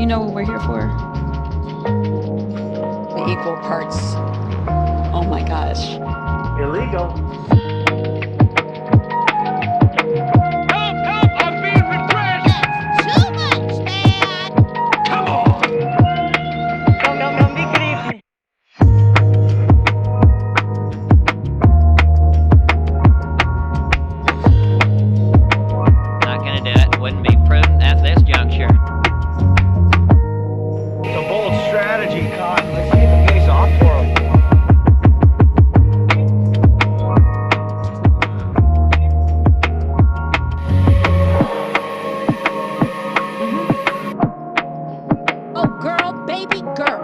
know what we're here for. The equal parts. Oh my gosh. Illegal. Help! I'm being refreshed! That's too much, man! Come on! No, mi creepy. Not gonna do it. Wouldn't be prudent at this juncture. It's a bold strategy, Con. Let's see if it pays off for him. Oh, girl, baby girl.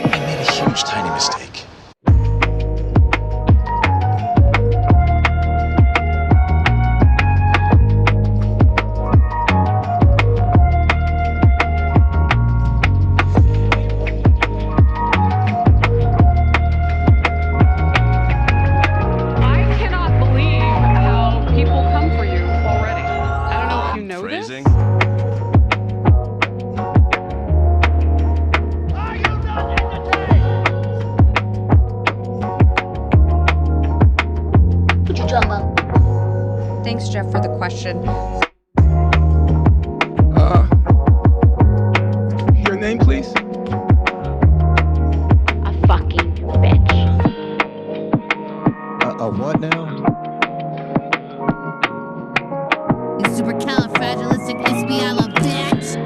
I made a huge, tiny mistake. I cannot believe how people come for you already. I don't know if you know Phrasing. this. Are you not entertained? What you talking about? Thanks, Jeff, for the question. Your name, please? A fucking bitch. A what now? It's supercalifragilisticexpialidocious.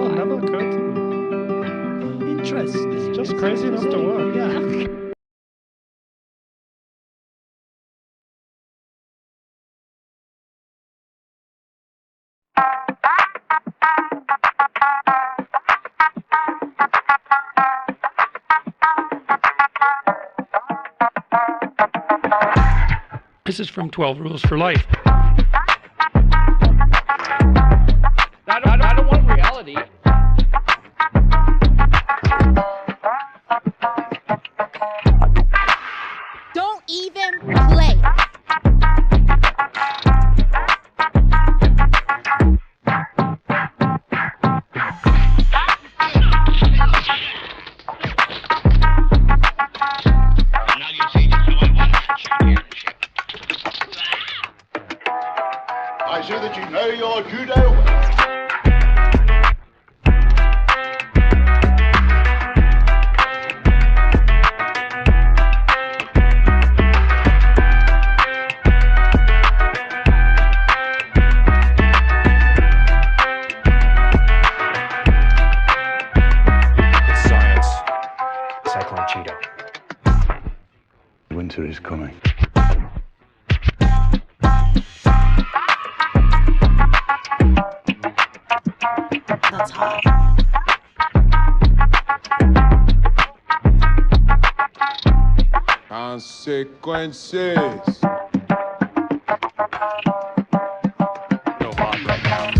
Oh, never occurred to me. Interesting. Just crazy enough to work, yeah. This is from 12 Rules for Life. I don't want reality. Don't even play. I say that you know your judo. It's science. Cyclone Cheeto. Winter is coming. That's hot. Consequences. No hot right now.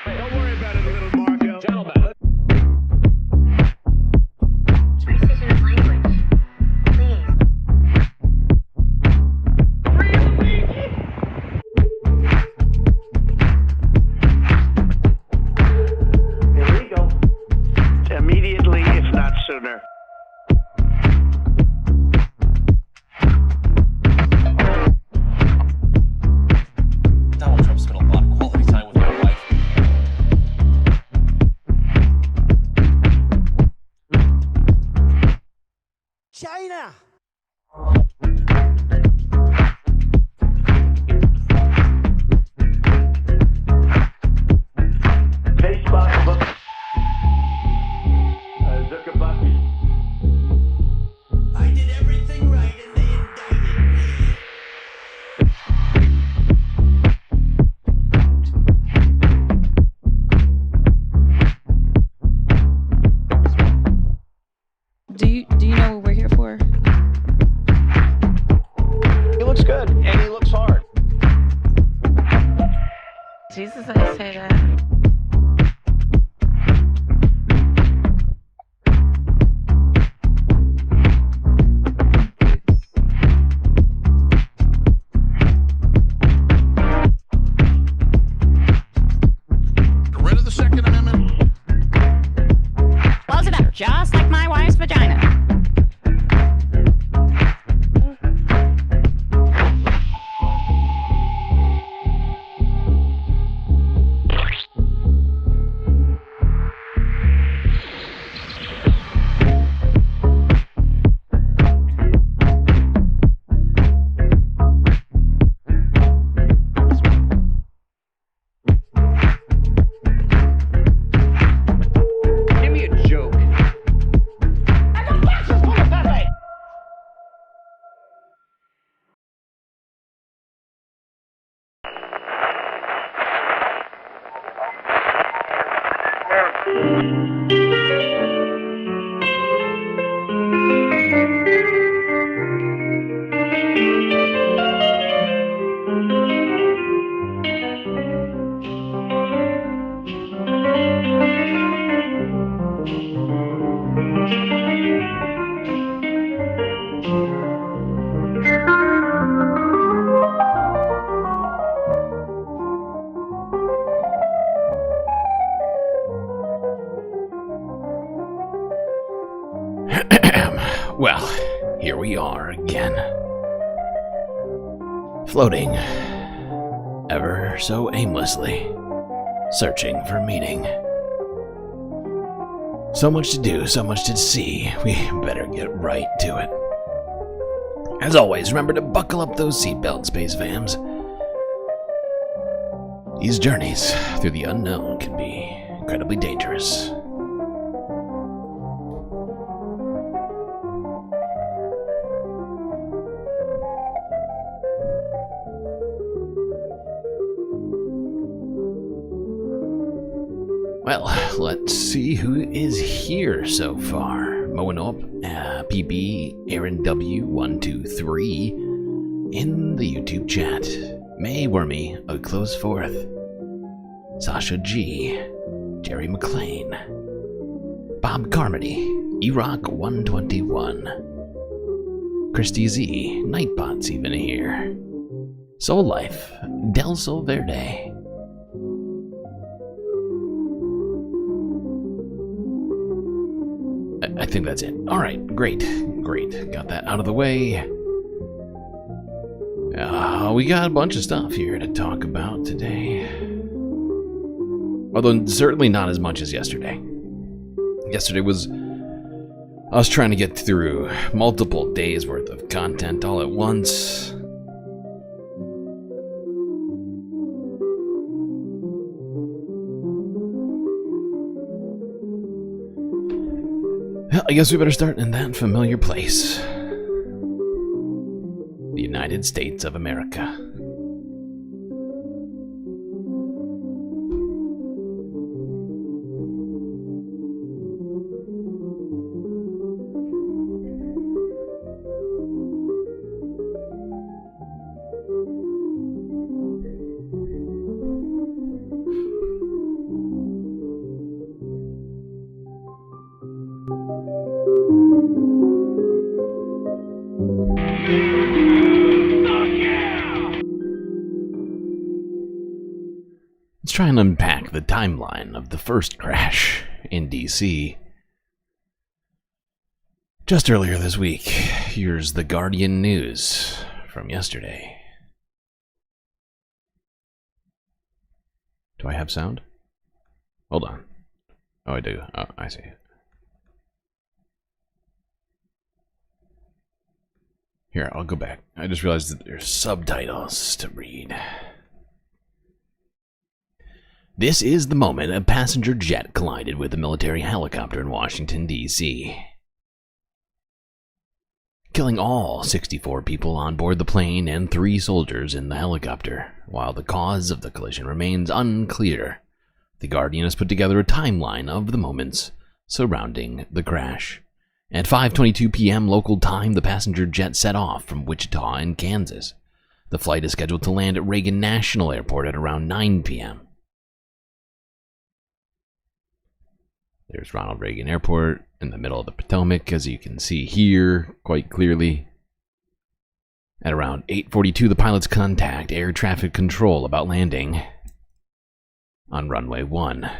Don't worry about it, little Marco. Gentlemen. Precision of language. Illegal. Immediately, if not sooner. Donald Trump spent a lot of quality time with my wife. China. Facebook. Zuckerberg. I did everything right and they indicted me. Do you know what we're here for? He looks good and he looks hard. Jesus, I say that. Get rid of the Second Amendment. Close it up, just like my wife's vagina. Give me a joke. Well, here we are again. Floating, ever so aimlessly, searching for meaning. So much to do, so much to see, we better get right to it. As always, remember to buckle up those seatbelts, space fams. These journeys through the unknown can be incredibly dangerous. Well, let's see who is here so far. Mowing up, PB, Aaron W123 in the YouTube chat. May Wormy, a close fourth. Sasha G, Jerry McLean, Bob Carmody, Erock 121, Christy Z, Nightbot's even here. Soul Life, Del Sol Verde. I think that's it. Alright, great. Got that out of the way. We got a bunch of stuff here to talk about today. Although certainly not as much as yesterday. Yesterday was us trying to get through multiple days worth of content all at once. Well, I guess we better start in that familiar place. The United States of America. Let's try and unpack the timeline of the first crash in DC. Just earlier this week, here's the Guardian news from yesterday. Do I have sound? Hold on. Oh, I do. Oh, I see. Here, I'll go back. I just realized that there's subtitles to read. This is the moment a passenger jet collided with a military helicopter in Washington, D.C., killing all 64 people on board the plane and 3 soldiers in the helicopter. While the cause of the collision remains unclear, the Guardian has put together a timeline of the moments surrounding the crash. At 5:22 p.m. local time, the passenger jet set off from Wichita in Kansas. The flight is scheduled to land at Reagan National Airport at around 9 p.m. There's Ronald Reagan Airport in the middle of the Potomac, as you can see here quite clearly. At around 8:42, the pilots contact air traffic control about landing on runway 1.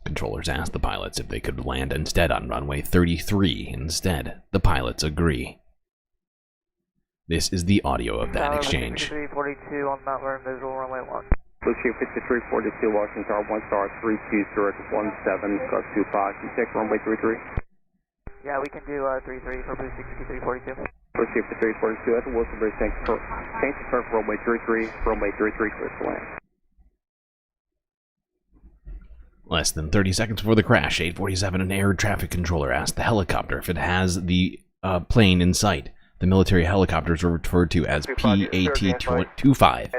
Controllers ask the pilots if they could land instead on runway 33 instead. The pilots agree. This is the audio of that exchange. 5342 on Mount Vernon visual runway 1. Lucia 5342 Washington Tower 1 star 32017 cross 25. Can you take runway 33? Yeah, we can do 33 for Blue 6342. Lucia 5342 at the Wilson Bridge. Thanks for runway 33 clear to land. Less than 30 seconds before the crash, 8:47, an air traffic controller asked the helicopter if it has the plane in sight. The military helicopters are referred to as PAT-25.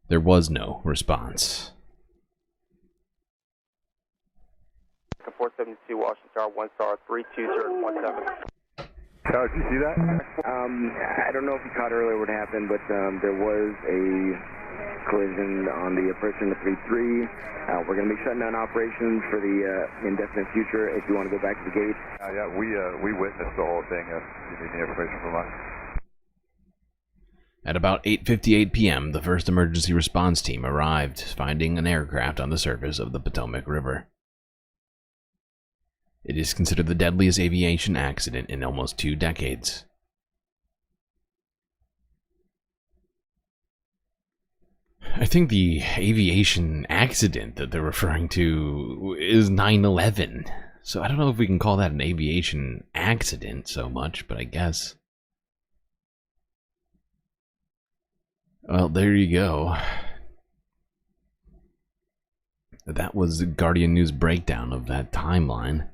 There was no response. 472 Washington Tower 1 star 32017. Tower, did you see that? I don't know if you caught earlier what happened, but there was a collision on the approach to 33. We're going to be shutting down operations for the indefinite future if you want to go back to the gate. Yeah, we witnessed the whole thing. If you need any information from us. At about 8:58 p.m., the first emergency response team arrived, finding an aircraft on the surface of the Potomac River. It is considered the deadliest aviation accident in almost 2 decades. I think the aviation accident that they're referring to is 9/11. So I don't know if we can call that an aviation accident so much, but I guess. Well, there you go. That was the Guardian News breakdown of that timeline.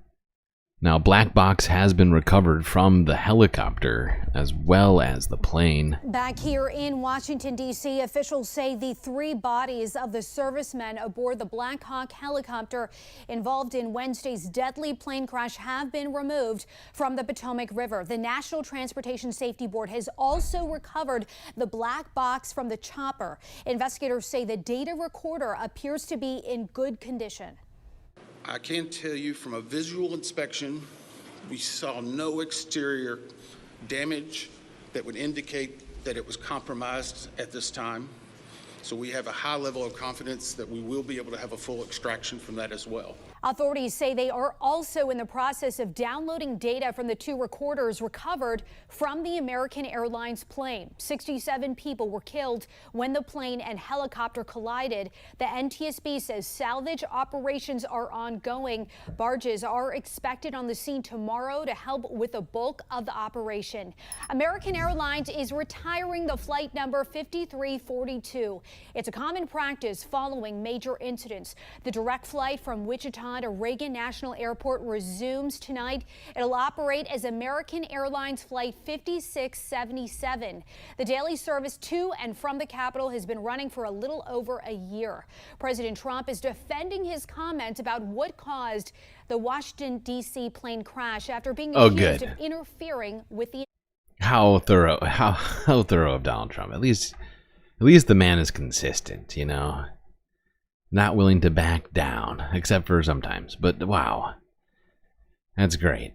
Now, black box has been recovered from the helicopter as well as the plane. Back here in Washington, D.C., officials say the 3 bodies of the servicemen aboard the Black Hawk helicopter involved in Wednesday's deadly plane crash have been removed from the Potomac River. The National Transportation Safety Board has also recovered the black box from the chopper. Investigators say the data recorder appears to be in good condition. I can tell you from a visual inspection, we saw no exterior damage that would indicate that it was compromised at this time. So we have a high level of confidence that we will be able to have a full extraction from that as well. Authorities say they are also in the process of downloading data from the 2 recorders recovered from the American Airlines plane. 67 people were killed when the plane and helicopter collided. The NTSB says salvage operations are ongoing. Barges are expected on the scene tomorrow to help with the bulk of the operation. American Airlines is retiring the flight number 5342. It's a common practice following major incidents. The direct flight from Wichita to Reagan National Airport resumes tonight. It'll operate as American Airlines Flight 5677. The daily service to and from the Capitol has been running for a little over a year. President Trump is defending his comments about what caused the Washington, D.C. plane crash after being accused of interfering with the... How thorough of Donald Trump. At least the man is consistent, you know. Not willing to back down, except for sometimes. But wow, that's great.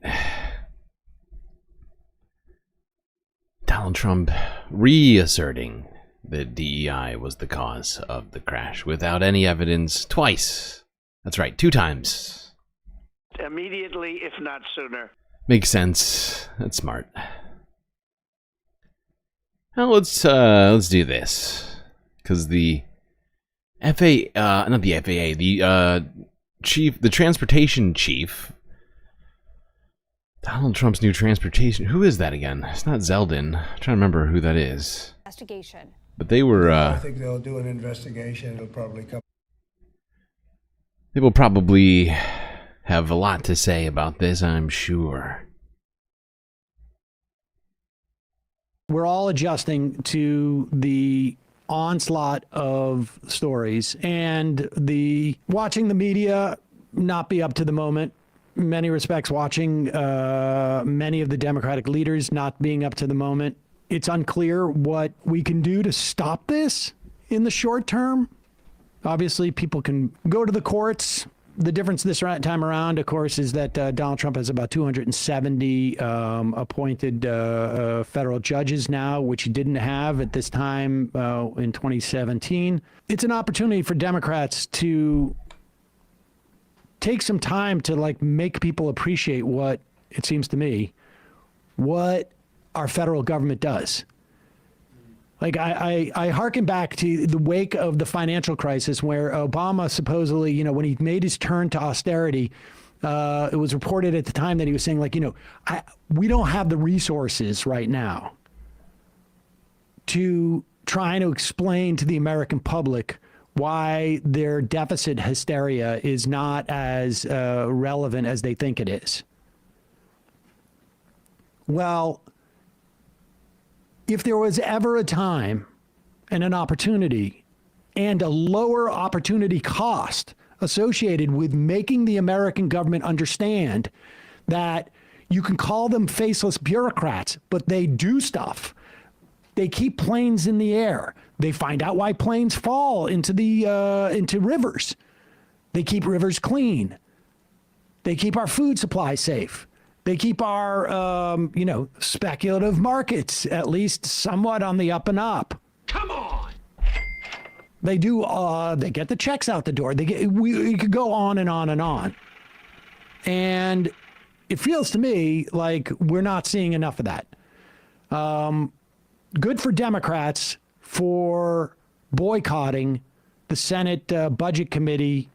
Donald Trump reasserting that DEI was the cause of the crash without any evidence twice. That's right, 2 times. Immediately, if not sooner. Makes sense. That's smart. Now let's do this, because the the transportation chief, Donald Trump's new transportation, who is that again? It's not Zeldin. I'm trying to remember who that is. Investigation. But they were, I think they'll do an investigation. It'll probably come. They will probably have a lot to say about this, I'm sure. We're all adjusting to the onslaught of stories and the watching the media not be up to the moment. In many respects, watching many of the Democratic leaders not being up to the moment. It's unclear what we can do to stop this in the short term. Obviously, people can go to the courts. The difference this time around, of course, is that Donald Trump has about 270 appointed federal judges now, which he didn't have at this time in 2017. It's an opportunity for Democrats to take some time to make people appreciate what, it seems to me, what our federal government does. I hearken back to the wake of the financial crisis where Obama supposedly, when he made his turn to austerity, it was reported at the time that he was saying, we don't have the resources right now to try to explain to the American public why their deficit hysteria is not as relevant as they think it is. Well, if there was ever a time and an opportunity and a lower opportunity cost associated with making the American government understand that you can call them faceless bureaucrats, but they do stuff. They keep planes in the air. They find out why planes fall into rivers. They keep rivers clean. They keep our food supply safe. They keep our, speculative markets at least somewhat on the up and up. Come on! They do. They get the checks out the door. We could go on and on and on. And it feels to me like we're not seeing enough of that. Good for Democrats for boycotting the Senate Budget Committee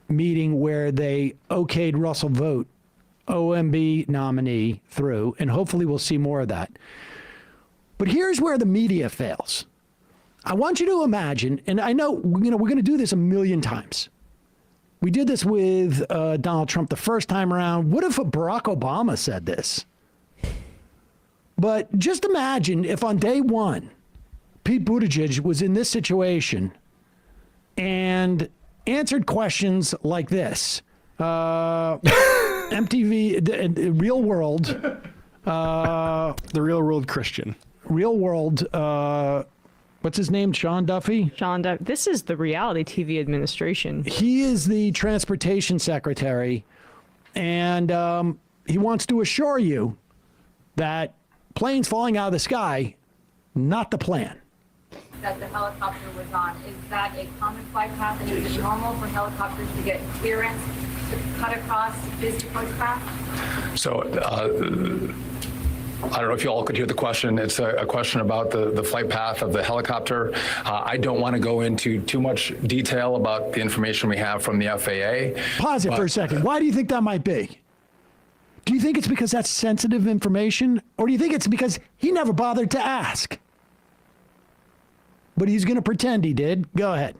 meeting where they okayed Russell Vogt, OMB nominee, through, and hopefully we'll see more of that. But here's where the media fails. I want you to imagine, and I know, we're going to do this a million times. We did this with Donald Trump the first time around. What if Barack Obama said this? But just imagine if on day one, Pete Buttigieg was in this situation and answered questions like this. MTV, Real World. The Real World Christian. Real World. What's his name? Sean Duffy? Sean Duffy. This is the reality TV administration. He is the transportation secretary, and he wants to assure you that planes falling out of the sky, not the plan. That the helicopter was on. Is that a common flight path? And is it normal for helicopters to get clearance to cut across busy footpaths? So, I don't know if you all could hear the question. It's a question about the flight path of the helicopter. I don't want to go into too much detail about the information we have from the FAA. Pause it for a second. Why do you think that might be? Do you think it's because that's sensitive information? Or do you think it's because he never bothered to ask? But he's going to pretend he did. Go ahead.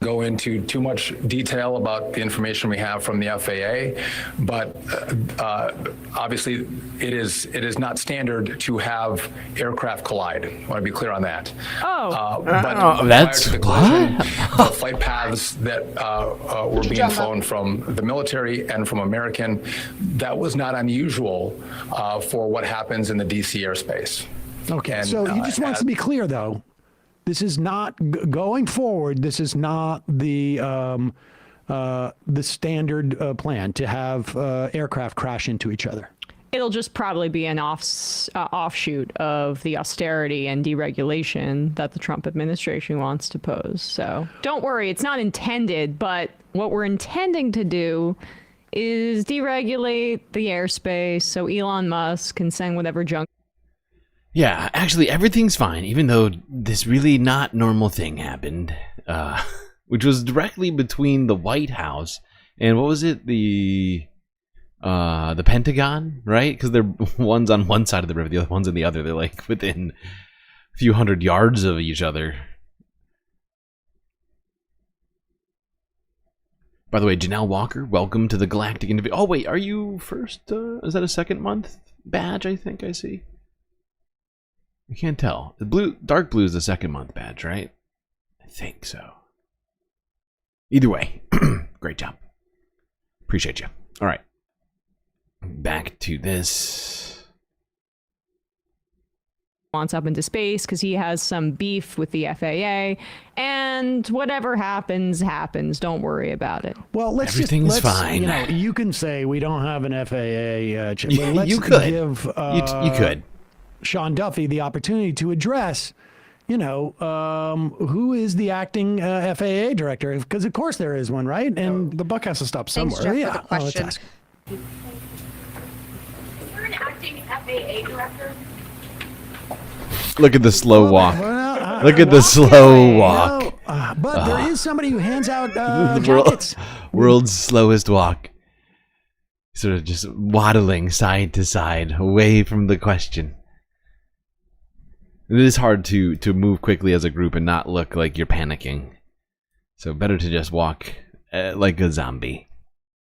Go into too much detail about the information we have from the FAA, but obviously it is not standard to have aircraft collide. I want to be clear on that. But that's prior to the collision, the flight paths that were being flown from the military and from American, that was not unusual for what happens in the DC airspace. Okay, and, so he just wants to be clear, though. This is not going forward. This is not the standard plan to have aircraft crash into each other. It'll just probably be an offshoot of the austerity and deregulation that the Trump administration wants to pose. So don't worry, it's not intended, but what we're intending to do is deregulate the airspace so Elon Musk can send whatever junk. Yeah, actually, everything's fine, even though this really not normal thing happened, which was directly between the White House and what was it, the Pentagon, right? Because they're one's on one side of the river, the other one's on the other. They're like within a few hundred yards of each other. By the way, Janelle Walker, welcome to the Galactic Individual. Oh wait, are you first? Is that a second month badge? I think I see. I can't tell. The dark blue is the second month badge, right? I think so. Either way, great job. Appreciate you. All right. Back to this. Wants up into space because he has some beef with the FAA, and whatever happens, happens. Don't worry about it. Well, everything's fine. You can say we don't have an FAA. But you could. Give, you could. Sean Duffy the opportunity to address, who is the acting FAA director? Because of course there is one, right? And the buck has to stop somewhere. Thanks, Jeff, yeah, for the question. let's ask. Is there an acting FAA director? Look at the slow walk. Look at the slow walk. But there is somebody who hands out jackets. World's slowest walk. Sort of just waddling side to side, away from the question. It is hard to move quickly as a group and not look like you're panicking. So better to just walk like a zombie.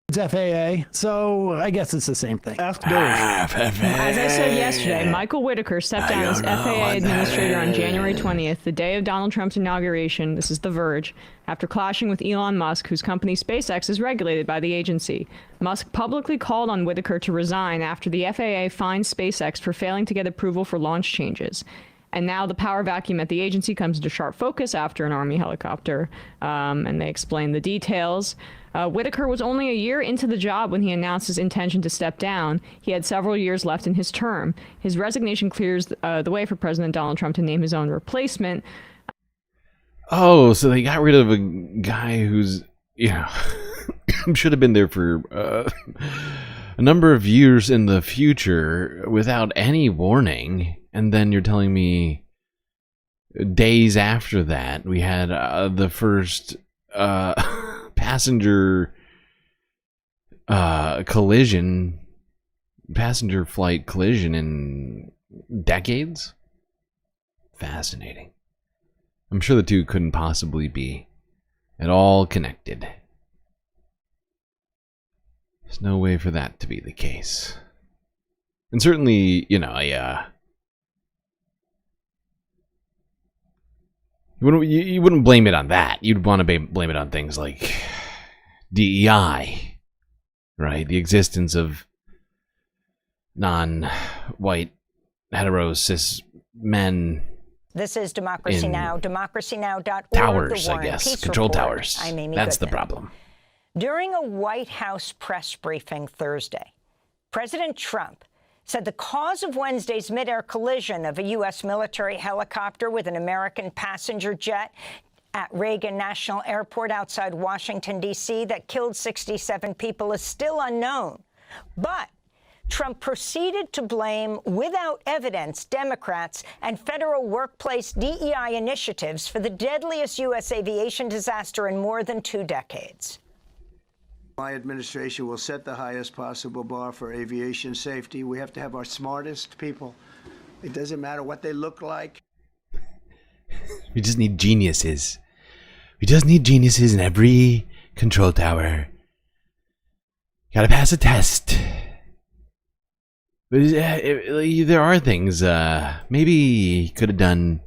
It's FAA, so I guess it's the same thing. Ask Dave. As I said yesterday, Michael Whitaker stepped down as FAA administrator on January 20th, the day of Donald Trump's inauguration. This is The Verge. After clashing with Elon Musk, whose company SpaceX is regulated by the agency. Musk publicly called on Whitaker to resign after the FAA fined SpaceX for failing to get approval for launch changes. And now the power vacuum at the agency comes into sharp focus after an Army helicopter, and they explain the details. Whitaker was only a year into the job when he announced his intention to step down. He had several years left in his term. His resignation clears the way for President Donald Trump to name his own replacement. Oh, so they got rid of a guy who's, should have been there for a number of years in the future without any warning. And then you're telling me days after that, we had the first passenger flight collision in decades? Fascinating. I'm sure the two couldn't possibly be at all connected. There's no way for that to be the case. And certainly, you wouldn't blame it on that. You'd want to blame it on things like DEI, right? The existence of non-white, hetero, cis men. This is Democracy Now!, democracynow.org. Towers, I guess. Control towers. I'm Amy That's Goodman. the problem. During a White House press briefing Thursday, President Trump said the cause of Wednesday's midair collision of a U.S. military helicopter with an American passenger jet at Reagan National Airport outside Washington, D.C., that killed 67 people is still unknown. But Trump proceeded to blame, without evidence, Democrats and federal workplace DEI initiatives for the deadliest U.S. aviation disaster in more than 2 decades. My administration will set the highest possible bar for aviation safety. We have to have our smartest people. It doesn't matter what they look like. We just need geniuses. We just need geniuses in every control tower. Gotta pass a test. But there are things, maybe he could have done,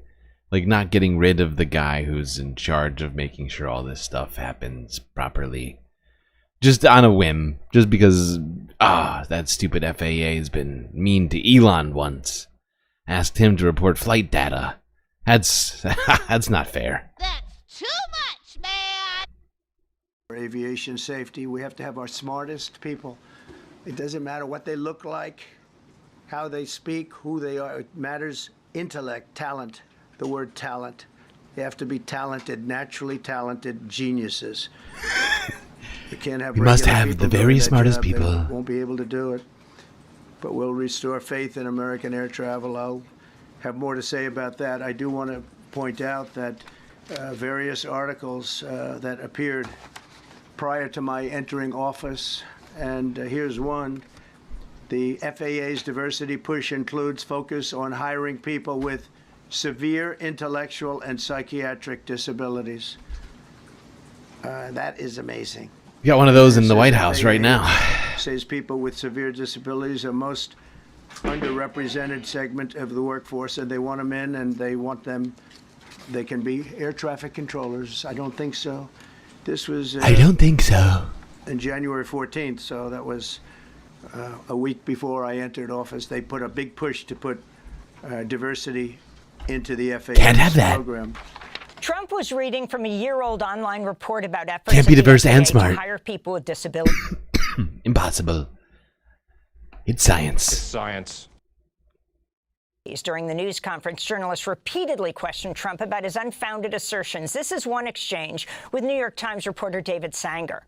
like not getting rid of the guy who's in charge of making sure all this stuff happens properly. Just on a whim. Just because, that stupid FAA has been mean to Elon once. Asked him to report flight data. That's not fair. That's too much, man! For aviation safety, we have to have our smartest people. It doesn't matter what they look like, how they speak, who they are. It matters intellect, talent, the word talent. They have to be talented, naturally talented geniuses. We can't have. We must have the very smartest people. They won't be able to do it. But we'll restore faith in American air travel. I'll have more to say about that. I do want to point out that various articles that appeared prior to my entering office, and here's one. The FAA's diversity push includes focus on hiring people with severe intellectual and psychiatric disabilities. That is amazing. We got one of those in the White House right now. Says people with severe disabilities are most underrepresented segment of the workforce, and they want them in, and they want them. They can be air traffic controllers. I don't think so. This was. I don't think so. On January 14th, so that was a week before I entered office. They put a big push to put diversity into the FAA program. Trump was reading from a year-old online report about efforts Can't be diverse and to smart. hire people with disabilities. Impossible. It's science. It's science. During the news conference, journalists repeatedly questioned Trump about his unfounded assertions. This is one exchange with New York Times reporter David Sanger.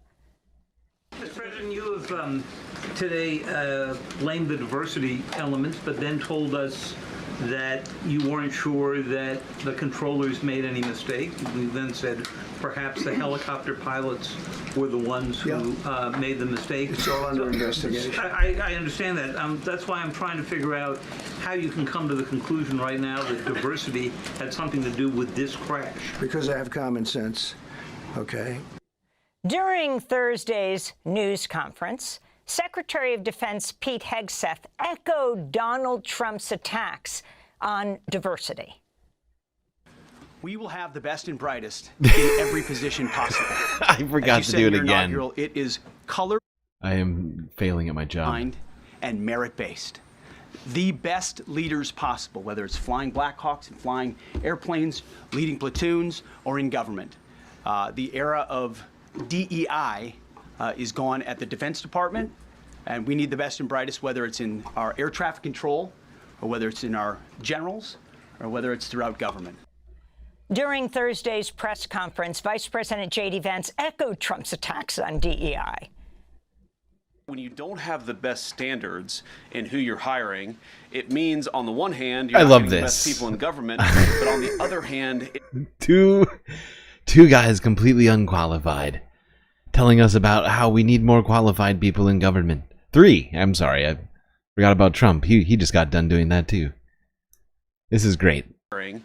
Mr. President, you have today blamed the diversity elements, but then told us that you weren't sure that the controllers made any mistake. We then said perhaps the helicopter pilots were the ones who made the mistake. It's all under investigation. I understand that. That's why I'm trying to figure out how you can come to the conclusion right now that diversity had something to do with this crash. Because I have common sense, okay? During Thursday's news conference, Secretary of Defense Pete Hegseth echoed Donald Trump's attacks on diversity. We will have the best and brightest in every position possible. I forgot to do it again. It is color. I am failing at my job. And merit-based. the best leaders possible, whether it's flying Blackhawks and flying airplanes, leading platoons, or in government. The era of DEI is gone at the Defense Department, and we need the best and brightest, whether it's in our air traffic control, or whether it's in our generals, or whether it's throughout government. During Thursday's press conference, Vice President J.D. Vance echoed Trump's attacks on DEI. When you don't have the best standards in who you're hiring, it means on the one hand, you're not getting the best people in government, but on the other hand... Two guys completely unqualified telling us about how we need more qualified people in government. 3. I'm sorry, I forgot about Trump. He just got done doing that too. This is great.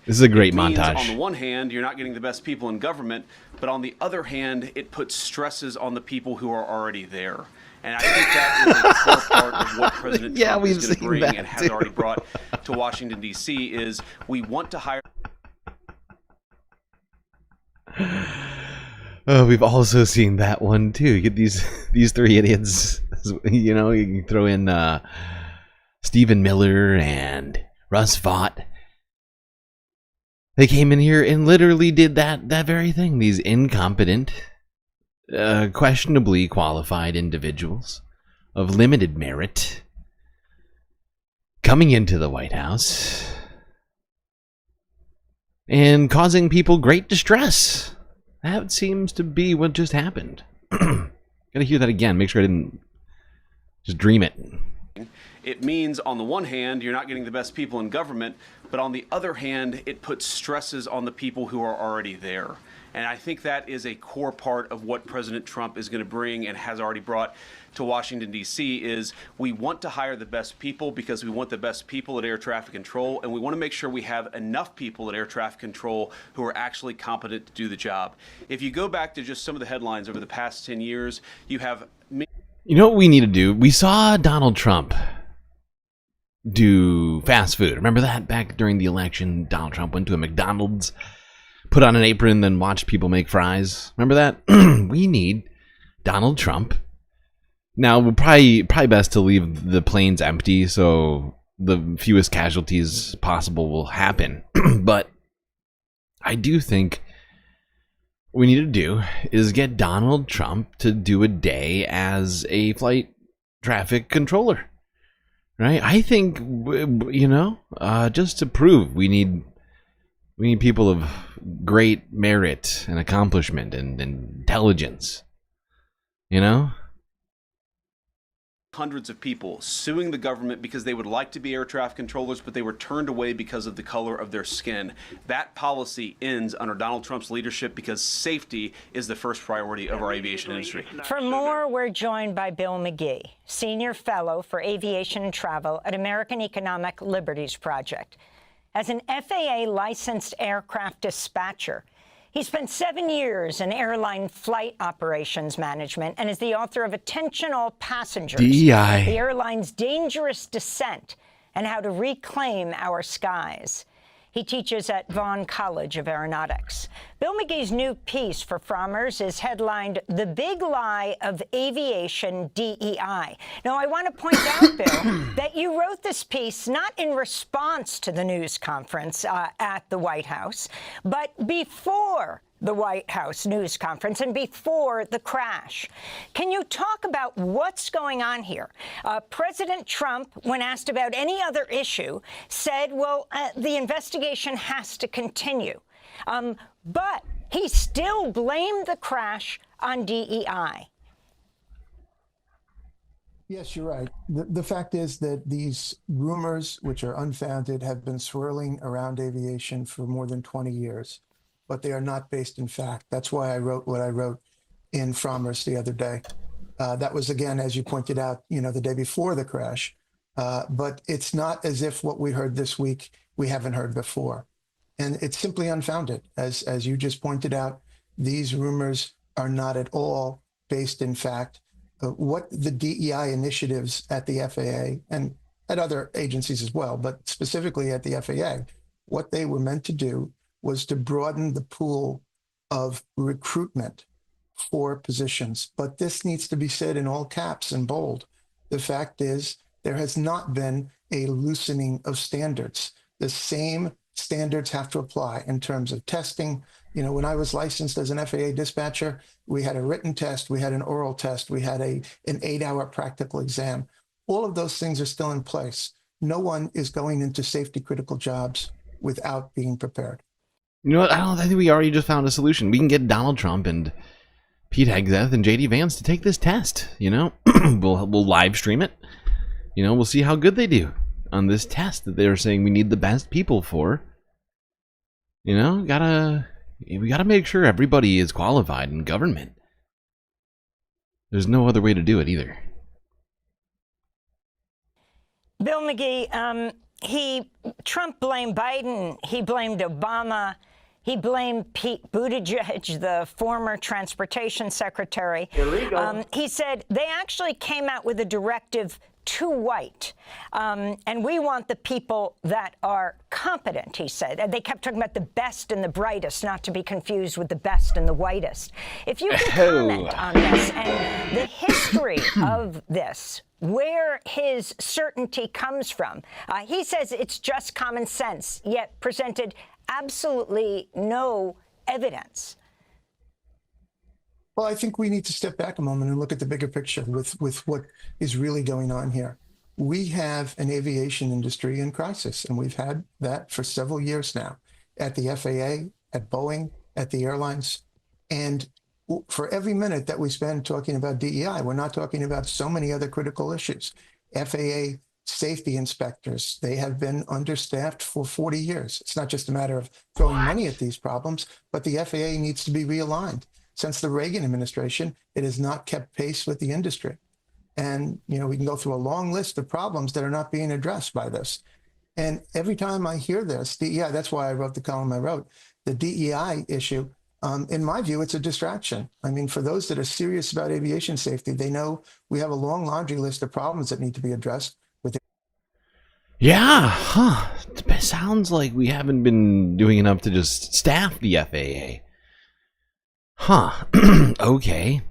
This is a great montage. On the one hand, you're not getting the best people in government, but on the other hand, it puts stresses on the people who are already there. And I think that is a core part of what President Trump is going to bring and has already brought to Washington, D.C. is we want to hire... Oh, we've also seen that one too. You get these 3 idiots. You know, you can throw in Stephen Miller and Russ Vought. They came in here and literally did that very thing. These incompetent, questionably qualified individuals of limited merit coming into the White House and causing people great distress. That seems to be what just happened. Gotta hear that again. Make sure I didn't just dream it. It means, on the one hand, you're not getting the best people in government, but on the other hand, it puts stresses on the people who are already there. And I think that is a core part of what President Trump is going to bring and has already brought to Washington, D.C. is we want to hire the best people because we want the best people at air traffic control, and we want to make sure we have enough people at air traffic control who are actually competent to do the job. If you go back to just some of the headlines over the past 10 years, you have... You know what we need to do? We saw Donald Trump do fast food. Remember that back during the election? Donald Trump went to a McDonald's, put on an apron, then watched people make fries. Remember that? We need Donald Trump. Now, we're probably best to leave the planes empty so the fewest casualties possible will happen. But I do think what we need to do is get Donald Trump to do a day as a flight traffic controller. Right? I think, you know, just to prove we need people of great merit and accomplishment and intelligence. You know? Hundreds of people suing the government because they would like to be air traffic controllers, but they were turned away because of the color of their skin. That policy ends under Donald Trump's leadership because safety is the first priority of our aviation industry. For more, we're joined by Bill McGee, Senior Fellow for Aviation and Travel at American Economic Liberties Project. As an FAA-licensed aircraft dispatcher, he spent 7 years in airline flight operations management and is the author of Attention All Passengers, DEI. The Airline's Dangerous Descent and How to Reclaim Our Skies. He teaches at Vaughn College of Aeronautics. Bill McGee's new piece for Frommers is headlined The Big Lie of Aviation DEI. Now, I want to point out, Bill, that you wrote this piece not in response to the news conference at the White House, but before the White House news conference and before the crash. Can you talk about what's going on here? President Trump, when asked about any other issue, said, well, the investigation has to continue. But he still blamed the crash on DEI. Yes, you're right. The fact is that these rumors, which are unfounded, have been swirling around aviation for more than 20 years. But they are not based in fact. That's why I wrote what I wrote in Frommers the other day. That was, again, as you pointed out, the day before the crash. But it's not as if what we heard this week we haven't heard before. And it's simply unfounded. As you just pointed out, these rumors are not at all based in fact. What the DEI initiatives at the FAA and at other agencies as well, but specifically at the FAA, what they were meant to do was to broaden the pool of recruitment for positions. But this needs to be said in all caps and bold. The fact is, there has not been a loosening of standards. The same standards have to apply in terms of testing. You know, when I was licensed as an FAA dispatcher, we had a written test, we had an oral test, we had an 8-hour practical exam. All of those things are still in place. No one is going into safety critical jobs without being prepared. You know what? I think we already just found a solution. We can get Donald Trump and Pete Hegseth and JD Vance to take this test. You know, we'll live stream it. You know, we'll see how good they do on this test that they're saying we need the best people for. You know, we gotta make sure everybody is qualified in government. There's no other way to do it either. Bill McGee, Trump blamed Biden, he blamed Obama, he blamed Pete Buttigieg, the former transportation secretary. Illegal. He said they actually came out with a directive too white, and we want the people that are competent, he said. And they kept talking about the best and the brightest, not to be confused with the best and the whitest. If you can comment on this and the history of this, where his certainty comes from. He says it's just common sense, yet presented absolutely no evidence. Well, I think we need to step back a moment and look at the bigger picture with what is really going on here. We have an aviation industry in crisis, and we've had that for several years now at the FAA, at Boeing, at the airlines. And for every minute that we spend talking about DEI, we're not talking about so many other critical issues. FAA safety inspectors, they have been understaffed for 40 years. It's not just a matter of throwing money at these problems, but the FAA needs to be realigned. Since the Reagan administration, it has not kept pace with the industry. And, you know, we can go through a long list of problems that are not being addressed by this. And every time I hear this, DEI, that's why I wrote the column I wrote, the DEI issue, in my view, it's a distraction. I mean, for those that are serious about aviation safety, they know we have a long laundry list of problems that need to be addressed. Yeah, It sounds like we haven't been doing enough to just staff the FAA. Okay.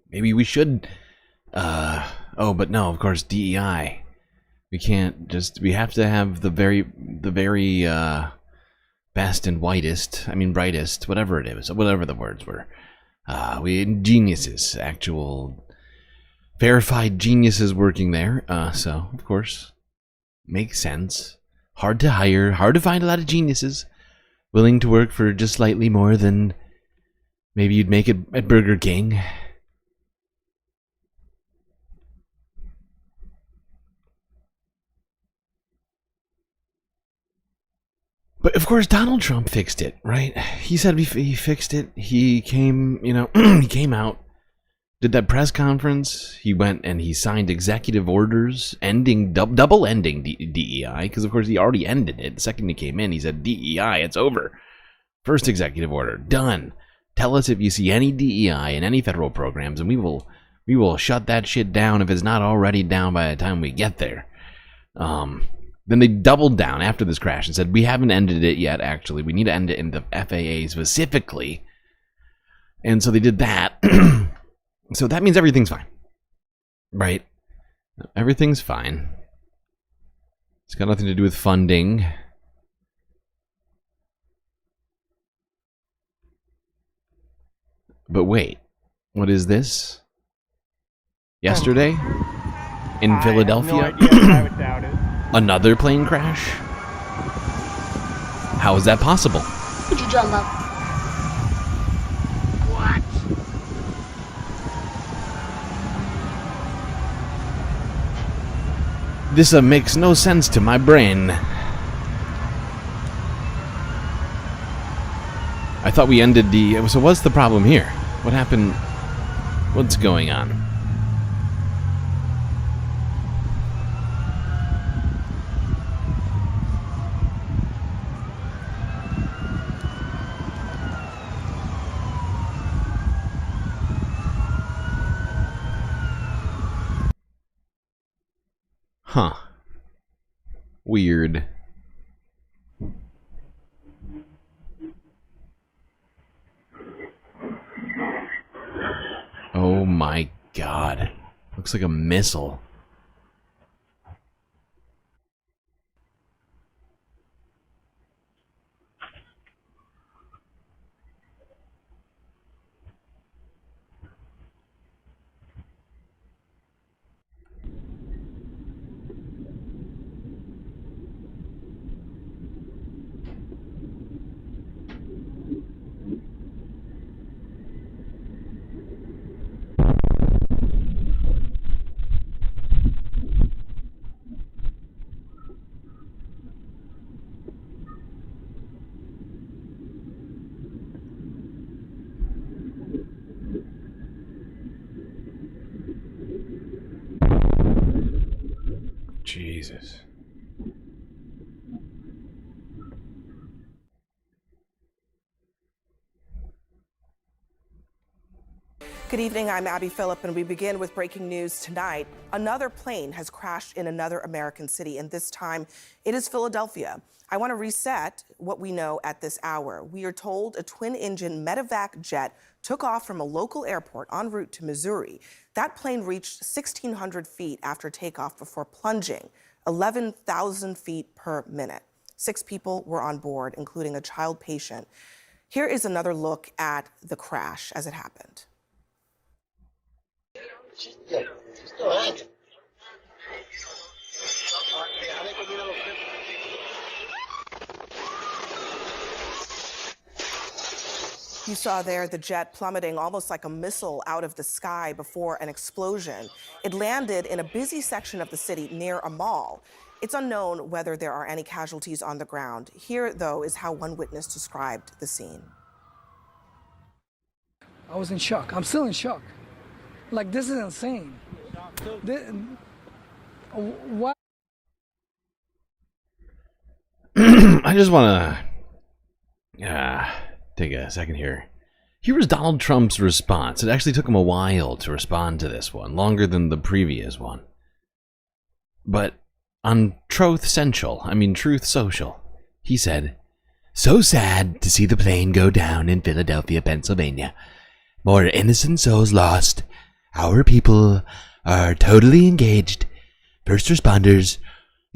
Maybe we should, oh, but no, of course, DEI. We can't just, we have to have the very, best and brightest, whatever it is, whatever the words were. We geniuses, actual verified geniuses working there. So, of course, makes sense. Hard to hire, hard to find a lot of geniuses willing to work for just slightly more than maybe you'd make it at Burger King. But of course, Donald Trump fixed it, right? He said he fixed it. He came, he came out, did that press conference. He went and he signed executive orders ending, double ending DEI, because of course he already ended it. The second he came in, he said, DEI, it's over. First executive order, done. Tell us if you see any DEI in any federal programs, and we will shut that shit down if it's not already down by the time we get there. Then they doubled down after this crash and said, we haven't ended it yet, actually. We need to end it in the FAA specifically. And so they did that. So that means everything's fine. Right? Everything's fine. It's got nothing to do with funding. But wait, what is this? Yesterday? In Philadelphia? Another plane crash? How is that possible? What'd you drum up? What? This makes no sense to my brain. I thought we ended the... So what's the problem here? What happened? What's going on? Huh. Weird. Oh my god. Looks like a missile. Jesus. Good evening, I'm Abby Phillip, and we begin with breaking news tonight. Another plane has crashed in another American city, and this time it is Philadelphia. I want to reset what we know at this hour. We are told a twin-engine medevac jet took off from a local airport en route to Missouri. That plane reached 1,600 feet after takeoff before plunging 11,000 feet per minute. 6 people were on board, including a child patient. Here is another look at the crash as it happened. You saw there the jet plummeting almost like a missile out of the sky before an explosion. It landed in a busy section of the city near a mall. It's unknown whether there are any casualties on the ground. Here, though, is how one witness described the scene. I was in shock. I'm still in shock. Like, this is insane. What? I just want to take a second here. Here was Donald Trump's response. It actually took him a while to respond to this one, longer than the previous one. But on Truth Social, he said, "So sad to see the plane go down in Philadelphia, Pennsylvania. More innocent souls lost. Our people are totally engaged. First responders,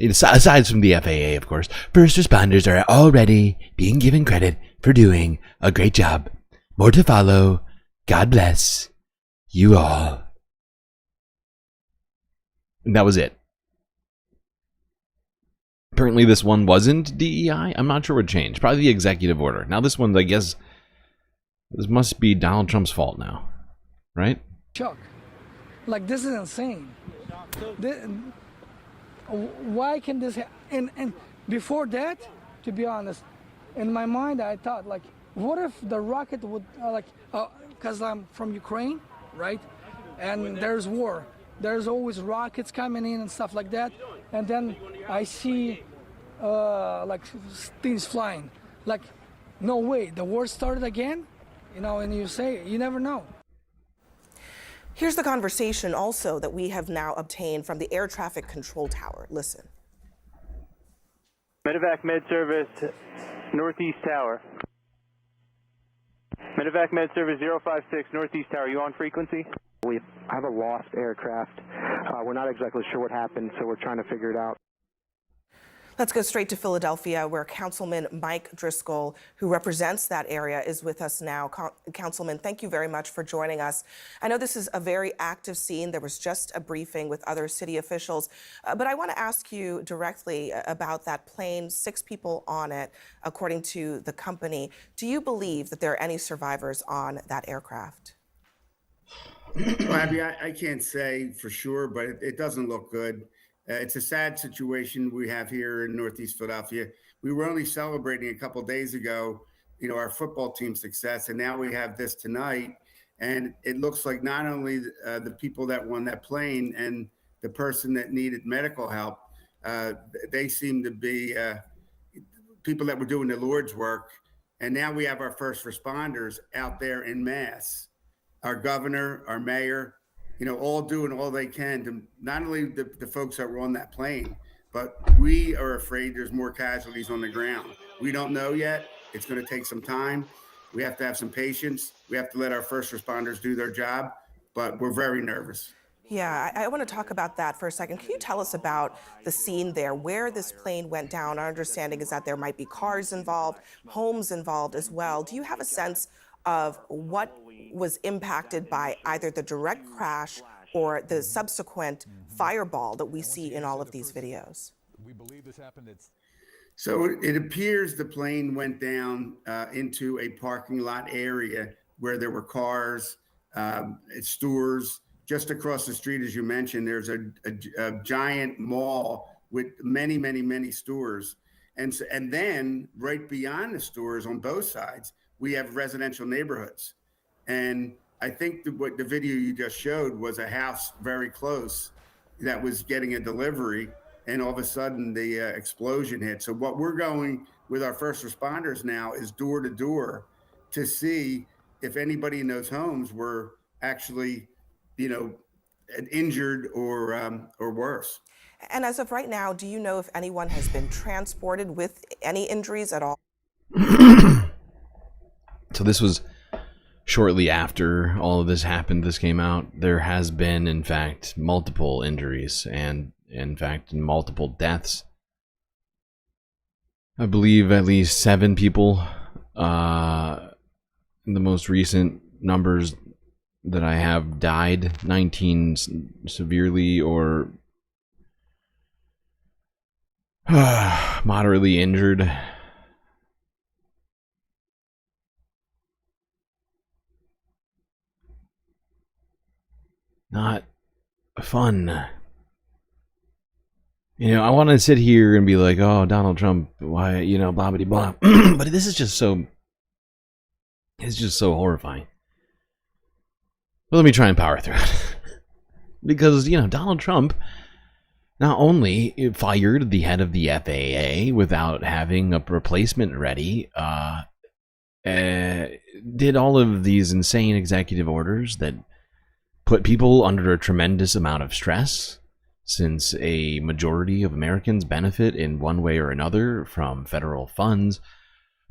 aside from the FAA, of course, first responders are already being given credit for doing a great job. More to follow. God bless you all." And that was it. Apparently this one wasn't DEI. I'm not sure what changed. Probably the executive order. Now this one, I guess, this must be Donald Trump's fault now. Right? Shock. Like, this is insane. Why can this happen? And before that, to be honest, in my mind, I thought, like, what if the rocket would, because I'm from Ukraine, right? And there's war. There's always rockets coming in and stuff like that. And then I see, like, things flying. Like, no way, the war started again? You know, and you say, you never know. Here's the conversation also that we have now obtained from the air traffic control tower. Listen. Medevac med service, Northeast Tower. Medevac med service 056, Northeast Tower. You on frequency? We have a lost aircraft. We're not exactly sure what happened, so we're trying to figure it out. Let's go straight to Philadelphia, where Councilman Mike Driscoll, who represents that area, is with us now. Councilman, thank you very much for joining us. I know this is a very active scene. There was just a briefing with other city officials, but I want to ask you directly about that plane, 6 people on it, according to the company. Do you believe that there are any survivors on that aircraft? Well, Abby, I can't say for sure, but it doesn't look good. It's a sad situation we have here in Northeast Philadelphia. We were only celebrating a couple days ago, our football team's success, and now we have this tonight. And it looks like not only the people that won that plane and the person that needed medical help, they seem to be people that were doing the Lord's work. And now we have our first responders out there en masse. Our governor, our mayor, all doing all they can to not only the folks that were on that plane, but we are afraid there's more casualties on the ground. We don't know yet. It's going to take some time. We have to have some patience. We have to let our first responders do their job, but we're very nervous. Yeah, I want to talk about that for a second. Can you tell us about the scene there, where this plane went down? Our understanding is that there might be cars involved, homes involved as well. Do you have a sense of what was impacted by either the direct crash or the subsequent fireball that we see in all of these videos? We believe this happened. So it appears the plane went down into a parking lot area where there were cars, stores. Just across the street, as you mentioned, there's a giant mall with many, many, many stores. And then right beyond the stores on both sides, we have residential neighborhoods. And I think what the video you just showed was a house very close that was getting a delivery. and all of a sudden the explosion hit. So what we're going with our first responders now is door to door to see if anybody in those homes were actually, injured or worse. And as of right now, do you know if anyone has been transported with any injuries at all? So this was shortly after all of this happened. This came out. There has been, in fact, multiple injuries and, in fact, multiple deaths. I believe at least 7 people. The most recent numbers that I have died. 19 severely or moderately injured. Not fun. I want to sit here and be like, oh, Donald Trump, why, blah, blah, blah. But this is just so, it's just so horrifying. But let me try and power through it. Because, Donald Trump not only fired the head of the FAA without having a replacement ready, did all of these insane executive orders that put people under a tremendous amount of stress, since a majority of Americans benefit in one way or another from federal funds.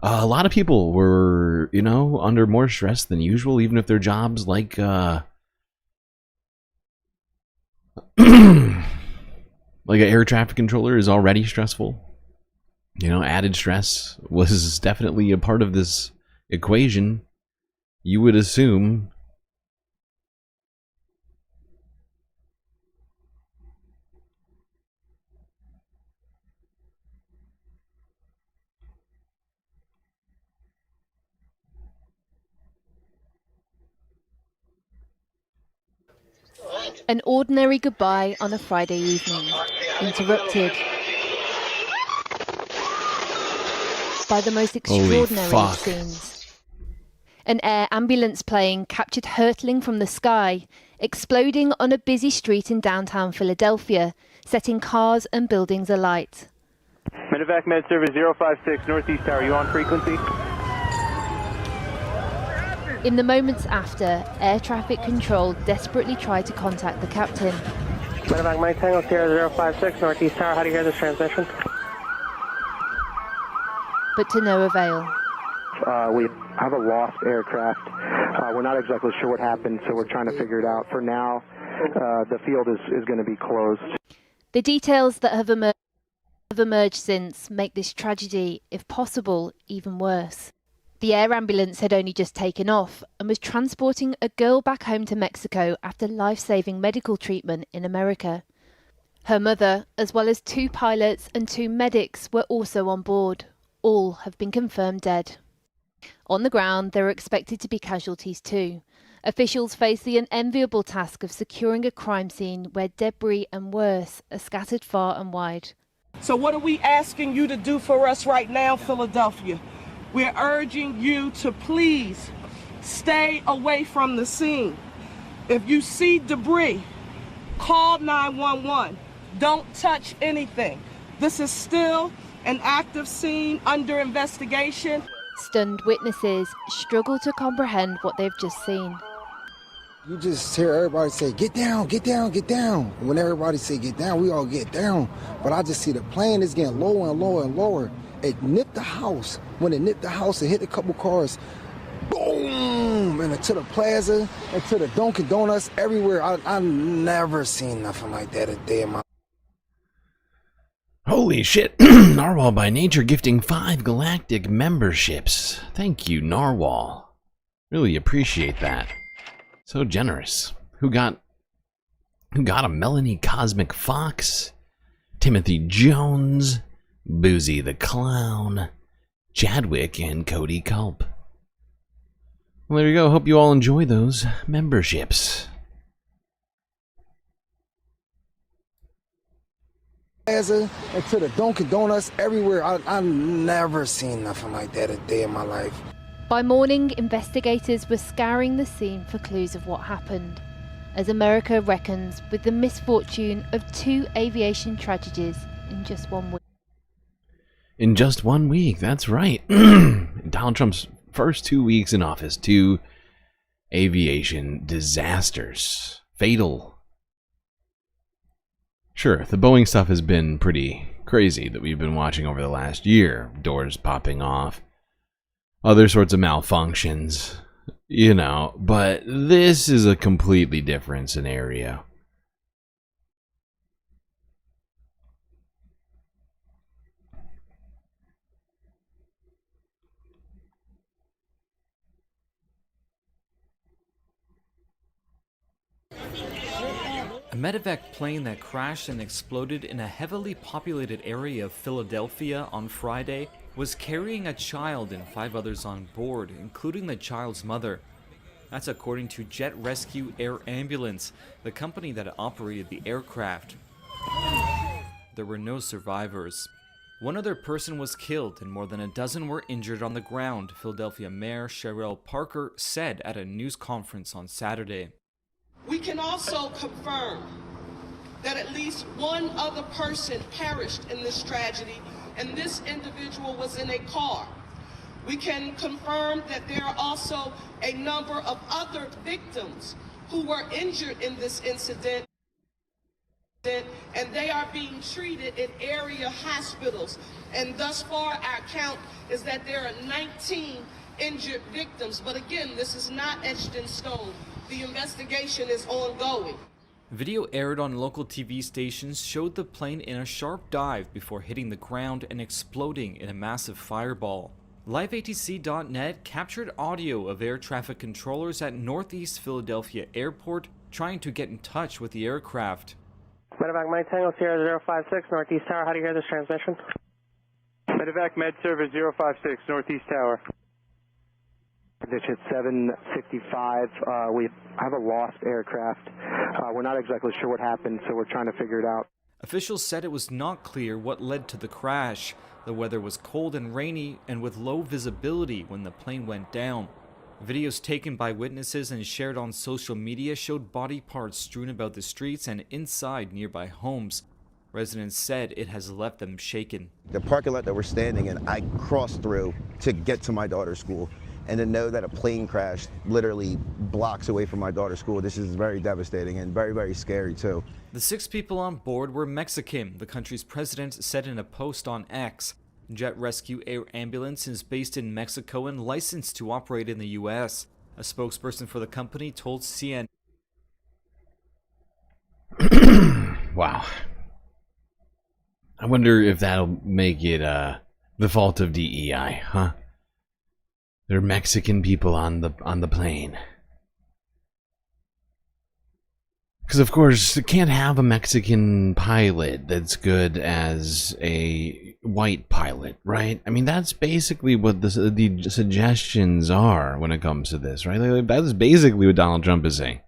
A lot of people were, under more stress than usual, even if their jobs like like an air traffic controller is already stressful. Added stress was definitely a part of this equation. You would assume. An ordinary goodbye on a Friday evening, interrupted by the most extraordinary scenes. An air ambulance plane captured hurtling from the sky, exploding on a busy street in downtown Philadelphia, setting cars and buildings alight. Medevac Med Service 056 Northeast Tower, you on frequency? In the moments after, air traffic control desperately tried to contact the captain. Medevac Mike Tango Sierra 056 Northeast Tower, how do you hear this transmission? But to no avail. We have a lost aircraft. We're not exactly sure what happened, so we're trying to figure it out. For now, the field is going to be closed. The details that have emerged since make this tragedy, if possible, even worse. The air ambulance had only just taken off and was transporting a girl back home to Mexico after life-saving medical treatment in America. Her mother, as well as 2 pilots and 2 medics, were also on board. All have been confirmed dead. On the ground, there are expected to be casualties too. Officials face the unenviable task of securing a crime scene where debris and worse are scattered far and wide. So what are we asking you to do for us right now, Philadelphia? We're urging you to please stay away from the scene. If you see debris, call 911. Don't touch anything. This is still an active scene under investigation. Stunned witnesses struggle to comprehend what they've just seen. You just hear everybody say, get down, get down, get down. And when everybody say get down, we all get down. But I just see the plane is getting lower and lower and lower. It nipped the house. When it nipped the house, it hit a couple cars. Boom! And to the plaza, and to the Dunkin' Donuts, everywhere. I've never seen nothing like that a day in my life. Holy shit. Narwhal by Nature gifting 5 galactic memberships. Thank you, Narwhal. Really appreciate that. So generous. Who got a Melanie Cosmic Fox? Timothy Jones, Boozy the Clown, Chadwick, and Cody Culp. Well, there you go. Hope you all enjoy those memberships. Plaza, and to the Dunkin' Donuts, everywhere. I've never seen nothing like that a day in my life. By morning, investigators were scouring the scene for clues of what happened. as America reckons with the misfortune of 2 aviation tragedies in just 1 week. In just 1 week, that's right. Donald Trump's first 2 weeks in office, 2 aviation disasters. Fatal. Sure, the Boeing stuff has been pretty crazy that we've been watching over the last year. Doors popping off, other sorts of malfunctions, you know, but this is a completely different scenario. A medevac plane that crashed and exploded in a heavily populated area of Philadelphia on Friday was carrying a child and 5 others on board, including the child's mother. That's according to Jet Rescue Air Ambulance, the company that operated the aircraft. There were no survivors. 1 other person was killed and more than a dozen were injured on the ground, Philadelphia Mayor Sherrill Parker said at a news conference on Saturday. We can also confirm that at least 1 other person perished in this tragedy, and this individual was in a car. We can confirm that there are also a number of other victims who were injured in this incident, and they are being treated in area hospitals. And thus far, our count is that there are 19 injured victims. But again, this is not etched in stone. The investigation is ongoing. Video aired on local TV stations showed the plane in a sharp dive before hitting the ground and exploding in a massive fireball. LiveATC.net captured audio of air traffic controllers at Northeast Philadelphia Airport trying to get in touch with the aircraft. Medevac Med Tango Sierra 056 Northeast Tower, how do you hear this transmission? Medevac Med Service 056 Northeast Tower. Digit 765, we have a lost aircraft. We're not exactly sure what happened, so we're trying to figure it out. Officials said it was not clear what led to the crash. The weather was cold and rainy and with low visibility when the plane went down. Videos taken by witnesses and shared on social media showed body parts strewn about the streets and inside nearby homes. Residents said it has left them shaken. The parking lot that we're standing in, I crossed through to get to my daughter's school. And to know that a plane crashed literally blocks away from my daughter's school, this is very devastating and very, very scary too. The 6 people on board were Mexican, the country's president said in a post on X. Jet Rescue Air Ambulance is based in Mexico and licensed to operate in the U.S. A spokesperson for the company told CNN. Wow. I wonder if that'll make it the fault of DEI, huh? There are Mexican people on the plane. Because of course, you can't have a Mexican pilot that's good as a white pilot, right? I mean, that's basically what the suggestions are when it comes to this, right? Like, that is basically what Donald Trump is saying,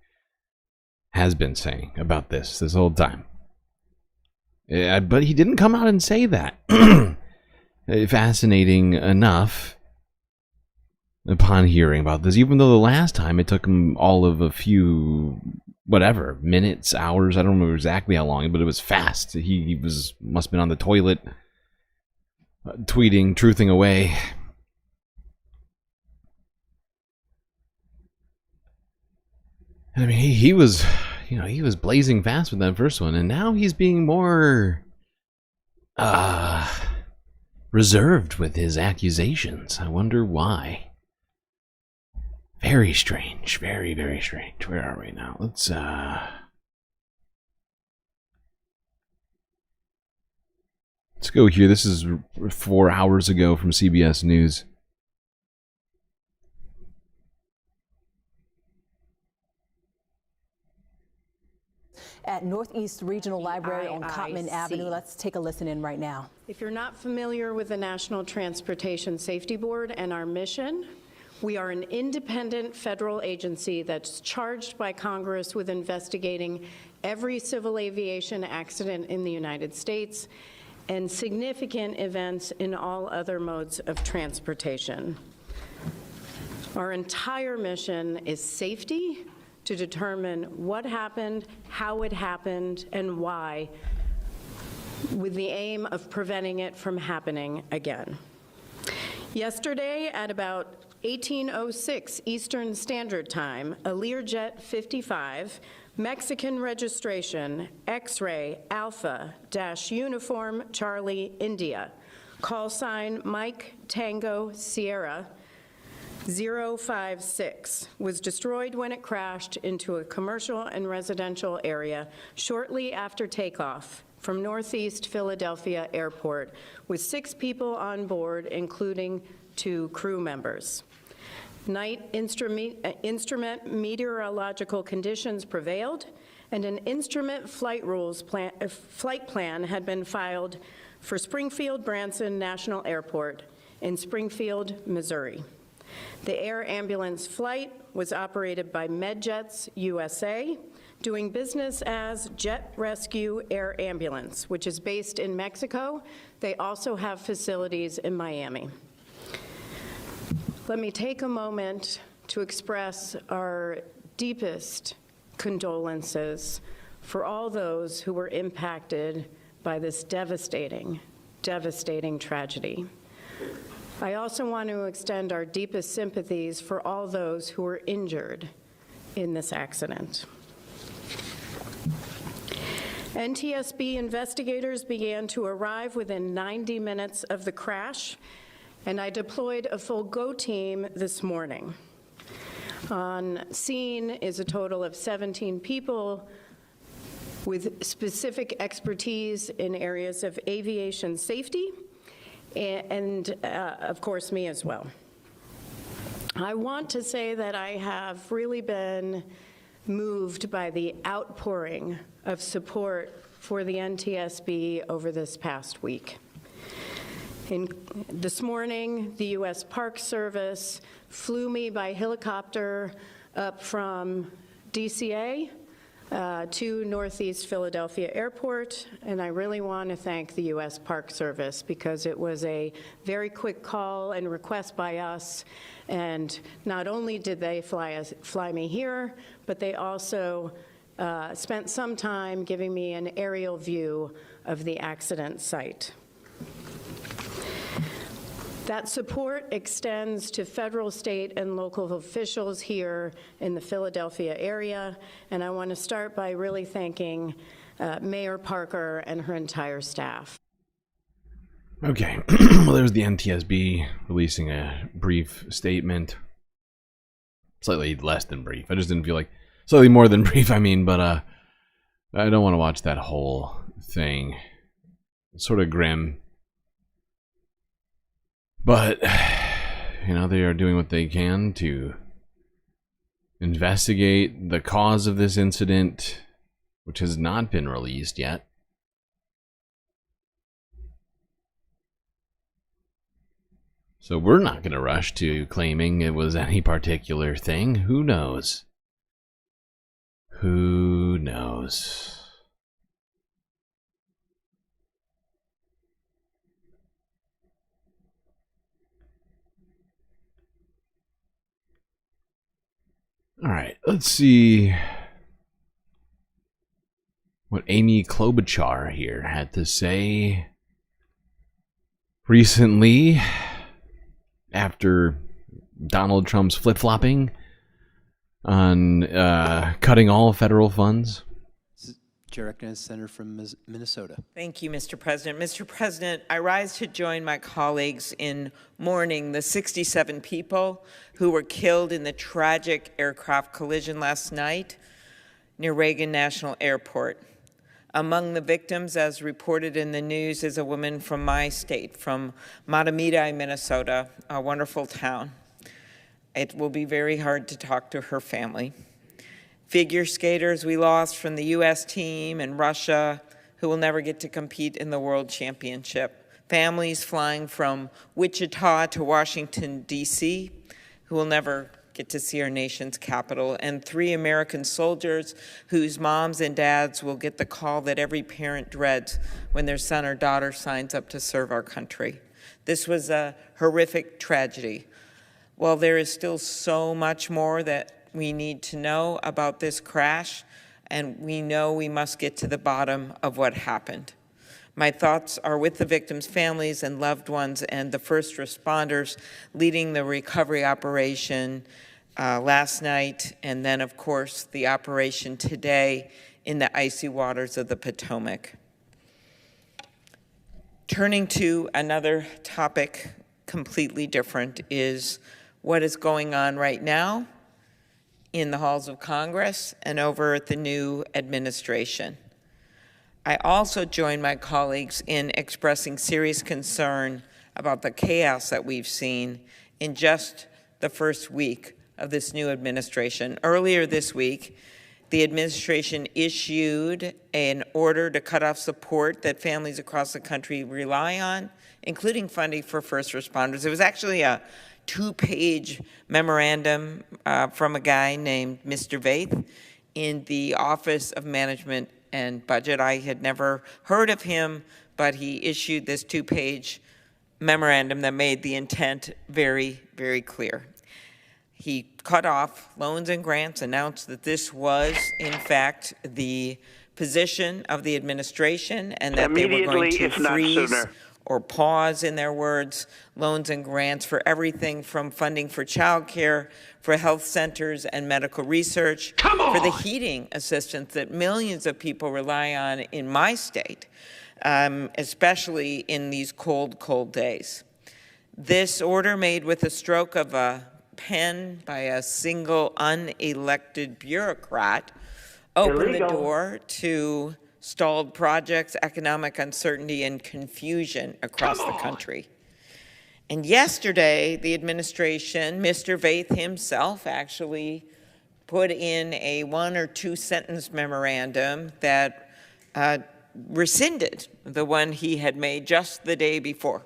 has been saying about this whole time. Yeah, but he didn't come out and say that. Fascinating enough. Upon hearing about this, even though the last time it took him all of a few, whatever, minutes, hours, I don't remember exactly how long, but it was fast. He must have been on the toilet, tweeting, truthing away. I mean, he was, he was blazing fast with that first one, and now he's being more, reserved with his accusations. I wonder why. Very strange. Very, very strange. Where are we now? Let's go here. This is 4 hours ago from CBS News. At Northeast Regional Library on Cottman Avenue. Let's take a listen in right now. If you're not familiar with the National Transportation Safety Board and our mission, we are an independent federal agency that's charged by Congress with investigating every civil aviation accident in the United States and significant events in all other modes of transportation. Our entire mission is safety to determine what happened, how it happened, and why, with the aim of preventing it from happening again. Yesterday, at about 18:06 Eastern Standard Time, a Learjet 55, Mexican registration, X-ray Alpha-Uniform Charlie India, call sign Mike Tango Sierra 056, was destroyed when it crashed into a commercial and residential area shortly after takeoff from Northeast Philadelphia Airport, with 6 people on board, including 2 crew members. Night instrument meteorological conditions prevailed, and an instrument flight plan had been filed for Springfield Branson National Airport in Springfield, Missouri. The air ambulance flight was operated by MedJets USA, doing business as Jet Rescue Air Ambulance, which is based in Mexico. They also have facilities in Miami. Let me take a moment to express our deepest condolences for all those who were impacted by this devastating, devastating tragedy. I also want to extend our deepest sympathies for all those who were injured in this accident. NTSB investigators began to arrive within 90 minutes of the crash, and I deployed a full GO team this morning. On scene is a total of 17 people with specific expertise in areas of aviation safety, and of course, me as well. I want to say that I have really been moved by the outpouring of support for the NTSB over this past week. This morning, the U.S. Park Service flew me by helicopter up from DCA to Northeast Philadelphia Airport, and I really want to thank the U.S. Park Service because it was a very quick call and request by us, and not only did they fly me here, but they also spent some time giving me an aerial view of the accident site. That support extends to federal, state, and local officials here in the Philadelphia area, and I want to start by really thanking Mayor Parker and her entire staff. Okay, well, there's the NTSB releasing a brief statement. Slightly less than brief. I just didn't feel like... Slightly more than brief, I mean, but I don't want to watch that whole thing. It's sort of grim. But, you know, they are doing what they can to investigate the cause of this incident, which has not been released yet. So we're not going to rush to claiming it was any particular thing. Who knows? Who knows? All right, let's see what Amy Klobuchar here had to say recently after Donald Trump's flip-flopping on cutting all federal funds. Jarek, Senator from Minnesota. Thank you, Mr. President. Mr. President, I rise to join my colleagues in mourning the 67 people who were killed in the tragic aircraft collision last night near Reagan National Airport. Among the victims, as reported in the news, is a woman from my state, from Matamidi, Minnesota, a wonderful town. It will be very hard to talk to her family. Figure skaters we lost from the U.S. team and Russia, who will never get to compete in the World Championship. Families flying from Wichita to Washington, D.C., who will never get to see our nation's capital. And 3 American soldiers whose moms and dads will get the call that every parent dreads when their son or daughter signs up to serve our country. This was a horrific tragedy. While there is still so much more that we need to know about this crash, and we know we must get to the bottom of what happened. My thoughts are with the victims' families and loved ones and the first responders leading the recovery operation last night, and then, of course, the operation today in the icy waters of the Potomac. Turning to another topic completely different is what is going on right now in the halls of Congress and over at the new administration. I also join my colleagues in expressing serious concern about the chaos that we've seen in just the first week of this new administration. Earlier this week, the administration issued an order to cut off support that families across the country rely on, including funding for first responders. It was actually a 2-page memorandum from a guy named Mr. Vaith in the Office of Management and Budget. I had never heard of him, but he issued this 2-page memorandum that made the intent very, very clear. He cut off loans and grants, announced that this was, in fact, the position of the administration and that they were going to freeze or pause, in their words, loans and grants for everything from funding for childcare, for health centers and medical research, for the heating assistance that millions of people rely on in my state, especially in these cold, cold days. This order, made with a stroke of a pen by a single unelected bureaucrat, opened the door to stalled projects, economic uncertainty, and confusion across the country. And yesterday, the administration, Mr. Vaith himself, actually put in a 1 or 2 sentence memorandum that rescinded the one he had made just the day before.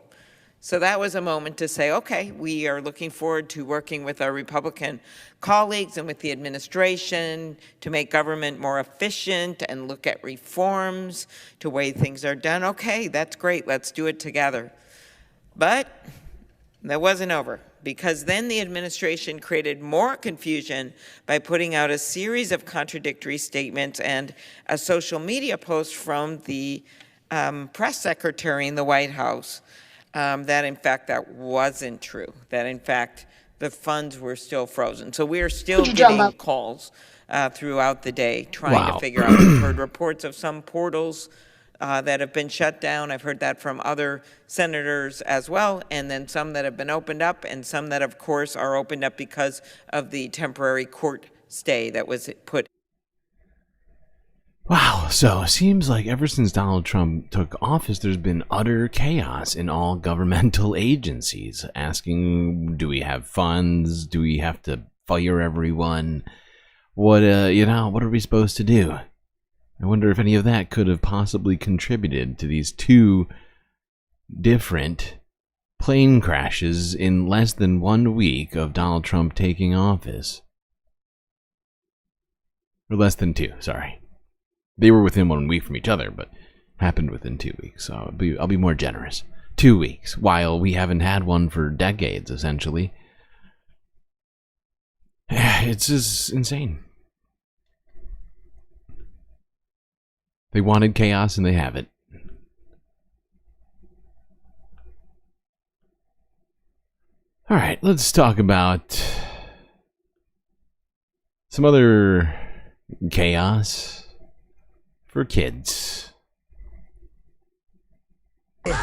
So that was a moment to say, okay, we are looking forward to working with our Republican colleagues and with the administration to make government more efficient and look at reforms to way things are done. Okay, that's great. Let's do it together. But that wasn't over, because then the administration created more confusion by putting out a series of contradictory statements and a social media post from the press secretary in the White House that in fact that wasn't true, that in fact the funds were still frozen. So we are still getting calls throughout the day trying to figure out. We've heard reports of some portals that have been shut down. I've heard that from other senators as well, and then some that have been opened up, and some that, of course, are opened up because of the temporary court stay that was put. Wow, so it seems like ever since Donald Trump took office, there's been utter chaos in all governmental agencies, asking, do we have funds? Do we have to fire everyone? What, what are we supposed to do? I wonder if any of that could have possibly contributed to these 2 different plane crashes in less than 1 week of Donald Trump taking office. Or less than 2, sorry. They were within 1 week from each other, but happened within 2 weeks, so I'll be more generous. 2 weeks, while we haven't had one for decades, essentially. It's just insane. They wanted chaos, and they have it. All right, let's talk about some other chaos for kids. Rich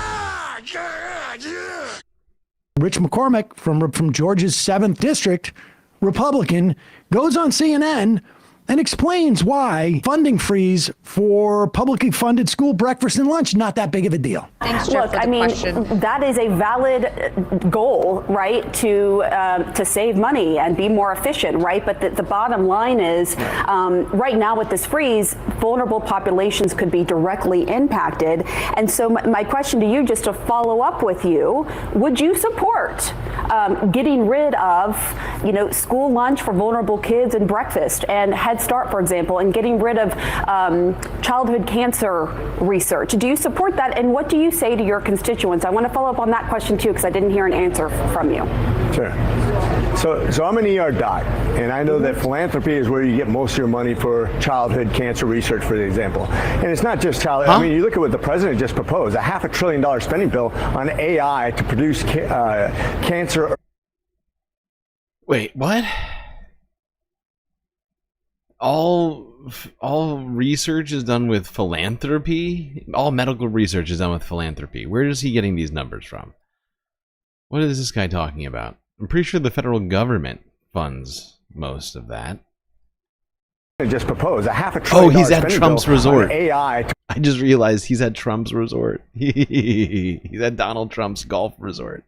McCormick from Georgia's 7th District, Republican, goes on CNN and explains why funding freeze for publicly funded school breakfast and lunch not that big of a deal. Thanks, Jeff, for the question. That is a valid goal, right, to save money and be more efficient, right? But the bottom line is, right now with this freeze, vulnerable populations could be directly impacted. And so my question to you, just to follow up with you, would you support getting rid of, school lunch for vulnerable kids and breakfast? And had Head Start, for example, and getting rid of childhood cancer research. Do you support that? And what do you say to your constituents? I want to follow up on that question too, because I didn't hear an answer from you. Sure. So I'm an ER doc, and I know that philanthropy is where you get most of your money for childhood cancer research, for example. And it's not just child. I mean, you look at what the president just proposed: a $500 billion spending bill on AI to produce cancer. Wait, what? All research is done with philanthropy? All medical research is done with philanthropy. Where is he getting these numbers from? What is this guy talking about? I'm pretty sure the federal government funds most of that. Just proposed a $500 billion. Oh, he's at Trump's resort. AI. I just realized he's at Trump's resort. He's at Donald Trump's golf resort.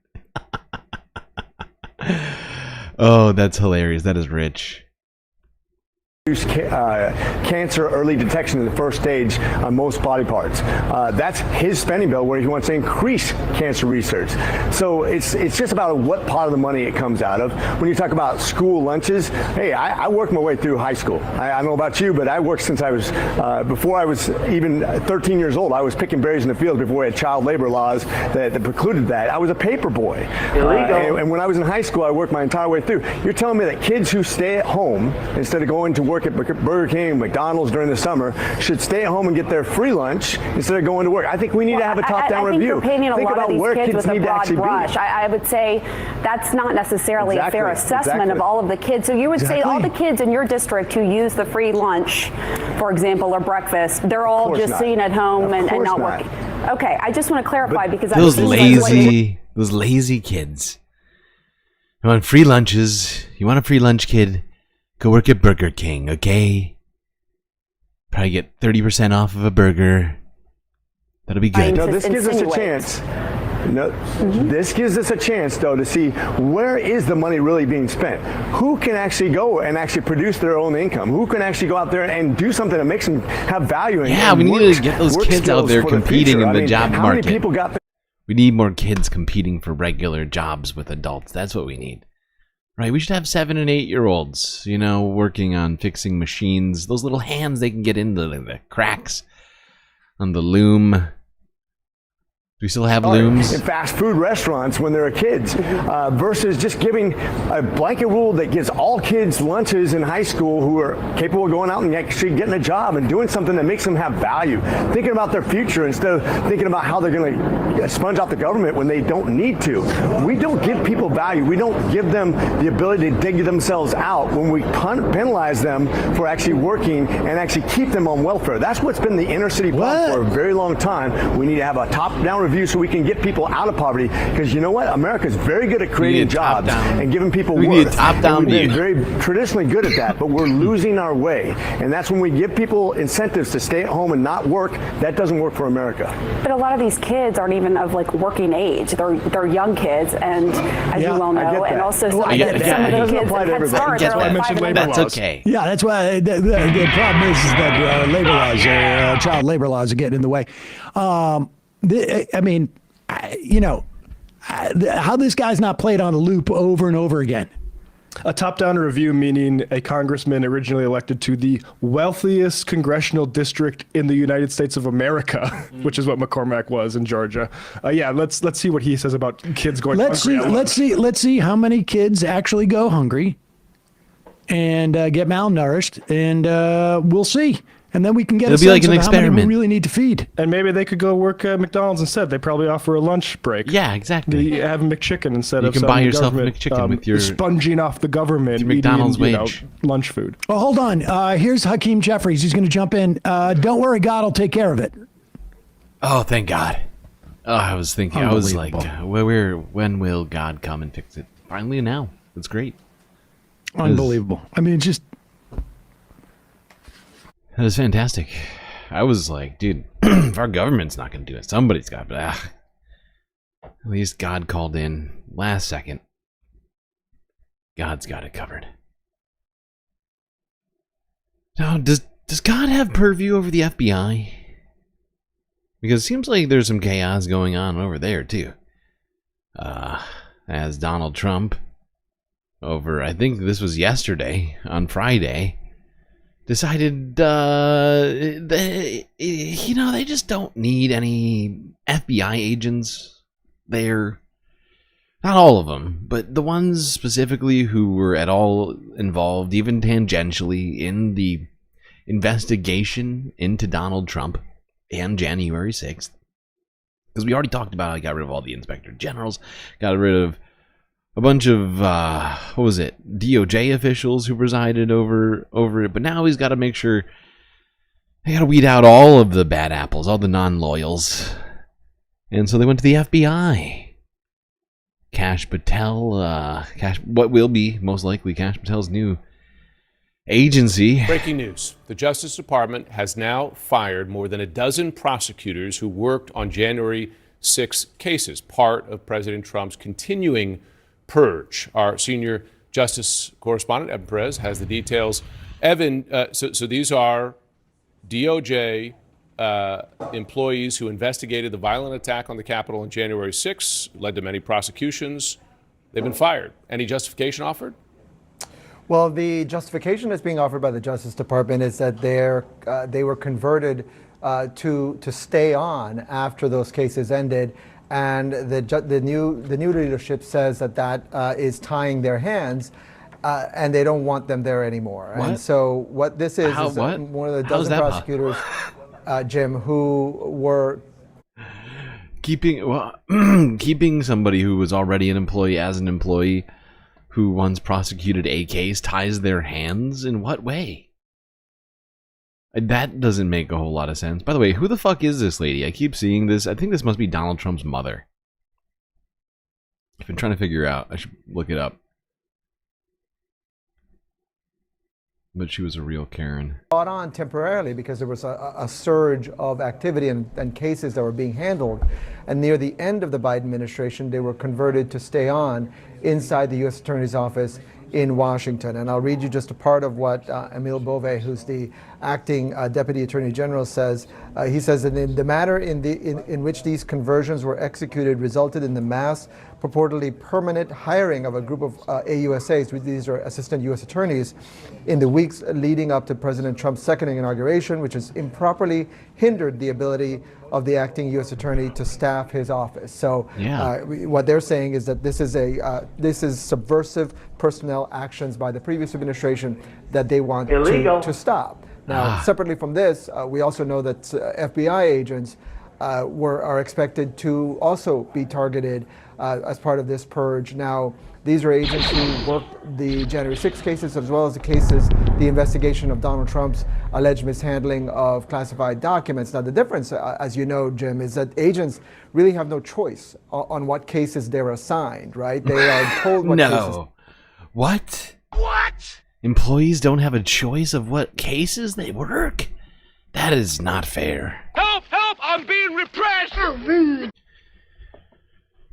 Oh, that's hilarious. That is rich. Cancer early detection in the first stage on most body parts. That's his spending bill where he wants to increase cancer research. So it's just about what part of the money it comes out of. When you talk about school lunches, hey, I worked my way through high school. I don't know about you, but I worked since I was, before I was even 13 years old. I was picking berries in the field before we had child labor laws that precluded that. I was a paper boy. Illegal. And when I was in high school, I worked my entire way through. You're telling me that kids who stay at home instead of going to work at Burger King, McDonald's during the summer should stay at home and get their free lunch instead of going to work. I think we need to have a top-down review. I think you're painting a Think lot about of where these kids kids with a need to broad actually brush. be. I would say that's not necessarily a fair assessment of all of the kids. So you would say all the kids in your district who use the free lunch, for example, or breakfast, they're all just sitting at home and not working. Okay, I just want to clarify because those lazy kids. You want free lunches? You want a free lunch, kid? Go work at Burger King, okay? Probably get 30% off of a burger. That'll be good. No, this gives us a chance. No, this gives us a chance, though, to see where is the money really being spent. Who can actually go and actually produce their own income? Who can actually go out there and do something that makes them have value? Yeah, we need to get those kids out there competing in the job market. How many people got? We need more kids competing for regular jobs with adults. That's what we need. Right, we should have 7- and 8-year-olds, you know, working on fixing machines. Those little hands, they can get into the cracks on the loom. Do we still have looms? In fast food restaurants when they're kids, versus just giving a blanket rule that gives all kids lunches in high school who are capable of going out and actually getting a job and doing something that makes them have value. Thinking about their future instead of thinking about how they're going to sponge out the government when they don't need to. We don't give people value. We don't give them the ability to dig themselves out when we penalize them for actually working and actually keep them on welfare. That's what's been the inner city problem for a very long time. We need to have a top-down review so we can get people out of poverty, because you know what? America's very good at creating jobs and giving people work. Need a top-down We've view. been very traditionally good at that, but we're losing our way. And that's when we give people incentives to stay at home and not work. That doesn't work for America. But a lot of these kids aren't even of like working age. They're young kids, and as you well know, and also some of the kids at Head Start are like 5 and That's under. okay. Yeah, that's why the problem is that labor laws, child labor laws, are getting in the way. I mean, you know, how this guy's not played on a loop over and over again. A top-down review, meaning a congressman originally elected to the wealthiest congressional district in the United States of America, which is what McCormack was in Georgia. Yeah, let's see what he says about kids going hungry. Let's see how many kids actually go hungry and get malnourished, and we'll see. And then we can get a sense of how many we really need to feed. And maybe they could go work at McDonald's instead. They probably offer a lunch break. Yeah, exactly. They have a McChicken instead of you can buy yourself a McChicken with your sponging off the government, McDonald's eating, wage. Lunch food. Oh, hold on. Here's Hakeem Jeffries. He's going to jump in. Don't worry, God will take care of it. Oh, thank God. Oh, I was thinking. I was like, when will God come and fix it? Finally, now. That's great. Unbelievable. I mean, just. That is fantastic. I was like, dude, if our government's not going to do it, somebody's got to. At least God called in last second. God's got it covered. Now, does God have purview over the FBI? Because it seems like there's some chaos going on over there, too. As Donald Trump, over, I think this was yesterday, on Friday, decided, they just don't need any FBI agents there. Not all of them, but the ones specifically who were at all involved, even tangentially, in the investigation into Donald Trump and January 6th. Because we already talked about how he got rid of all the inspector generals, got rid of a bunch of, DOJ officials who presided over it, but now he's got to make sure, they got to weed out all of the bad apples, all the non-loyals. And so they went to the FBI. Kash Patel, what will be, most likely, Kash Patel's new agency. Breaking news. The Justice Department has now fired more than a dozen prosecutors who worked on January 6 cases, part of President Trump's continuing purge. Our senior justice correspondent, Evan Perez, has the details. Evan, so these are DOJ employees who investigated the violent attack on the Capitol on January 6, led to many prosecutions. They've been fired. Any justification offered? Well, the justification that's being offered by the Justice Department is that they were converted to stay on after those cases ended, and the new leadership says that is tying their hands, and they don't want them there anymore. What? And so what this is What? one of the How is dozen that prosecutors, Jim, who were keeping somebody who was already an employee as an employee who once prosecuted a case ties their hands? In what way? That doesn't make a whole lot of sense. By the way, who the fuck is this lady? I keep seeing this. I think this must be Donald Trump's mother. I've been trying to figure out. I should look it up. But she was a real Karen. brought on temporarily because there was a surge of activity and cases that were being handled. And near the end of the Biden administration, they were converted to stay on inside the U.S. Attorney's Office in Washington. And I'll read you just a part of what Emil Bove, who's the acting Deputy Attorney General, says. He says that in the matter in which these conversions were executed resulted in the mass, purportedly permanent hiring of a group of AUSAs, these are Assistant U.S. Attorneys, in the weeks leading up to President Trump's second inauguration, which has improperly hindered the ability of the acting U.S. Attorney to staff his office. So what they're saying is that this is subversive personnel actions by the previous administration that they want to stop. Now, separately from this, we also know that FBI agents are expected to also be targeted as part of this purge. Now, these are agents who worked the January 6 cases as well as the investigation of Donald Trump's alleged mishandling of classified documents. Now, the difference, as you know, Jim, is that agents really have no choice on what cases they're assigned, right? They are told what cases. What? Employees don't have a choice of what cases they work? That is not fair. Help! Help! I'm being repressed!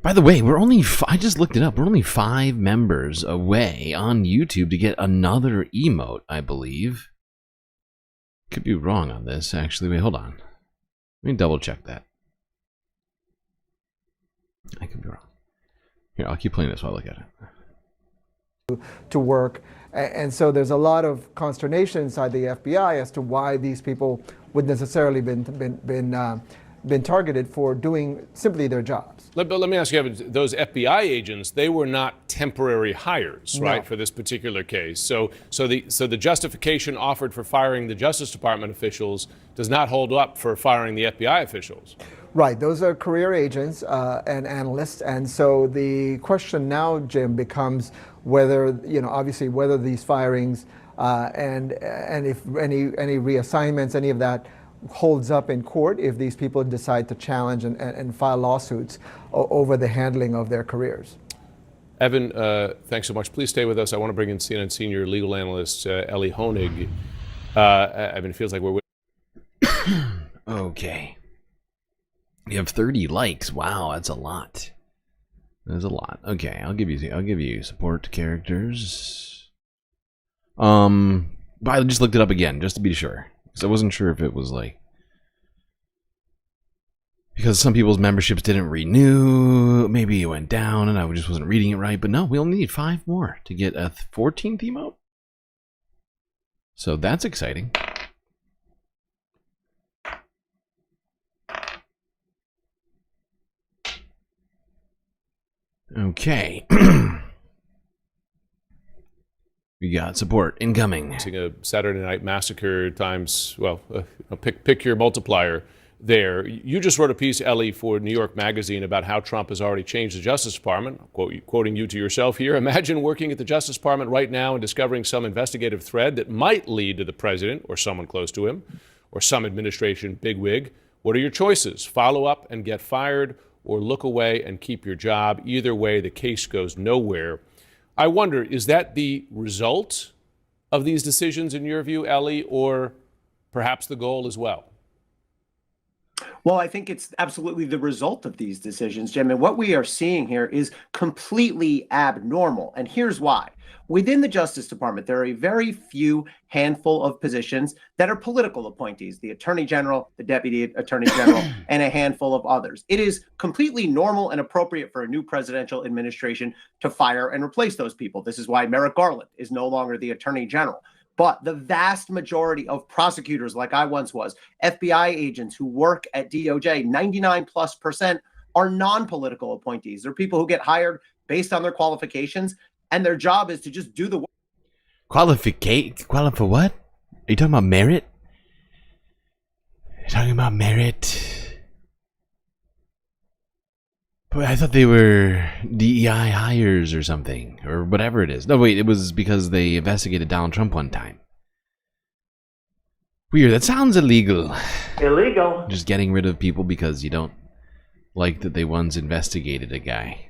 By the way, I just looked it up. We're only 5 members away on YouTube to get another emote, I believe. Could be wrong on this, actually. Wait, hold on. Let me double check that. I could be wrong. Here, I'll keep playing this while I look at it. To work. And so there's a lot of consternation inside the FBI as to why these people would necessarily been targeted for doing simply their jobs. But let me ask you, Evan, those FBI agents, they were not temporary hires, right, for this particular case. So the justification offered for firing the Justice Department officials does not hold up for firing the FBI officials. Right, those are career agents and analysts, and so the question now, Jim, becomes whether, obviously whether these firings and if any reassignments, any of that holds up in court if these people decide to challenge and file lawsuits over the handling of their careers. Evan, thanks so much. Please stay with us. I want to bring in CNN senior legal analyst Ellie Honig. Evan, it feels like we're Okay. We have 30 likes. Wow, that's a lot. That's a lot. Okay, I'll give you support characters. But I just looked it up again just to be sure, because I wasn't sure if it was because some people's memberships didn't renew. Maybe it went down, and I just wasn't reading it right. But no, we only need 5 more to get a 14th emote. So that's exciting. Okay. We got support incoming. A Saturday Night Massacre times, well, pick your multiplier there. You just wrote a piece, Ellie, for New York Magazine about how Trump has already changed the Justice Department. Quoting you to yourself here, imagine working at the Justice Department right now and discovering some investigative thread that might lead to the president or someone close to him or some administration bigwig. What are your choices? Follow up and get fired, or look away and keep your job? Either way, the case goes nowhere. I wonder, is that the result of these decisions in your view, Ellie, or perhaps the goal as well? Well, I think it's absolutely the result of these decisions, Jim. And what we are seeing here is completely abnormal. And here's why. Within the Justice Department, there are a very few handful of positions that are political appointees, the Attorney General, the Deputy Attorney General, and a handful of others. It is completely normal and appropriate for a new presidential administration to fire and replace those people. This is why Merrick Garland is no longer the Attorney General. But the vast majority of prosecutors, like I once was, FBI agents who work at DOJ, 99+% are non-political appointees. They're people who get hired based on their qualifications, and their job is to just do the work. Qualify what? Are you talking about merit? You're talking about merit? But I thought they were DEI hires or something, or whatever it is. No, wait, it was because they investigated Donald Trump one time. Weird, that sounds illegal. Illegal? Just getting rid of people because you don't like that they once investigated a guy.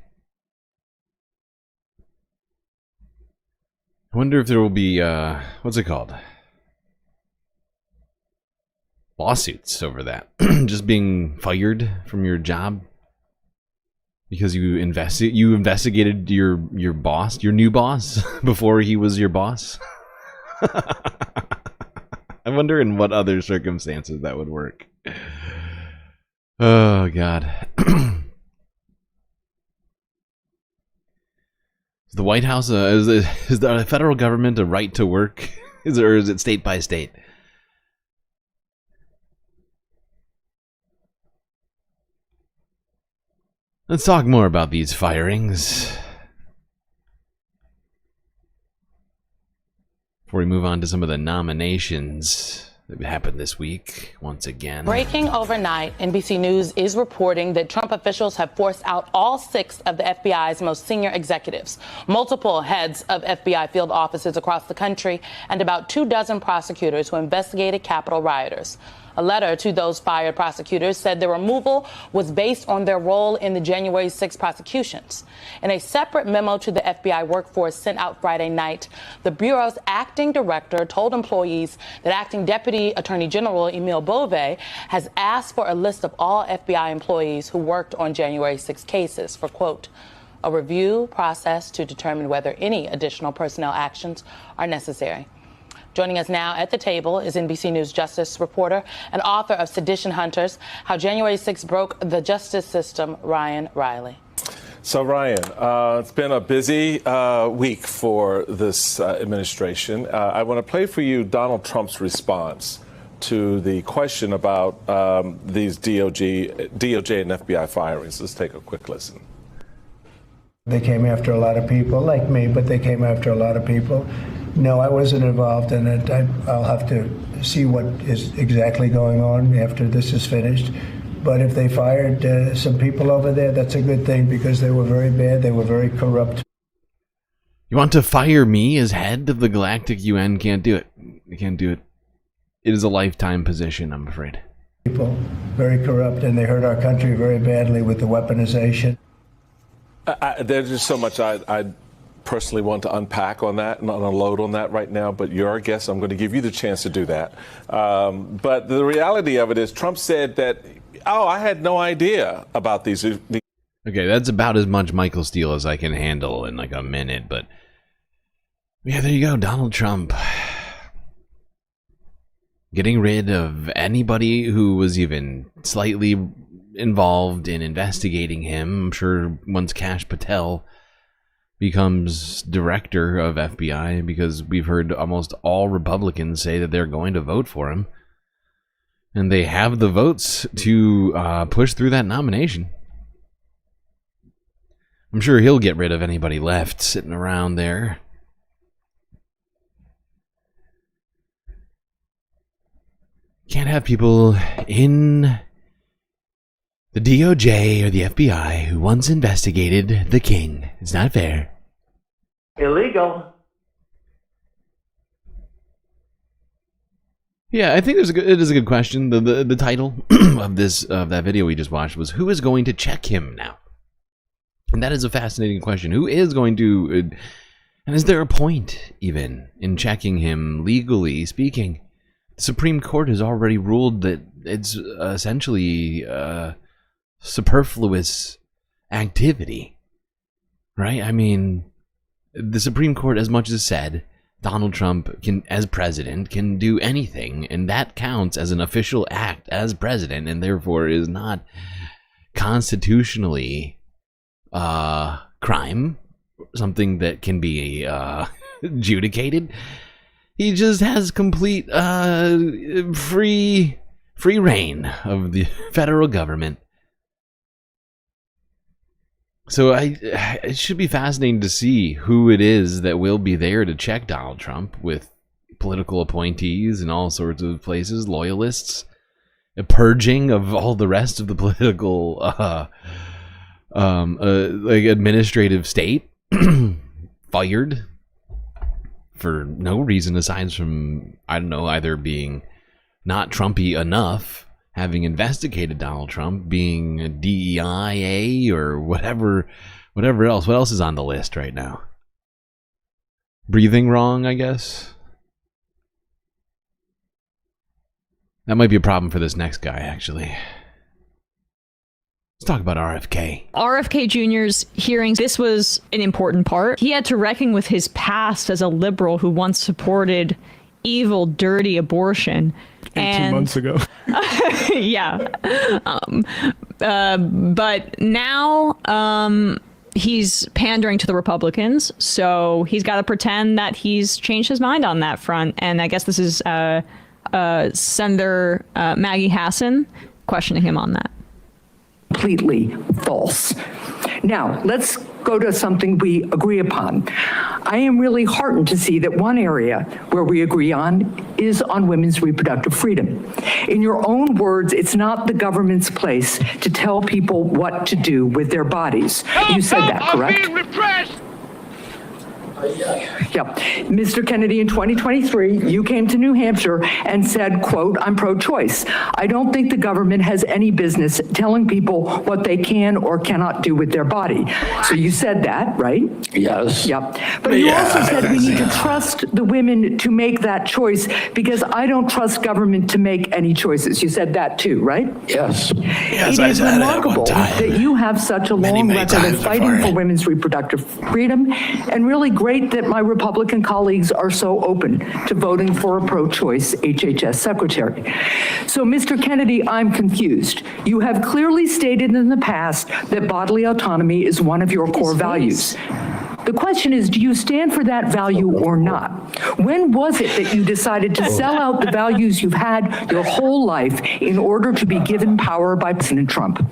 I wonder if there will be, what's it called? Lawsuits over that. Just being fired from your job because you investigated your boss, your new boss, before he was your boss. I wonder in what other circumstances that would work. Oh, God. Is the White House, is the federal government a right to work? Or is it state by state? Let's talk more about these firings before we move on to some of the nominations that happened this week once again. Breaking overnight, NBC News is reporting that Trump officials have forced out all 6 of the FBI's most senior executives, multiple heads of FBI field offices across the country, and about 24 prosecutors who investigated Capitol rioters. A letter to those fired prosecutors said the removal was based on their role in the January 6 prosecutions. In a separate memo to the FBI workforce sent out Friday night, the Bureau's acting director told employees that acting Deputy Attorney General Emil Bove has asked for a list of all FBI employees who worked on January 6 cases for, quote, a review process to determine whether any additional personnel actions are necessary. Joining us now at the table is NBC News justice reporter and author of Sedition Hunters, How January 6 Broke the Justice System, Ryan Riley. So, Ryan, it's been a busy week for this administration. I want to play for you Donald Trump's response to the question about these DOJ and FBI firings. Let's take a quick listen. They came after a lot of people, like me, but they came after a lot of people. No, I wasn't involved in it. I'll have to see what is exactly going on after this is finished. But if they fired some people over there, that's a good thing because they were very bad. They were very corrupt. You want to fire me as head of the Galactic UN? Can't do it. You can't do it. It is a lifetime position, I'm afraid. People, very corrupt, and they hurt our country very badly with the weaponization. There's just so much I personally want to unpack on that and unload on that right now, but you're our guest. I'm going to give you the chance to do that. But the reality of it is Trump said that, I had no idea about these. Okay, that's about as much Michael Steele as I can handle in like a minute, but yeah, there you go, Donald Trump. Getting rid of anybody who was even slightly involved in investigating him. I'm sure once Kash Patel becomes director of FBI, because we've heard almost all Republicans say that they're going to vote for him. And they have the votes to push through that nomination. I'm sure he'll get rid of anybody left sitting around there. Can't have people in the DOJ or the FBI who once investigated the king. It's not fair. Illegal. Yeah, I think it is a good question. The title of that video we just watched was, "Who is going to check him now?" And that is a fascinating question. Who is going to, and is there a point even in checking him legally speaking? The Supreme Court has already ruled that it's essentially superfluous activity, right? I mean, the Supreme Court, as much as said, Donald Trump can, as president, can do anything, and that counts as an official act as president, and therefore is not constitutionally crime, something that can be adjudicated. He just has complete free reign of the federal government. So it should be fascinating to see who it is that will be there to check Donald Trump, with political appointees in all sorts of places, loyalists, a purging of all the rest of the political like administrative state, fired for no reason aside from, I don't know, either being not Trumpy enough, having investigated Donald Trump, being a DEIA or whatever else. What else is on the list right now? Breathing wrong, I guess. That might be a problem for this next guy, actually. Let's talk about RFK. RFK Jr.'s hearings, this was an important part. He had to reckon with his past as a liberal who once supported evil, dirty abortion. 18 months ago. Yeah. But now he's pandering to the Republicans, so he's got to pretend that he's changed his mind on that front. And I guess this is Senator Maggie Hassan questioning him on that. Completely false. Now, let's go to something we agree upon. I am really heartened to see that one area where we agree on is on women's reproductive freedom. In your own words, it's not the government's place to tell people what to do with their bodies. You said that, correct? I'm being repressed. Yep. Mr. Kennedy, in 2023, you came to New Hampshire and said, quote, "I'm pro-choice. I don't think the government has any business telling people what they can or cannot do with their body." So you said that, right? Yes. Yep. But you also said we need to trust the women to make that choice because I don't trust government to make any choices. You said that too, right? Yes. It is remarkable that you have such a long record of fighting for women's reproductive freedom, and really great that my Republican colleagues are so open to voting for a pro-choice HHS secretary. So, Mr. Kennedy, I'm confused. You have clearly stated in the past that bodily autonomy is one of your core values. The question is, do you stand for that value or not? When was it that you decided to sell out the values you've had your whole life in order to be given power by President Trump?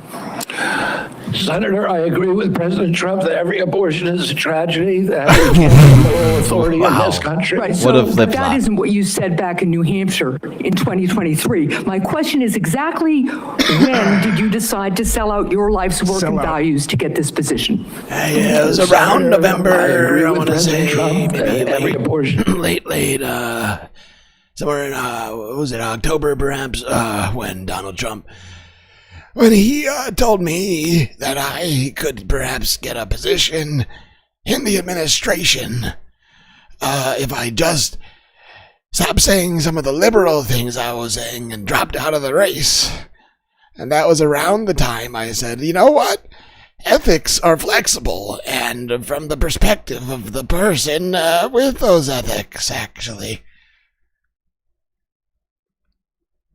Senator, I agree with President Trump that every abortion is a tragedy, that every moral authority in this country. Right, so but that isn't what you said back in New Hampshire in 2023. My question is exactly when did you decide to sell out your life's work and values to get this position? Yeah, it was around November, I want to say, Trump, maybe every abortion. late, somewhere in, what was it, October perhaps, when Donald Trump, when he told me that I could perhaps get a position in the administration if I just stopped saying some of the liberal things I was saying and dropped out of the race. And that was around the time I said, you know what? Ethics are flexible, and from the perspective of the person with those ethics, actually.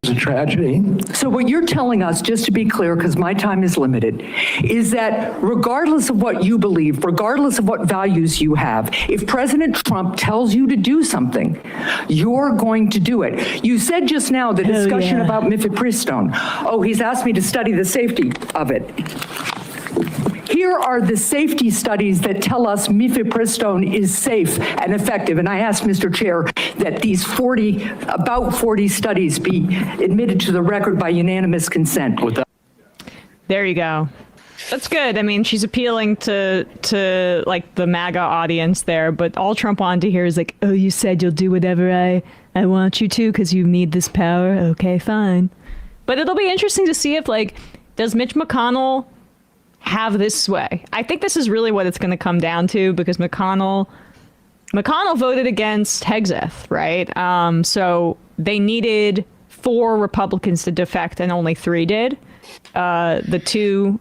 a tragedy. So what you're telling us, just to be clear, because my time is limited, is that regardless of what you believe, regardless of what values you have, if President Trump tells you to do something, you're going to do it. You said just now the discussion about mifepristone. Oh, he's asked me to study the safety of it. Here are the safety studies that tell us mifepristone is safe and effective. And I ask, Mr. Chair, that these about 40 studies be admitted to the record by unanimous consent. There you go. That's good. I mean, she's appealing to like the MAGA audience there, but all Trump wanted to hear is like, oh, you said you'll do whatever I want you to because you need this power. Okay, fine. But it'll be interesting to see if, like, does Mitch McConnell have this sway? I think this is really what it's going to come down to, because McConnell voted against Hegseth, right? So they needed 4 Republicans to defect, and only 3 did. The 2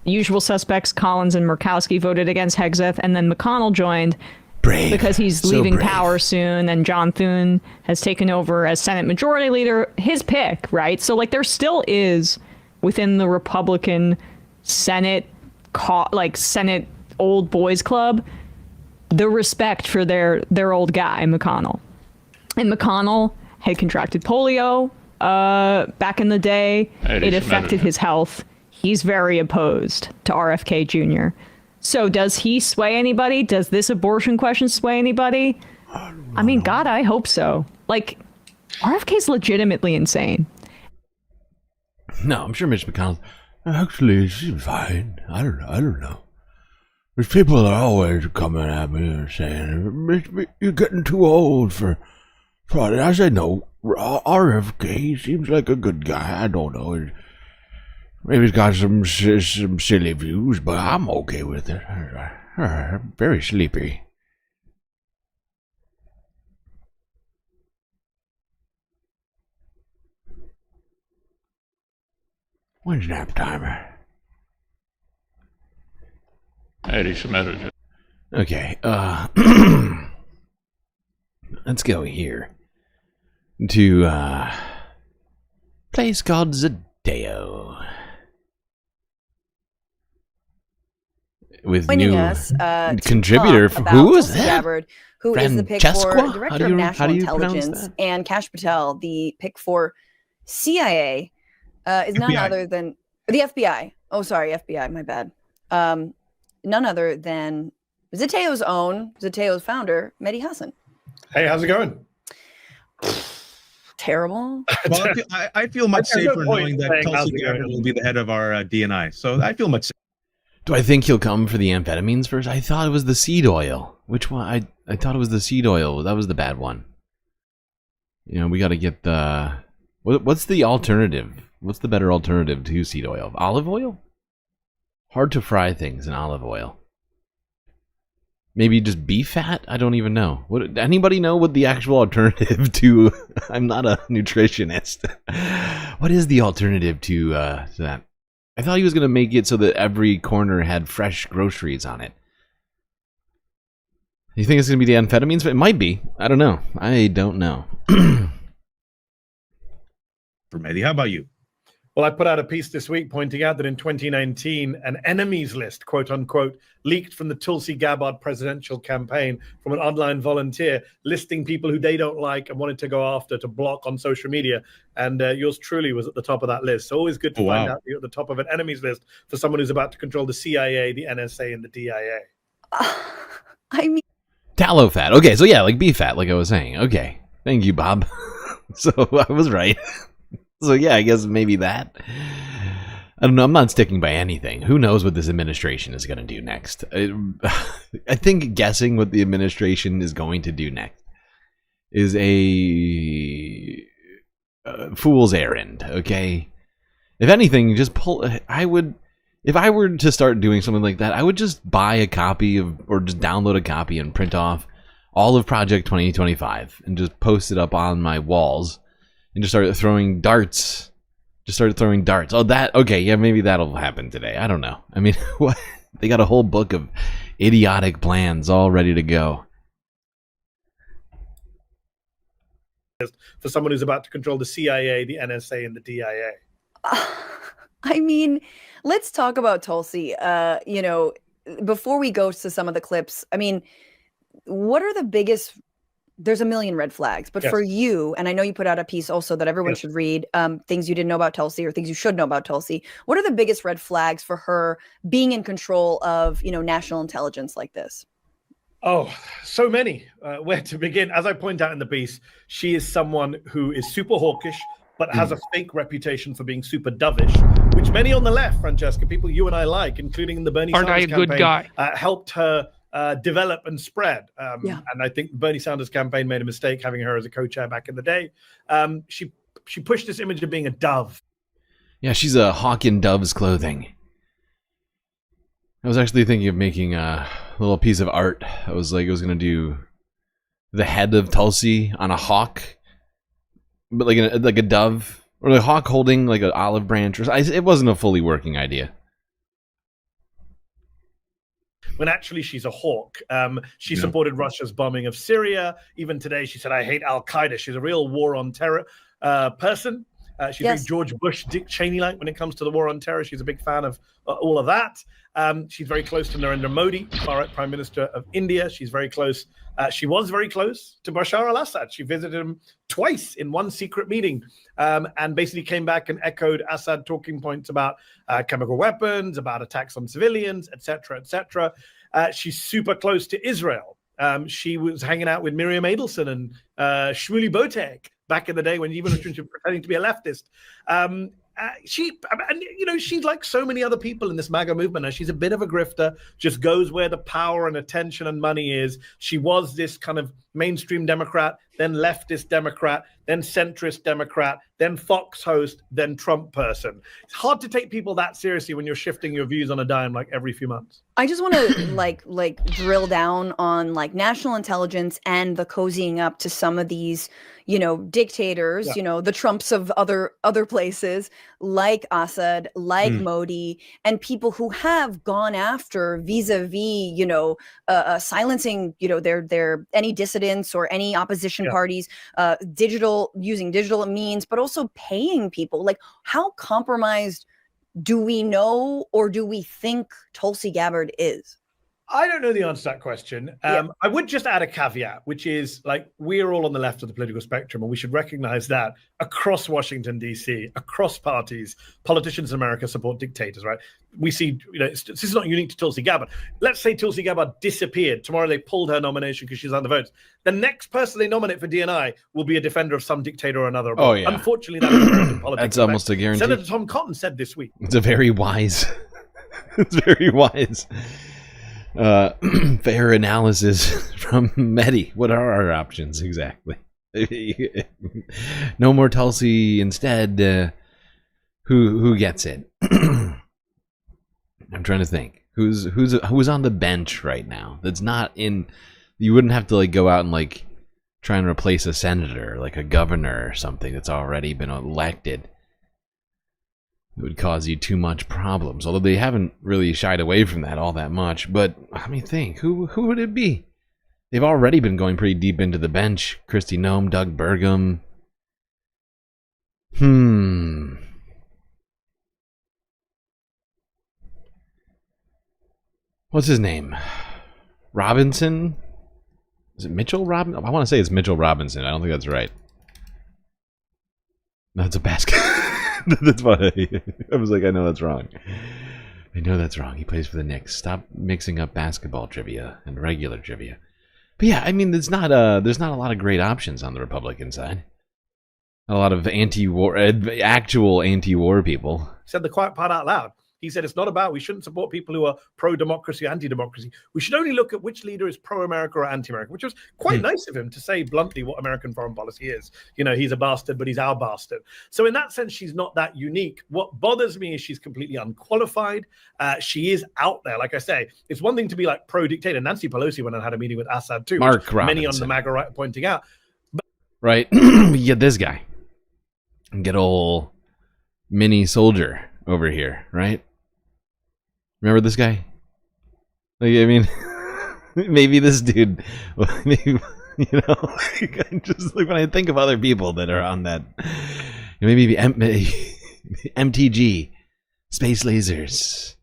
usual suspects, Collins and Murkowski, voted against Hegseth, and then McConnell joined because he's leaving power soon, and John Thune has taken over as Senate Majority Leader. His pick, right? So, like, there still is within the Republican Senate, Senate old boys club, the respect for their old guy, McConnell. And McConnell had contracted polio back in the day. It affected his health. He's very opposed to RFK Jr. So does he sway anybody? Does this abortion question sway anybody? I mean, God, I hope so. Like, RFK's legitimately insane. No, I'm sure Mitch McConnell. Actually, it seems fine. I don't know. There's people are always coming at me and saying, Mitch, you're getting too old for fraud. I said, no, RFK seems like a good guy. I don't know. Maybe he's got some silly views, but I'm okay with it. Very sleepy. When's nap time? Okay, let's go here to a place called Zadeo. With Joining new us, contributor. Who was that? Gabbard, who is the pick for Francesca? Director of National Intelligence, and Kash Patel, the pick for CIA, is none other than the FBI. Oh, sorry, FBI. My bad. None other than Zateo's founder, Mehdi Hassan. Hey, how's it going? Terrible. Well, I feel much safer knowing that Tulsi Gabbard will be the head of our DNI. So I feel much safer. Do I think he'll come for the amphetamines first? I thought it was the seed oil. Which one? I thought it was the seed oil. That was the bad one. You know, we got to get the... What's the alternative? What's the better alternative to seed oil? Olive oil? Hard to fry things in olive oil. Maybe just beef fat? I don't even know. Anybody know what the actual alternative to... I'm not a nutritionist. What is the alternative to that? I thought he was going to make it so that every corner had fresh groceries on it. You think it's going to be the amphetamines? It might be. I don't know. I don't know. For Mehdi, how about you? Well, I put out a piece this week pointing out that in 2019, an enemies list, quote unquote, leaked from the Tulsi Gabbard presidential campaign from an online volunteer listing people who they don't like and wanted to go after to block on social media. And yours truly was at the top of that list. So always good to find out you're at the top of an enemies list for someone who's about to control the CIA, the NSA, and the DIA. I mean, tallow fat. Okay, so yeah, like beef fat, like I was saying. Okay, thank you, Bob. So I was right. So yeah, I guess maybe that. I don't know. I'm not sticking by anything. Who knows what this administration is going to do next? I think guessing what the administration is going to do next is a fool's errand. Okay. If anything, just pull. If I were to start doing something like that, I would just buy a copy of, or just download a copy and print off all of Project 2025 and just post it up on my walls. And just start throwing darts. Oh, that, okay, yeah, maybe that'll happen today. I don't know. I mean, what? They got a whole book of idiotic plans all ready to go. for someone who's about to control the CIA, the NSA, and the DIA? I mean, let's talk about Tulsi. You know, before we go to some of the clips, I mean, what are the biggest? There's a million red flags, but for you, and I know you put out a piece also that everyone should read, things you didn't know about Tulsi or things you should know about Tulsi. What are the biggest red flags for her being in control of, you know, national intelligence like this? Oh, so many. Where to begin? As I point out in the piece, she is someone who is super hawkish, but has a fake reputation for being super dovish, which many on the left, Francesca, people you and I like, including the Bernie Sanders campaign, good guy? Helped her develop and spread. And I think the Bernie Sanders campaign made a mistake having her as a co-chair back in the day. She pushed this image of being a dove. Yeah, she's a hawk in dove's clothing. I was actually thinking of making a little piece of art. I was going to do the head of Tulsi on a hawk, but like a dove, or the hawk holding like an olive branch. It wasn't a fully working idea. When actually she's a hawk. She supported Russia's bombing of Syria. Even today, she said, "I hate Al-Qaeda." She's a real war on terror person. She's very George Bush, Dick Cheney-like when it comes to the war on terror. She's a big fan of all of that. She's very close to Narendra Modi, far-right Prime Minister of India. She's very close. She was very close to Bashar al-Assad. She visited him twice in one secret meeting, and basically came back and echoed Assad talking points about chemical weapons, about attacks on civilians, etc., etc. She's super close to Israel. She was hanging out with Miriam Adelson and Shmuley Boteach back in the day when even she was pretending to be a leftist. She's like so many other people in this MAGA movement. Now, she's a bit of a grifter, just goes where the power and attention and money is. She was this kind of mainstream Democrat, then leftist Democrat, then centrist Democrat, then Fox host, then Trump person. It's hard to take people that seriously when you're shifting your views on a dime like every few months. I just want to like drill down on like national intelligence and the cozying up to some of these, you know, dictators, you know, the Trumps of other places like Assad, like Modi, and people who have gone after vis-a-vis, you know, silencing, you know, their any dissidents or any opposition parties, using digital means, but also paying people. Like, how compromised do we know, or do we think Tulsi Gabbard is? I don't know the answer to that question. I would just add a caveat, which is like we're all on the left of the political spectrum, and we should recognize that across Washington, D.C., across parties, politicians in America support dictators, right? We see, you know, this is not unique to Tulsi Gabbard. Let's say Tulsi Gabbard disappeared. Tomorrow they pulled her nomination because she's under votes. The next person they nominate for DNI will be a defender of some dictator or another. Oh, yeah. Unfortunately, that's American politics. That's almost a guarantee. Senator Tom Cotton said this week. It's a very wise. It's very wise. Fair analysis from Mehdi. What are our options exactly? No more Tulsi instead. Who gets it? I'm trying to think. Who's on the bench right now? That's not in. You wouldn't have to like go out and like try and replace a senator, like a governor or something that's already been elected. It would cause you too much problems. Although they haven't really shied away from that all that much. But I mean, think who would it be? They've already been going pretty deep into the bench. Kristi Noem, Doug Burgum. What's his name? Robinson? Is it Mitchell Robinson? I want to say it's Mitchell Robinson. I don't think that's right. No, it's a basket. That's why I was like, I know that's wrong. I know that's wrong. He plays for the Knicks. Stop mixing up basketball trivia and regular trivia. But yeah, I mean, there's not a lot of great options on the Republican side. Not a lot of actual anti-war people. Said the quiet part out loud. He said it's not about, we shouldn't support people who are pro-democracy, anti-democracy. We should only look at which leader is pro-America or anti-America, which was quite nice of him to say bluntly what American foreign policy is. You know, he's a bastard, but he's our bastard. So in that sense, she's not that unique. What bothers me is she's completely unqualified. She is out there. Like I say, it's one thing to be like pro-dictator. Nancy Pelosi went and had a meeting with Assad too. Mark Robinson. Many on the MAGA right are pointing out. But right. You get this guy. And get old mini soldier over here, right? Remember this guy? Like, I mean, maybe this dude, You know, just like when I think of other people that are on that, maybe MTG, space lasers.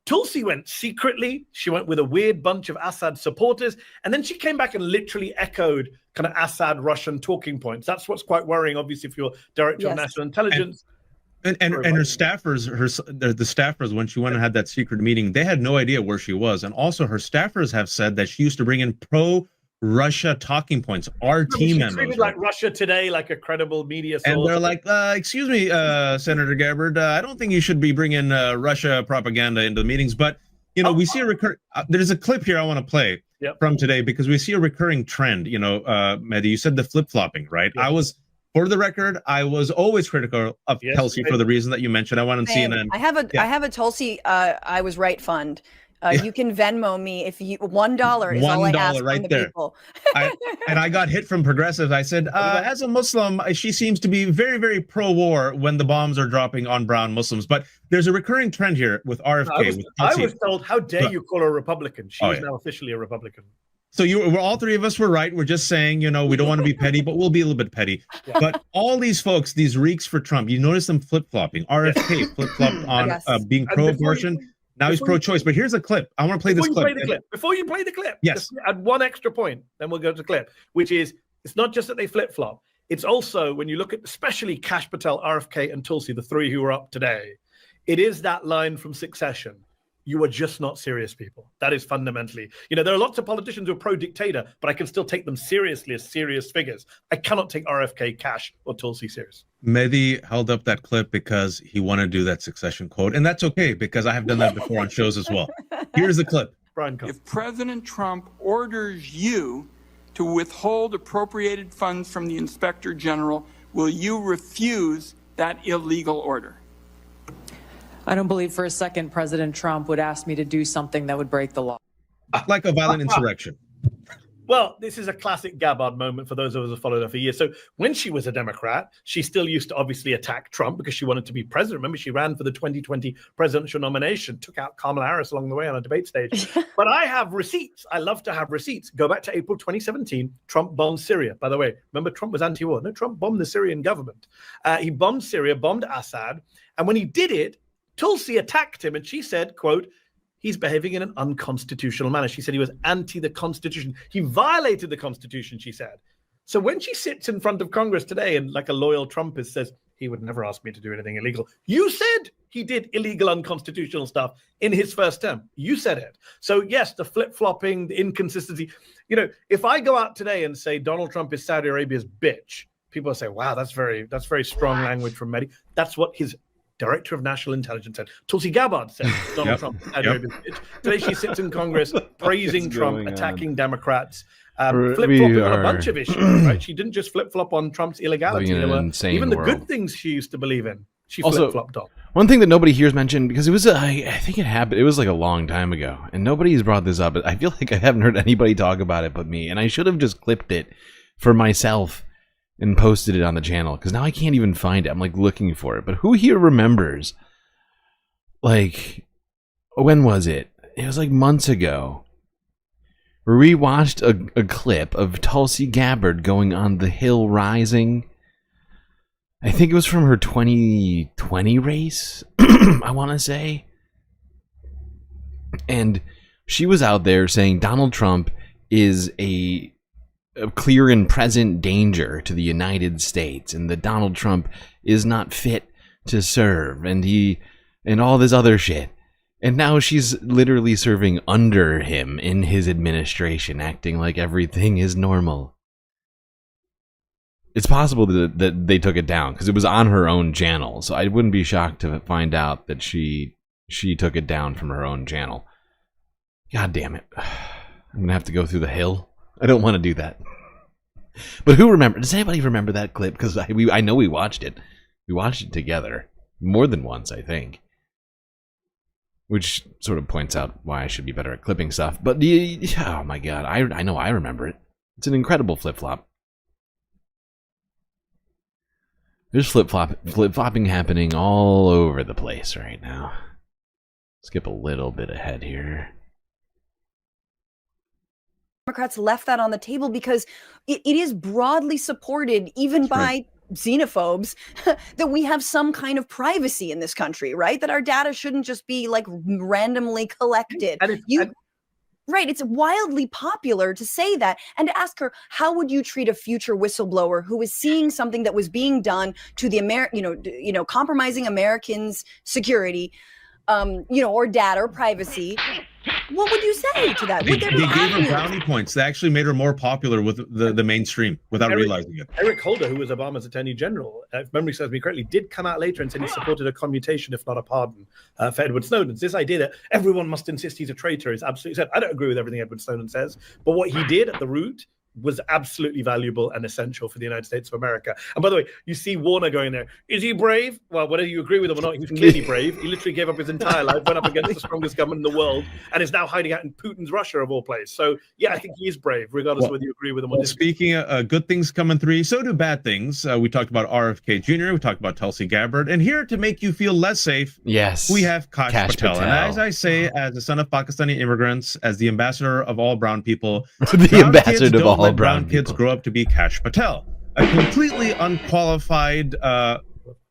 Tulsi went secretly. She went with a weird bunch of Assad supporters, and then she came back and literally echoed kind of Assad Russian talking points. That's what's quite worrying, obviously, if you're Director of National Intelligence. And her staffers, the staffers, when she went and had that secret meeting, they had no idea where she was. And also, her staffers have said that she used to bring in pro-Russia talking points. Our team members, treated like Russia Today, like a credible media source. And they're like, "Excuse me, Senator Gabbard, I don't think you should be bringing Russia propaganda into the meetings." But you know, we see a recurring. There's a clip here I want to play from today because we see a recurring trend. You know, Mehdi, you said the flip-flopping, right? Yep. For the record, I was always critical of Tulsi for the reason that you mentioned. I went on CNN. I have a Tulsi I was right fund. You can Venmo me if you $1 is all I ask right from the there. people. And I got hit from progressives. I said, as a Muslim, she seems to be very, very pro-war when the bombs are dropping on brown Muslims. But there's a recurring trend here with RFK. I was told, how dare you call her a Republican? She is now officially a Republican. So all three of us were right. We're just saying, you know, we don't want to be petty, but we'll be a little bit petty. Yeah. But all these folks, these reeks for Trump, you notice them flip-flopping. RFK flip-flopped on being pro-abortion. Now he's pro-choice. But here's a clip. I want to play this clip. Before you play the clip, yes, add one extra point, then we'll go to the clip, which is it's not just that they flip-flop. It's also when you look at especially Kash, Patel, RFK, and Tulsi, the three who are up today, it is that line from Succession. You are just not serious people. That is fundamentally, you know, there are lots of politicians who are pro-dictator, but I can still take them seriously as serious figures. I cannot take RFK, Kash, or Tulsi serious. Mehdi held up that clip because he wanted to do that Succession quote. And that's okay, because I have done that before on shows as well. Here's the clip. Brian, if President Trump orders you to withhold appropriated funds from the Inspector General, will you refuse that illegal order? I don't believe for a second President Trump would ask me to do something that would break the law. Like a violent insurrection. Well, this is a classic Gabbard moment for those of us who followed her for years. So when she was a Democrat, she still used to obviously attack Trump because she wanted to be president. Remember, she ran for the 2020 presidential nomination, took out Kamala Harris along the way on a debate stage. But I have receipts. I love to have receipts. Go back to April 2017. Trump bombed Syria. By the way, remember, Trump was anti-war. No, Trump bombed the Syrian government. He bombed Syria, bombed Assad. And when he did it, Tulsi attacked him and she said, quote, he's behaving in an unconstitutional manner. She said he was anti the Constitution. He violated the Constitution, she said. So when she sits in front of Congress today and like a loyal Trumpist says, he would never ask me to do anything illegal. You said he did illegal, unconstitutional stuff in his first term. You said it. So yes, the flip-flopping, the inconsistency. You know, if I go out today and say Donald Trump is Saudi Arabia's bitch, people will say, wow, that's very strong language from Mehdi. That's what his Director of National Intelligence said. Tulsi Gabbard said Donald Trump. Today she sits in Congress praising Trump, attacking Democrats, flip-flopping on a bunch of issues, right? She didn't just flip-flop on Trump's illegality. Even the good things she used to believe in, she flip-flopped on. One thing that nobody here's mentioned, because it was, I think it happened, it was like a long time ago, and nobody's brought this up. I feel like I haven't heard anybody talk about it but me, and I should have just clipped it for myself and posted it on the channel, because now I can't even find it. I'm like looking for it. But who here remembers, like, when was it? It was like months ago, where we watched a clip of Tulsi Gabbard going on the Hill Rising. I think it was from her 2020 race, I want to say. And she was out there saying Donald Trump is a clear and present danger to the United States, and that Donald Trump is not fit to serve, and all this other shit. And now she's literally serving under him in his administration, acting like everything is normal. It's possible that they took it down because it was on her own channel, so I wouldn't be shocked to find out that she took it down from her own channel. God damn it. I'm gonna have to go through the hill. I don't want to do that. But who remembers? Does anybody remember that clip? Because I know we watched it. We watched it together more than once, I think. Which sort of points out why I should be better at clipping stuff. But oh my god, I know I remember it. It's an incredible flip-flop. There's flip-flopping happening all over the place right now. Skip a little bit ahead here. Democrats left that on the table because it is broadly supported even by xenophobes that we have some kind of privacy in this country, right? That our data shouldn't just be like randomly collected. Right. It's wildly popular to say that and to ask her, how would you treat a future whistleblower who is seeing something that was being done to the compromising Americans' security, or data or privacy? What would you say to that? They gave her brownie points. They actually made her more popular with the mainstream without realizing it. Eric Holder, who was Obama's attorney general, if memory serves me correctly, did come out later and said he supported a commutation, if not a pardon, for Edward Snowden. This idea that everyone must insist he's a traitor is absolutely said. I don't agree with everything Edward Snowden says, but what he did at the root was absolutely valuable and essential for the United States of America. And by the way, you see Warner going there. Is he brave? Well, whether you agree with him or not, he was clearly brave. He literally gave up his entire life, went up against the strongest government in the world, and is now hiding out in Putin's Russia, of all places. So, yeah, I think he is brave, regardless of whether you agree with him or not. Speaking of good things coming through, so do bad things. We talked about RFK Jr., we talked about Tulsi Gabbard, and here to make you feel less safe, we have Kash Patel. And as I say, as the son of Pakistani immigrants, as the ambassador of all brown people, the ambassador of all brown kids grow up to be Kash Patel, a completely unqualified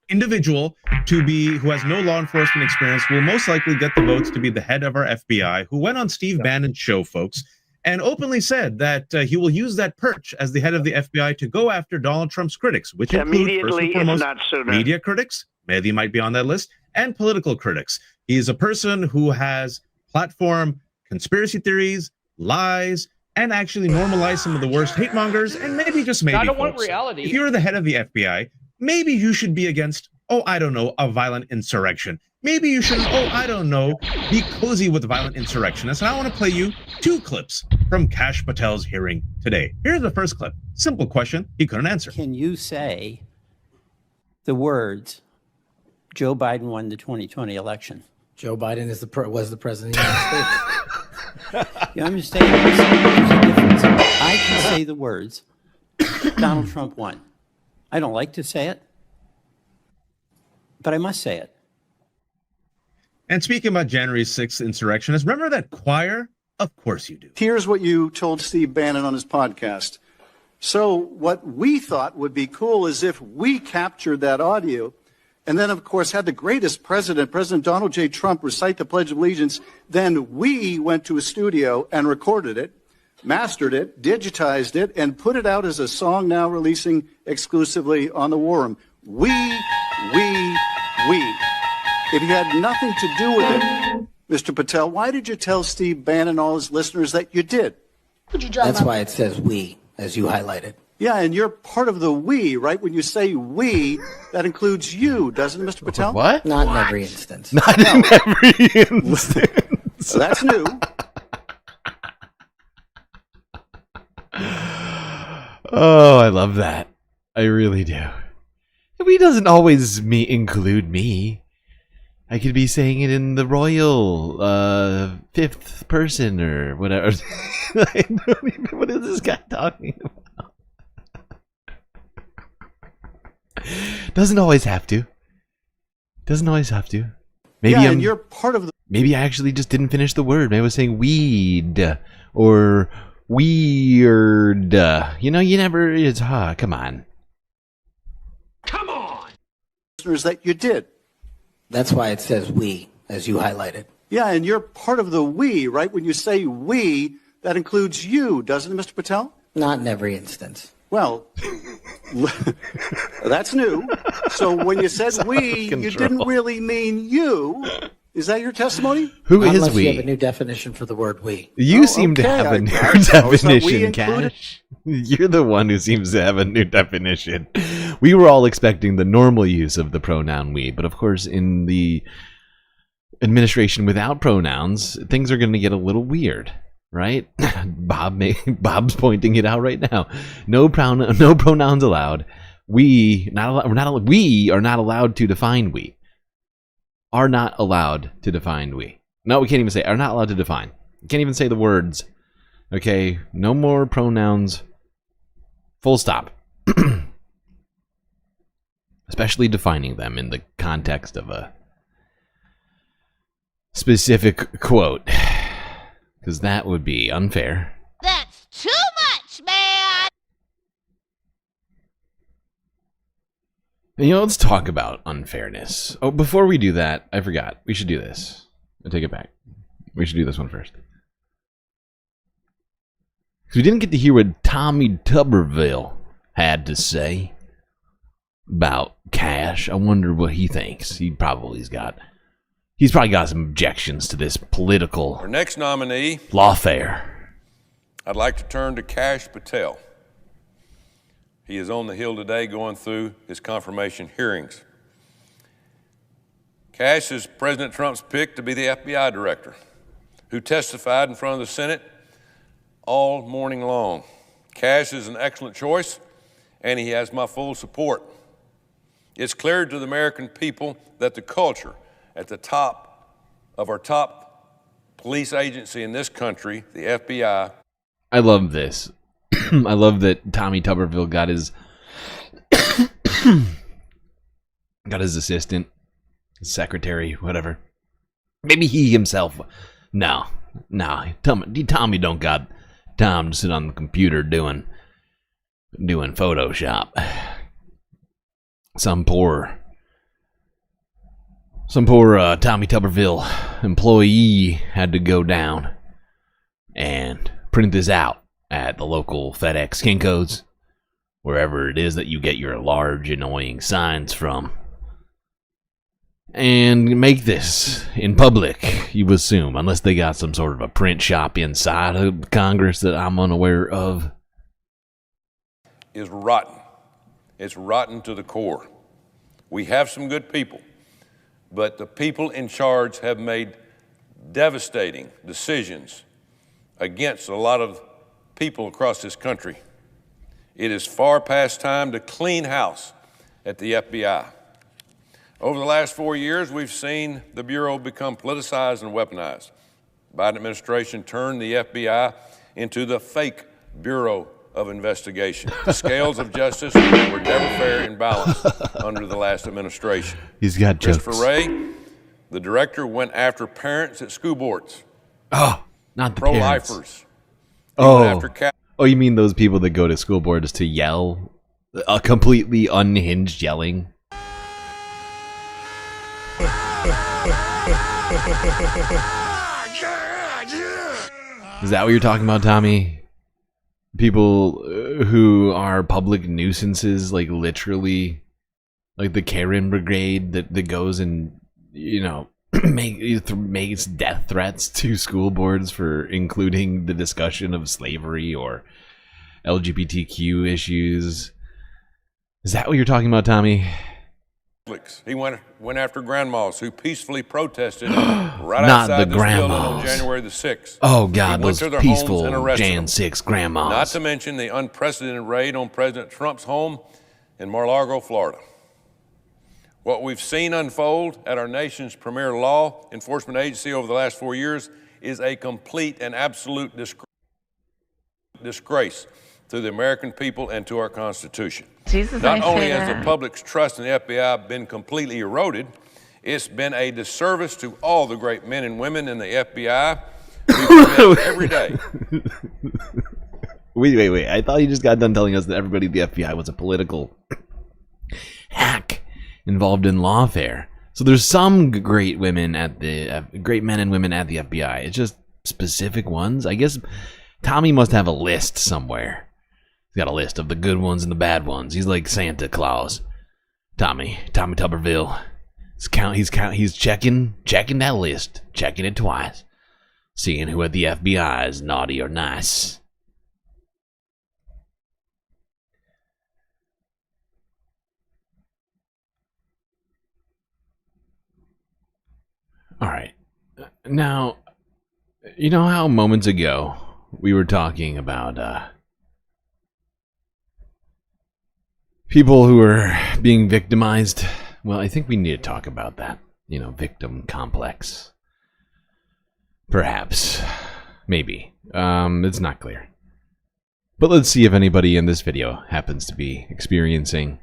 individual who has no law enforcement experience, will most likely get the votes to be the head of our FBI, who went on Steve Bannon's show, folks, and openly said that he will use that perch as the head of the FBI to go after Donald Trump's critics, which include, first and foremost, media critics, maybe might be on that list, and political critics. He is a person who has platformed conspiracy theories, lies, and actually normalize some of the worst hate mongers, and maybe just maybe, I don't want folks, reality. if you're the head of the FBI, maybe you should be against, I don't know, a violent insurrection. Maybe you shouldn't, I don't know, be cozy with violent insurrectionists. And I want to play you 2 clips from Kash Patel's hearing today. Here's the first clip. Simple question he couldn't answer. Can you say the words, Joe Biden won the 2020 election? Joe Biden was the president of the United States. You understand? There's a difference. I can say the words, Donald Trump won. I don't like to say it, but I must say it. And speaking about January 6th insurrectionists, remember that choir? Of course you do. Here's what you told Steve Bannon on his podcast. So what we thought would be cool is if we captured that audio and then, of course, had the greatest president, President Donald J. Trump, recite the Pledge of Allegiance. Then we went to a studio and recorded it, mastered it, digitized it, and put it out as a song now releasing exclusively on the War Room. We. If you had nothing to do with it, Mr. Patel, why did you tell Steve Bannon and all his listeners that you did? That's why it says we, as you highlighted. Yeah, and you're part of the we, right? When you say we, that includes you, doesn't it, Mr. Patel? What? Not in every instance. Not in every instance. That's new. Oh, I love that. I really do. We doesn't always include me. I could be saying it in the royal 5th person or whatever. I don't even, what is this guy talking about? Doesn't always have to. Doesn't always have to. Maybe and you're part of the. Maybe I actually just didn't finish the word. Maybe I was saying weed or weird. You never. It's come on. Come on. Listeners, that you did. That's why it says we, as you highlighted. Yeah, and you're part of the we, right? When you say we, that includes you, doesn't it, Mr. Patel? Not in every instance. Well, that's new. So when you said we, you didn't really mean you. Is that your testimony? Who is Unless we? You have a new definition for the word we. You seem to have a new definition, Kash. You're the one who seems to have a new definition. We were all expecting the normal use of the pronoun we, but of course in the administration without pronouns, things are going to get a little weird, right? Bob's pointing it out right now. No pronouns allowed. We are not allowed to define we. Are not allowed to define we. No, we can't even say are not allowed to define. We can't even say the words. Okay, no more pronouns. Full stop. Especially defining them in the context of a specific quote. Because that would be unfair. That's Let's talk about unfairness. Oh, before we do that, I forgot. We should do this. I'll take it back. We should do this one first. Because we didn't get to hear what Tommy Tuberville had to say about Kash. I wonder what he thinks. He's probably got some objections to this political Our next nominee, lawfare. I'd like to turn to Kash Patel. He is on the Hill today going through his confirmation hearings. Kash is President Trump's pick to be the FBI director, who testified in front of the Senate all morning long. Kash is an excellent choice, and he has my full support. It's clear to the American people that the culture at the top of our top police agency in this country, the FBI. I love this. I love that Tommy Tuberville got his assistant, his secretary, whatever. Maybe he himself. No. Tommy don't got time to sit on the computer doing Photoshop. Some poor Tommy Tuberville employee had to go down and print this out at the local FedEx Kinko's, wherever it is that you get your large annoying signs from, and make this in public, you assume, unless they got some sort of a print shop inside of Congress that I'm unaware of. Is rotten. It's rotten to the core. We have some good people, but the people in charge have made devastating decisions against a lot of people across this country. It is far past time to clean house at the FBI. Over the last 4 years, we've seen the Bureau become politicized and weaponized. The Biden administration turned the FBI into the fake Bureau of Investigation. The scales of justice were never fair and balanced under the last administration. He's got jokes. Christopher Wray, the director, went after parents at school boards. Oh, not the parents. Pro-lifers. Oh, you mean those people that go to school boards to yell? A completely unhinged yelling? Is that what you're talking about, Tommy? People who are public nuisances, like literally, like the Karen Brigade that goes and, makes death threats to school boards for including the discussion of slavery or LGBTQ issues. Is that what you're talking about, Tommy? He went after grandmas who peacefully protested right outside this building on January the 6th. Oh, God, those peaceful Jan 6 grandmas. Not to mention the unprecedented raid on President Trump's home in Mar-a-Lago, Florida. What we've seen unfold at our nation's premier law enforcement agency over the last 4 years is a complete and absolute disgrace to the American people and to our Constitution. Not only has the public's trust in the FBI been completely eroded, it's been a disservice to all the great men and women in the FBI who commit every day. Wait. I thought you just got done telling us that everybody in the FBI was a political hack involved in lawfare. So there's some great women at the great men and women at the FBI. It's just specific ones. I guess Tommy must have a list somewhere. He's got a list of the good ones and the bad ones. He's like Santa Claus. Tommy Tuberville. He's checking that list, checking it twice, seeing who at the FBI is naughty or nice. All right. Now, you know how moments ago we were talking about people who are being victimized? Well, I think we need to talk about that. Victim complex. Perhaps. Maybe. It's not clear. But let's see if anybody in this video happens to be experiencing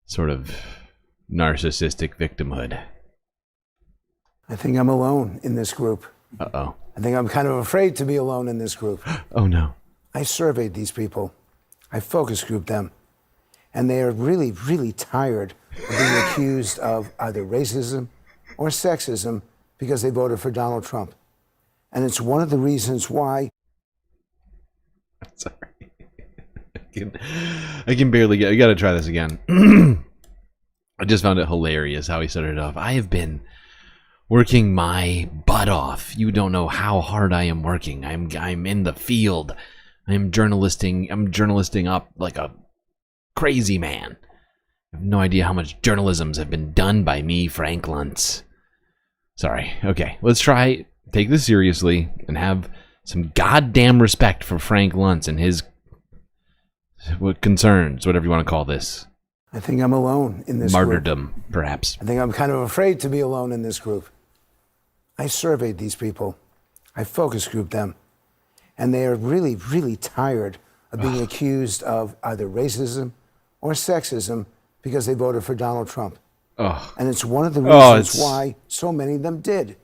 sort of narcissistic victimhood. I think I'm alone in this group. Uh-oh. I think I'm kind of afraid to be alone in this group. Oh, no. I surveyed these people. I focus grouped them. And they are really, really tired of being accused of either racism or sexism because they voted for Donald Trump. And it's one of the reasons why. Sorry. I can barely get. I gotta try this again. I just found it hilarious how he started off. I have been working my butt off. You don't know how hard I am working. I'm in the field. I'm journalisting up like a crazy man. I have no idea how much journalisms have been done by me, Frank Luntz. Sorry. Okay, let's take this seriously and have some goddamn respect for Frank Luntz and his concerns, whatever you want to call this. I think I'm alone in this martyrdom, group. Perhaps. I think I'm kind of afraid to be alone in this group. I surveyed these people. I focus grouped them. And they are really, really tired of being accused of either racism or sexism because they voted for Donald Trump. And it's one of the reasons why so many of them did.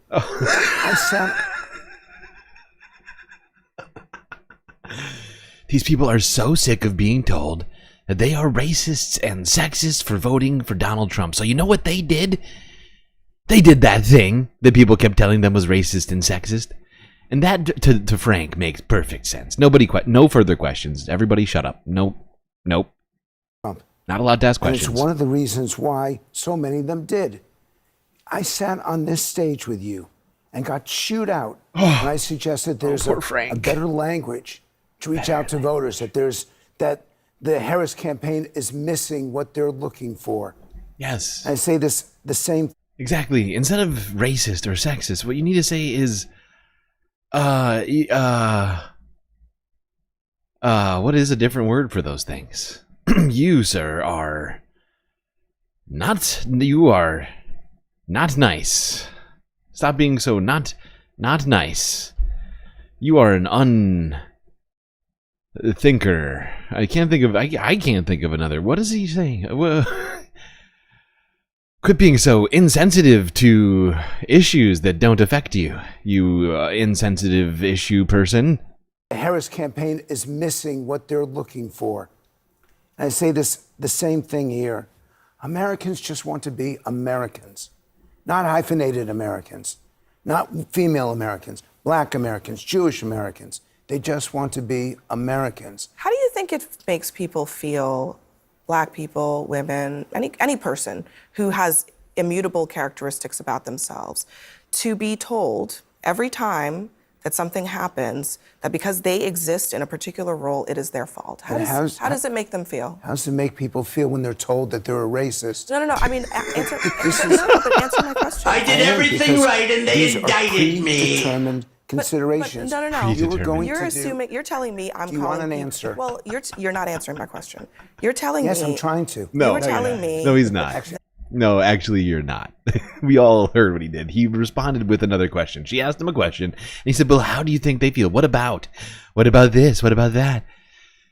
These people are so sick of being told that they are racists and sexist for voting for Donald Trump. So you know what they did? They did that thing that people kept telling them was racist and sexist. And that, to Frank, makes perfect sense. No further questions. Everybody shut up. Nope. Trump. Not allowed to ask questions. And it's one of the reasons why so many of them did. I sat on this stage with you and got chewed out when I suggested there's a better language to reach out to voters, that the Harris campaign is missing what they're looking for. Yes. I say the same. Exactly. Instead of racist or sexist, what you need to say is, what is a different word for those things? You, sir, are not nice. Stop being so not nice. You are an thinker. I can't think of another. What is he saying? Quit being so insensitive to issues that don't affect you, you insensitive issue person. The Harris campaign is missing what they're looking for. And I say the same thing here. Americans just want to be Americans, not hyphenated Americans, not female Americans, black Americans, Jewish Americans. They just want to be Americans. How do you think it makes people feel, black people, women, any person who has immutable characteristics about themselves, to be told every time that something happens that because they exist in a particular role, it is their fault? How does it make them feel? How does it make people feel when they're told that they're a racist? No. I mean, answer my question. I did everything right and they indicted me. Predetermined considerations. No. You were going You're to assuming. You're telling me I'm. Do you want an answer? Well, you're not answering my question. You're telling me. Yes, I'm trying to. No, you were telling me. No, he's not. No, actually, you're not. We all heard what he did. He responded with another question. She asked him a question, and he said, "Well, how do you think they feel? What about this? What about that?"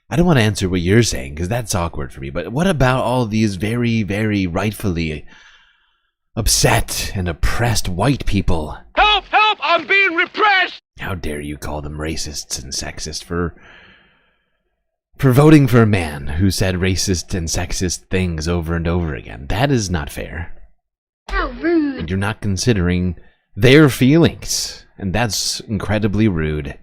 I don't want to answer what you're saying because that's awkward for me. But what about all these very, very rightfully upset and oppressed white people? Help! I'm being repressed! How dare you call them racists and sexist for voting for a man who said racist and sexist things over and over again? That is not fair. How rude! And you're not considering their feelings, and that's incredibly rude.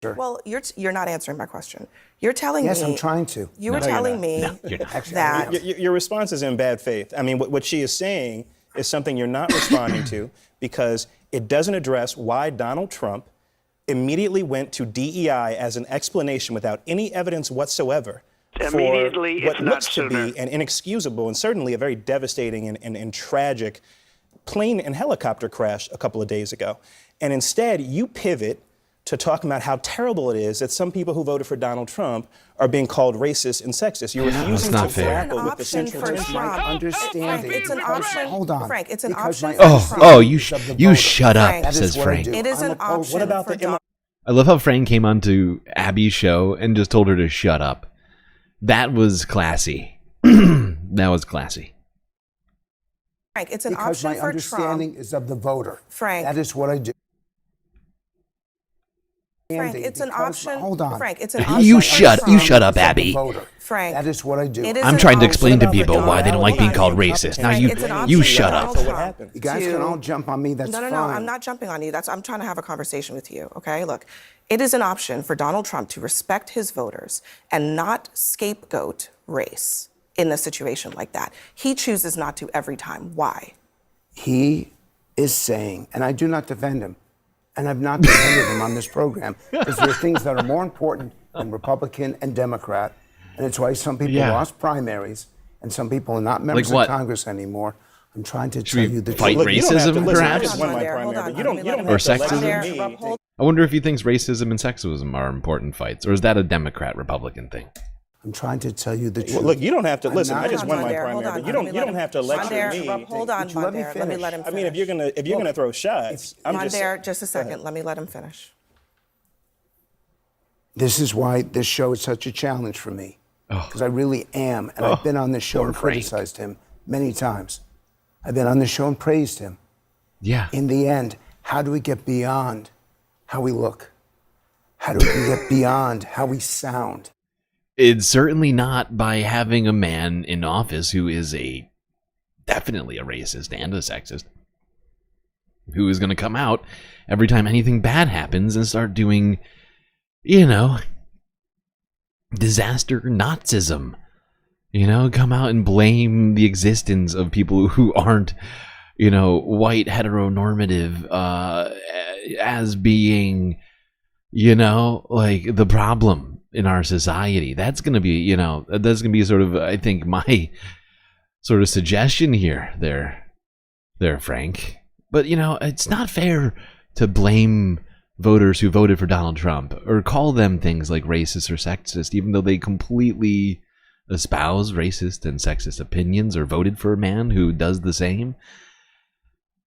Well, you're not answering my question. You're telling me. Yes, I'm trying to. You were telling me that your response is in bad faith. I mean, what she is saying is something you're not responding to because it doesn't address why Donald Trump immediately went to DEI as an explanation without any evidence whatsoever Immediately, for what it's not looks to sooner. be an inexcusable and certainly a very devastating and tragic plane and helicopter crash a couple of days ago. And instead, you pivot to talking about how terrible it is that some people who voted for Donald Trump are being called racist and sexist. You're refusing to grapple with the central understanding. It's an option. Hold on. Frank, it's an option. You shut up, says Frank. It is an option. What about for Donald? I love how Frank came on to Abby's show and just told her to shut up. That was classy. That was classy. Frank, it's an because option my for understanding Trump. is of the voter. Frank. That is what I do. Frank, it's an option. Hold on. Frank, it's an option. You shut up, Abby. Frank, that is what I do. I'm trying to explain to people why they don't like being called racist. Now you shut up. You guys can all jump on me. That's fine. No. I'm not jumping on you. I'm trying to have a conversation with you. Okay, look, it is an option for Donald Trump to respect his voters and not scapegoat race in a situation like that. He chooses not to every time. Why? He is saying, and I do not defend him, and I've not defended him on this program, because there are things that are more important than Republican and Democrat, and it's why some people lost primaries, and some people are not members of Congress anymore. I'm trying to tell you the fight truth. racism, perhaps? Or sexism? I wonder if he thinks racism and sexism are important fights, or is that a Democrat-Republican thing? I'm trying to tell you the truth. Well, look, you don't have to listen. I just won my primary, but you don't have to lecture me. Hold on, Mondare. Let me let him finish. I mean, if you're gonna throw shots, Mondare, just a second. Let me let him finish. This is why this show is such a challenge for me, because I really am, and I've been on this show and criticized him many times. I've been on the show and praised him. Yeah. In the end, how do we get beyond how we look? How do we get beyond how we sound? It's certainly not by having a man in office who is definitely a racist and a sexist, who is going to come out every time anything bad happens and start doing, disaster Nazism. Come out and blame the existence of people who aren't, white heteronormative as being, like the problem in our society. That's going to be, sort of, I think, my sort of suggestion here, there, Frank. But, it's not fair to blame voters who voted for Donald Trump or call them things like racist or sexist, even though they completely espouse racist and sexist opinions or voted for a man who does the same.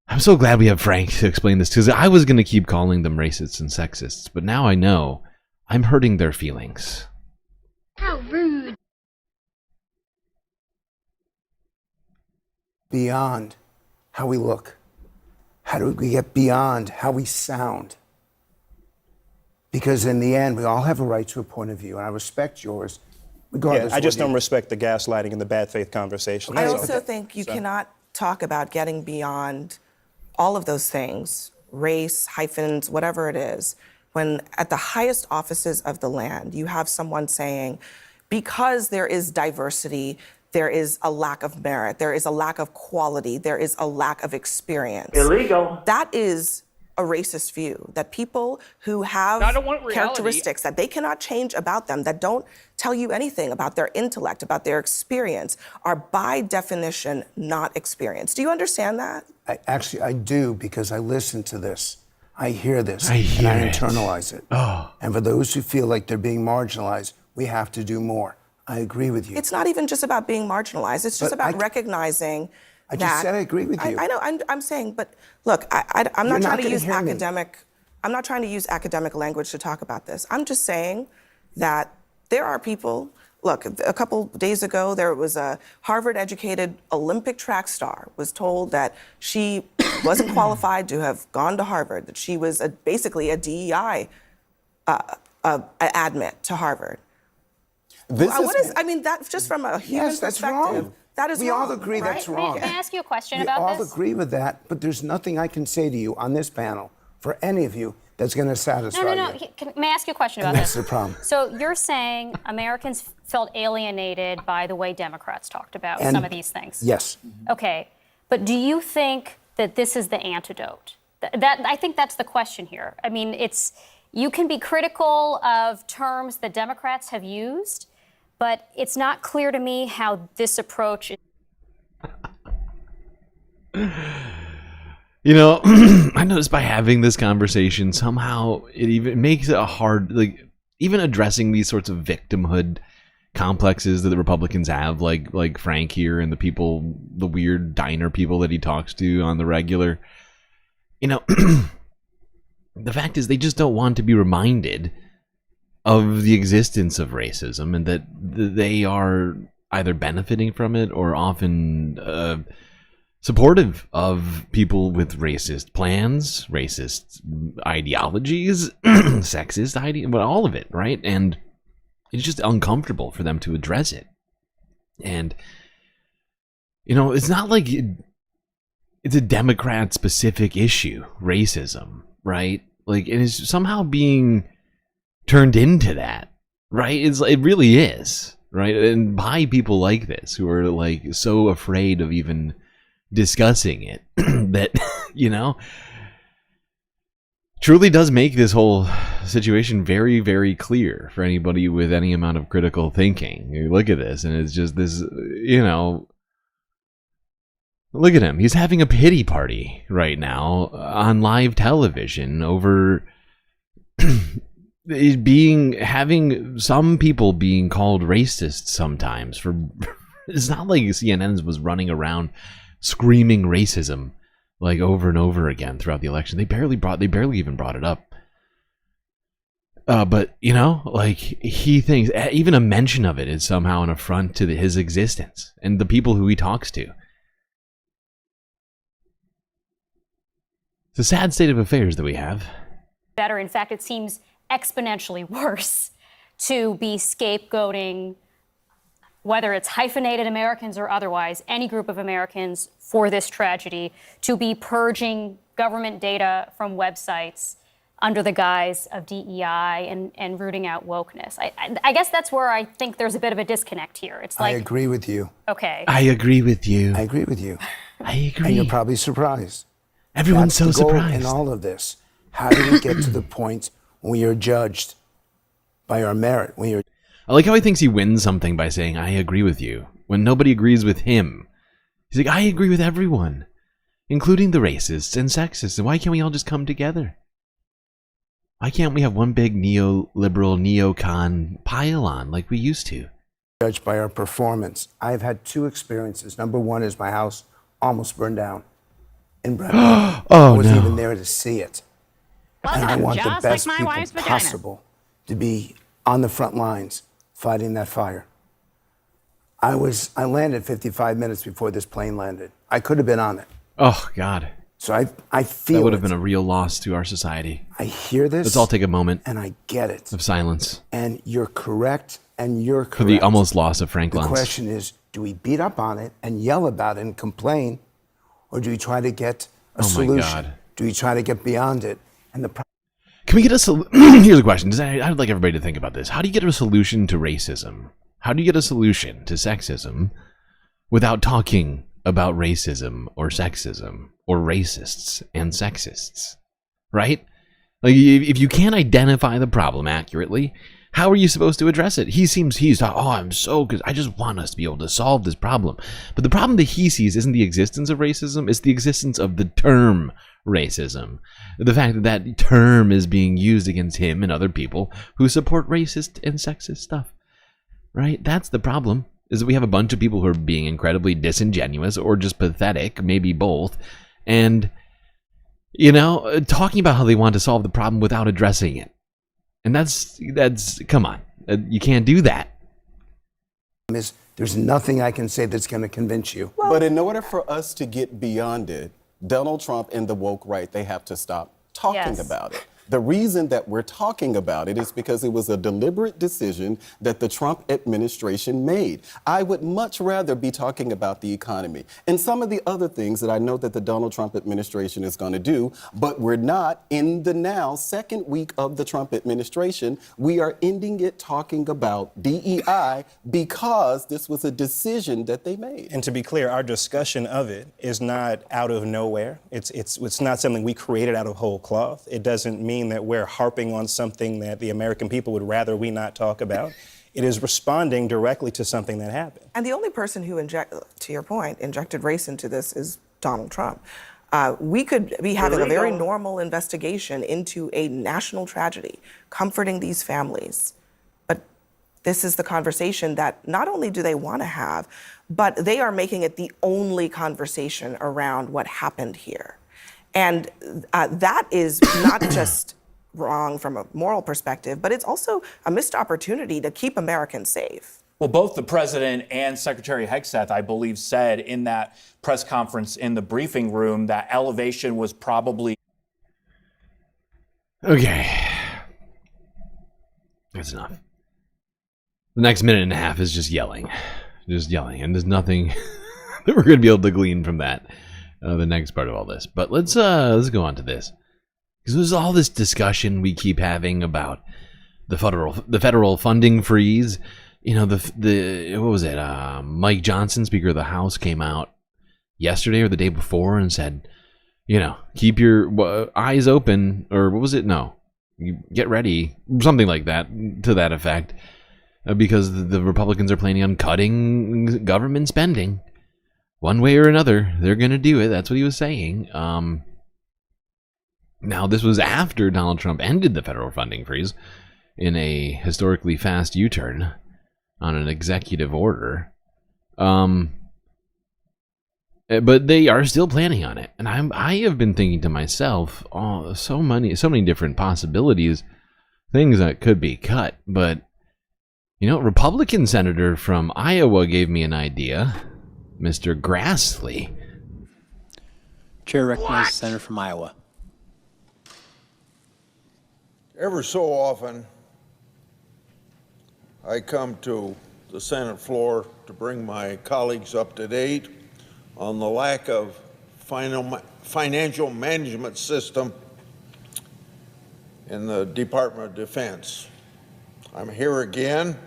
I'm so glad we have Frank to explain this, because I was going to keep calling them racists and sexists, but now I know I'm hurting their feelings. How rude. Beyond how we look. How do we get beyond how we sound? Because in the end, we all have a right to a point of view, and I respect yours. I just don't respect the gaslighting and the bad faith conversation. I also think you cannot talk about getting beyond all of those things, race, hyphens, whatever it is, when at the highest offices of the land, you have someone saying, because there is diversity, there is a lack of merit, there is a lack of quality, there is a lack of experience. Illegal. That is a racist view, that people who have characteristics that they cannot change about them, that don't tell you anything about their intellect, about their experience, are by definition not experienced. Do you understand that? I do, because I listen to this. I hear this, and I internalize it. And for those who feel like they're being marginalized, we have to do more. I agree with you. It's not even just about being marginalized. It's just about recognizing I just said I agree with you. I know. I'm saying, but look, I'm not trying to use academic. I'm not trying to use academic language to talk about this. I'm just saying that there are people. Look, a couple days ago, there was a Harvard-educated Olympic track star was told that she wasn't qualified to have gone to Harvard, that she was basically a DEI admit to Harvard. I mean, that's just from a human perspective. Wrong. That is we wrong. all agree that's wrong. May I ask you a question about this? We all agree with that, but there's nothing I can say to you on this panel, for any of you, that's going to satisfy you. No. May I ask you a question about this? That's the problem. So you're saying Americans felt alienated by the way Democrats talked about some of these things? Yes. Okay, but do you think that this is the antidote? I think that's the question here. I mean, you can be critical of terms that Democrats have used, but it's not clear to me how this approach is. I noticed by having this conversation, somehow it even makes it hard, like even addressing these sorts of victimhood complexes that the Republicans have, like Frank here and the weird diner people that he talks to on the regular. The fact is they just don't want to be reminded of the existence of racism and that they are either benefiting from it or often supportive of people with racist plans, racist ideologies, sexist ideas, but all of it, right? And it's just uncomfortable for them to address it. And, you know, it's not like it's a Democrat-specific issue, racism, right? Like, it is somehow being turned into that, right? It really is, right? And by people like this who are, like, so afraid of even discussing it that, you know, truly does make this whole situation very, very clear for anybody with any amount of critical thinking. You look at this and it's just this, you know, look at him. He's having a pity party right now on live television over having some people being called racist sometimes. For it's not like CNN was running around screaming racism like over and over again throughout the election. They barely even brought it up. But you know, like, he thinks even a mention of it is somehow an affront to his existence and the people who he talks to. It's a sad state of affairs that we have. Better. In fact, it seems exponentially worse to be scapegoating, whether it's hyphenated Americans or otherwise, any group of Americans for this tragedy, to be purging government data from websites under the guise of DEI and rooting out wokeness. I guess that's where I think there's a bit of a disconnect here. It's like, I agree with you. Okay. I agree with you. I agree with you. I agree. And you're probably surprised. Everyone's That's so the goal surprised. in all of this. How do we get to the point when we are judged by our merit? When you're I like how he thinks he wins something by saying, I agree with you, when nobody agrees with him. He's like, I agree with everyone, including the racists and sexists. And why can't we all just come together? Why can't we have one big neoliberal, neocon pile-on like we used to? judged by our performance. I've had two experiences. Number one is my house almost burned down in Brentwood. I wasn't even there to see it. Well, and I want just the best like my people wife's vagina. possible to be on the front lines fighting that fire. I landed 55 minutes before this plane landed. I could have been on it. Oh, God. So I feel that would have been a real loss to our society. I hear this. Let's all take a moment. And I get it. Of silence. And you're correct. And you're correct. For the almost loss of Frank Luntz. The question is, do we beat up on it and yell about it and complain? Or do we try to get a solution? My God. Do we try to get beyond it? And Can we get a solution? Here's a question. I'd like everybody to think about this. How do you get a solution to racism? How do you get a solution to sexism without talking about racism or sexism or racists and sexists? Right? Like, if you can't identify the problem accurately, how are you supposed to address it? He's because I just want us to be able to solve this problem. But the problem that he sees isn't the existence of racism, it's the existence of the term racism. The fact that that term is being used against him and other people who support racist and sexist stuff. Right? That's the problem, is that we have a bunch of people who are being incredibly disingenuous or just pathetic, maybe both, and, you know, talking about how they want to solve the problem without addressing it. And that's come on, you can't do that. There's nothing I can say that's going to convince you. But in order for us to get beyond it, Donald Trump and the woke right, they have to stop talking about it. The reason that we're talking about it is because it was a deliberate decision that the Trump administration made. I would much rather be talking about the economy and some of the other things that I know that the Donald Trump administration is going to do, but we're not in the now second week of the Trump administration. We are ending it talking about DEI because this was a decision that they made. And to be clear, our discussion of it is not out of nowhere. It's not something we created out of whole cloth. It doesn't mean that we're harping on something that the American people would rather we not talk about. It is responding directly to something that happened. And the only person who, to your point, injected race into this is Donald Trump. We could be having a very normal investigation into a national tragedy, comforting these families. But this is the conversation that not only do they want to have, but they are making it the only conversation around what happened here. And that is not just wrong from a moral perspective, but it's also a missed opportunity to keep Americans safe. Well, both the president and Secretary Hegseth, I believe, said in that press conference in the briefing room that elevation was probably... Okay. That's enough. The next minute and a half is just yelling. And there's nothing that we're going to be able to glean from that, the next part of all this. But let's go on to this. Because there's all this discussion we keep having about the federal funding freeze. You know, the what was it? Mike Johnson, Speaker of the House, came out yesterday or the day before and said, you know, keep your eyes open, or what was it? No, you get ready, something like that, to that effect, because the Republicans are planning on cutting government spending one way or another. They're going to do it. That's what he was saying. Now, this was after Donald Trump ended the federal funding freeze in a historically fast U-turn on an executive order. But they are still planning on it. And I have been thinking to myself, oh, so many different possibilities, things that could be cut. But, you know, Republican senator from Iowa gave me an idea, Mr. Grassley. Chair recognizes the senator from Iowa. Ever so often, I come to the Senate floor to bring my colleagues up to date on the lack of financial management system in the Department of Defense. I'm here again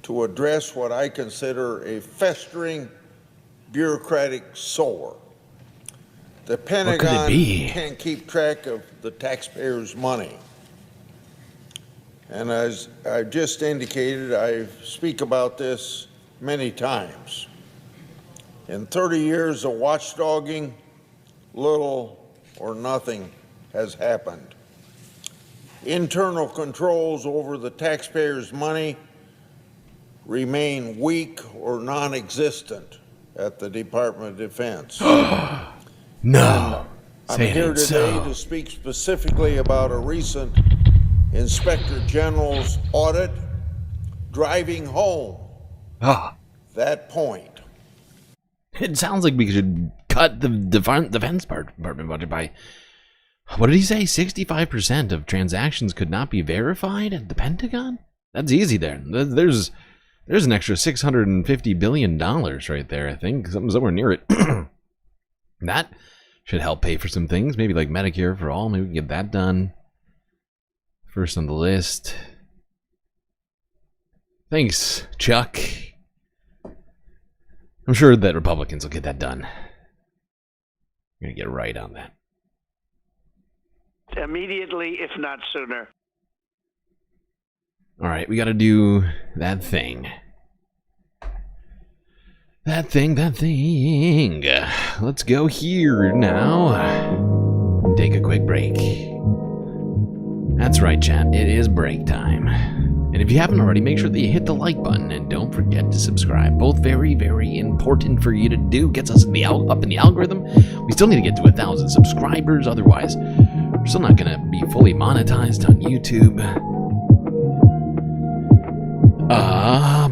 to address what I consider a festering bureaucratic sore. The Pentagon can't keep track of the taxpayers' money. And as I've just indicated, I speak about this many times. In 30 years of watchdogging, little or nothing has happened. Internal controls over the taxpayers' money remain weak or non-existent at the Department of Defense. No. I'm here today to speak specifically about a recent Inspector General's audit, driving home that point. It sounds like we should cut the Defense Department budget by, what did he say, 65% of transactions could not be verified at the Pentagon? That's easy there. There's an extra $650 billion right there, I think, somewhere near it. That should help pay for some things, maybe like Medicare for all. Maybe we can get that done. First on the list. Thanks, Chuck. I'm sure that Republicans will get that done. We're going to get right on that. Immediately, if not sooner. All right, we got to do that thing. That thing. Let's go here now. Take a quick break. That's right, chat. It is break time. And if you haven't already, make sure that you hit the like button and don't forget to subscribe. Both very, very important for you to do. Gets us up in the algorithm. We still need to get to 1,000 subscribers. Otherwise, we're still not going to be fully monetized on YouTube.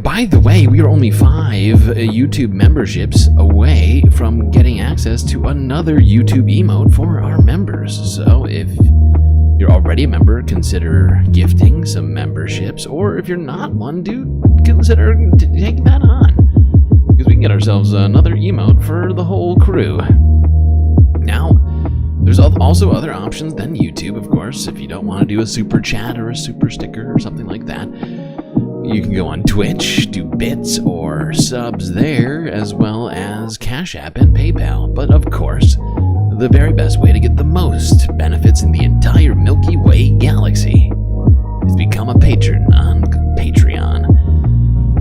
By the way, we are only 5 YouTube memberships away from getting access to another YouTube emote for our members. So if you're already a member, consider gifting some memberships, or if you're not one, consider taking that on, because we can get ourselves another emote for the whole crew. Now, there's also other options than YouTube, of course. If you don't want to do a super chat or a super sticker or something like that, you can go on Twitch, do bits or subs there, as well as Cash App and PayPal. But of course, the very best way to get the most benefits in the entire Milky Way galaxy is become a patron on Patreon,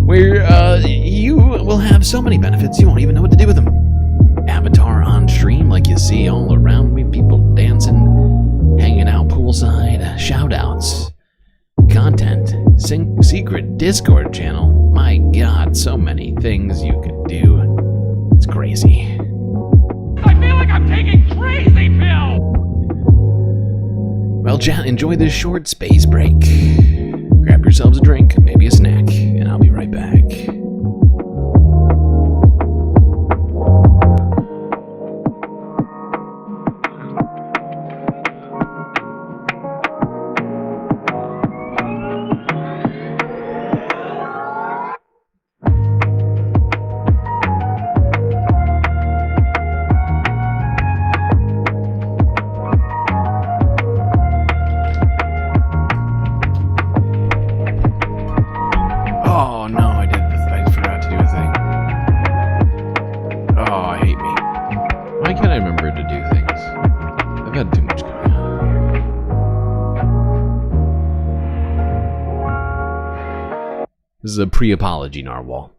where you will have so many benefits you won't even know what to do with them. Avatar on stream, like you see all around me, people dancing, hanging out poolside, shout-outs, content, secret Discord channel. My God, so many things you could do. It's crazy. I feel like I'm taking crazy pills! Well, chat, enjoy this short space break. Grab yourselves a drink, maybe a snack, and I'll be right back. Oh no, I forgot to do a thing. Oh, I hate me. Why can't I remember to do things? I've had too much going on here. This is a pre-apology, Narwhal.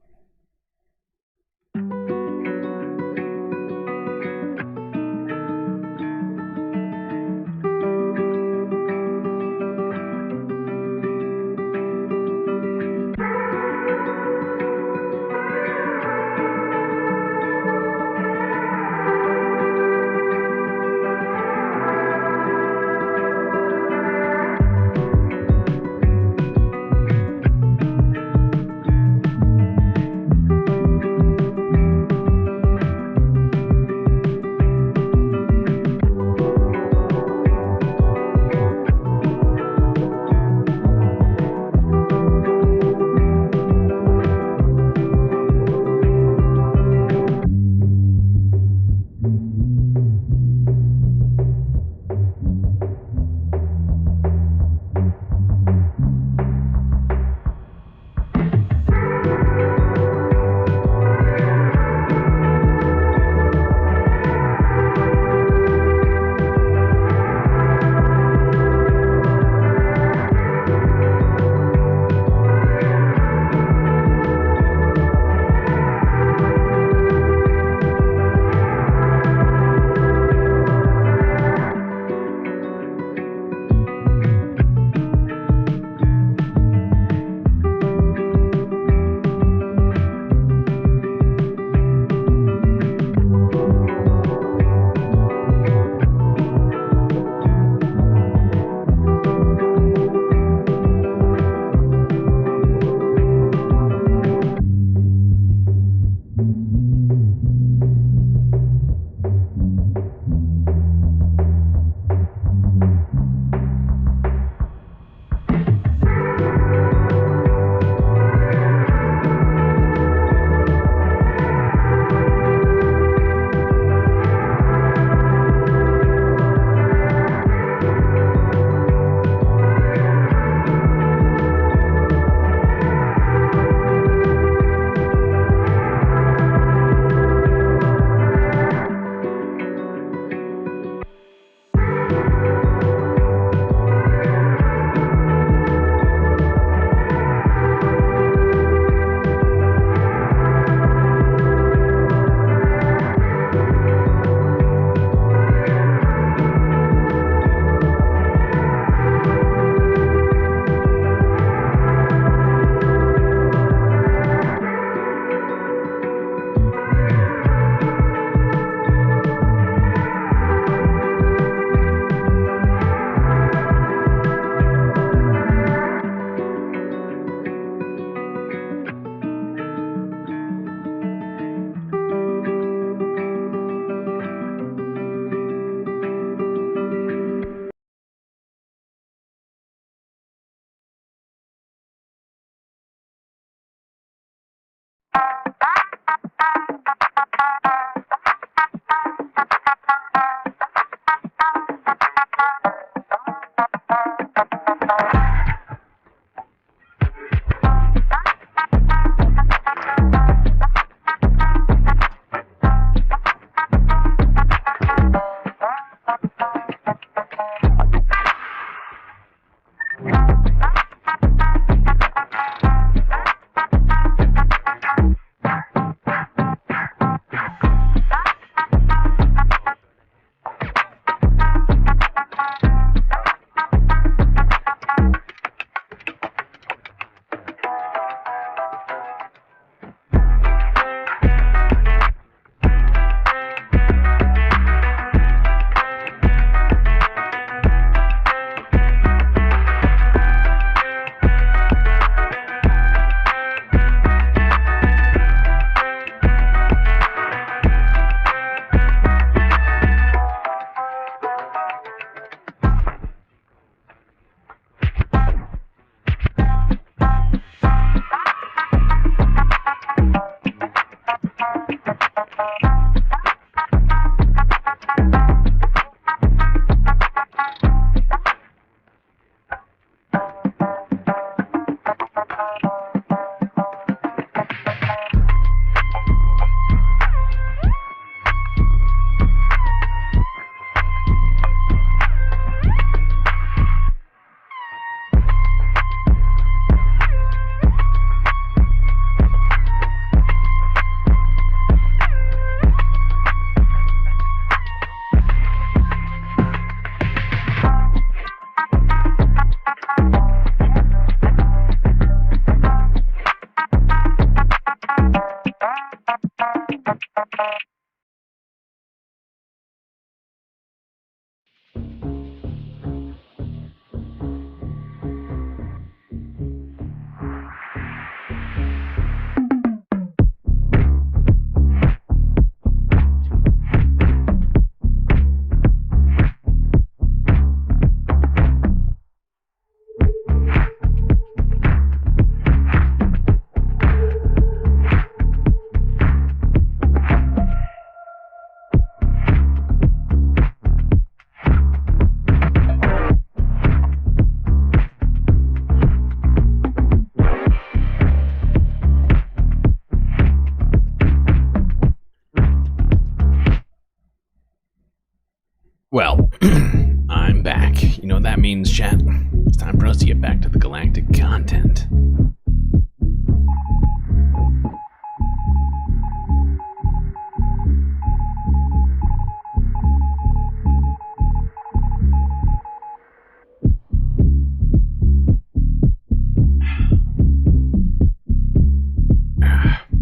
I'm back. You know what that means, chat? It's time for us to get back to the galactic content.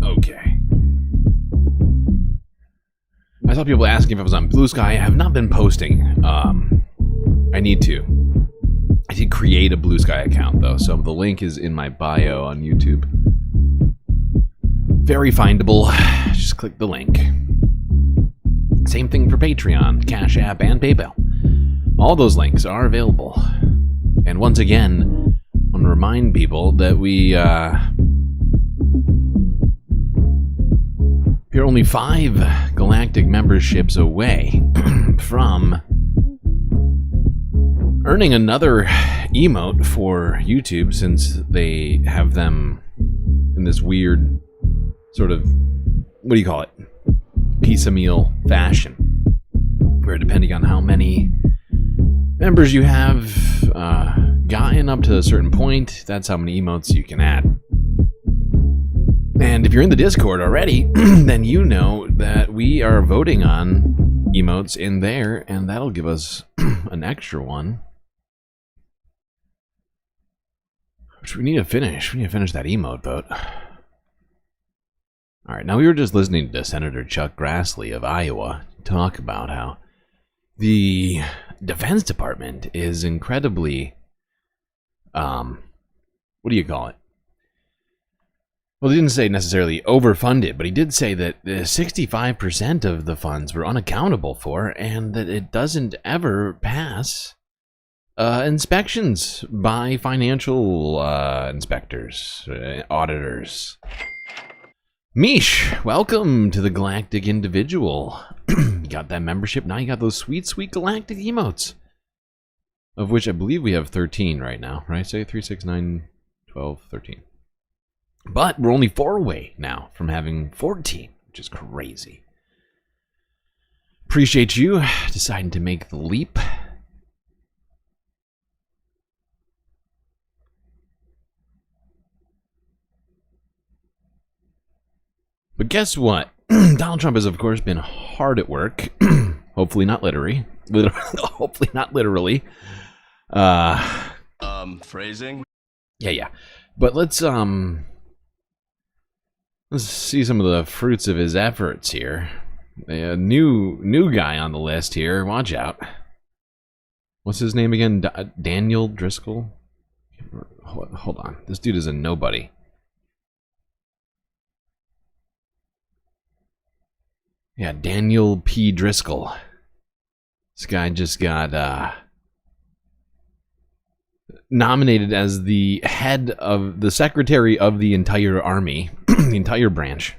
Okay. I saw people asking if I was on Blue Sky. I have not been posting. I need to. I did create a Blue Sky account though, so the link is in my bio on YouTube. Very findable. Just click the link. Same thing for Patreon, Cash App, and PayPal. All those links are available. And once again, I want to remind people that we're only 5 galactic memberships away from earning another emote for YouTube, since they have them in this weird sort of, what do you call it, piecemeal fashion, where depending on how many members you have gotten up to a certain point, that's how many emotes you can add. And if you're in the Discord already, then you know that we are voting on emotes in there, and that'll give us an extra one. Which we need to finish. We need to finish that emote vote. Alright, now we were just listening to Senator Chuck Grassley of Iowa talk about how the Defense Department is incredibly, what do you call it? Well, he didn't say necessarily overfunded, but he did say that 65% of the funds were unaccountable for, and that it doesn't ever pass inspections by financial inspectors, auditors. Mish, welcome to the Galactic Individual. You got that membership, now you got those sweet, sweet galactic emotes. Of which I believe we have 13 right now, right? Say 3, 6, 9, 12, 13. But we're only 4 away now from having 14, which is crazy. Appreciate you deciding to make the leap. But guess what? Donald Trump has, of course, been hard at work. Hopefully not literally. Hopefully not literally. Phrasing? Yeah. But let's see some of the fruits of his efforts here. A new guy on the list here. Watch out. What's his name again? Daniel Driscoll? Hold on. This dude is a nobody. Yeah, Daniel P. Driscoll. This guy just got nominated as the head of the secretary of the entire army, the entire branch.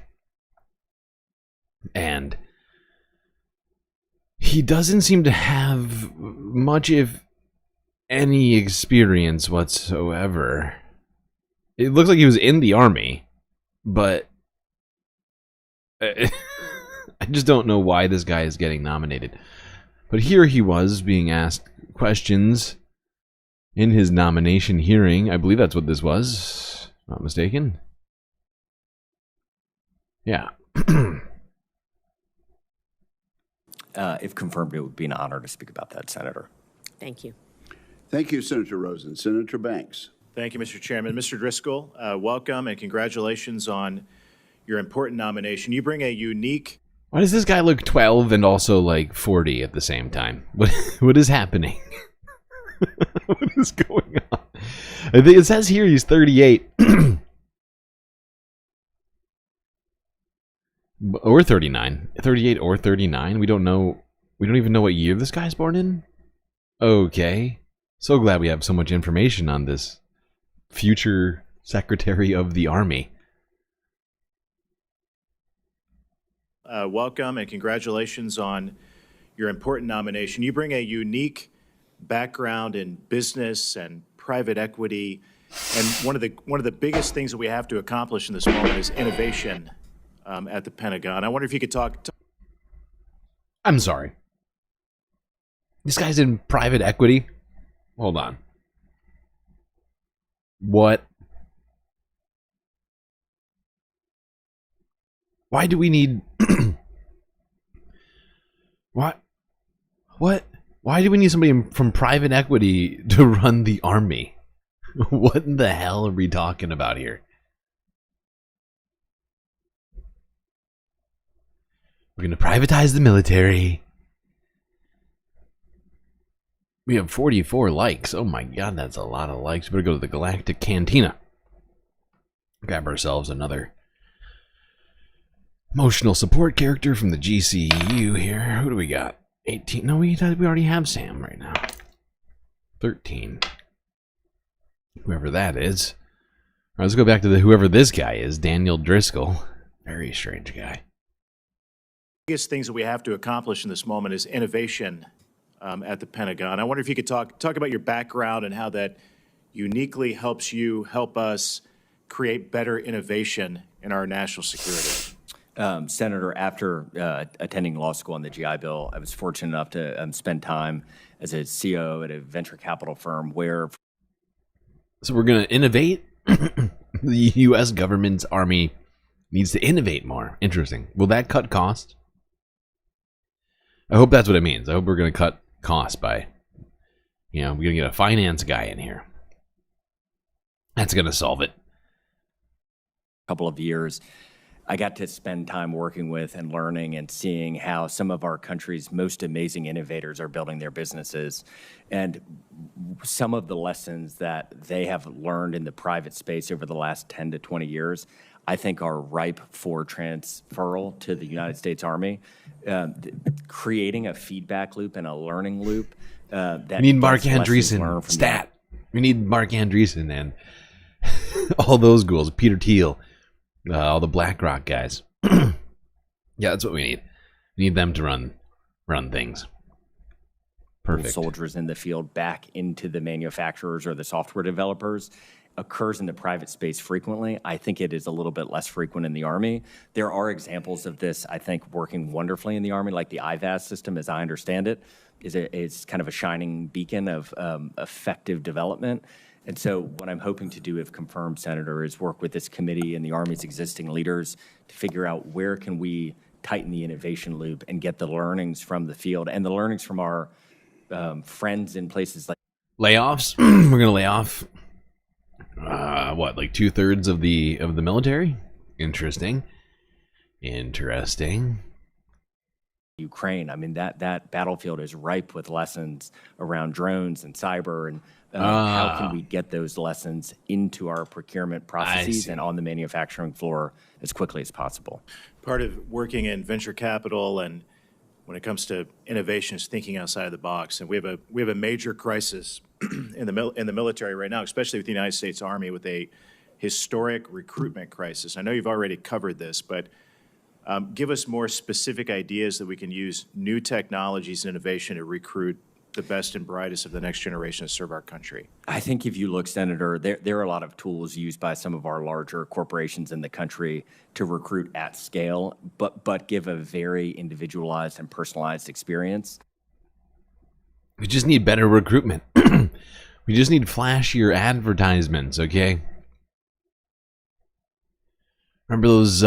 And he doesn't seem to have much, if any, experience whatsoever. It looks like he was in the army, but I just don't know why this guy is getting nominated. But here he was being asked questions in his nomination hearing. I believe that's what this was. Not mistaken. Yeah. If confirmed, it would be an honor to speak about that, Senator. Thank you. Thank you, Senator Rosen. Senator Banks. Thank you, Mr. Chairman. Mr. Driscoll, welcome and congratulations on your important nomination. You bring a unique... Why does this guy look 12 and also like 40 at the same time? What is happening? What is going on? I think it says here he's 38. Or 39. 38 or 39. We don't know. We don't even know what year this guy's born in. Okay. So glad we have so much information on this future Secretary of the Army. Welcome and congratulations on your important nomination. You bring a unique background in business and private equity, and one of the biggest things that we have to accomplish in this moment is innovation at the Pentagon. I wonder if you could talk. I'm sorry. This guy's in private equity. Hold on. What? Why do we need... What? Why do we need somebody from private equity to run the army? What in the hell are we talking about here? We're going to privatize the military. We have 44 likes. Oh my god, that's a lot of likes. We better go to the Galactic Cantina. Grab ourselves another emotional support character from the GCU here. Who do we got? 18. No, we already have Sam right now. 13. Whoever that is. All right, let's go back to whoever this guy is. Daniel Driscoll. Very strange guy. Biggest things that we have to accomplish in this moment is innovation at the Pentagon. I wonder if you could talk about your background and how that uniquely helps help us create better innovation in our national security. Senator, after attending law school on the GI Bill, I was fortunate enough to spend time as a CEO at a venture capital firm where... So we're going to innovate? The U.S. government's army needs to innovate more. Interesting. Will that cut costs? I hope that's what it means. I hope we're going to cut costs by, we're going to get a finance guy in here. That's going to solve it. Couple of years, I got to spend time working with and learning and seeing how some of our country's most amazing innovators are building their businesses. And some of the lessons that they have learned in the private space over the last 10 to 20 years, I think are ripe for transferal to the United States Army. Creating a feedback loop and a learning loop. That we need Mark Andreessen, stat. We need Mark Andreessen and all those ghouls, Peter Thiel. All the BlackRock guys. Yeah, that's what we need. We need them to run things. Perfect. Soldiers in the field back into the manufacturers or the software developers occurs in the private space frequently. I think it is a little bit less frequent in the Army. There are examples of this, I think, working wonderfully in the Army, like the IVAS system, as I understand it, is kind of a shining beacon of effective development. And so what I'm hoping to do, if confirmed, Senator, is work with this committee and the Army's existing leaders to figure out where can we tighten the innovation loop and get the learnings from the field and the learnings from our friends in places like... Layoffs? We're going to lay off, like 2/3 of the military? Interesting. Ukraine. I mean, that battlefield is ripe with lessons around drones and cyber and how can we get those lessons into our procurement processes and on the manufacturing floor as quickly as possible? Part of working in venture capital and when it comes to innovation is thinking outside of the box. And we have a major crisis in the military right now, especially with the United States Army, with a historic recruitment crisis. I know you've already covered this, but give us more specific ideas that we can use new technologies and innovation to recruit the best and brightest of the next generation to serve our country. I think if you look, Senator, there are a lot of tools used by some of our larger corporations in the country to recruit at scale, but give a very individualized and personalized experience. We just need better recruitment. We just need flashier advertisements, okay? Remember those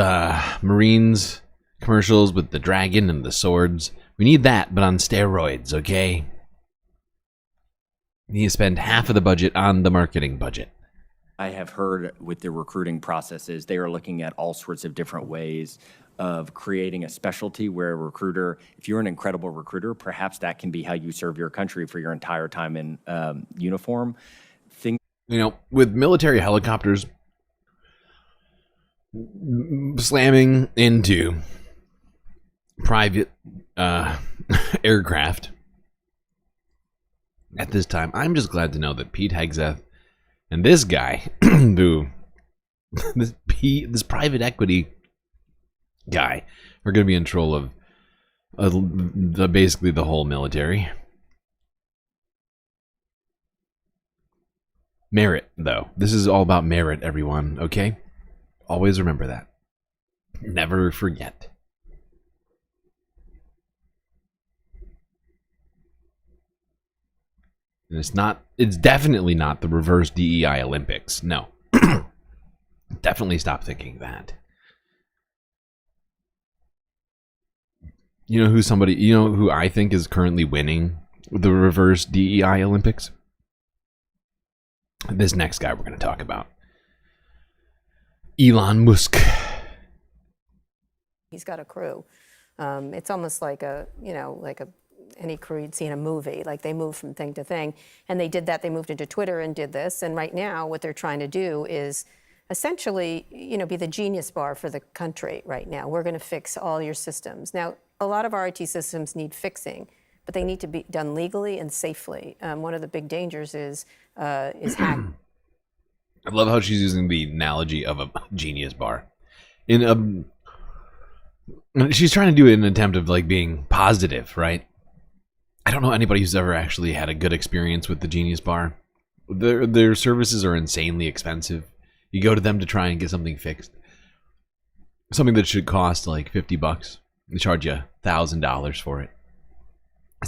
Marines commercials with the dragon and the swords? We need that, but on steroids, okay? We need to spend half of the budget on the marketing budget. I have heard with the recruiting processes, they are looking at all sorts of different ways of creating a specialty where a recruiter, if you're an incredible recruiter, perhaps that can be how you serve your country for your entire time in uniform. With military helicopters slamming into private aircraft at this time, I'm just glad to know that Pete Hegseth and this guy, this private equity guy, are going to be in control of basically the whole military. Merit, though. This is all about merit, everyone, okay? Always remember that. Never forget. And it's definitely not the reverse DEI Olympics. No. Definitely stop thinking that. You know who I think is currently winning the reverse DEI Olympics? This next guy we're going to talk about. Elon Musk. He's got a crew. It's almost like any crew you'd see in a movie. Like they move from thing to thing, and they did that. They moved into Twitter and did this. And right now, what they're trying to do is essentially, be the genius bar for the country. Right now, we're going to fix all your systems. Now, a lot of our IT systems need fixing, but they need to be done legally and safely. One of the big dangers is hacking. I love how she's using the analogy of a genius bar. She's trying to do it in an attempt of like being positive, right? I don't know anybody who's ever actually had a good experience with the Genius Bar. Their services are insanely expensive. You go to them to try and get something fixed. Something that should cost like $50. They charge you $1,000 for it.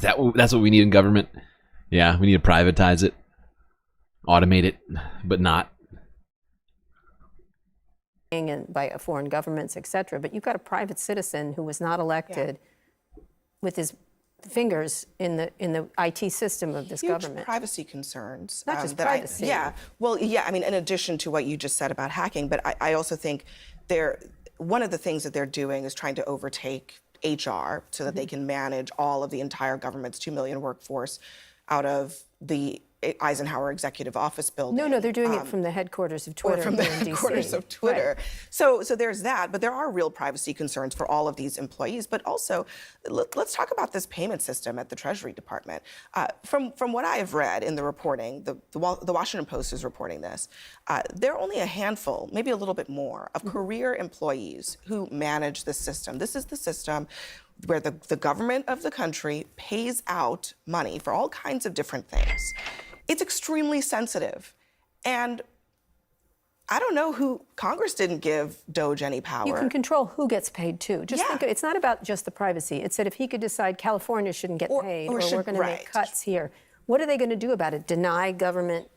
That's what we need in government? Yeah, we need to privatize it. Automate it, but not. And by foreign governments, et cetera. But you've got a private citizen who was not elected with his fingers in the IT system of this government. Privacy concerns. Not just privacy. I mean, in addition to what you just said about hacking, but I also think one of the things that they're doing is trying to overtake HR so that they can manage all of the entire government's 2 million workforce out of the Eisenhower Executive Office building. No, they're doing it from the headquarters of Twitter. Or from the in headquarters DC. of Twitter. Right. So there's that, but there are real privacy concerns for all of these employees. But also, let's talk about this payment system at the Treasury Department. From what I have read in the reporting, the Washington Post is reporting this, there are only a handful, maybe a little bit more, of career employees who manage this system. This is the system where the government of the country pays out money for all kinds of different things. It's extremely sensitive. And I don't know who, Congress didn't give Doge any power. You can control who gets paid too. Just think, it's not about just the privacy. It's that if he could decide California shouldn't get paid, or we're going to make cuts here, what are they going to do about it? Deny government,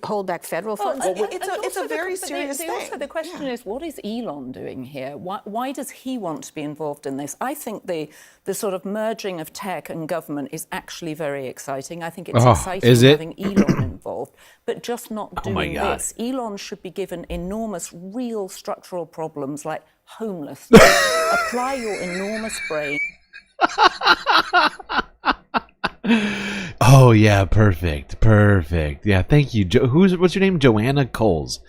hold back federal funds? It's a very serious thing. Also, the question is, what is Elon doing here? Why does he want to be involved in this? I think the sort of merging of tech and government is actually very exciting. I think it's exciting having Elon involved, but just not doing this. Elon should be given enormous, real structural problems like homelessness. Apply your enormous brain. Oh yeah, perfect. Yeah, thank you. What's your name? Joanna Coles.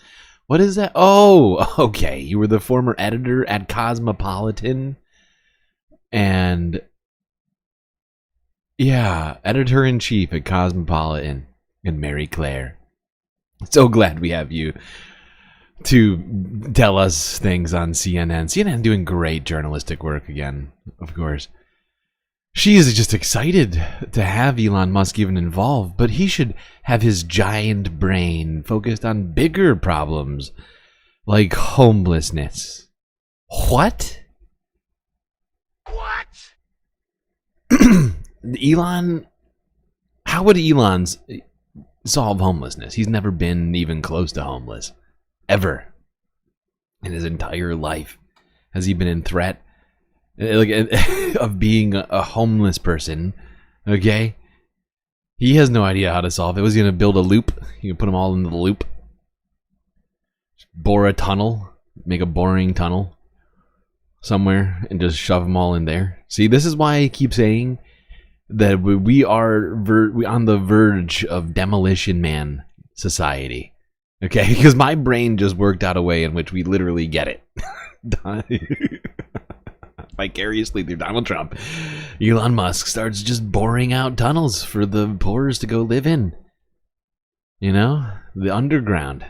What is that? Oh, okay. You were the former editor at Cosmopolitan, and yeah, editor-in-chief at Cosmopolitan, and Mary Claire. So glad we have you to tell us things on CNN. CNN doing great journalistic work again, of course. She is just excited to have Elon Musk even involved, but he should have his giant brain focused on bigger problems like homelessness. What? Elon? How would Elon solve homelessness? He's never been even close to homeless. Ever. In his entire life. Has he been in threat of being a homeless person? Okay, he has no idea how to solve it. Was he gonna build a loop? You can put them all into the loop, bore a tunnel, make a boring tunnel somewhere, and just shove them all in there. See, this is why I keep saying that we are on the verge of demolition man society. Okay, because my brain just worked out a way in which we literally get it. Vicariously through Donald Trump, Elon Musk starts just boring out tunnels for the poorest to go live in. You know, the underground.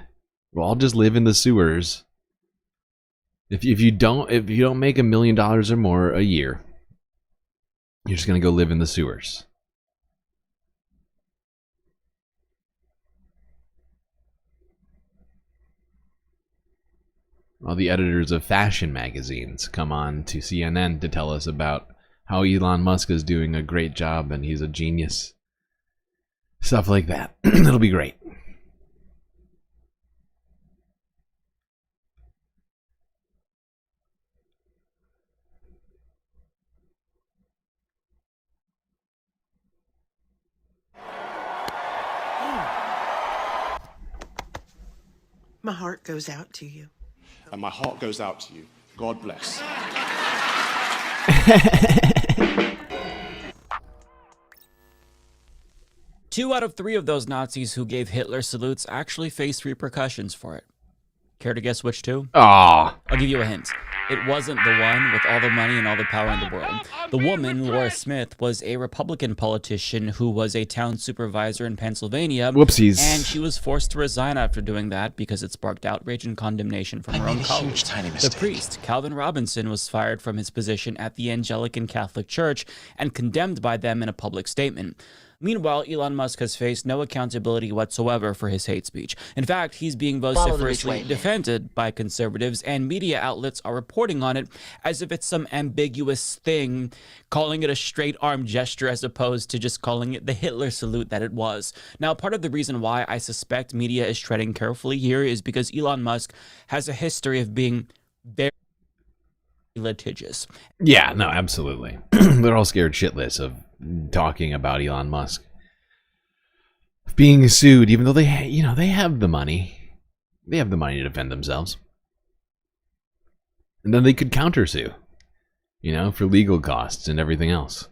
We'll all just live in the sewers. If you don't make $1 million or more a year, you're just gonna go live in the sewers. All the editors of fashion magazines come on to CNN to tell us about how Elon Musk is doing a great job and he's a genius. Stuff like that. It'll be great. My heart goes out to you. And my heart goes out to you. God bless. 2 out of 3 of those Nazis who gave Hitler salutes actually faced repercussions for it. Care to guess which 2? Aw. I'll give you a hint. It wasn't the one with all the money and all the power in the world. The woman, Laura Smith, was a Republican politician who was a town supervisor in Pennsylvania. Whoopsies. And she was forced to resign after doing that because it sparked outrage and condemnation from her own colleagues. The priest, Calvin Robinson, was fired from his position at the Anglican Catholic Church and condemned by them in a public statement. Meanwhile, Elon Musk has faced no accountability whatsoever for his hate speech. In fact, he's being vociferously defended by conservatives, and media outlets are reporting on it as if it's some ambiguous thing, calling it a straight arm gesture as opposed to just calling it the Hitler salute that it was. Now, part of the reason why I suspect media is treading carefully here is because Elon Musk has a history of being very litigious. Yeah, no, absolutely. They're all scared shitless of talking about Elon Musk being sued, even though they have the money. They have the money to defend themselves. And then they could countersue, for legal costs and everything else.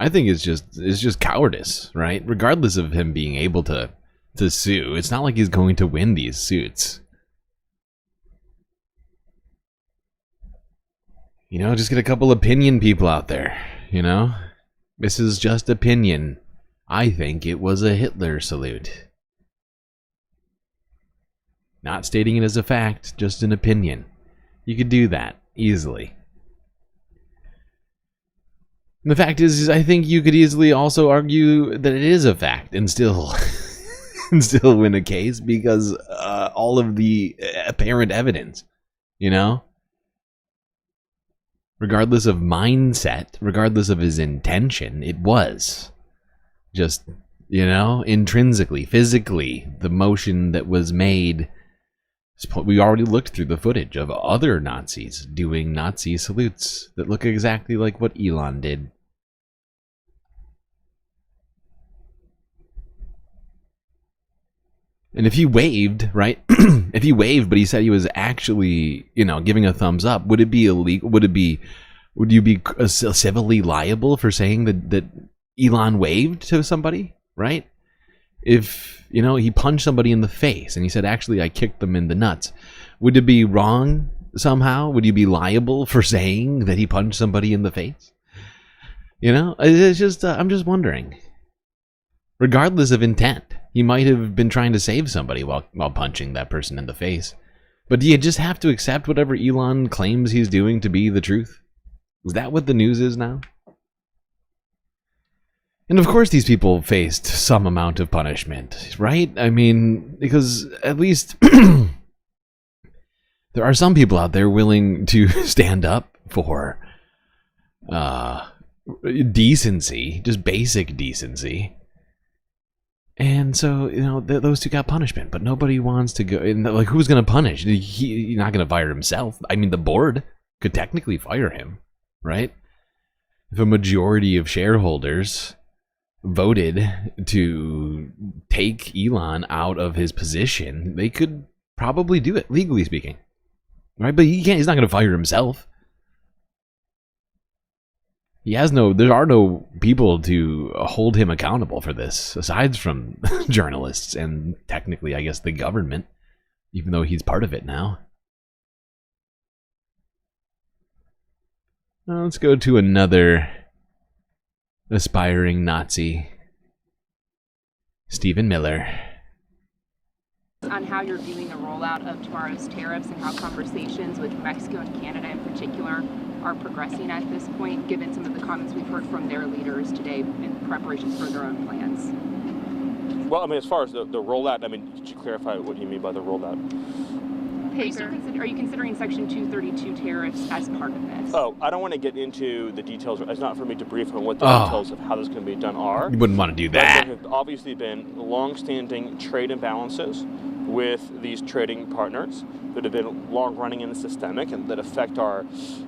I think it's just cowardice, right? Regardless of him being able to sue, it's not like he's going to win these suits. Just get a couple opinion people out there, This is just opinion. I think it was a Hitler salute. Not stating it as a fact, just an opinion. You could do that easily. And the fact is, I think you could easily also argue that it is a fact and still win a case because all of the apparent evidence, Regardless of mindset, regardless of his intention, it was just, intrinsically, physically, the motion that was made. We already looked through the footage of other Nazis doing Nazi salutes that look exactly like what Elon did. And if he waved, right? If he waved, but he said he was actually, giving a thumbs up, would it be illegal? Would you be civilly liable for saying that Elon waved to somebody, right? If, he punched somebody in the face and he said, actually, I kicked them in the nuts. Would it be wrong somehow? Would you be liable for saying that he punched somebody in the face? It's just, I'm just wondering. Regardless of intent, he might have been trying to save somebody while punching that person in the face. But do you just have to accept whatever Elon claims he's doing to be the truth? Is that what the news is now? And of course these people faced some amount of punishment, right? I mean, because at least there are some people out there willing to stand up for decency, just basic decency. And so, those two got punishment, but nobody wants to go. And who's going to punish? He's not going to fire himself. I mean, the board could technically fire him, right? If a majority of shareholders voted to take Elon out of his position, they could probably do it, legally speaking, right? But he's not going to fire himself. There are no people to hold him accountable for this, aside from journalists and technically, I guess, the government, even though he's part of it now. Well, let's go to another aspiring Nazi, Stephen Miller. On how you're viewing the rollout of tomorrow's tariffs and how conversations with Mexico and Canada in particular are progressing at this point, given some of the comments we've heard from their leaders today in preparations for their own plans? Well, as far as the rollout, could you clarify what you mean by the rollout? Are you considering Section 232 tariffs as part of this? Oh, I don't want to get into the details. It's not for me to brief on what the details of how this can be done are. You wouldn't want to do But that. there have obviously been long-standing trade imbalances with these trading partners that have been long-running and systemic and that affect our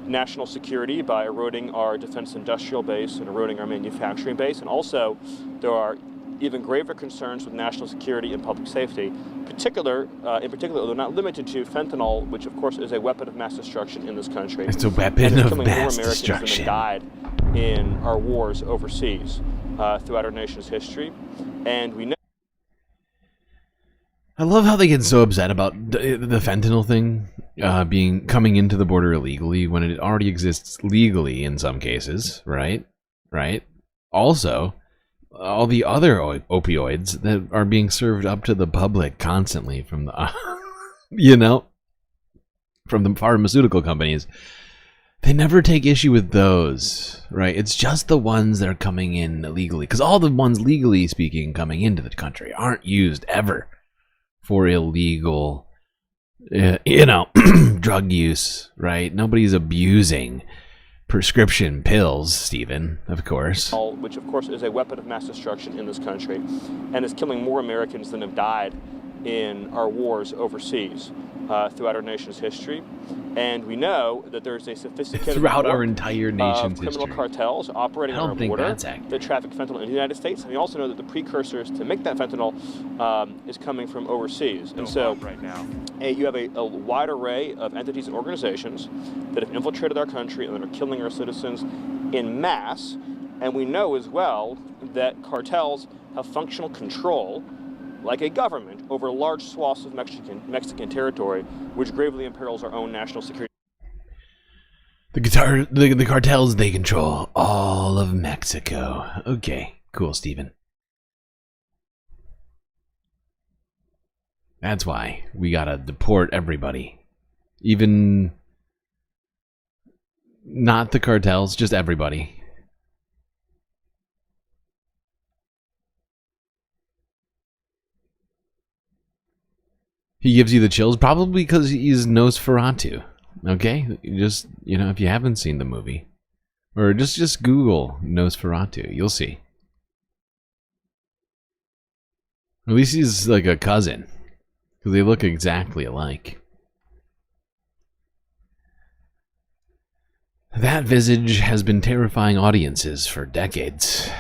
national security by eroding our defense industrial base and eroding our manufacturing base. And also, there are even graver concerns with national security and public safety. In particular, they're not limited to fentanyl, which of course is a weapon of mass destruction in this country. It's a weapon of mass destruction. That have died in our wars overseas throughout our nation's history, and we know. I love how they get so upset about the fentanyl thing coming into the border illegally when it already exists legally in some cases, right? Right. Also, all the other opioids that are being served up to the public constantly from the, from the pharmaceutical companies, they never take issue with those, right? It's just the ones that are coming in illegally, because all the ones legally speaking coming into the country aren't used ever for illegal, drug use, right? Nobody's abusing prescription pills, Stephen, of course. Which of course is a weapon of mass destruction in this country and is killing more Americans than have died in our wars overseas throughout our nation's history. And we know that there's a sophisticated throughout our entire nation's criminal history. cartels operating on our border that's that traffic fentanyl in the United States. And we also know that the precursors to make that fentanyl is coming from overseas. And so right now. You have a wide array of entities and organizations that have infiltrated our country and that are killing our citizens in mass. And we know as well that cartels have functional control, like a government, over large swaths of Mexican territory, which gravely imperils our own national security. The cartels, they control all of Mexico. Okay, cool, Stephen. That's why we gotta deport everybody. Even not the cartels, just everybody. He gives you the chills, probably because he's Nosferatu. Okay? Just, if you haven't seen the movie. Or just Google Nosferatu. You'll see. At least he's like a cousin. Because they look exactly alike. That visage has been terrifying audiences for decades.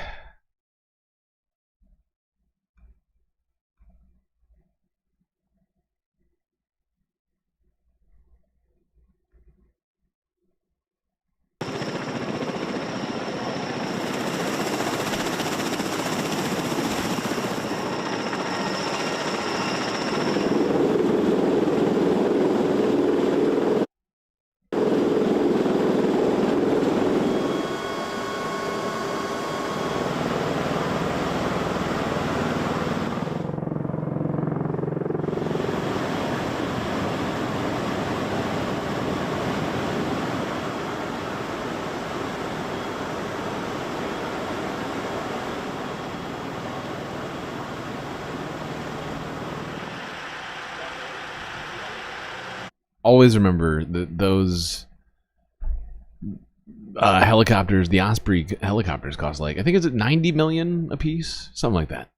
Always remember that those helicopters, the Osprey helicopters, cost like, I think it's $90 million a piece, something like that.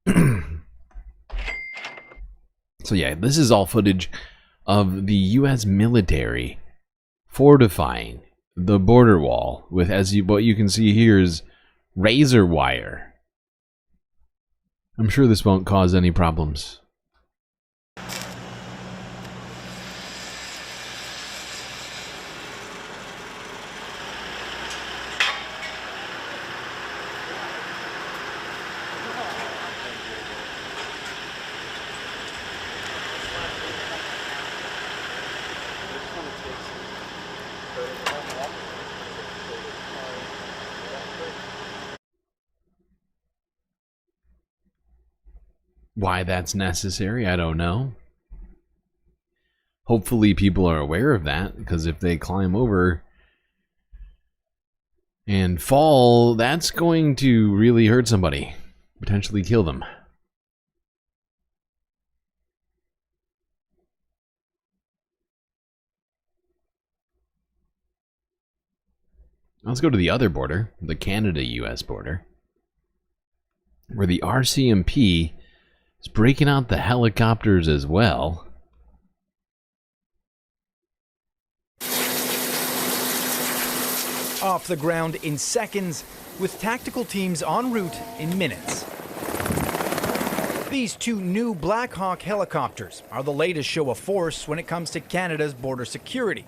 So yeah, this is all footage of the U.S. military fortifying the border wall with, what you can see here is razor wire. I'm sure this won't cause any problems. Why that's necessary, I don't know. Hopefully people are aware of that, because if they climb over and fall, that's going to really hurt somebody, potentially kill them. Let's go to the other border, the Canada-US border, where the RCMP is breaking out the helicopters as well. Off the ground in seconds, with tactical teams en route in minutes. These two new Black Hawk helicopters are the latest show of force when it comes to Canada's border security.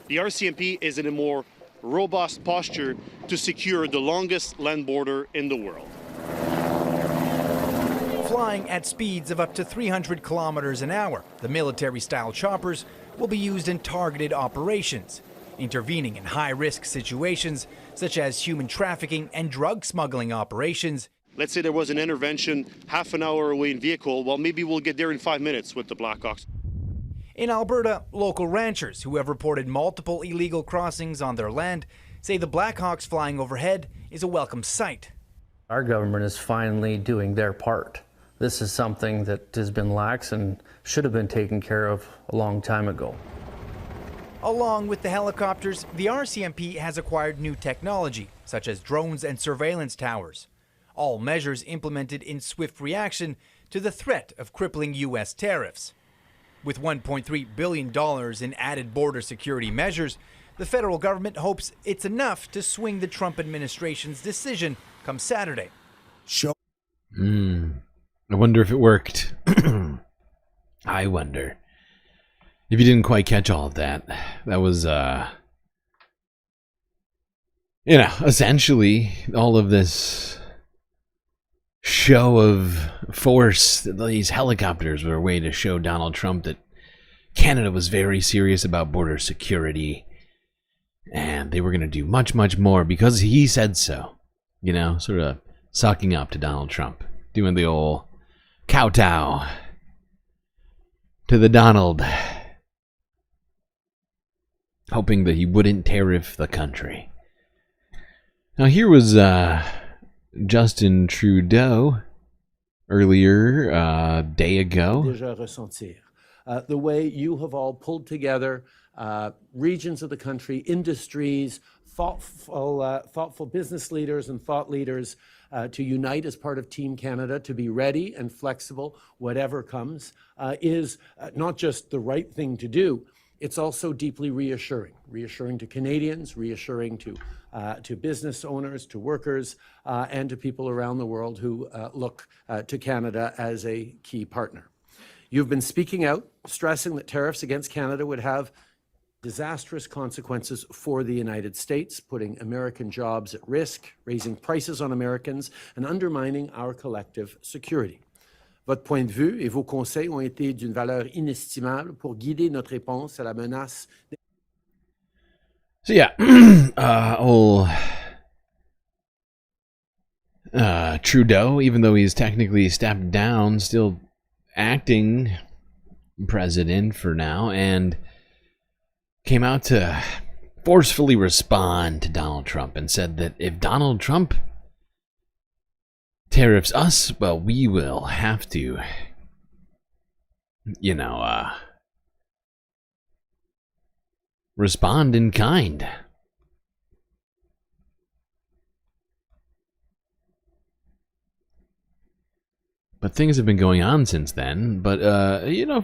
The RCMP is in a more robust posture to secure the longest land border in the world. Flying at speeds of up to 300 kilometers an hour, the military-style choppers will be used in targeted operations, intervening in high-risk situations such as human trafficking and drug smuggling operations. Let's say there was an intervention half an hour away in vehicle, well, maybe we'll get there in 5 minutes with the Blackhawks. In Alberta, local ranchers who have reported multiple illegal crossings on their land say the Blackhawks flying overhead is a welcome sight. Our government is finally doing their part. This is something that has been lax and should have been taken care of a long time ago. Along with the helicopters, the RCMP has acquired new technology, such as drones and surveillance towers. All measures implemented in swift reaction to the threat of crippling U.S. tariffs. With $1.3 billion in added border security measures, the federal government hopes it's enough to swing the Trump administration's decision come Saturday. I wonder if it worked. I wonder. If you didn't quite catch all of that, that was, essentially all of this show of force. These helicopters were a way to show Donald Trump that Canada was very serious about border security, and they were going to do much, much more because he said so. Sort of sucking up to Donald Trump, doing the old kowtow to the Donald, hoping that he wouldn't tariff the country. Now here was Justin Trudeau earlier a day ago. Déjà ressentir. The way you have all pulled together regions of the country, industries, thoughtful business leaders and thought leaders to unite as part of Team Canada, to be ready and flexible, whatever comes, is not just the right thing to do, it's also deeply reassuring to Canadians, reassuring to business owners, to workers, and to people around the world who look to Canada as a key partner. You've been speaking out, stressing that tariffs against Canada would have disastrous consequences for the United States, putting American jobs at risk, raising prices on Americans, and undermining our collective security. Votre point de vue et vos conseils ont été d'une valeur inestimable pour guider notre réponse à la menace. So yeah, Trudeau, even though he's technically stepped down, still acting president for now, and came out to forcefully respond to Donald Trump and said that if Donald Trump tariffs us, well, we will have to, respond in kind. But things have been going on since then. But,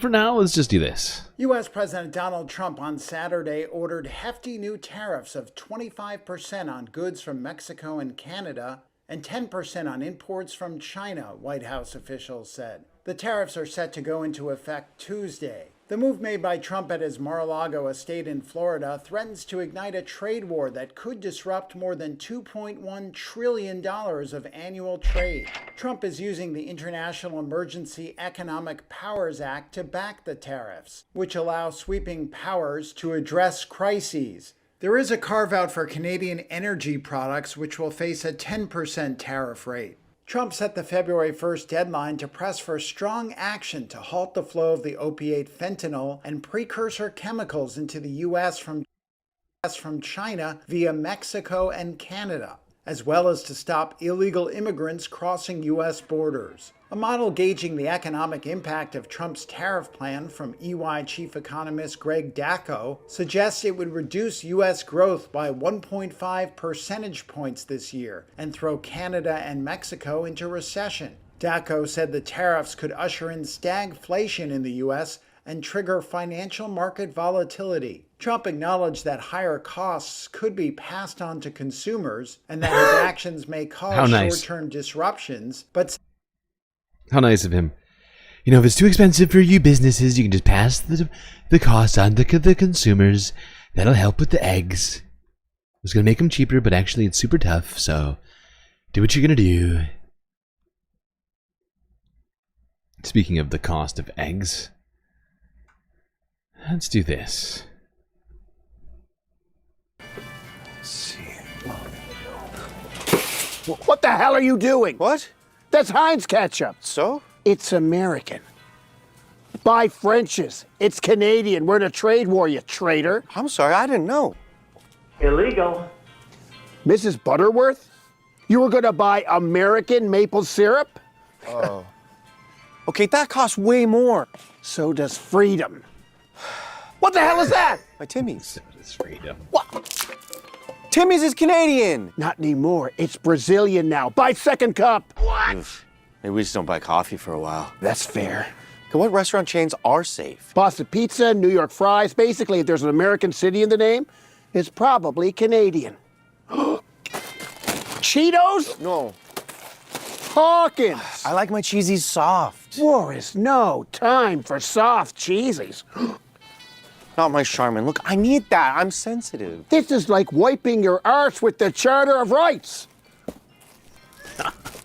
for now, let's just do this. U.S. President Donald Trump on Saturday ordered hefty new tariffs of 25% on goods from Mexico and Canada and 10% on imports from China, White House officials said. The tariffs are set to go into effect Tuesday. The move made by Trump at his Mar-a-Lago estate in Florida threatens to ignite a trade war that could disrupt more than $2.1 trillion of annual trade. Trump is using the International Emergency Economic Powers Act to back the tariffs, which allow sweeping powers to address crises. There is a carve-out for Canadian energy products, which will face a 10% tariff rate. Trump set the February 1st deadline to press for strong action to halt the flow of the opiate fentanyl and precursor chemicals into the U.S. from China via Mexico and Canada. as well as to stop illegal immigrants crossing U.S. borders. A model gauging the economic impact of Trump's tariff plan from EY chief economist Greg Dacko suggests it would reduce U.S. growth by 1.5 percentage points this year and throw Canada and Mexico into recession. Dacko said the tariffs could usher in stagflation in the U.S. and trigger financial market volatility. Trump acknowledged that higher costs could be passed on to consumers and that his actions may cause short-term disruptions, but how nice of him. You know, if it's too expensive for you businesses, you can just pass the cost on to the consumers. That'll help with the eggs. I was going to make them cheaper, but actually it's super tough, so do what you're going to do. Speaking of the cost of eggs, let's do this. What the hell are you doing? What? That's Heinz ketchup. So? It's American. Buy French's. It's Canadian. We're in a trade war, you traitor. I'm sorry, I didn't know. Illegal. Mrs. Butterworth? You were gonna buy American maple syrup? Oh. Okay, that costs way more. So does freedom. What the hell is that? My Timmy's. So does freedom. What? Timmy's is Canadian. Not anymore. It's Brazilian now. Buy second cup. What? Maybe we just don't buy coffee for a while. That's fair. Okay, what restaurant chains are safe? Boston Pizza, New York Fries. Basically, if there's an American city in the name, it's probably Canadian. Cheetos? No. Hawkins. I like my cheesies soft. War is no time for soft cheesies. Not my Charmin. Look, I need that. I'm sensitive. This is like wiping your arse with the Charter of Rights.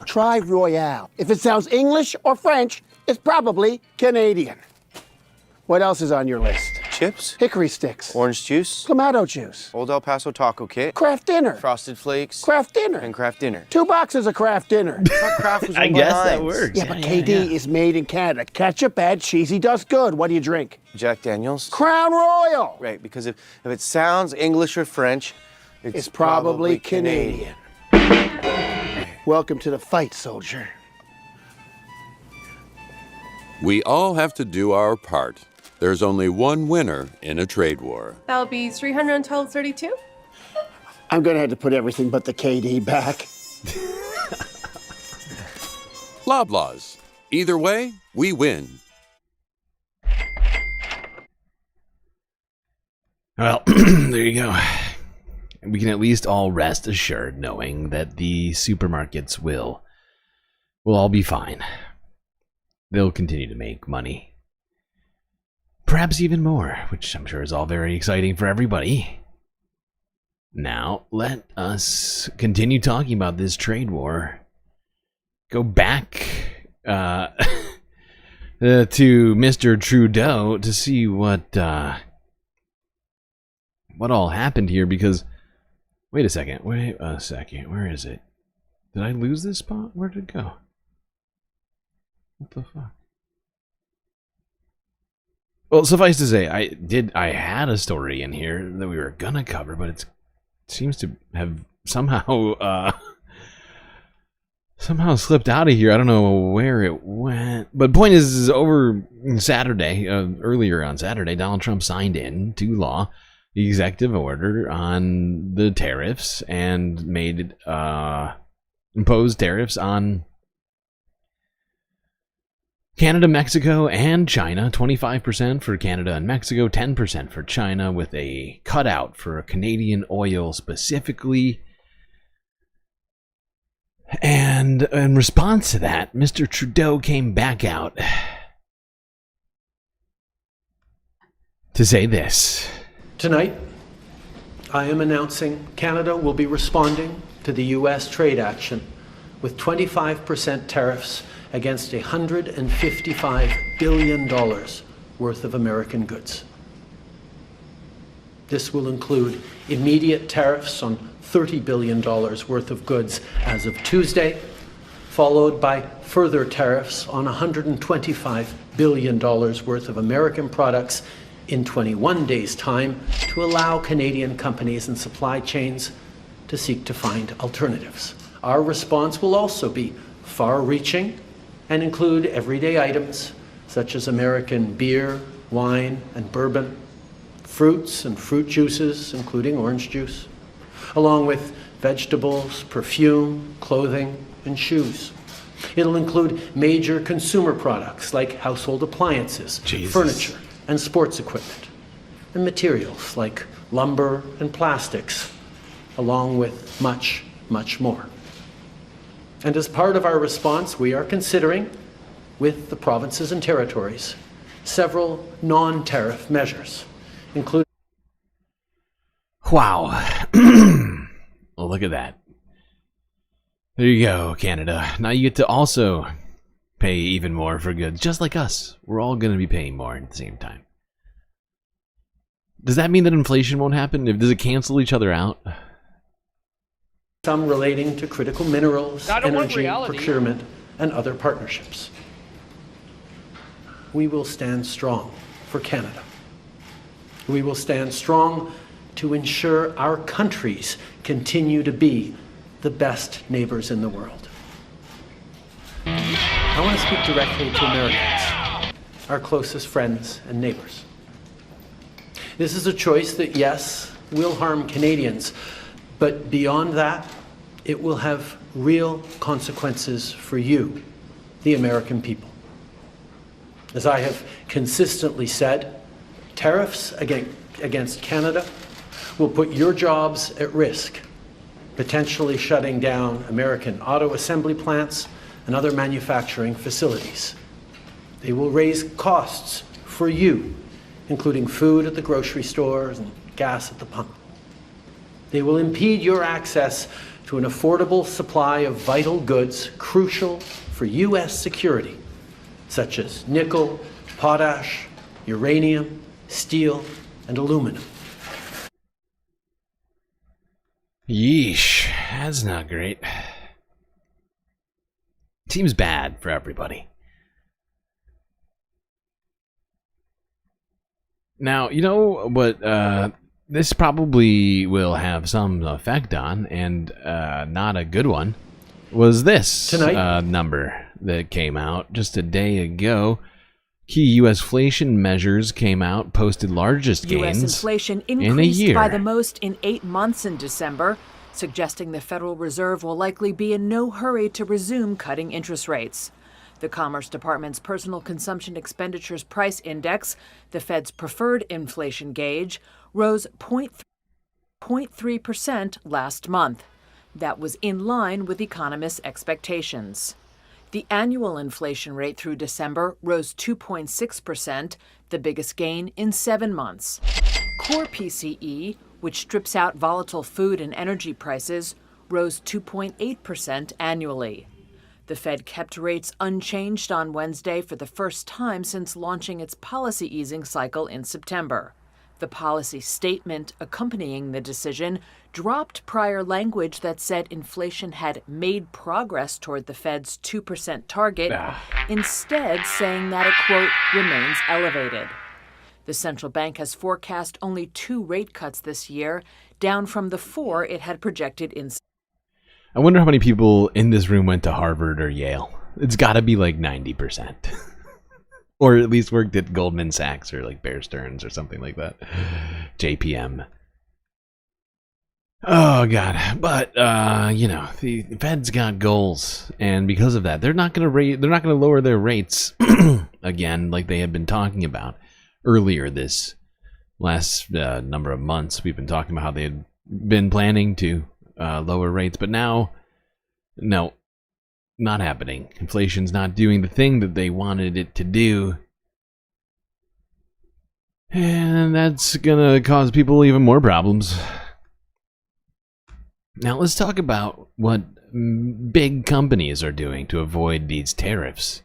Try Royale. If it sounds English or French, it's probably Canadian. What else is on your list? Chips. Hickory sticks. Orange juice. Clamato juice. Old El Paso taco kit. Kraft dinner. Frosted Flakes. Kraft dinner. And Kraft dinner. 2 boxes of Kraft dinner. Kraft was I guess that works. Yeah, but KD is made in Canada. Ketchup bad, cheesy does good. What do you drink? Jack Daniels. Crown Royal. Right, because if it sounds English or French, it's probably Canadian. Welcome to the fight, soldier. We all have to do our part. There's only one winner in a trade war. That'll be 312.32. I'm gonna have to put everything but the KD back. Loblaws. Either way, we win. Well, there you go. We can at least all rest assured knowing that the supermarkets will all be fine. They'll continue to make money. Perhaps even more, which I'm sure is all very exciting for everybody. Now, let us continue talking about this trade war. Go back to Mr. Trudeau to see what all happened here, because wait a second, where is it? Did I lose this spot? Where did it go? What the fuck? Well, suffice to say, I had a story in here that we were gonna cover, but it seems to have somehow slipped out of here. I don't know where it went. But point is over Saturday, earlier on Saturday, Donald Trump signed into law the executive order on the tariffs and made imposed tariffs on Canada, Mexico, and China. 25% for Canada and Mexico, 10% for China, with a cutout for Canadian oil specifically. And in response to that, Mr. Trudeau came back out to say this. Tonight, I am announcing Canada will be responding to the U.S. trade action with 25% tariffs against $155 billion worth of American goods. This will include immediate tariffs on $30 billion worth of goods as of Tuesday, followed by further tariffs on $125 billion worth of American products in 21 days' time to allow Canadian companies and supply chains to seek to find alternatives. Our response will also be far-reaching and include everyday items such as American beer, wine, and bourbon, fruits and fruit juices, including orange juice, along with vegetables, perfume, clothing, and shoes. It'll include major consumer products like household appliances, furniture, and sports equipment, and materials like lumber and plastics, along with much, much more. And as part of our response, we are considering, with the provinces and territories, several non-tariff measures, including... Wow. Well, look at that. There you go, Canada. Now you get to also pay even more for goods, just like us. We're all going to be paying more at the same time. Does that mean that inflation won't happen? Does it cancel each other out? Some relating to critical minerals, energy, procurement, and other partnerships. We will stand strong for Canada. We will stand strong to ensure our countries continue to be the best neighbors in the world. I want to speak directly to Americans, our closest friends and neighbors. This is a choice that, yes, will harm Canadians, but beyond that, it will have real consequences for you, the American people. As I have consistently said, tariffs against Canada will put your jobs at risk, potentially shutting down American auto assembly plants and other manufacturing facilities. They will raise costs for you, including food at the grocery stores and gas at the pump. They will impede your access to an affordable supply of vital goods crucial for U.S. security, such as nickel, potash, uranium, steel, and aluminum. Yeesh, that's not great. Seems bad for everybody. Now, you know what this probably will have some effect on, and not a good one, was this number that came out just a day ago. Key U.S. inflation measures came out, posted largest gains U.S. inflation in a increased year. by the most in 8 months in December, suggesting the Federal Reserve will likely be in no hurry to resume cutting interest rates. The Commerce Department's Personal Consumption Expenditures Price Index, the Fed's preferred inflation gauge, rose 0.3% last month. That was in line with economists' expectations. The annual inflation rate through December rose 2.6%, the biggest gain in 7 months. Core PCE, which strips out volatile food and energy prices, rose 2.8% annually. The Fed kept rates unchanged on Wednesday for the first time since launching its policy easing cycle in September. The policy statement accompanying the decision dropped prior language that said inflation had made progress toward the Fed's 2% target, instead saying that it, quote, remains elevated. The central bank has forecast only 2 rate cuts this year, down from the 4 it had projected in. I wonder how many people in this room went to Harvard or Yale. It's got to be like 90%. Or at least worked at Goldman Sachs or like Bear Stearns or something like that. JPM. Oh, God. But, you know, the Fed's got goals. And because of that, they're not going to lower their rates again like they had been talking about earlier this last number of months. We've been talking about how they had been planning to lower rates, but now, no, not happening. Inflation's not doing the thing that they wanted it to do, and that's gonna cause people even more problems. Now let's talk about what big companies are doing to avoid these tariffs.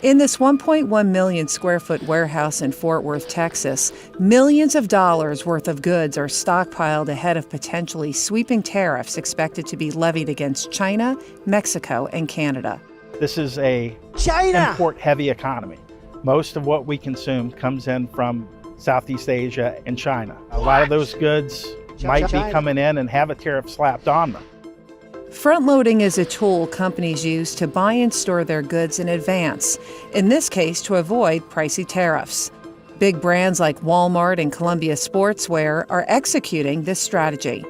In this 1.1 million square foot warehouse in Fort Worth, Texas, millions of dollars worth of goods are stockpiled ahead of potentially sweeping tariffs expected to be levied against China, Mexico, and Canada. This is a import-heavy economy. Most of what we consume comes in from Southeast Asia, and China. A lot of those goods might be coming in and have a tariff slapped on them. Front-loading is a tool companies use to buy and store their goods in advance, in this case to avoid pricey tariffs. Big brands like Walmart and Columbia Sportswear are executing this strategy.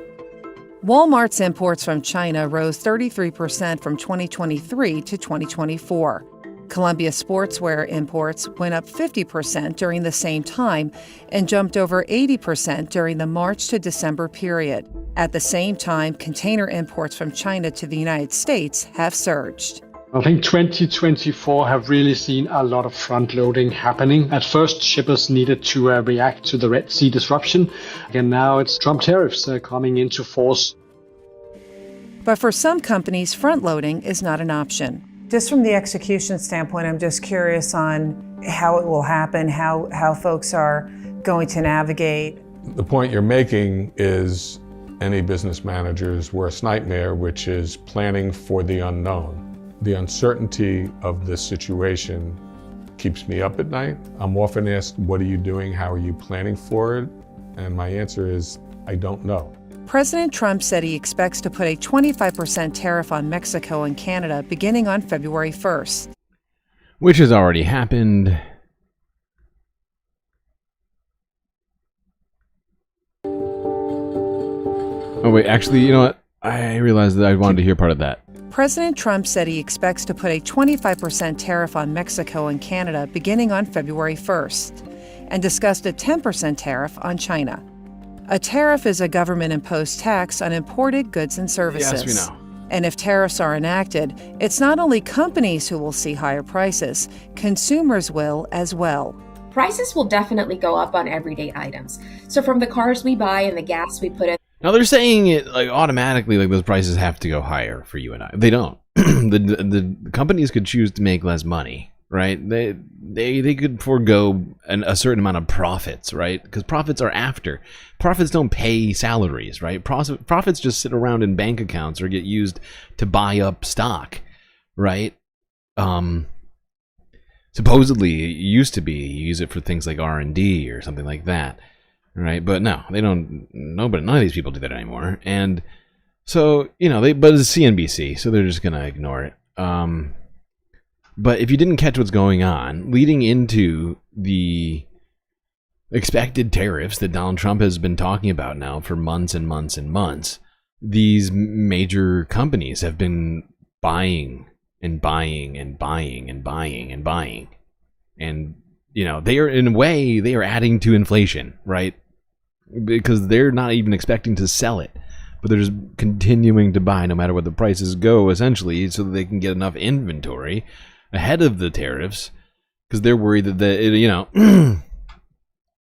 Walmart's imports from China rose 33% from 2023 to 2024. Columbia Sportswear imports went up 50% during the same time and jumped over 80% during the March to December period. At the same time, container imports from China to the United States have surged. I think 2024 have really seen a lot of front-loading happening. At first, shippers needed to react to the Red Sea disruption, and now it's Trump tariffs coming into force. But for some companies, front-loading is not an option. Just from the execution standpoint, I'm just curious on how it will happen, how folks are going to navigate. The point you're making is any business manager's worst nightmare, which is planning for the unknown. The uncertainty of this situation keeps me up at night. I'm often asked, what are you doing? How are you planning for it? And my answer is, I don't know. President Trump said he expects to put a 25% tariff on Mexico and Canada beginning on February 1st. Which has already happened. Oh wait, actually, you know what? I realized that I wanted to hear part of that. President Trump said he expects to put a 25% tariff on Mexico and Canada beginning on February 1st, and discussed a 10% tariff on China. A tariff is a government-imposed tax on imported goods and services. Yes, we know. And if tariffs are enacted, it's not only companies who will see higher prices, consumers will as well. Prices will definitely go up on everyday items. So from the cars we buy and the gas we put in. Now they're saying it like automatically, like those prices have to go higher for you and I. They don't. the companies could choose to make less money, right? They could forego a certain amount of profits, right? Because profits are after. Profits don't pay salaries, right? Profits just sit around in bank accounts or get used to buy up stock, right? Supposedly it used to be you use it for things like R&D or something like that, right? But no, they don't. None of these people do that anymore. And so, you know, but it's CNBC, so they're just gonna ignore it. But if you didn't catch what's going on, leading into the expected tariffs that Donald Trump has been talking about now for months and months and months, these major companies have been buying and buying and buying and buying and buying. And, you know, they are, in a way, they are adding to inflation, right? Because they're not even expecting to sell it, but they're just continuing to buy no matter what the prices go, essentially, so that they can get enough inventory ahead of the tariffs, because they're worried that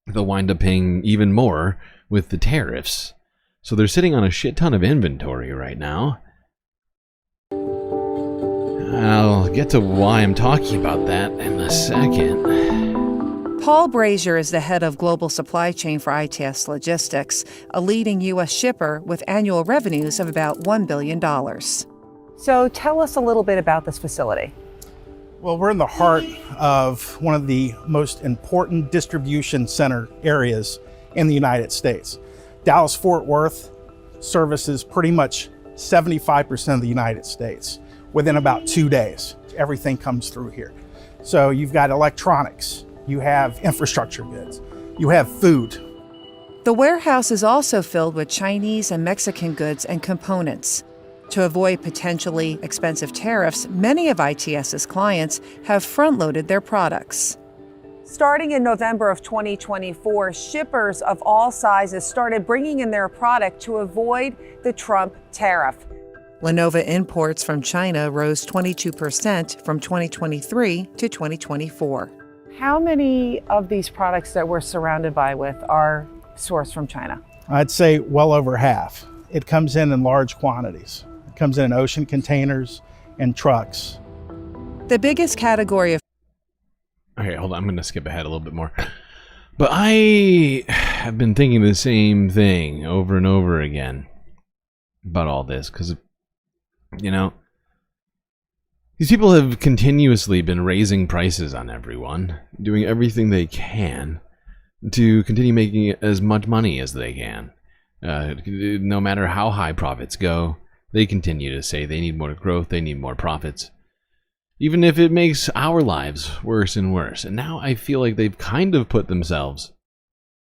they'll wind up paying even more with the tariffs. So they're sitting on a shit ton of inventory right now. I'll get to why I'm talking about that in a second. Paul Brazier is the head of global supply chain for ITS Logistics, a leading U.S. shipper with annual revenues of about $1 billion. So tell us a little bit about this facility. Well, we're in the heart of one of the most important distribution center areas in the United States. Dallas-Fort Worth services pretty much 75% of the United States. Within about 2 days, everything comes through here. So you've got electronics, you have infrastructure goods, you have food. The warehouse is also filled with Chinese and Mexican goods and components. To avoid potentially expensive tariffs, many of ITS's clients have front-loaded their products. Starting in November of 2024, shippers of all sizes started bringing in their product to avoid the Trump tariff. Lenovo imports from China rose 22% from 2023 to 2024. How many of these products that we're surrounded by with are sourced from China? I'd say well over half. It comes in large quantities. It comes in ocean containers and trucks. The biggest category of... Okay, hold on. I'm going to skip ahead a little bit more. But I have been thinking the same thing over and over again about all this, because, you know, these people have continuously been raising prices on everyone, doing everything they can to continue making as much money as they can. No matter how high profits go, they continue to say they need more growth, they need more profits, even if it makes our lives worse and worse. And now I feel like they've kind of put themselves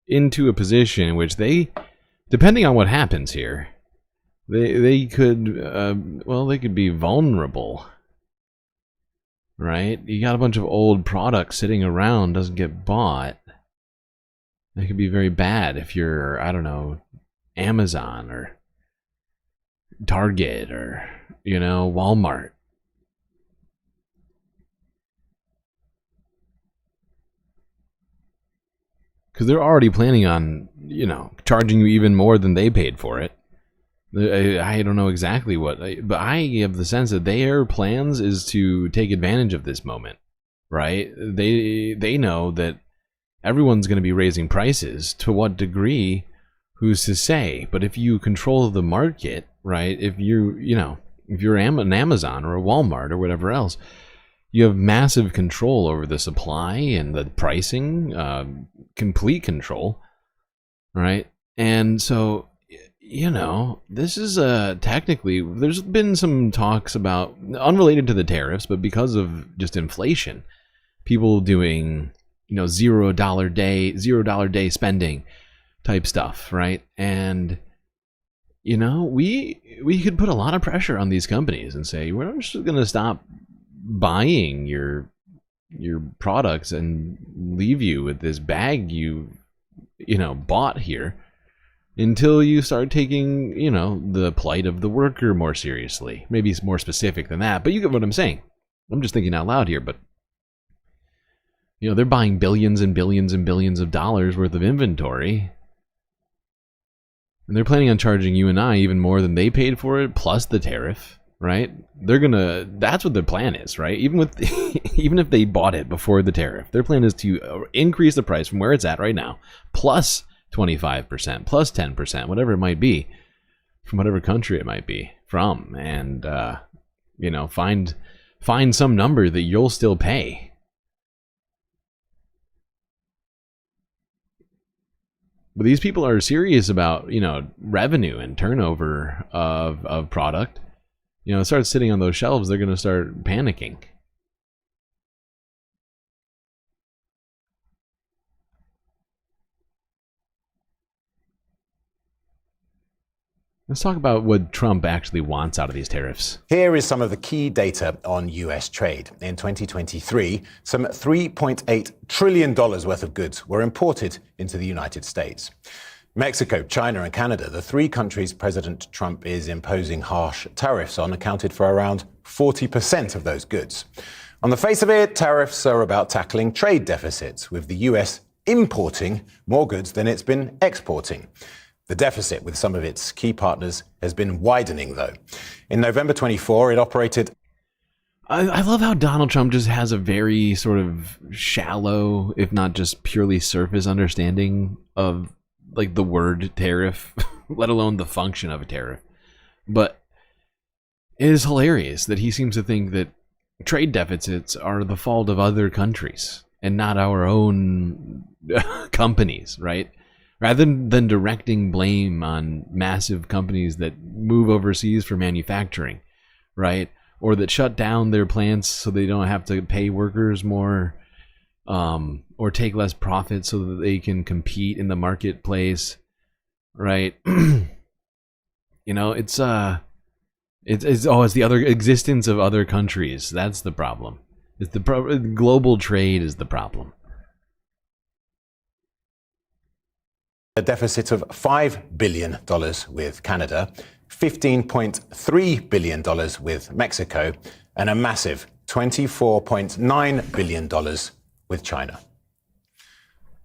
into a position in which they, depending on what happens here, they could, they could be vulnerable, right? You got a bunch of old products sitting around, doesn't get bought. That could be very bad if you're, I don't know, Amazon or Target or, Walmart. Because they're already planning on, charging you even more than they paid for it. I don't know exactly what, but I have the sense that their plans is to take advantage of this moment, right? They know that everyone's going to be raising prices. To what degree, who's to say? But if you control the market, right? If you're an Amazon or a Walmart or whatever else, you have massive control over the supply and the pricing, complete control, right? And so, this is technically, there's been some talks about, unrelated to the tariffs, but because of just inflation, people doing, $0 day spending type stuff, right? And, we could put a lot of pressure on these companies and say, we're just going to stop buying your products and leave you with this bag you bought here until you start taking the plight of the worker more seriously. Maybe it's more specific than that, but you get what I'm saying. I'm just thinking out loud here, but they're buying billions and billions and billions of dollars worth of inventory, and they're planning on charging you and I even more than they paid for it, plus the tariff. Right? That's what their plan is, right? Even if they bought it before the tariff, their plan is to increase the price from where it's at right now, plus 25%, plus 10%, whatever it might be, from whatever country it might be from, and find some number that you'll still pay. But these people are serious about, revenue and turnover of product. It starts sitting on those shelves, they're going to start panicking. Let's talk about what Trump actually wants out of these tariffs. Here is some of the key data on US trade. In 2023, some $3.8 trillion worth of goods were imported into the United States. Mexico, China, and Canada, the three countries President Trump is imposing harsh tariffs on, accounted for around 40% of those goods. On the face of it, tariffs are about tackling trade deficits, with the US importing more goods than it's been exporting. The deficit with some of its key partners has been widening, though. In November 24, it operated... I love how Donald Trump just has a very sort of shallow, if not just purely surface understanding of the word tariff, let alone the function of a tariff. But it is hilarious that he seems to think that trade deficits are the fault of other countries and not our own companies, right? Rather than directing blame on massive companies that move overseas for manufacturing, right? Or that shut down their plants so they don't have to pay workers more, or take less profit so that they can compete in the marketplace, right? It's the other existence of other countries. That's the problem. It's global trade is the problem. A deficit of $5 billion with Canada, $15.3 billion with Mexico, and a massive $24.9 billion with China.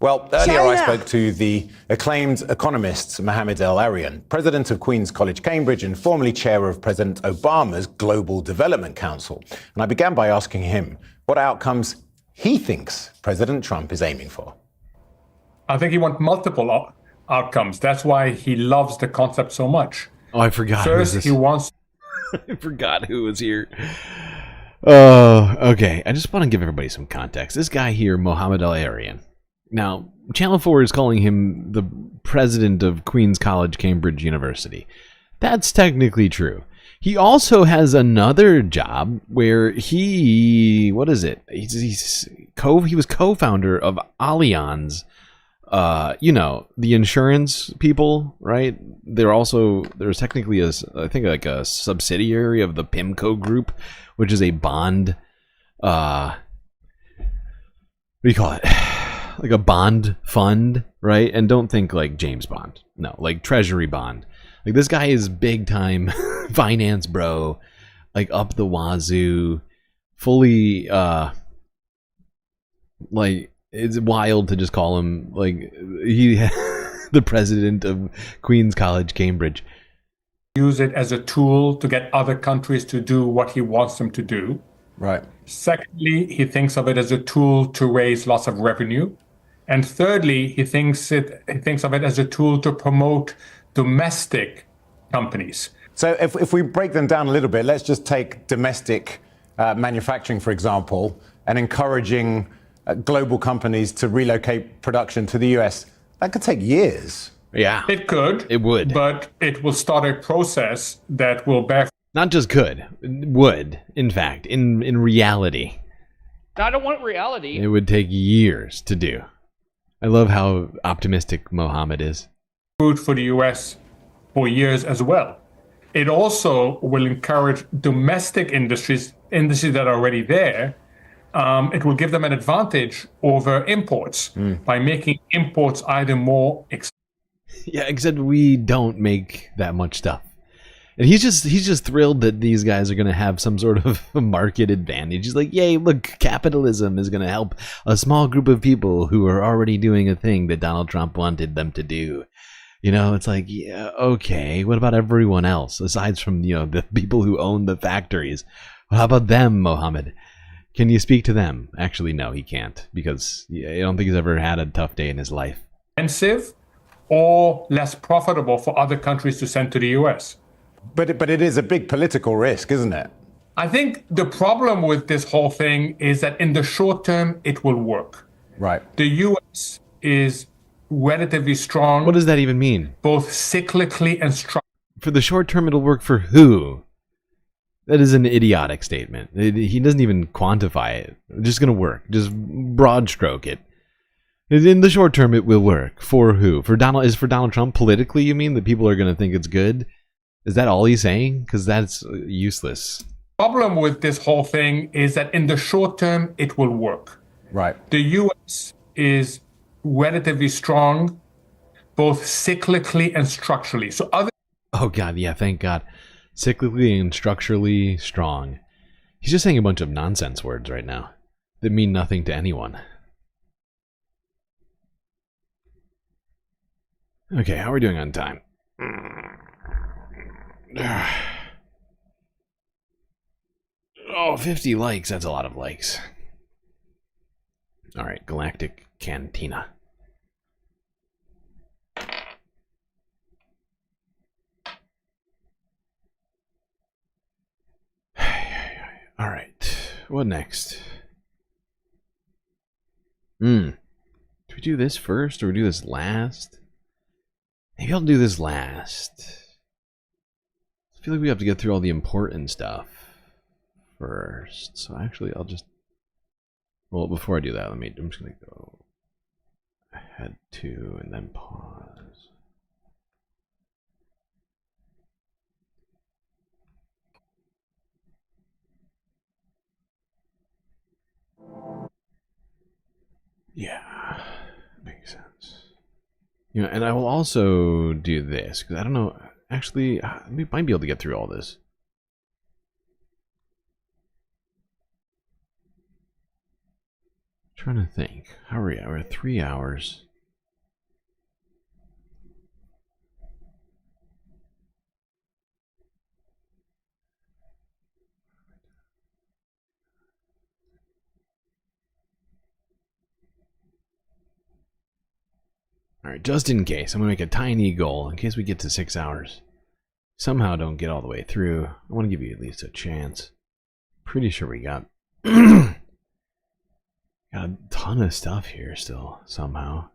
Well, earlier I spoke to the acclaimed economist Mohamed El-Erian, president of Queen's College, Cambridge, and formerly chair of President Obama's Global Development Council. And I began by asking him what outcomes he thinks President Trump is aiming for. I think he wants multiple outcomes. That's why he loves the concept so much. Oh, I forgot. First, he wants... I forgot who was here. Oh, okay. I just want to give everybody some context. This guy here, Mohamed El-Erian, Now, Channel 4 is calling him the president of Queen's College, Cambridge University. That's technically true. He also has another job where he, what is it? He was co-founder of Allianz. You know, the insurance people, right? There's technically I think like a subsidiary of the PIMCO group, which is a bond, what do you call it? Like a bond fund, right? And don't think like James Bond. No, like Treasury bond. Like this guy is big time finance bro, like up the wazoo, fully like it's wild to just call him like the president of Queen's College, Cambridge. Use it as a tool to get other countries to do what he wants them to do. Right. Secondly, he thinks of it as a tool to raise lots of revenue. And thirdly, he thinks of it as a tool to promote domestic companies. So if we break them down a little bit, let's just take domestic manufacturing, for example, and encouraging global companies to relocate production to the US. That could take years. Yeah. It could. It would. But it will start a process that will bear. Not just could. Would, in fact, in reality. I don't want reality. It would take years to do. I love how optimistic Mohammed is. Food for the US for years as well. It also will encourage domestic industries that are already there. It will give them an advantage over imports by making imports either more expensive. Yeah, except we don't make that much stuff. And he's just thrilled that these guys are going to have some sort of market advantage. He's like, yay, look, capitalism is going to help a small group of people who are already doing a thing that Donald Trump wanted them to do. You know, it's like, yeah, okay, what about everyone else, aside from, you know, the people who own the factories? How about them, Mohammed? Can you speak to them? Actually, no, he can't, because I don't think he's ever had a tough day in his life. Expensive or less profitable for other countries to send to the US. But it is a big political risk, isn't it? I think the problem with this whole thing is that in the short term, it will work. Right. The US is relatively strong. What does that even mean? Both cyclically and structurally. For the short term, it'll work for who? That is an idiotic statement. He doesn't even quantify it. It's just going to work. Just broad stroke it. In the short term, it will work. For who? For Donald Trump politically, you mean? That people are going to think it's good? Is that all he's saying? Because that's useless. Problem with this whole thing is that in the short term, it will work. Right. The US is relatively strong, both cyclically and structurally. So Oh God, yeah, thank God. Cyclically and structurally strong. He's just saying a bunch of nonsense words right now that mean nothing to anyone. Okay, how are we doing on time? Oh, 50 likes. That's a lot of likes. All right, Galactic Cantina. All right, what next? Do we do this first or do this last? Maybe I'll do this last. I feel like we have to get through all the important stuff first. So actually, I'll just... Well, before I do that, I'm just going to go ahead to and then pause. Yeah, makes sense. You know, and I will also do this, because I don't know, actually, we might be able to get through all this. I'm trying to think. How are we at? We're at 3 hours. Alright, just in case, I'm going to make a tiny goal, in case we get to 6 hours. Somehow don't get all the way through. I want to give you at least a chance. Pretty sure we got... Got a ton of stuff here still, somehow.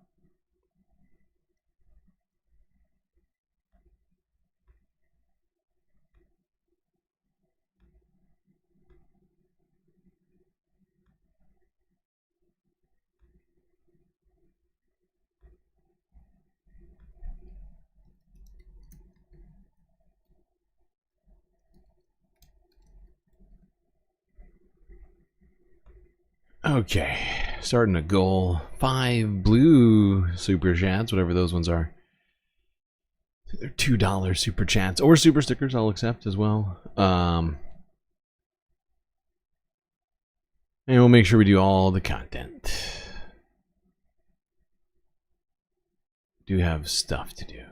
Okay, starting a goal. 5 blue super chats, whatever those ones are. They're $2 super chats or super stickers. I'll accept as well. And we'll make sure we do all the content. Do have stuff to do.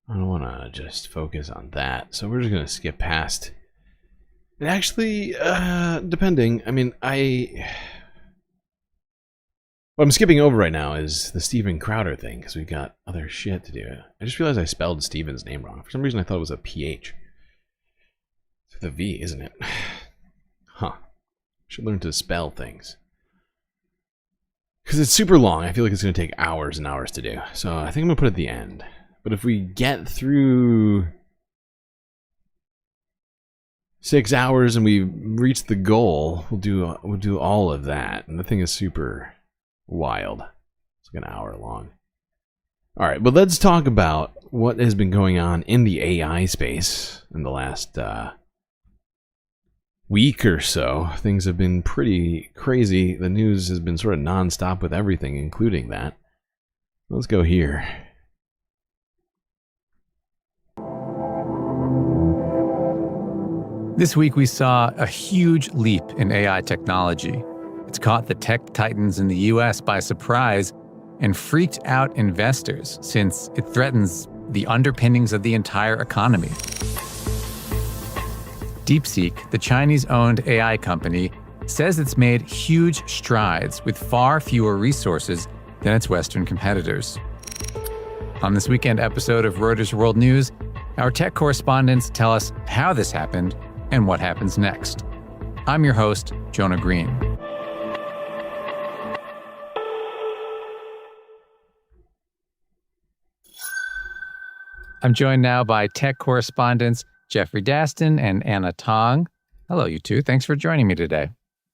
I don't want to just focus on that, so we're just gonna skip past. And actually, depending, I mean, what I'm skipping over right now is the Steven Crowder thing, because we've got other shit to do. I just realized I spelled Steven's name wrong. For some reason, I thought it was a PH. It's with a V, isn't it? Huh. Should learn to spell things. Because it's super long. I feel like it's going to take hours and hours to do. So I think I'm going to put it at the end. But if we get through 6 hours and we reach the goal, we'll do all of that. And the thing is super wild. It's like an hour long. All right, but let's talk about what has been going on in the AI space in the last week or so. Things have been pretty crazy. The news has been sort of nonstop with everything, including that. Let's go here. This week we saw a huge leap in AI technology. It's caught the tech titans in the US by surprise and freaked out investors since it threatens the underpinnings of the entire economy. DeepSeek, the Chinese-owned AI company, says it's made huge strides with far fewer resources than its Western competitors. On this weekend episode of Reuters World News, our tech correspondents tell us how this happened and what happens next. I'm your host, Jonah Green. I'm joined now by tech correspondents Jeffrey Daston and Anna Tong. Hello, you two. Thanks for joining me today.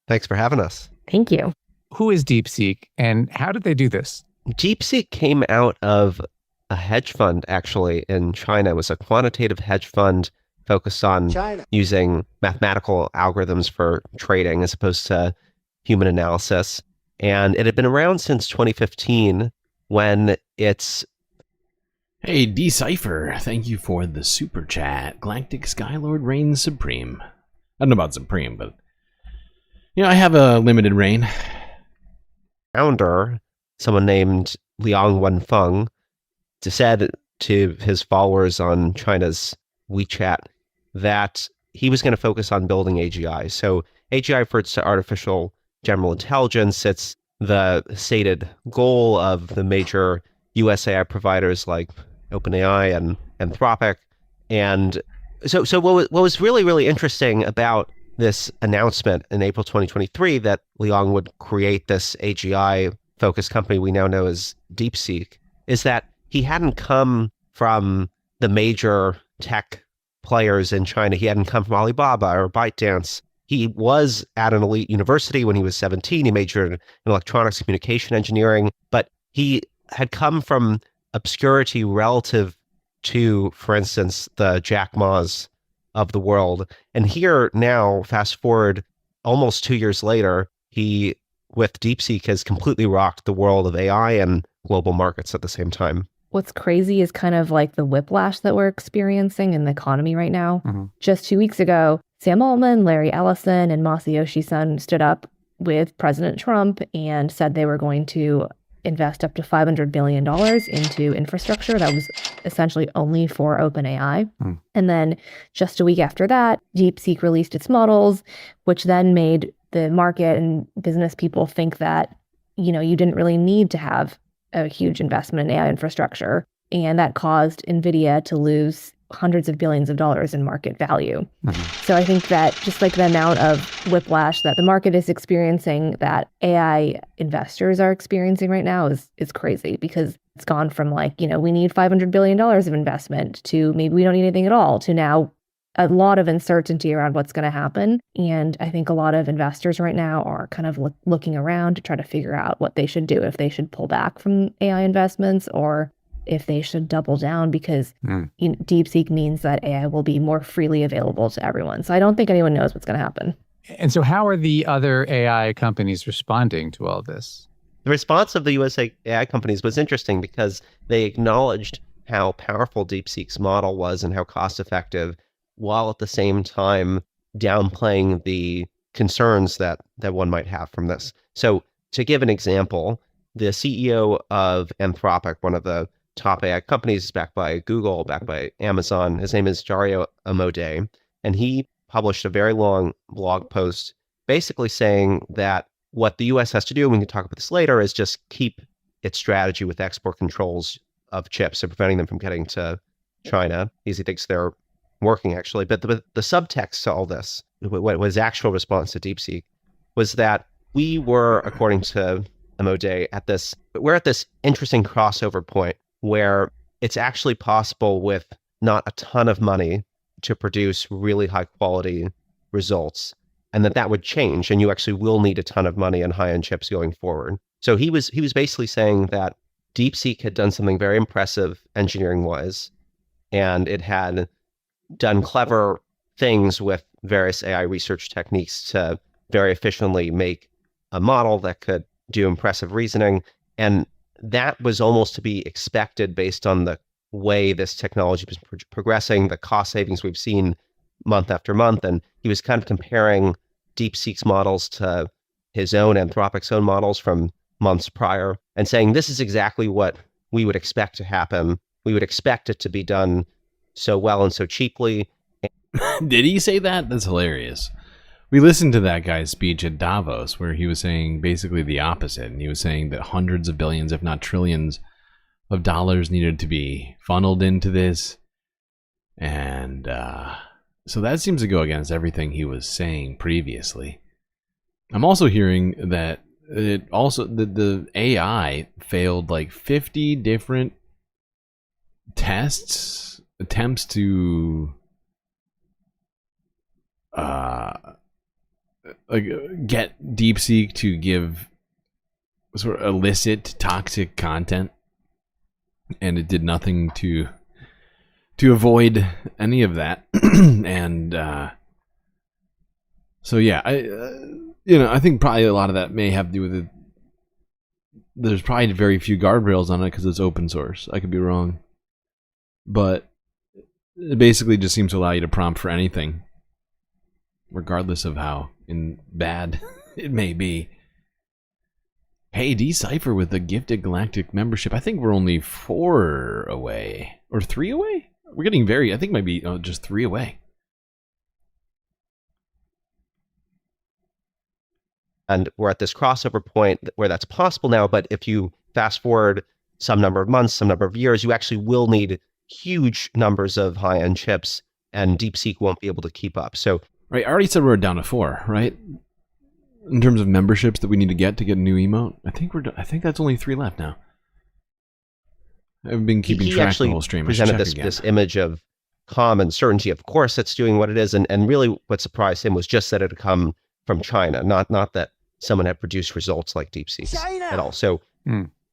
Thanks for having us. Thank you. Who is DeepSeek and how did they do this? DeepSeek came out of a hedge fund, actually, in China. It was a quantitative hedge fund focused on using mathematical algorithms for trading as opposed to human analysis. And it had been around since 2015 when it's... Hey, Decipher, thank you for the super chat. GalacticStreamLord reigns supreme. I don't know about supreme, but... You know, I have a limited reign. Founder, someone named Liang Wenfeng, said to his followers on China's WeChat that he was going to focus on building AGI. So AGI refers to artificial general intelligence. It's the stated goal of the major US AI providers like OpenAI and Anthropic. And so what was really, really interesting about this announcement in April 2023 that Liang would create this AGI-focused company we now know as DeepSeek is that he hadn't come from the major tech players in China. He hadn't come from Alibaba or ByteDance. He was at an elite university when he was 17. He majored in electronics communication engineering, but he had come from obscurity relative to, for instance, the Jack Ma's of the world. And here now, fast forward almost 2 years later, he, with DeepSeek, has completely rocked the world of AI and global markets at the same time. What's crazy is kind of like the whiplash that we're experiencing in the economy right now. Mm-hmm. Just 2 weeks ago, Sam Altman, Larry Ellison, and Masayoshi Son stood up with President Trump and said they were going to invest up to $500 billion into infrastructure that was essentially only for OpenAI. Mm. And then just a week after that, DeepSeek released its models, which then made the market and business people think that, you know, you didn't really need to have a huge investment in AI infrastructure. And that caused NVIDIA to lose hundreds of billions of dollars in market value. So I think that just like the amount of whiplash that the market is experiencing, that AI investors are experiencing right now is crazy, because it's gone from like, we need $500 billion of investment to maybe we don't need anything at all, to now a lot of uncertainty around what's going to happen. And I think a lot of investors right now are kind of looking around to try to figure out what they should do, if they should pull back from AI investments or if they should double down, because DeepSeek means that AI will be more freely available to everyone. So I don't think anyone knows what's going to happen. And so how are the other AI companies responding to all this? The response of the US AI companies was interesting because they acknowledged how powerful DeepSeek's model was and how cost effective, while at the same time downplaying the concerns that one might have from this. So to give an example, the CEO of Anthropic, one of the top AI companies backed by Google, backed by Amazon, his name is Dario Amodei, and he published a very long blog post basically saying that what the US has to do, and we can talk about this later, is just keep its strategy with export controls of chips and preventing them from getting to China, because he thinks they're working actually. But the subtext to all this, what was actual response to DeepSeek, was that we were, according to Amodei, we're at this interesting crossover point where it's actually possible with not a ton of money to produce really high quality results, and that would change, and you actually will need a ton of money and high-end chips going forward. So he was basically saying that DeepSeek had done something very impressive engineering-wise, and it had done clever things with various AI research techniques to very efficiently make a model that could do impressive reasoning, and that was almost to be expected based on the way this technology was progressing, the cost savings we've seen month after month. And he was kind of comparing DeepSeek's models to his own, Anthropic's own models from months prior, and saying this is exactly what we would expect to happen. We would expect it to be done so well and so cheaply. Did he say that? That's hilarious. We listened to that guy's speech at Davos where he was saying basically the opposite. And he was saying that hundreds of billions, if not trillions of dollars needed to be funneled into this. And so that seems to go against everything he was saying previously. I'm also hearing that the AI failed like 50 different attempts to get DeepSeek to give sort of illicit, toxic content, and it did nothing to avoid any of that. And so yeah, I think probably a lot of that may have to do with it. There's probably very few guardrails on it because it's open source. I could be wrong, but it basically just seems to allow you to prompt for anything, regardless of how bad it may be. Hey, Decipher with the gifted Galactic membership. I think we're only 4 away. Or 3 away? We're getting I think maybe just 3 away. And we're at this crossover point where that's possible now, but if you fast forward some number of months, some number of years, you actually will need huge numbers of high-end chips, and DeepSeek won't be able to keep up. So, right, I already said we're down to 4, right? In terms of memberships that we need to get a new emote, I think that's only 3 left now. I've been keeping track of the whole stream. He presented this image of calm and certainty. Of course, it's doing what it is, and really what surprised him was just that it had come from China, not that someone had produced results like DeepSeek at all. So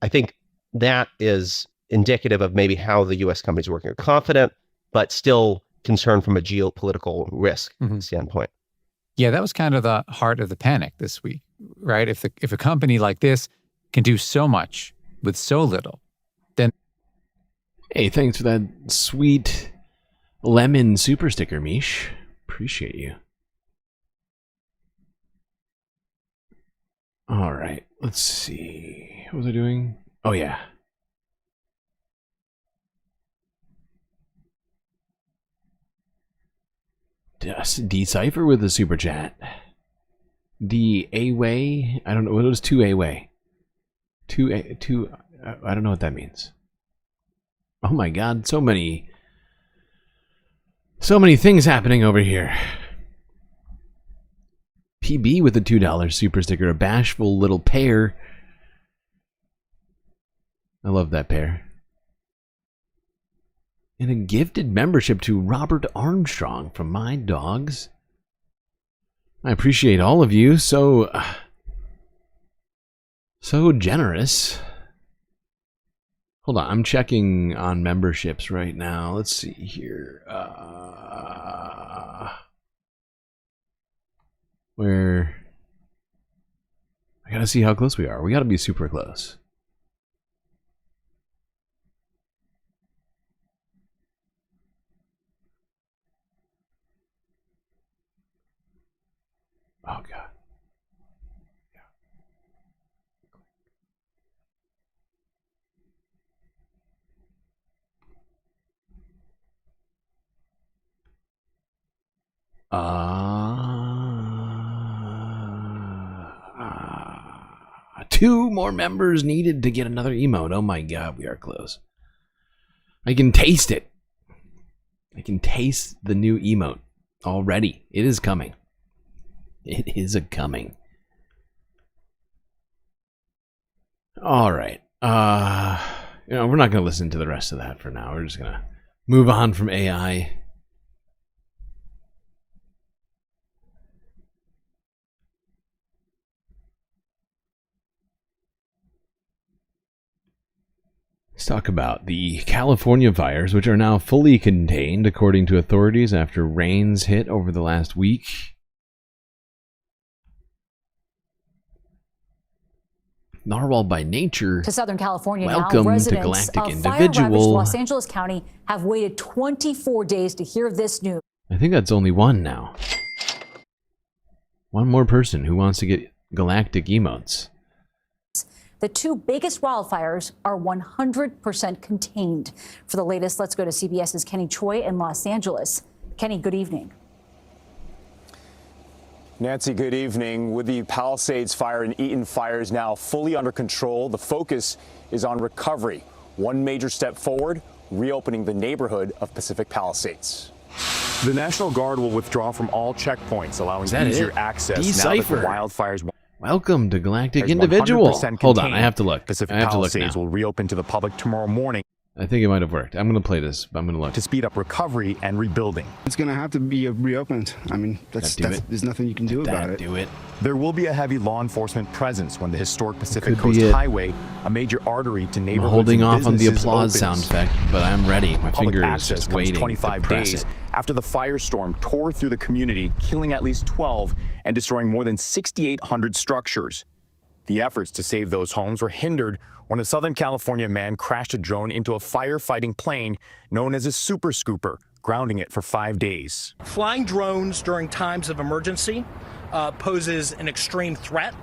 I think that is indicative of maybe how the U.S. companies are working. Are confident, but still concerned from a geopolitical risk standpoint. Yeah, that was kind of the heart of the panic this week, right? If a company like this can do so much with so little, then... Hey, thanks for that sweet lemon super sticker, Mish. Appreciate you. All right, let's see. What was I doing? Oh, yeah. Decipher with the super chat. D-A-way? I don't know. What is 2-A-way? 2 I don't know what that means. Oh my god, so many So many things happening over here. PB with a $2 super sticker, a bashful little pair. I love that pair. And a gifted membership to Robert Armstrong from My Dogs. I appreciate all of you. So generous. Hold on, I'm checking on memberships right now. Let's see here. Where I gotta see how close we are. We gotta be super close. Oh God. Two more members needed to get another emote. Oh my God, we are close. I can taste it. I can taste the new emote already. It is coming. It is a coming. All right. We're not going to listen to the rest of that for now. We're just going to move on from AI. Let's talk about the California fires, which are now fully contained, according to authorities, after rains hit over the last week. Narwhal by nature. To Southern California Welcome now, to residents Galactic of Individual. fire-ravaged Los Angeles County have waited 24 days to hear this news. I think that's only one now. One more person who wants to get galactic emotes. The two biggest wildfires are 100% contained. For the latest, let's go to CBS's Kenny Choi in Los Angeles. Kenny, good evening. Nancy, good evening. With the Palisades fire and Eaton fires now fully under control, the focus is on recovery. One major step forward, reopening the neighborhood of Pacific Palisades. The National Guard will withdraw from all checkpoints, allowing easier access now that the wildfires. Welcome to Galactic Individual. Hold on, I have to look. Pacific I have to look Palisades now. will reopen to the public tomorrow morning. I think it might have worked. I'm going to play this, but I'm going to look. To speed up recovery and rebuilding. It's going to have to be reopened. I mean, there's nothing you can do about it. Do it. There will be a heavy law enforcement presence when the historic Pacific Could be Coast it. Highway, a major artery to I'm neighborhoods holding and off on the businesses, applause opens. sound effect, but I'm ready. My Public finger is access just comes waiting 25 to press days it. after the firestorm tore through the community, killing at least 12 and destroying more than 6,800 structures. The efforts to save those homes were hindered when a Southern California man crashed a drone into a firefighting plane known as a Super Scooper, grounding it for 5 days. Flying drones during times of emergency poses an extreme threat.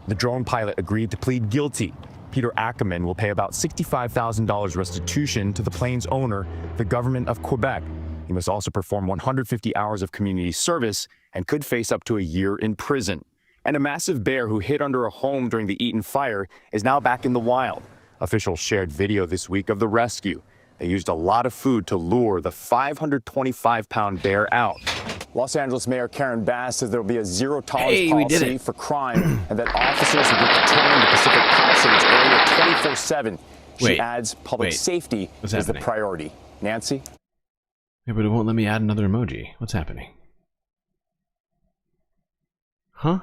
The drone pilot agreed to plead guilty. Peter Ackerman will pay about $65,000 restitution to the plane's owner, the government of Quebec. He must also perform 150 hours of community service and could face up to a year in prison. And a massive bear who hid under a home during the Eaton fire is now back in the wild. Officials shared video this week of the rescue. They used a lot of food to lure the 525-pound bear out. Los Angeles Mayor Karen Bass says there will be a zero-tolerance policy for crime and that officers will be patrolling the Pacific Palisades area 24/7. She Wait, adds public safety What's is the happening? priority. Nancy? Yeah, but it won't let me add another emoji. What's happening? Huh?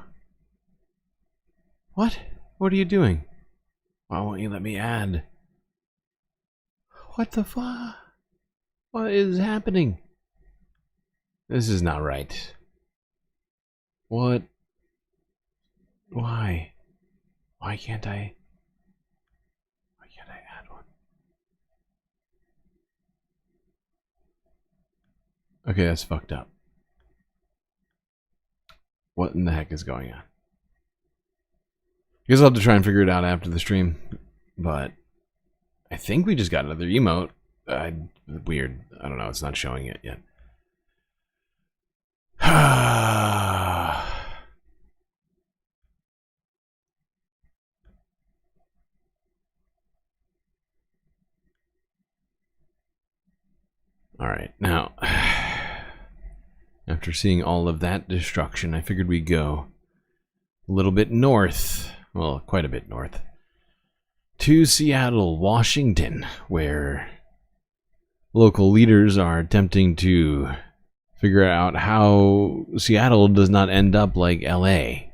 What? What are you doing? Why won't you let me add? What the fuck? What is happening? This is not right. What? Why? Why can't I? Why can't I add one? Okay, that's fucked up. What in the heck is going on? I guess I'll have to try and figure it out after the stream, but I think we just got another emote. Weird. I don't know. It's not showing it yet. All right. Now, after seeing all of that destruction, I figured we'd go a little bit north, well, quite a bit north, to Seattle, Washington, where local leaders are attempting to figure out how Seattle does not end up like LA.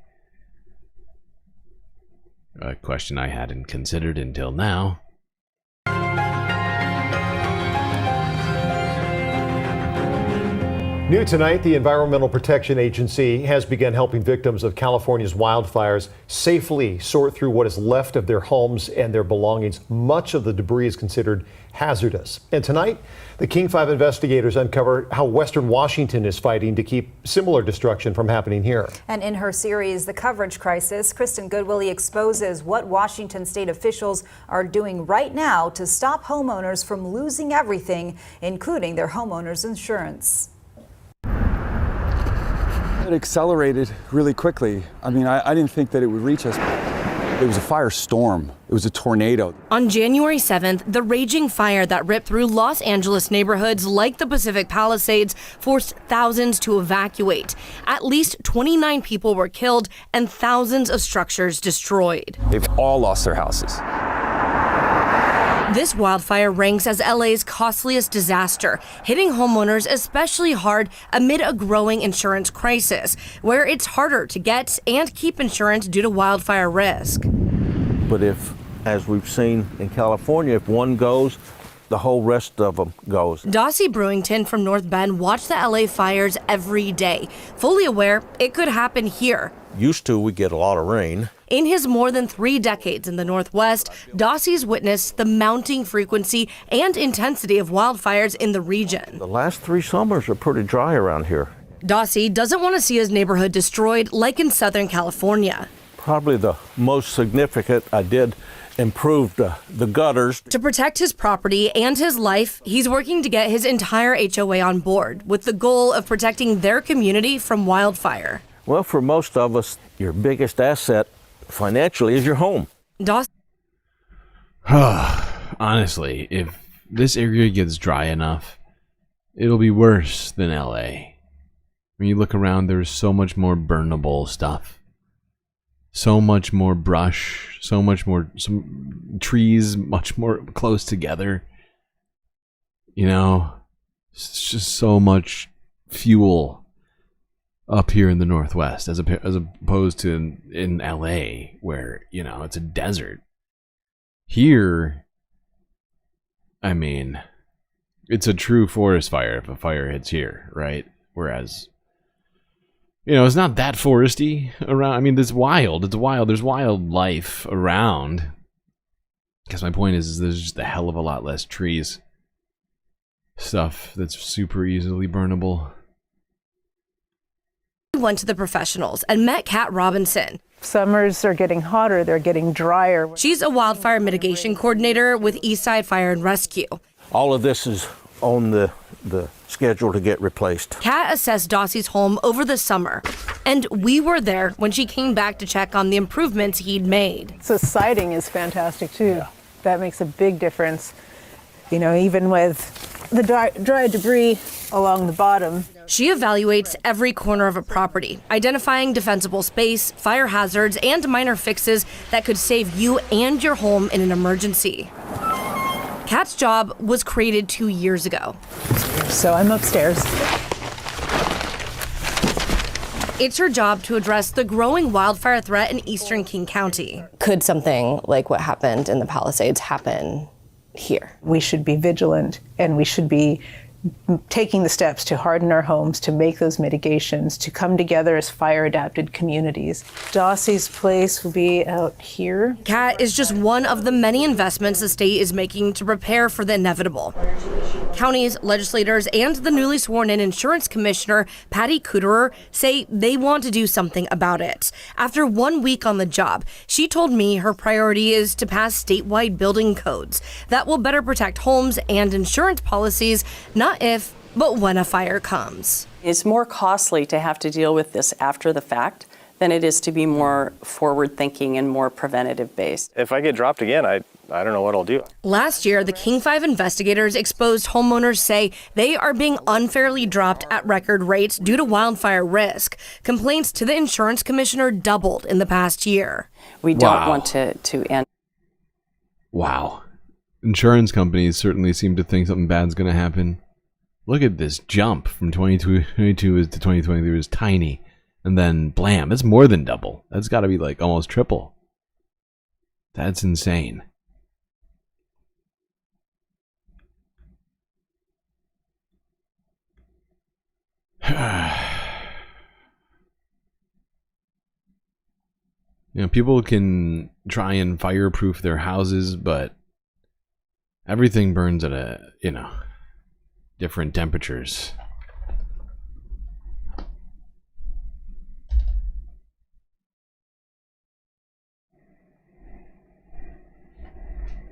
A question I hadn't considered until now. New tonight, the Environmental Protection Agency has begun helping victims of California's wildfires safely sort through what is left of their homes and their belongings. Much of the debris is considered hazardous. And tonight, the King 5 investigators uncover how Western Washington is fighting to keep similar destruction from happening here. And in her series, The Coverage Crisis, Kristen Goodwillie exposes what Washington state officials are doing right now to stop homeowners from losing everything, including their homeowners' insurance. It accelerated really quickly. I mean, I didn't think that it would reach us. It was a firestorm. It was a tornado. On January 7th, the raging fire that ripped through Los Angeles neighborhoods like the Pacific Palisades forced thousands to evacuate. At least 29 people were killed and thousands of structures destroyed. They've all lost their houses. This wildfire ranks as LA's costliest disaster, hitting homeowners especially hard amid a growing insurance crisis, where it's harder to get and keep insurance due to wildfire risk. But if, as we've seen in California, if one goes, the whole rest of them goes. Dossie Brewington from North Bend watched the LA fires every day, fully aware it could happen here. Used to, we get a lot of rain. In his more than 3 decades in the Northwest, Dossie's witnessed the mounting frequency and intensity of wildfires in the region. The last 3 summers are pretty dry around here. Dossie doesn't want to see his neighborhood destroyed like in Southern California. Probably the most significant, I did improve the gutters. To protect his property and his life, he's working to get his entire HOA on board with the goal of protecting their community from wildfire. Well, for most of us, your biggest asset financially is your home. Honestly, if this area gets dry enough, it'll be worse than LA. When you look around, there's so much more burnable stuff. So much more brush, some trees much more close together. You know, it's just so much fuel up here in the Northwest as opposed to in LA, where, you know, it's a desert. Here, I mean, it's a true forest fire if a fire hits here, right? Whereas, you know, it's not that foresty around. I mean, it's wild. There's wildlife around. Because my point is there's just a hell of a lot less trees. Stuff that's super easily burnable. Went to the professionals and met Kat Robinson. Summers are getting hotter, they're getting drier. She's a wildfire mitigation coordinator with Eastside Fire and Rescue. All of this is on the schedule to get replaced. Kat assessed Dossie's home over the summer, and we were there when she came back to check on the improvements he'd made. So siding is fantastic too. Yeah. That makes a big difference. You know, even with the dry debris along the bottom. She evaluates every corner of a property, identifying defensible space, fire hazards, and minor fixes that could save you and your home in an emergency. Kat's job was created 2 years ago. So I'm upstairs. It's her job to address the growing wildfire threat in eastern King County. Could something like what happened in the Palisades happen here? We should be vigilant, and we should be taking the steps to harden our homes, to make those mitigations, to come together as fire-adapted communities. Dossie's place will be out here. Kat is just one of the many investments the state is making to prepare for the inevitable. Counties, legislators, and the newly sworn-in insurance commissioner, Patty Kuderer, say they want to do something about it. After 1 week on the job, she told me her priority is to pass statewide building codes that will better protect homes and insurance policies, not if, but when a fire comes. It's more costly to have to deal with this after the fact than it is to be more forward-thinking and more preventative-based. If I get dropped again, I don't know what I'll do. Last year, the King 5 investigators exposed homeowners say they are being unfairly dropped at record rates due to wildfire risk. Complaints to the insurance commissioner doubled in the past year. We don't want to end. Wow. Insurance companies certainly seem to think something bad's going to happen. Look at this jump from 2022 to 2023 is tiny. And then, blam, it's more than double. That's got to be like almost triple. That's insane. You know, people can try and fireproof their houses, but everything burns at a, different temperatures.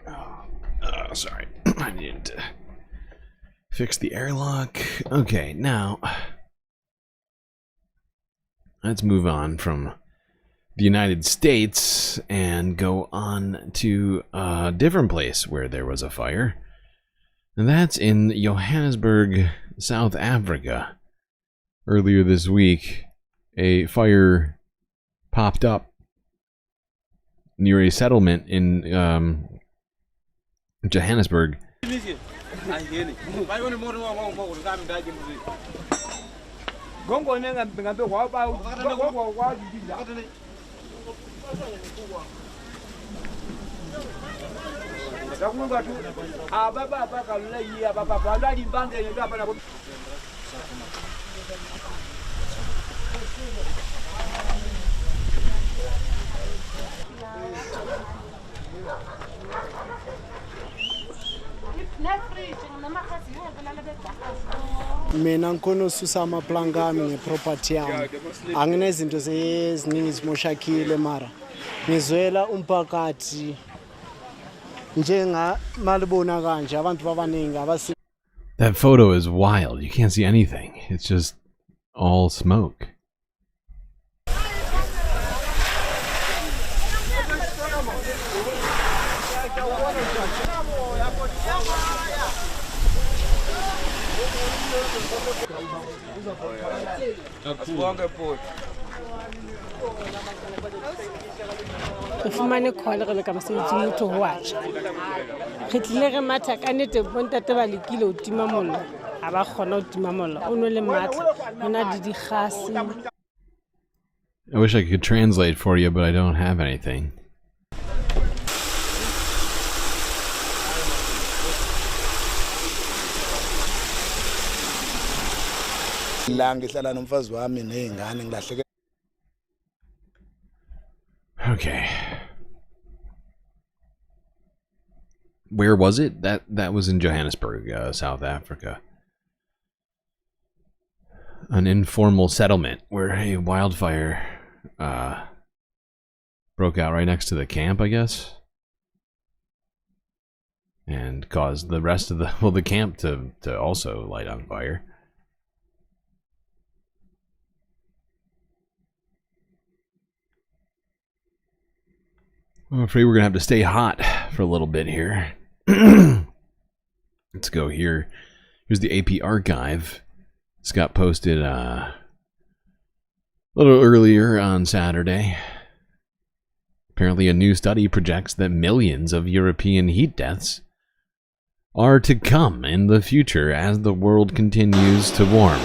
Oh, sorry. I needed to fix the airlock. Okay, now let's move on from the United States and go on to a different place where there was a fire. And that's in Johannesburg, South Africa. Earlier this week, a fire popped up near a settlement in Johannesburg. Mina ngikhona ususa amaplanga ami ngeproperty yami anginezinto eziningi zimoshakile mara ngizwela umphakathi njenga malibona kanje abantu babaningi abasi. That photo is wild. You can't see anything. It's just all smoke. Fumane khwale re le ka mosebetsi motho ho watcha re tlile re matha ka nete bontate ba lekile ho tima mollo ha ba kgona ho tima mollo o no le matla hona di digase. I wish I could translate for you, but I don't have anything. Okay. Where was it? That was in Johannesburg, South Africa. An informal settlement where a wildfire broke out right next to the camp, I guess, and caused the rest of the camp to also light on fire. I'm afraid we're gonna have to stay hot for a little bit here. Let's go here. Here's the AP archive. This got posted a little earlier on Saturday. Apparently, a new study projects that millions of European heat deaths are to come in the future as the world continues to warm.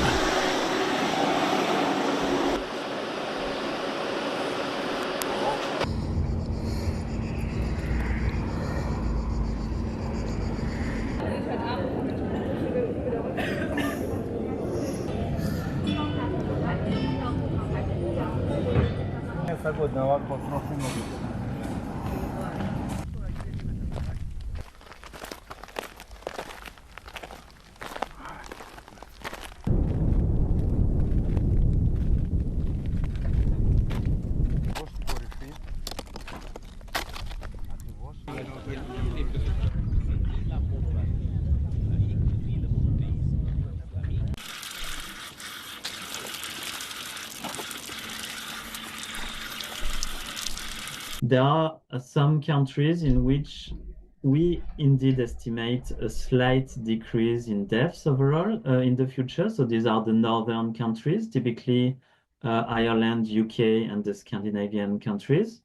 there are some countries in which we indeed estimate a slight decrease in deaths overall in the future. So these are the northern countries, typically Ireland, UK, and the Scandinavian countries.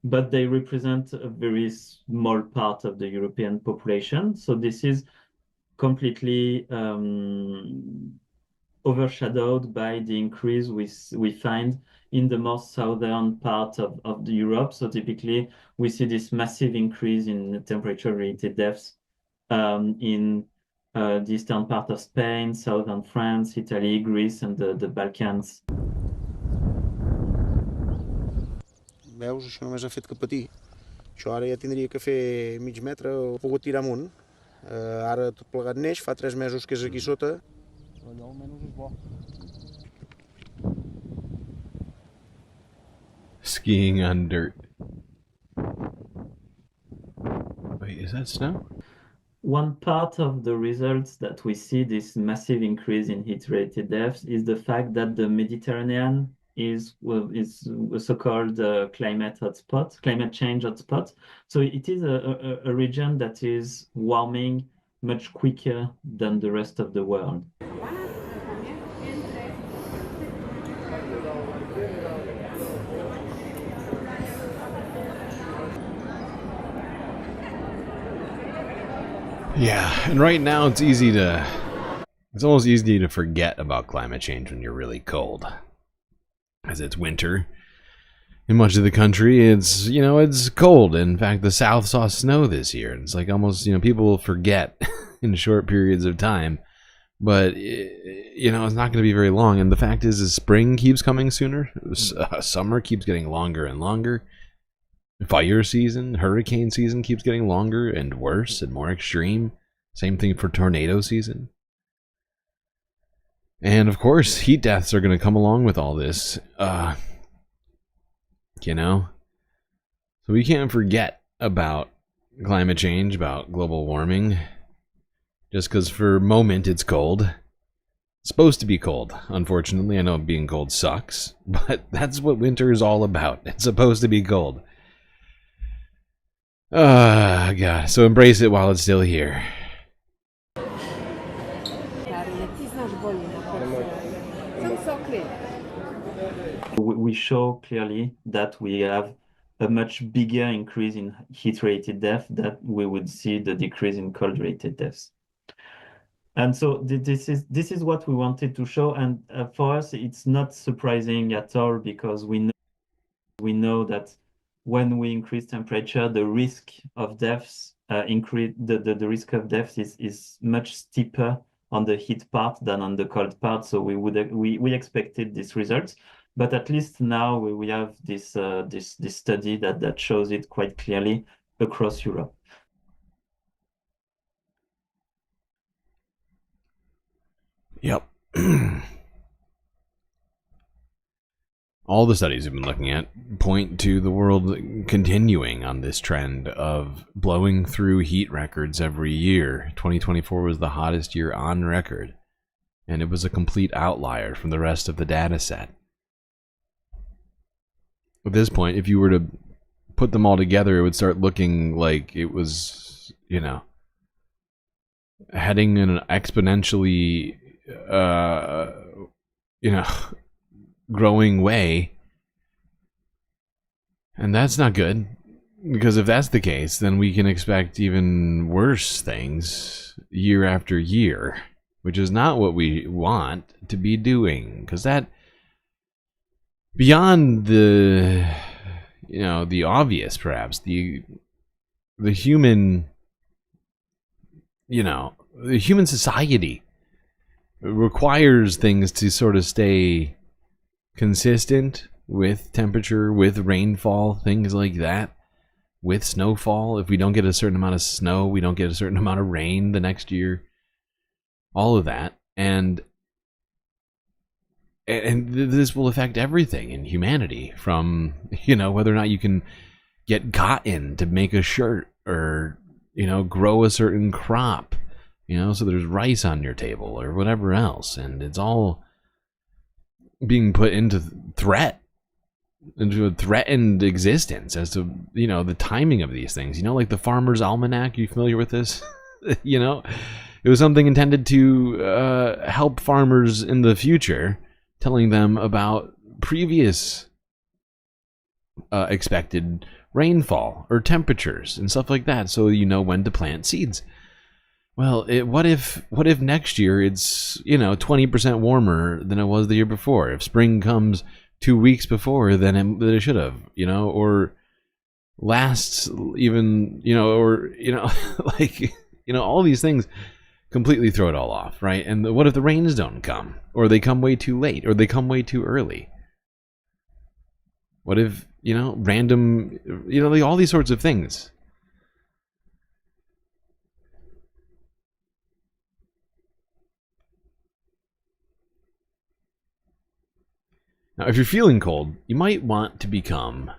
But they represent a very small part of the European population. So this is completely overshadowed by the increase we find in the more southern part of the Europe. So typically we see this massive increase in temperature-related deaths in the eastern part of Spain, southern France, Italy, Greece, and the Balkans. Veus, això només ha fet que patir. Això ara ja tindria que fer mig metre o pogut tirar amunt. Ara tot plegat neix, fa 3 mesos que és aquí sota. Allò almenys és bo. Skiing on dirt. Wait, is that snow? One part of the results that we see this massive increase in heat-related deaths is the fact that the Mediterranean is a so-called climate change hotspot. So it is a region that is warming much quicker than the rest of the world. Yeah, and right now it's almost easy to forget about climate change when you're really cold. As it's winter in much of the country, it's cold. In fact, the South saw snow this year. It's like almost, people will forget in short periods of time. But, it's not going to be very long. And the fact is spring keeps coming sooner. Summer keeps getting longer and longer. Fire season, hurricane season keeps getting longer and worse and more extreme. Same thing for tornado season. And of course, heat deaths are going to come along with all this. So we can't forget about climate change, about global warming, just because for a moment it's cold. It's supposed to be cold. Unfortunately, I know being cold sucks, but that's what winter is all about. It's supposed to be cold. God. So embrace it while it's still here. We show clearly that we have a much bigger increase in heat-related death than we would see the decrease in cold-related deaths. And so this is what we wanted to show. And for us, it's not surprising at all, because we know that when we increase temperature, the risk of deaths the risk of death is much steeper on the heat part than on the cold part. So we expected these results, but at least now we have this study that shows it quite clearly across Europe. Yep. All the studies we've been looking at point to the world continuing on this trend of blowing through heat records every year. 2024 was the hottest year on record, and it was a complete outlier from the rest of the data set. At this point, if you were to put them all together, it would start looking like it was, heading in an exponentially, growing way. And that's not good, because if that's the case, then we can expect even worse things year after year, which is not what we want to be doing, because that, beyond the the obvious, perhaps the human the human society requires things to sort of stay consistent with temperature, with rainfall, things like that, with snowfall. If we don't get a certain amount of snow, we don't get a certain amount of rain the next year. All of that. And this will affect everything in humanity, from, whether or not you can get cotton to make a shirt, or, grow a certain crop, so there's rice on your table or whatever else. And it's all being put into threat into a threatened existence as to, you know, the timing of these things. You know, like the Farmer's Almanac. You familiar with this? You know, it was something intended to help farmers in the future, telling them about previous expected rainfall or temperatures and stuff like that, so you know when to plant seeds. Well, what if next year it's, you know, 20% warmer than it was the year before? If spring comes 2 weeks before than it should have, you know, or lasts even, you know, or, you know, like, you know, all these things completely throw it all off, right? And what if the rains don't come, or they come way too late, or they come way too early? What if, you know, random, you know, like all these sorts of things. Now, if you're feeling cold, you might want to become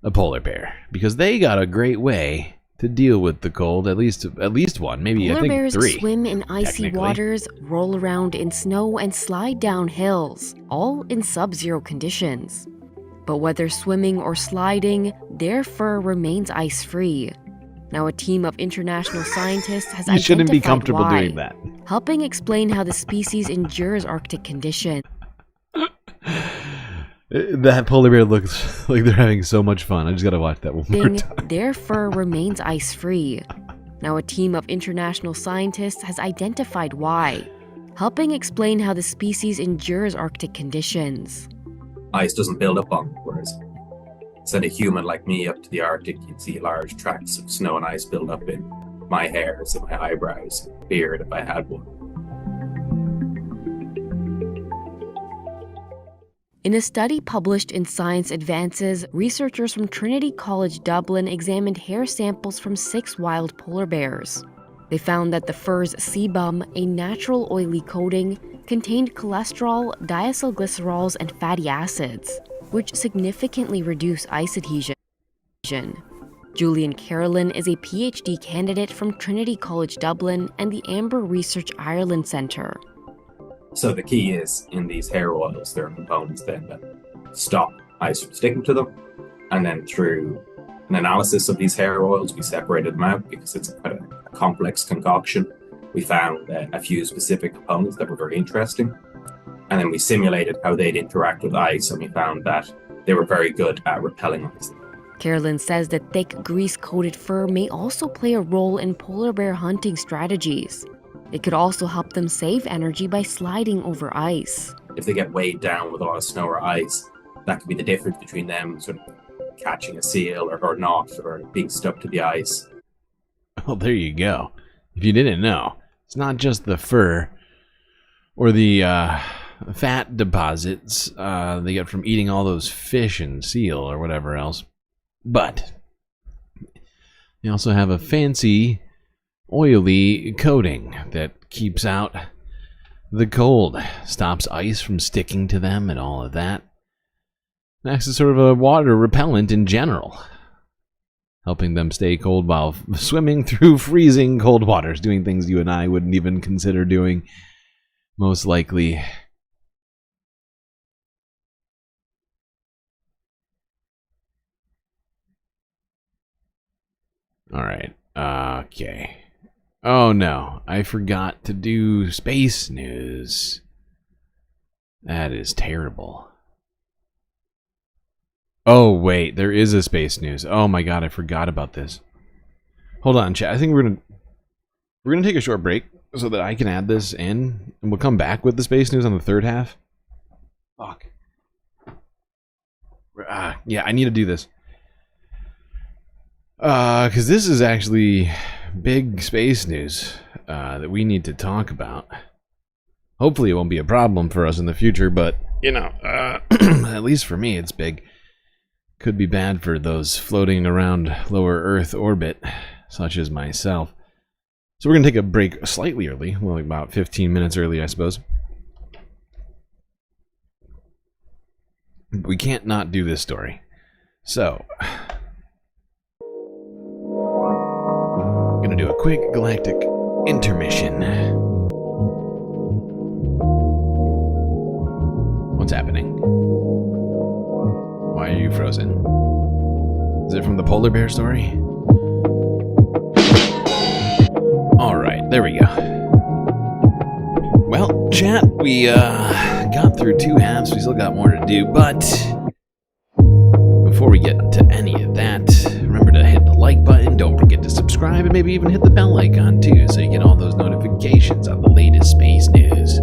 a polar bear, because they got a great way to deal with the cold. At least one, maybe I think Polar bears 3. swim in icy waters, roll around in snow, and slide down hills, all in sub-zero conditions. But whether swimming or sliding, their fur remains ice-free. Now, a team of international scientists has You shouldn't be identified comfortable why, doing that. helping explain how the species endures Arctic conditions. That polar bear looks like they're having so much fun. I just gotta watch that one more time. Their fur remains ice-free. Now, a team of international scientists has identified why, helping explain how the species endures Arctic conditions. Ice doesn't build up on it, whereas send a human like me up to the Arctic, you'd see large tracts of snow and ice build up in my hairs and my eyebrows, beard if I had one. In a study published in Science Advances, researchers from Trinity College Dublin examined hair samples from 6 wild polar bears. They found that the fur's sebum, a natural oily coating, contained cholesterol, diacylglycerols, and fatty acids, which significantly reduce ice adhesion. Julian Carolyn is a PhD candidate from Trinity College Dublin and the Amber Research Ireland Centre. So the key is, in these hair oils, there are components then that stop ice from sticking to them. And then through an analysis of these hair oils, we separated them out because it's quite a complex concoction. We found a few specific components that were very interesting. And then we simulated how they'd interact with ice, and we found that they were very good at repelling ice. Carolyn says that thick, grease-coated fur may also play a role in polar bear hunting strategies. It could also help them save energy by sliding over ice. If they get weighed down with a lot of snow or ice, that could be the difference between them sort of catching a seal or not, or being stuck to the ice. Well, there you go. If you didn't know, it's not just the fur or the fat deposits they get from eating all those fish and seal or whatever else, but they also have a fancy oily coating that keeps out the cold, stops ice from sticking to them and all of that. Acts as sort of a water repellent in general, helping them stay cold while swimming through freezing cold waters, doing things you and I wouldn't even consider doing, most likely. All right. Okay. Oh no, I forgot to do space news. That is terrible. Oh wait, there is a space news. Oh my god, I forgot about this. Hold on, chat. I think we're gonna take a short break so that I can add this in, and we'll come back with the space news on the third half. Fuck. Yeah, I need to do this. Because this is actually big space news that we need to talk about. Hopefully it won't be a problem for us in the future, but, you know, at least for me it's big. Could be bad for those floating around lower Earth orbit, such as myself. So we're going to take a break slightly early, well, like about 15 minutes early, I suppose. We can't not do this story. So, I'm going to do a quick galactic intermission. What's happening? Why it from the polar bear story? Alright, there we go. Well, chat, we got through 2 halves. We still got more to do, but before we get to any of that, remember to hit the like button, don't forget to subscribe, and maybe even hit the bell icon too, so you get all those notifications on the latest space news.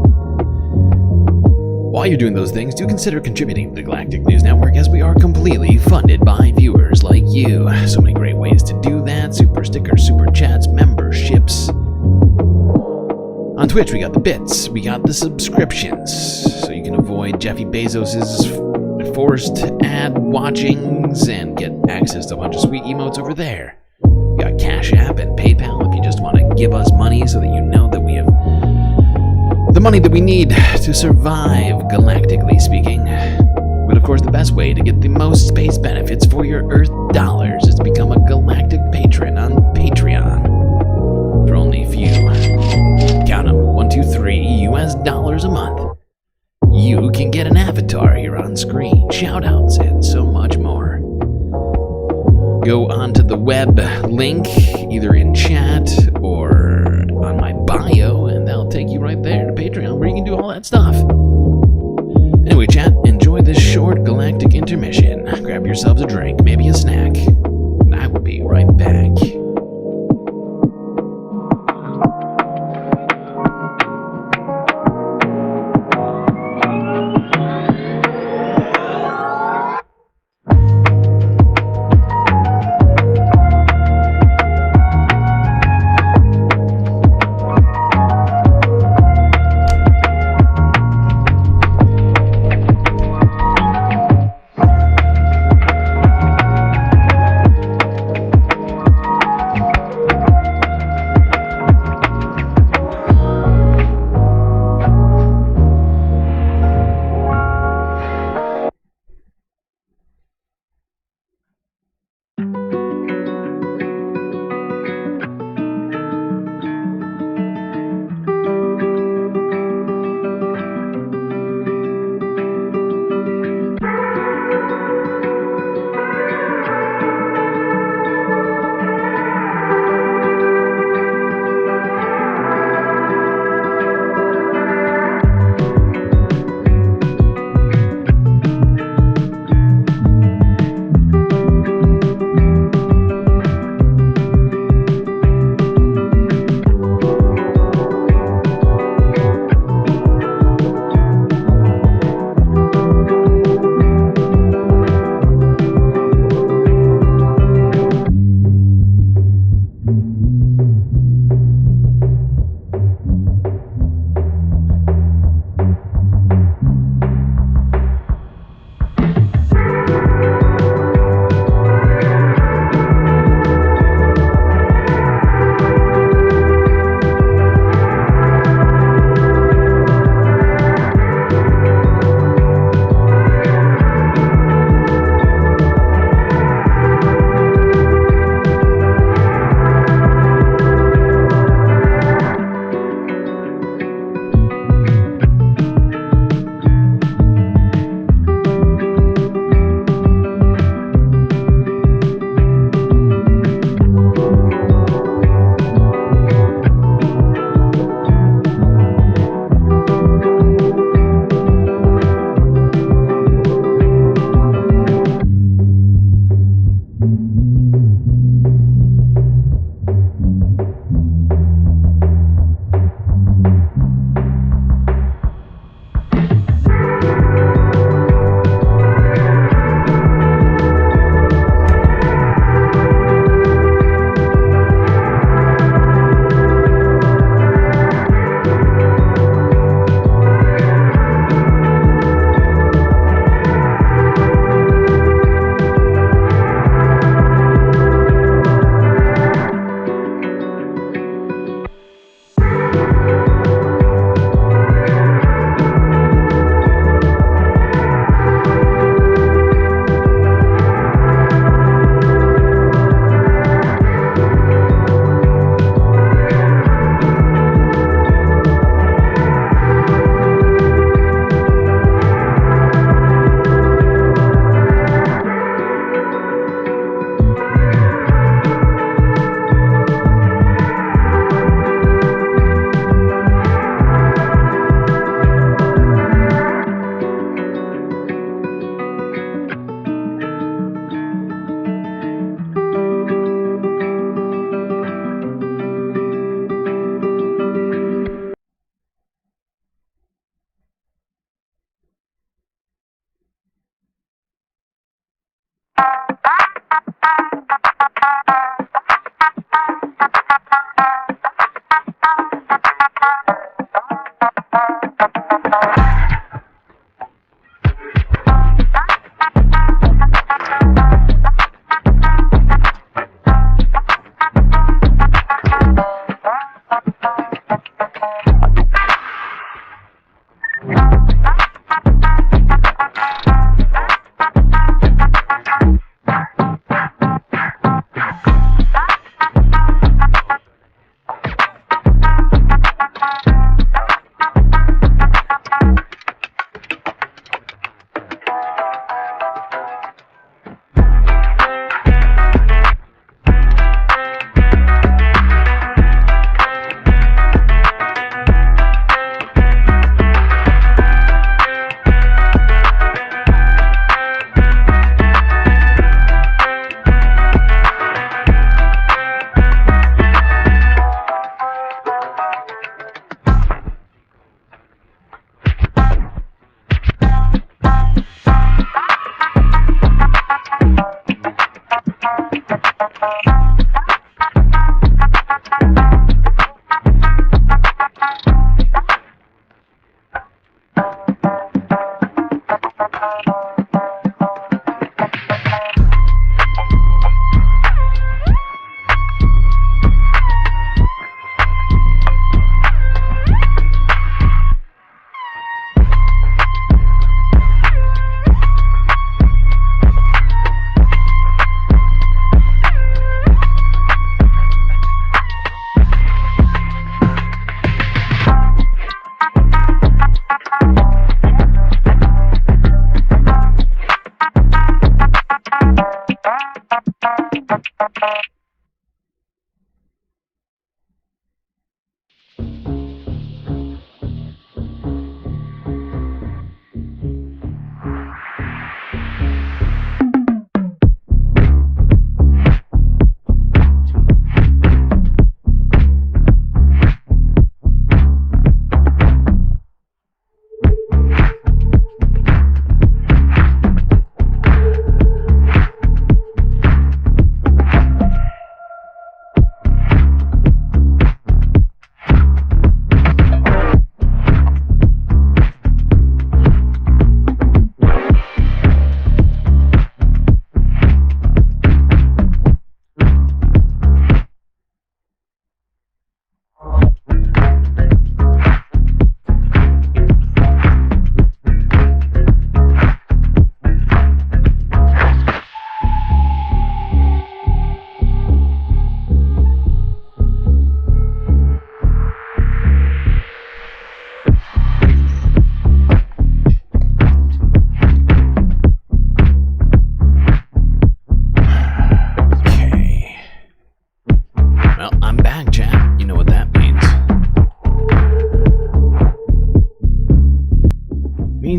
While you're doing those things, do consider contributing to the Galactic News Network, as we are completely funded by viewers like you. So many great ways to do that: super stickers, super chats, memberships. On Twitch, we got the bits, we got the subscriptions, so you can avoid Jeffy Bezos's forced ad watchings and get access to a bunch of sweet emotes over there. We got Cash App and PayPal if you just want to give us money so that you know that we have the money that we need to survive, galactically speaking. But of course, the best way to get the most space benefits for your Earth dollars is to become a galactic patron on Patreon. For only a few, count them, $1, 2, $3 US a month, you can get an avatar here on screen, shoutouts, and so much more. Go onto the web link, either in chat or on my bio, and that'll take you right there to Patreon, where you can do all that stuff. Anyway, chat, enjoy this short galactic intermission. Grab yourselves a drink, maybe a snack, and I will be right back.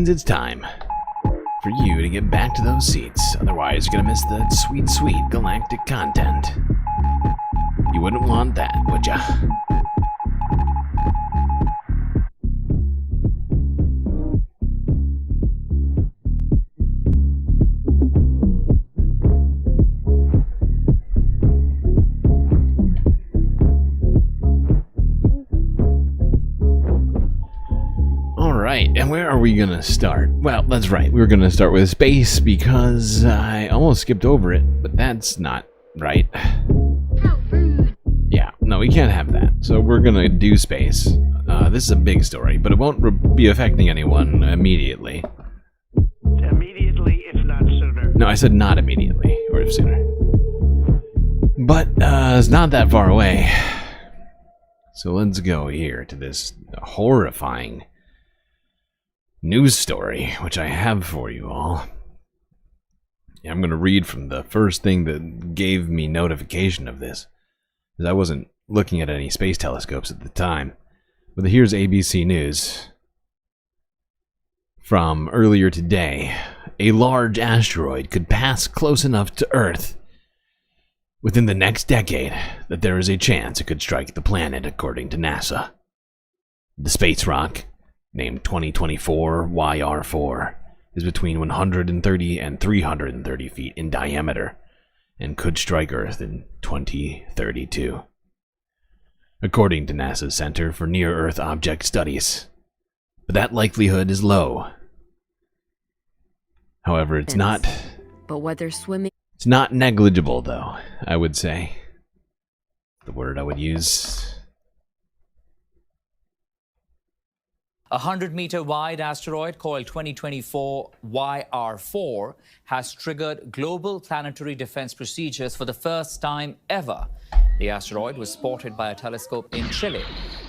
It's time for you to get back to those seats. Otherwise, you're gonna miss the sweet, sweet galactic content. You wouldn't want that, would ya? And where are we gonna start? Well, that's right, we were gonna start with space because I almost skipped over it, but that's not right. Yeah, no, we can't have that. So we're gonna do space. This is a big story, but it won't be affecting anyone immediately. Immediately, if not sooner. No, I said not immediately, or sooner. But it's not that far away. So let's go here to this horrifying news story, which I have for you all. Yeah, I'm going to read from the first thing that gave me notification of this, because I wasn't looking at any space telescopes at the time. But here's ABC News from earlier today. A large asteroid could pass close enough to Earth within the next decade that there is a chance it could strike the planet, according to NASA. The space rock, named 2024 YR4, is between 130 and 330 feet in diameter and could strike Earth in 2032, according to NASA's Center for Near-Earth Object Studies. But that likelihood is low. However, it's not... But whether swimming... It's not negligible, though, I would say. The word I would use... A 100-meter wide asteroid called 2024 YR4 has triggered global planetary defense procedures for the first time ever. The asteroid was spotted by a telescope in Chile,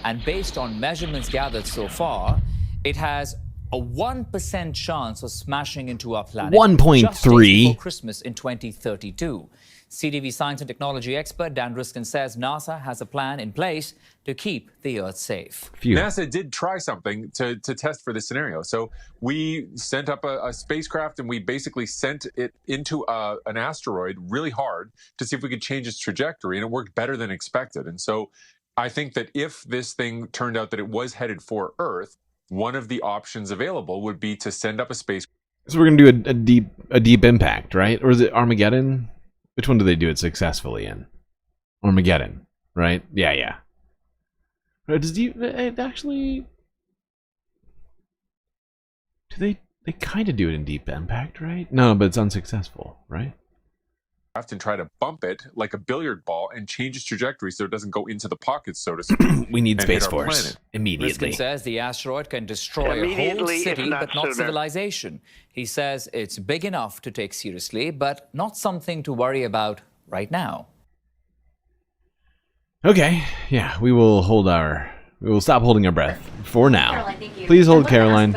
and based on measurements gathered so far, it has a 1% chance of smashing into our planet 1.3 just before Christmas in 2032. CTV science and technology expert Dan Riskin says NASA has a plan in place to keep the Earth safe. NASA did try something to test for this scenario. So we sent up a spacecraft and we basically sent it into an asteroid really hard to see if we could change its trajectory, and it worked better than expected. And so I think that if this thing turned out that it was headed for Earth, one of the options available would be to send up a space. So we're going to do a deep impact, right? Or is it Armageddon? Which one do they do it successfully in? Armageddon, right? Yeah. Does it actually... Do they kind of do it in deep impact, right? No, but it's unsuccessful, right? And try to bump it like a billiard ball and change its trajectory so it doesn't go into the pockets, so to speak. We need Space Force immediately. Riskin says the asteroid can destroy a whole city, but not civilization. He says it's big enough to take seriously, but not something to worry about right now. Okay, yeah, we will stop holding our breath for now. Caroline, thank you. Please hold, Caroline.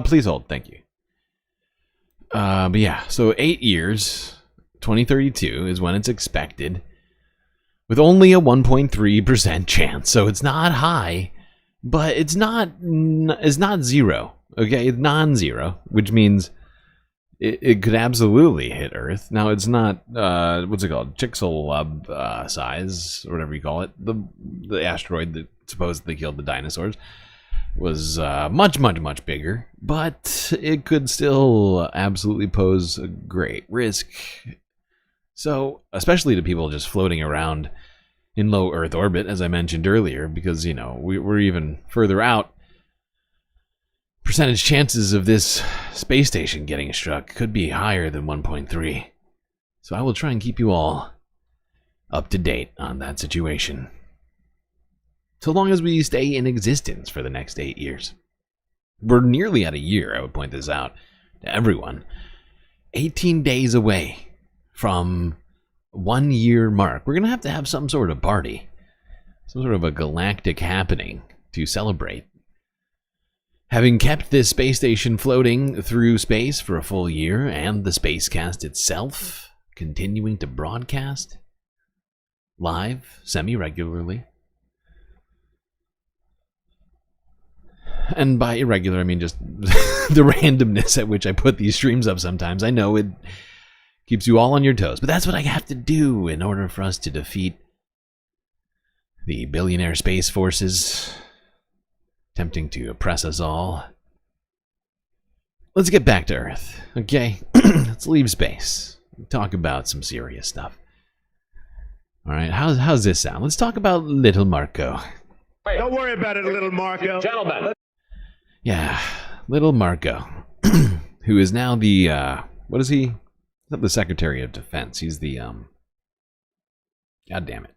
Please hold, thank you. But yeah, so 8 years. 2032 is when it's expected, with only a 1.3% chance. So it's not high, but it's not zero. Okay, it's non-zero, which means it could absolutely hit Earth. Now it's not what's it called, Chicxulub size or whatever you call it. The asteroid that supposedly killed the dinosaurs was much bigger, but it could still absolutely pose a great risk. So, especially to people just floating around in low Earth orbit, as I mentioned earlier, because, you know, we're even further out. Percentage chances of this space station getting struck could be higher than 1.3. So I will try and keep you all up to date on that situation, so long as we stay in existence for the next 8 years. We're nearly at a year, I would point this out to everyone. 18 days away from 1 year mark. We're going to have some sort of party, some sort of a galactic happening to celebrate having kept this space station floating through space for a full year, and the spacecast itself continuing to broadcast live semi-regularly. And by irregular, I mean just the randomness at which I put these streams up sometimes. I know it keeps you all on your toes, but that's what I have to do in order for us to defeat the billionaire space forces attempting to oppress us all. Let's get back to Earth, okay? Let's leave space. Talk about some serious stuff. All right, how's this sound? Let's talk about little Marco. Wait, don't worry about it, little Marco. Gentlemen. Yeah, little Marco, who is now the, what is he? He's not the Secretary of Defense. He's the, God damn it.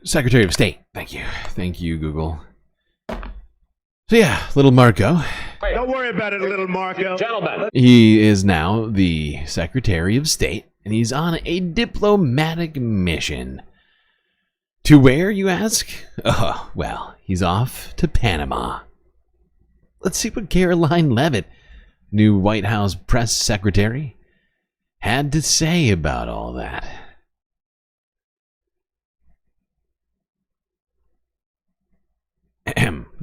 Secretary of State. Thank you. Thank you, Google. So yeah, little Marco. Wait, don't worry about it, little Marco. Gentlemen. He is now the Secretary of State, and he's on a diplomatic mission. To where, you ask? Oh, well, he's off to Panama. Let's see what Caroline Leavitt, new White House press secretary, had to say about all that.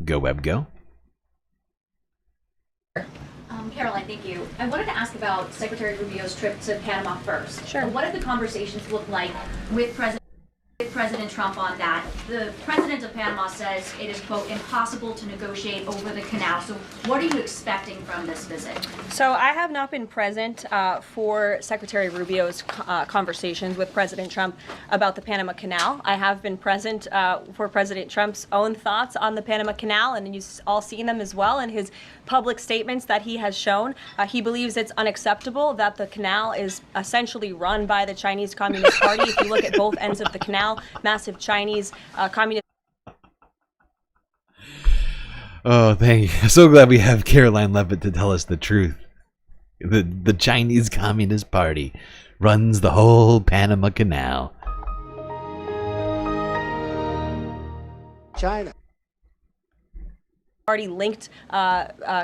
Go, Web, go. Caroline, thank you. I wanted to ask about Secretary Rubio's trip to Panama first. Sure. What did the conversations look like with President Trump on that? The president of Panama says it is, quote, impossible to negotiate over the canal. So what are you expecting from this visit? So I have not been present for Secretary Rubio's conversations with President Trump about the Panama Canal. I have been present for President Trump's own thoughts on the Panama Canal, and you've all seen them as well in his public statements that he has shown. He believes it's unacceptable that the canal is essentially run by the Chinese Communist Party. If you look at both ends of the canal, massive Chinese communist. Oh, thank you. So glad we have Caroline Leavitt to tell us the truth. The Chinese Communist Party runs the whole Panama Canal. China. Party-linked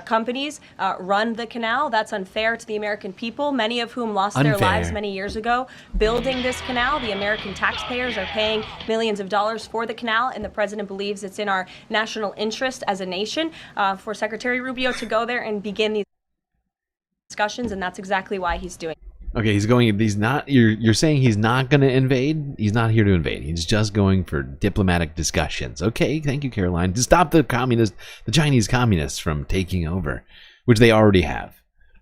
companies run the canal. That's unfair to the American people, many of whom lost their lives many years ago building this canal. The American taxpayers are paying millions of dollars for the canal, and the president believes it's in our national interest as a nation for Secretary Rubio to go there and begin these discussions, and that's exactly why he's doing it. Okay, he's not, you're saying he's not going to invade? He's not here to invade. He's just going for diplomatic discussions. Okay, thank you, Caroline. To stop the Chinese communists from taking over, which they already have.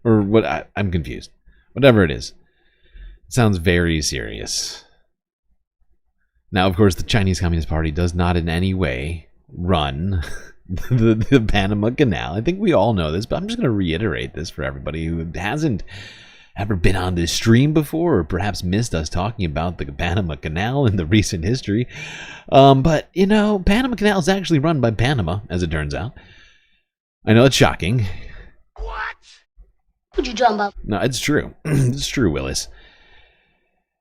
Or what, I'm confused. Whatever it is. It sounds very serious. Now, of course, the Chinese Communist Party does not in any way run the Panama Canal. I think we all know this, but I'm just going to reiterate this for everybody who hasn't ever been on this stream before, or perhaps missed us talking about the Panama Canal in the recent history. But, you know, Panama Canal is actually run by Panama, as it turns out. I know it's shocking. What? What you talking about? No, it's true. It's true, Willis.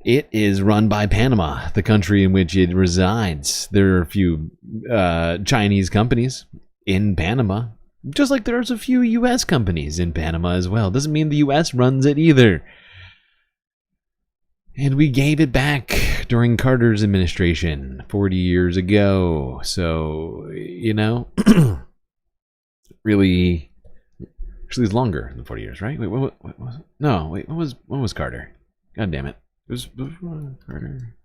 It is run by Panama, the country in which it resides. There are a few Chinese companies in Panama Just like there's a few U.S. companies in Panama as well. Doesn't mean the U.S. runs it either. And we gave it back during Carter's administration 40 years ago. So, you know, really, actually it's longer than 40 years, right? Wait, what was it? No, wait, when was Carter? God damn it. It was Carter.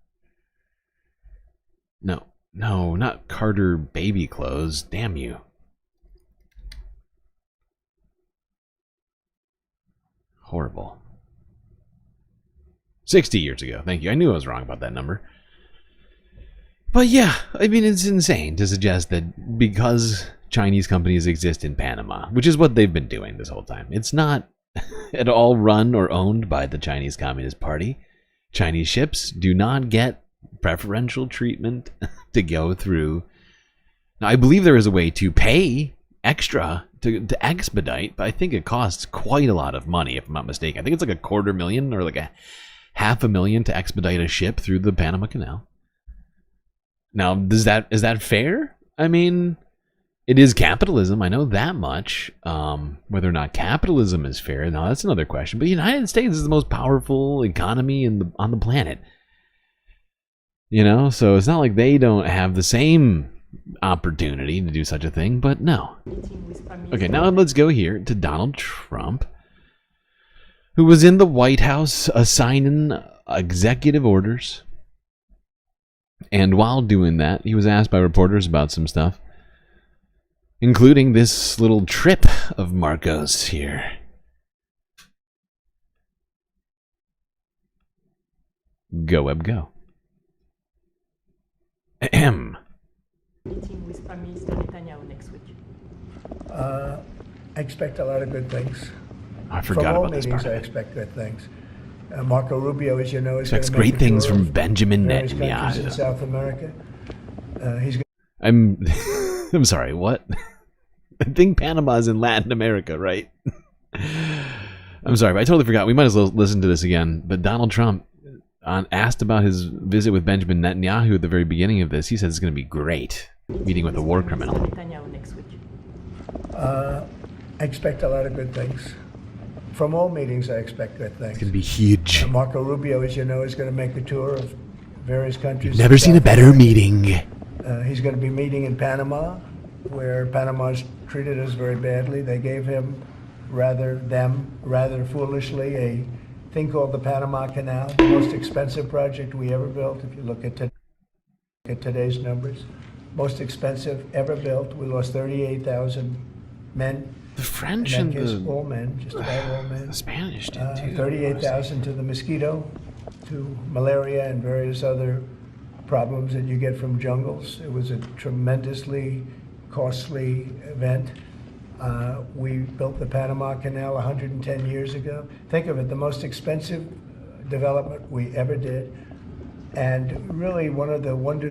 No, not Carter baby clothes. Damn you. Horrible. 60 years ago. Thank you. I knew I was wrong about that number. But yeah, I mean, it's insane to suggest that because Chinese companies exist in Panama, which is what they've been doing this whole time. It's not at all run or owned by the Chinese Communist Party. Chinese ships do not get preferential treatment to go through. Now, I believe there is a way to pay extra to expedite, but I think it costs quite a lot of money, if I'm not mistaken. I think it's like $250,000 or like $500,000 to expedite a ship through the Panama Canal. Now, is that fair? I mean, it is capitalism. I know that much. Whether or not capitalism is fair, now that's another question. But the United States is the most powerful economy on the planet. You know, so it's not like they don't have the same opportunity to do such a thing, but no. Okay, now let's go here to Donald Trump, who was in the White House assigning executive orders. And while doing that, he was asked by reporters about some stuff, including this little trip of Marco's here. Go, Web, go. Ahem. Meeting with Prime Minister Netanyahu next week. I expect a lot of good things. I forgot about this part. I expect good things. Marco Rubio, as you know, is expects great things from Benjamin Netanyahu in South America. I'm sorry, what? I think Panama is in Latin America, right? I'm sorry, but I totally forgot. We might as well listen to this again. But Donald Trump, asked about his visit with Benjamin Netanyahu at the very beginning of this, he said it's going to be great. Meeting with a war criminal. Netanyahu next week. I expect a lot of good things. From all meetings, I expect good things. It's going to be huge. Marco Rubio, as you know, is going to make a tour of various countries. You've never seen a better meeting. He's going to be meeting in Panama, where Panama's treated us very badly. They gave him, rather foolishly, a thing called the Panama Canal, the most expensive project we ever built. If you look at today's numbers, most expensive ever built. We lost 38,000 men. The French and all men, just about all men. The Spanish did too. 38,000 to the mosquito, to malaria and various other problems that you get from jungles. It was a tremendously costly event. We built the Panama Canal 110 years ago. Think of it, the most expensive development we ever did. And really one of the wonders.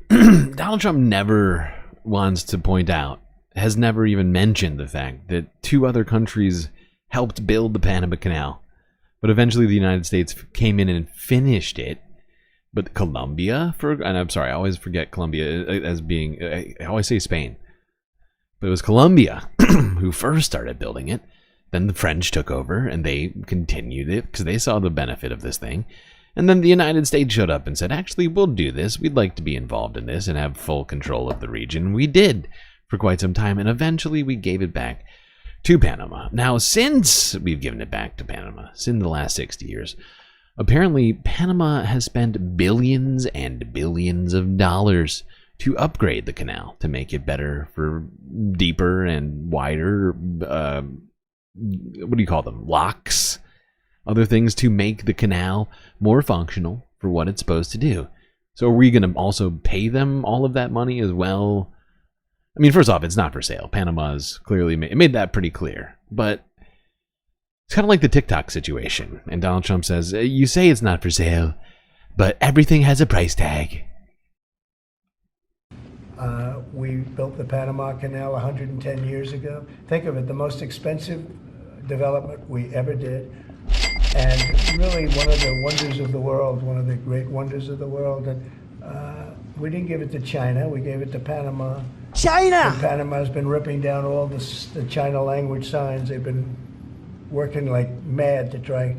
Donald Trump never wants to point out, has never even mentioned the fact that two other countries helped build the Panama Canal. But eventually the United States came in and finished it. But Colombia, and I'm sorry, I always forget Colombia as being, I always say Spain. But it was Colombia who first started building it. Then the French took over and they continued it because they saw the benefit of this thing. And then the United States showed up and said, actually, we'll do this. We'd like to be involved in this and have full control of the region. We did for quite some time. And eventually we gave it back to Panama. Now, since we've given it back to Panama, since the last 60 years, apparently Panama has spent billions and billions of dollars to upgrade the canal to make it better for deeper and wider, what do you call them, locks, other things to make the canal more functional for what it's supposed to do. So are we going to also pay them all of that money as well? I mean, first off, it's not for sale. Panama's clearly made that pretty clear, but it's kind of like the TikTok situation. And Donald Trump says, you say it's not for sale, but everything has a price tag. We built the Panama Canal 110 years ago. Think of it, the most expensive development we ever did. And really one of the wonders of the world, one of the great wonders of the world. And we didn't give it to China, we gave it to Panama. China! And Panama's been ripping down all the China language signs. They've been working like mad to try.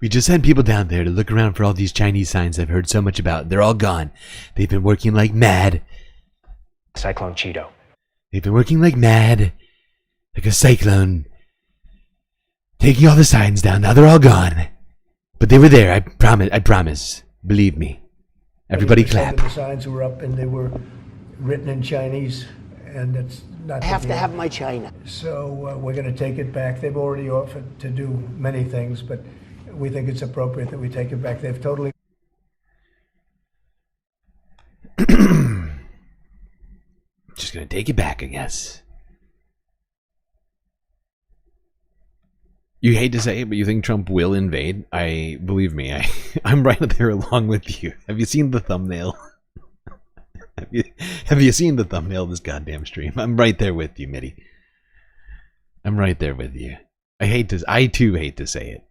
We just sent people down there to look around for all these Chinese signs I've heard so much about. They're all gone. They've been working like mad. Cyclone Cheeto. They've been working like mad. Like a cyclone. Taking all the signs down. Now they're all gone. But they were there. I promise. Believe me. Everybody clap. The signs were up and they were written in Chinese. And it's not. I have to have my China. So we're going to take it back. They've already offered to do many things, but we think it's appropriate that we take it back. They've totally. Just gonna take it back, I guess. You hate to say it, but you think Trump will invade? Believe me, I'm right there along with you. Have you seen the thumbnail? Have you seen the thumbnail of this goddamn stream? I'm right there with you, Mitty. I'm right there with you. I too hate to say it.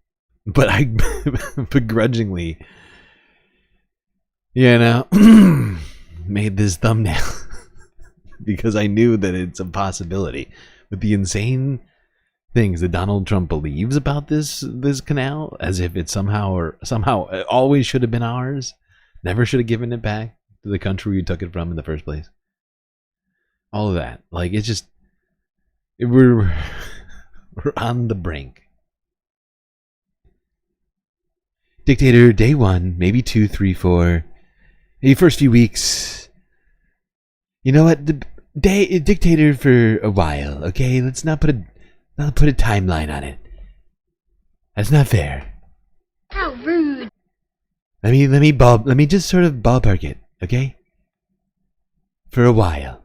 But I begrudgingly, made this thumbnail because I knew that it's a possibility. With the insane things that Donald Trump believes about this canal, as if it somehow always should have been ours, never should have given it back to the country we took it from in the first place. All of that, like, it's just we're on the brink. Dictator, day 1, maybe 2, 3, 4. The first few weeks. You know what? Dictator for a while, okay? Let's not put a timeline on it. That's not fair. How rude. Let me just sort of ballpark it, okay? For a while.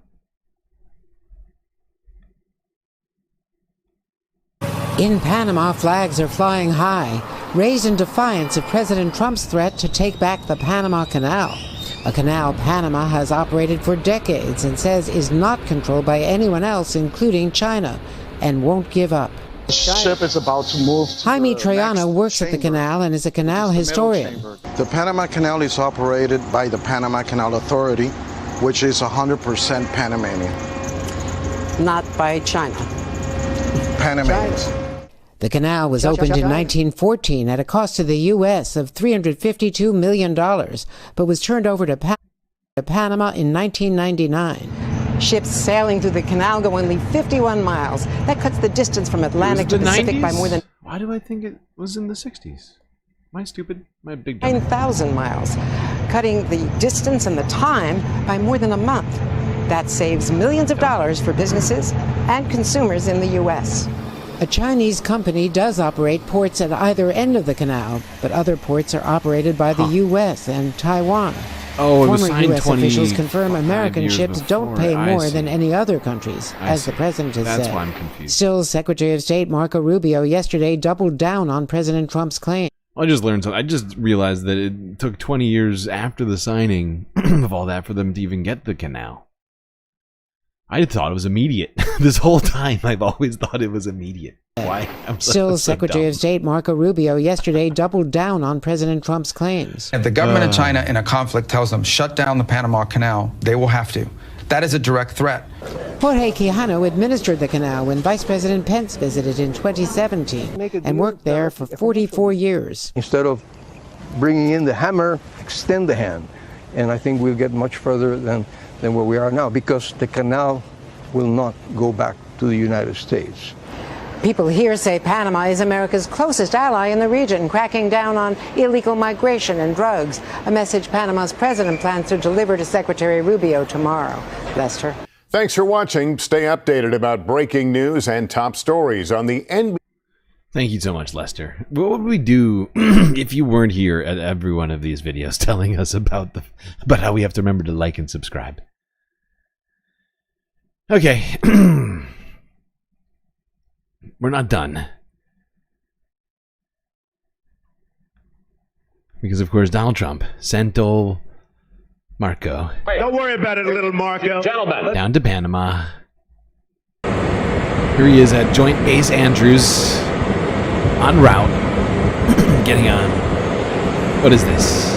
In Panama, flags are flying high, raised in defiance of President Trump's threat to take back the Panama Canal. A canal Panama has operated for decades and says is not controlled by anyone else, including China, and won't give up. The ship is about to move to Jaime Troyano works at the canal and is a canal historian. The Panama Canal is operated by the Panama Canal Authority, which is 100% Panamanian. Not by China. Panamanians. The canal was opened in 1914 at a cost to the U.S. of $352 million, but was turned over to Panama in 1999. Ships sailing through the canal go only 51 miles. That cuts the distance from Atlantic to Pacific by more than... Why do I think it was in the 60s? Am I stupid? Am I a big... 9,000 miles, cutting the distance and the time by more than a month. That saves millions of dollars for businesses and consumers in the U.S. A Chinese company does operate ports at either end of the canal, but other ports are operated by the U.S. and Taiwan. Oh, former U.S. officials confirm American ships don't pay more than any other countries, as the president has said. That's why I'm confused. Still, Secretary of State Marco Rubio yesterday doubled down on President Trump's claim. I just learned something. I just realized that it took 20 years after the signing of all that for them to even get the canal. I thought it was immediate. This whole time, I've always thought it was immediate. Why? Still, Secretary of State Marco Rubio yesterday doubled down on President Trump's claims. If the government of China in a conflict tells them, shut down the Panama Canal, they will have to. That is a direct threat. Jorge Quijano administered the canal when Vice President Pence visited in 2017 and worked there for 44 years. Instead of bringing in the hammer, extend the hand. And I think we'll get much further than where we are now, because the canal will not go back to the United States. People here say Panama is America's closest ally in the region, cracking down on illegal migration and drugs, a message Panama's president plans to deliver to Secretary Rubio tomorrow. Lester. Thanks for watching. Stay updated about breaking news and top stories on the NBC. Thank you so much, Lester. What would we do if you weren't here at every one of these videos telling us about how we have to remember to like and subscribe? Okay. We're not done. Because, of course, Donald Trump sent old Marco. Wait, don't worry about it, little Marco. Gentlemen. Down to Panama. Here he is at Joint Base Andrews. En route. Getting on. What is this?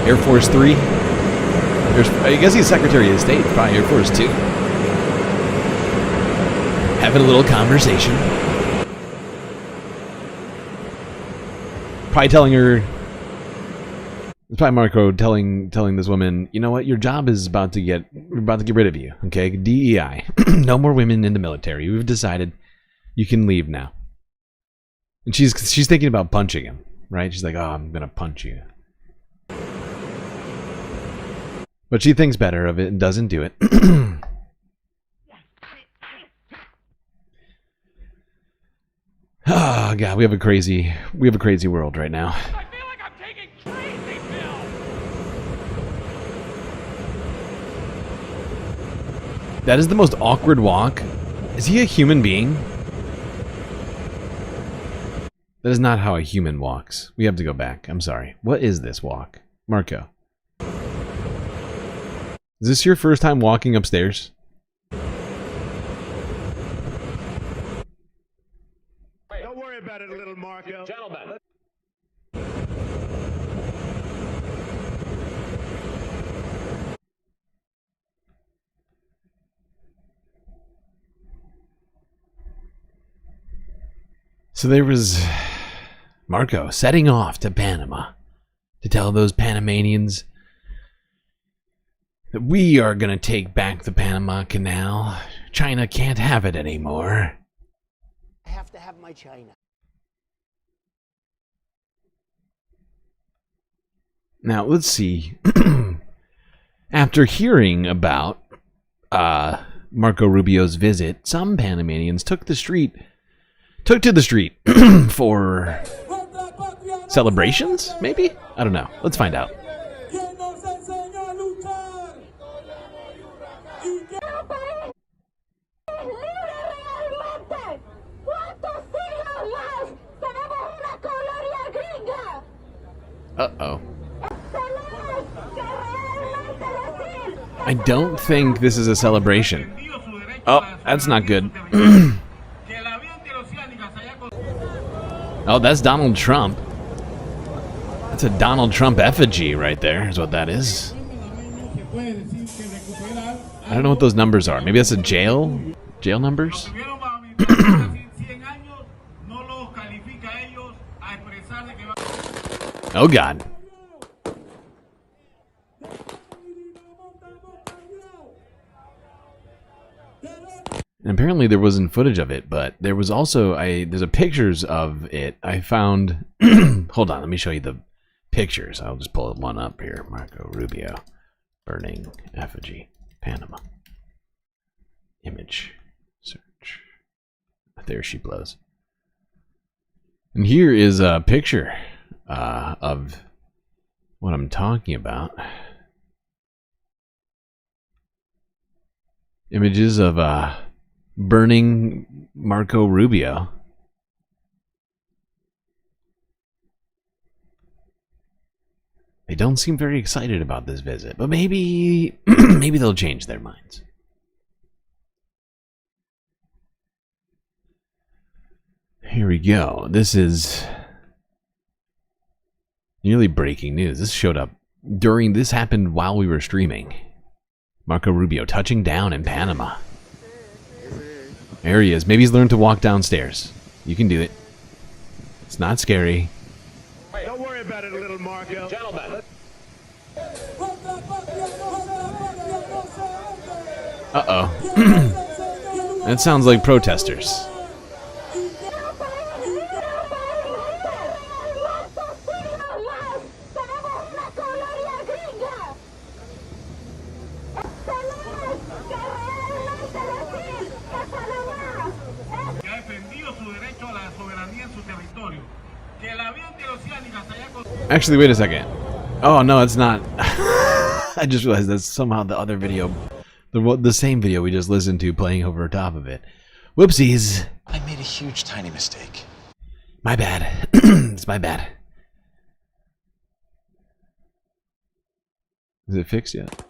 Air Force 3? I guess he's Secretary of State, probably Air Force 2. Having a little conversation. Probably telling her... It's probably Marco telling this woman, you know what, your job is we're about to get rid of you, okay? DEI. No more women in the military. We've decided you can leave now. And she's thinking about punching him, right? She's like, oh, I'm gonna punch you. But she thinks better of it and doesn't do it. Oh god, we have a crazy world right now. That is the most awkward walk. Is he a human being? That is not how a human walks. We have to go back. I'm sorry. What is this walk? Marco. Is this your first time walking upstairs? Don't worry about it, little Marco. Gentlemen. So there was Marco setting off to Panama to tell those Panamanians that we are going to take back the Panama Canal. China can't have it anymore. I have to have my China. Now, let's see. After hearing about Marco Rubio's visit, some Panamanians took to the street for celebrations, maybe? I don't know. Let's find out. Uh-oh. I don't think this is a celebration. Oh, that's not good. Oh, that's Donald Trump. That's a Donald Trump effigy right there, is what that is. I don't know what those numbers are. Maybe that's a jail numbers? Oh, God. And apparently there wasn't footage of it, but there was also there's pictures of it. I found hold on, let me show you the pictures. I'll just pull one up here. Marco Rubio burning effigy, Panama. Image search. There she blows. And here is a picture of what I'm talking about. Images of burning Marco Rubio. They don't seem very excited about this visit, but maybe maybe they'll change their minds. Here we go. This is nearly breaking news. This happened while we were streaming. Marco Rubio touching down in Panama. There he is. Maybe he's learned to walk downstairs. You can do it. It's not scary. Don't worry about it, little Marco. Gentlemen. Uh-oh. That sounds like protesters. Actually, wait a second. Oh, no, it's not. I just realized that's somehow the other video, the same video we just listened to playing over top of it. Whoopsies. I made a huge, tiny mistake. My bad. It's my bad. Is it fixed yet?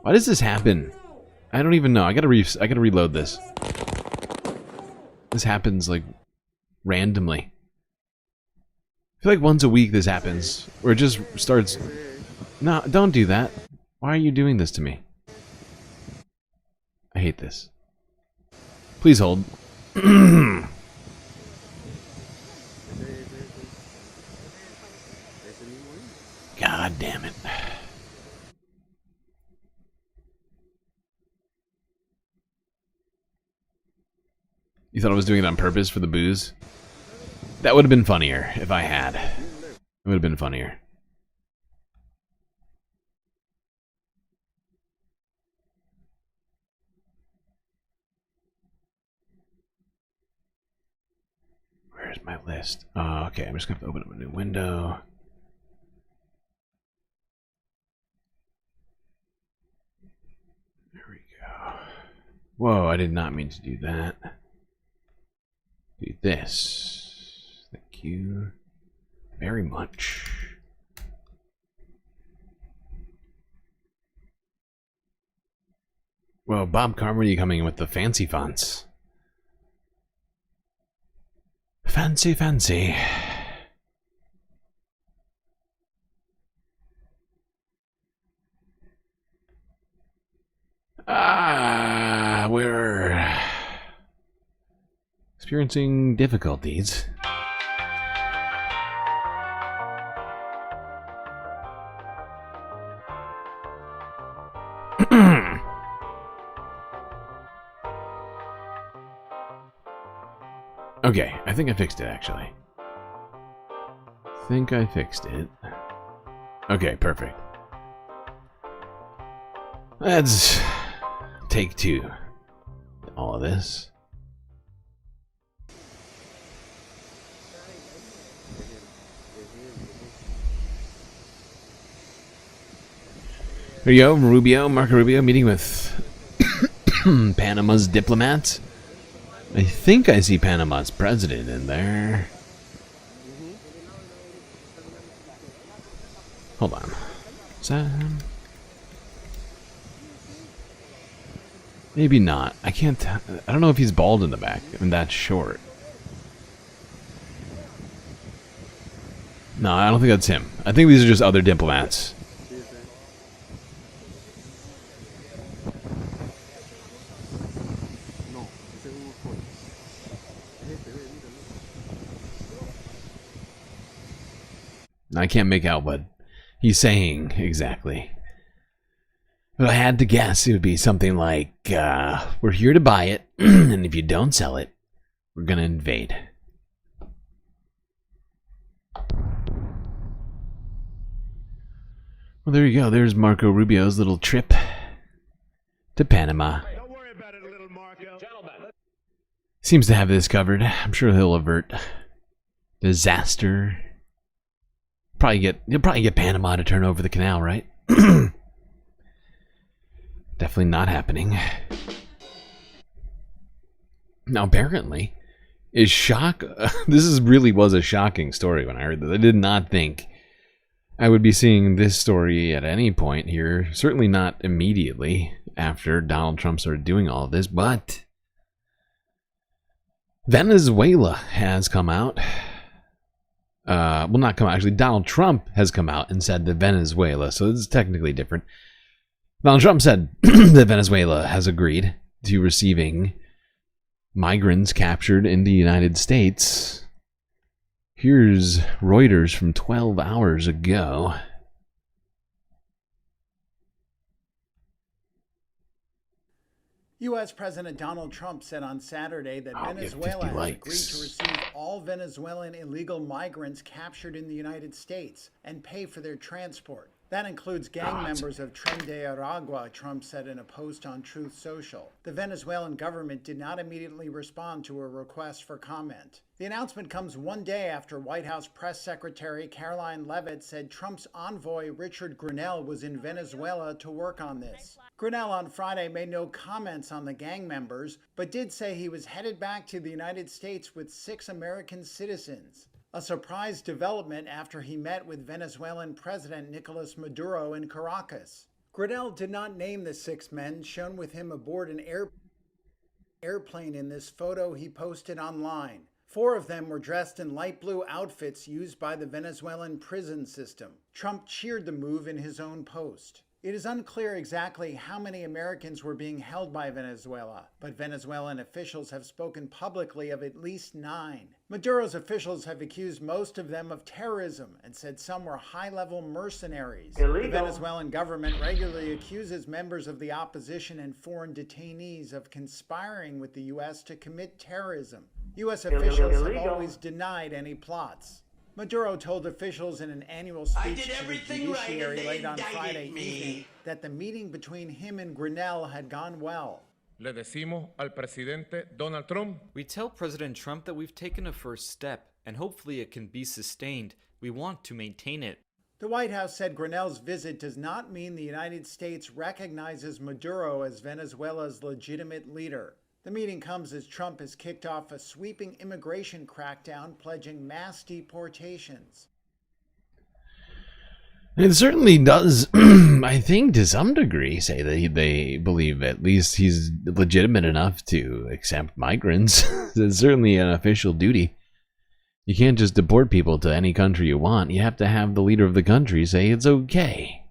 Why does this happen? I don't even know. I gotta reload this. This happens like randomly. I feel like once a week this happens, where it just starts... No, don't do that. Why are you doing this to me? I hate this. Please hold. God damn it. You thought I was doing it on purpose for the booze? That would have been funnier if I had. It would have been funnier. Where's my list? Oh, okay, I'm just going to open up a new window. There we go. Whoa, I did not mean to do that. Do this. Thank you very much. Well, Bob Carver, you coming in with the fancy fonts? Fancy, fancy. We're experiencing difficulties. Okay, I think I fixed it, actually. Think I fixed it. Okay, perfect. Let's take two. All of this. There you go, Marco Rubio meeting with Panama's diplomats. I think I see Panama's president in there. Hold on. Is that him? Maybe not. I can't. I don't know if he's bald in the back. I mean, that's short. No, I don't think that's him. I think these are just other diplomats. I can't make out what he's saying exactly. But I had to guess it would be something like, we're here to buy it, and if you don't sell it, we're going to invade. Well, there you go. There's Marco Rubio's little trip to Panama. Don't worry about it, little Marco. Gentlemen. Seems to have this covered. I'm sure he'll avert disaster. He'll probably get Panama to turn over the canal, right? Definitely not happening. Now, apparently, this really was a shocking story when I heard this. I did not think I would be seeing this story at any point here. Certainly not immediately after Donald Trump started doing all of this, but Venezuela has come out. Well, not come out. Actually, Donald Trump has come out and said that Venezuela, so this is technically different. Donald Trump said that Venezuela has agreed to receiving migrants captured in the United States. Here's Reuters from 12 hours ago. U.S. President Donald Trump said on Saturday that Venezuela has agreed to receive all Venezuelan illegal migrants captured in the United States and pay for their transport. That includes gang members of Tren de Aragua, Trump said in a post on Truth Social. The Venezuelan government did not immediately respond to a request for comment. The announcement comes one day after White House Press Secretary Caroline Leavitt said Trump's envoy Richard Grenell was in Venezuela to work on this. Grenell on Friday made no comments on the gang members, but did say he was headed back to the United States with 6 American citizens. A surprise development after he met with Venezuelan President Nicolas Maduro in Caracas. Grenell did not name the 6 men shown with him aboard an airplane in this photo he posted online. 4 of them were dressed in light blue outfits used by the Venezuelan prison system. Trump cheered the move in his own post. It is unclear exactly how many Americans were being held by Venezuela, but Venezuelan officials have spoken publicly of at least 9. Maduro's officials have accused most of them of terrorism and said some were high-level mercenaries. Illegal. The Venezuelan government regularly accuses members of the opposition and foreign detainees of conspiring with the U.S. to commit terrorism. U.S. officials have always denied any plots. Maduro told officials in an annual speech to the judiciary late on Friday evening that the meeting between him and Grenell had gone well. Le decimos al presidente Donald Trump. We tell President Trump that we've taken a first step, and hopefully it can be sustained. We want to maintain it. The White House said Grenell's visit does not mean the United States recognizes Maduro as Venezuela's legitimate leader. The meeting comes as Trump has kicked off a sweeping immigration crackdown pledging mass deportations. It certainly does, I think, to some degree, say that they believe at least he's legitimate enough to accept migrants. It's certainly an official duty. You can't just deport people to any country you want. You have to have the leader of the country say it's okay.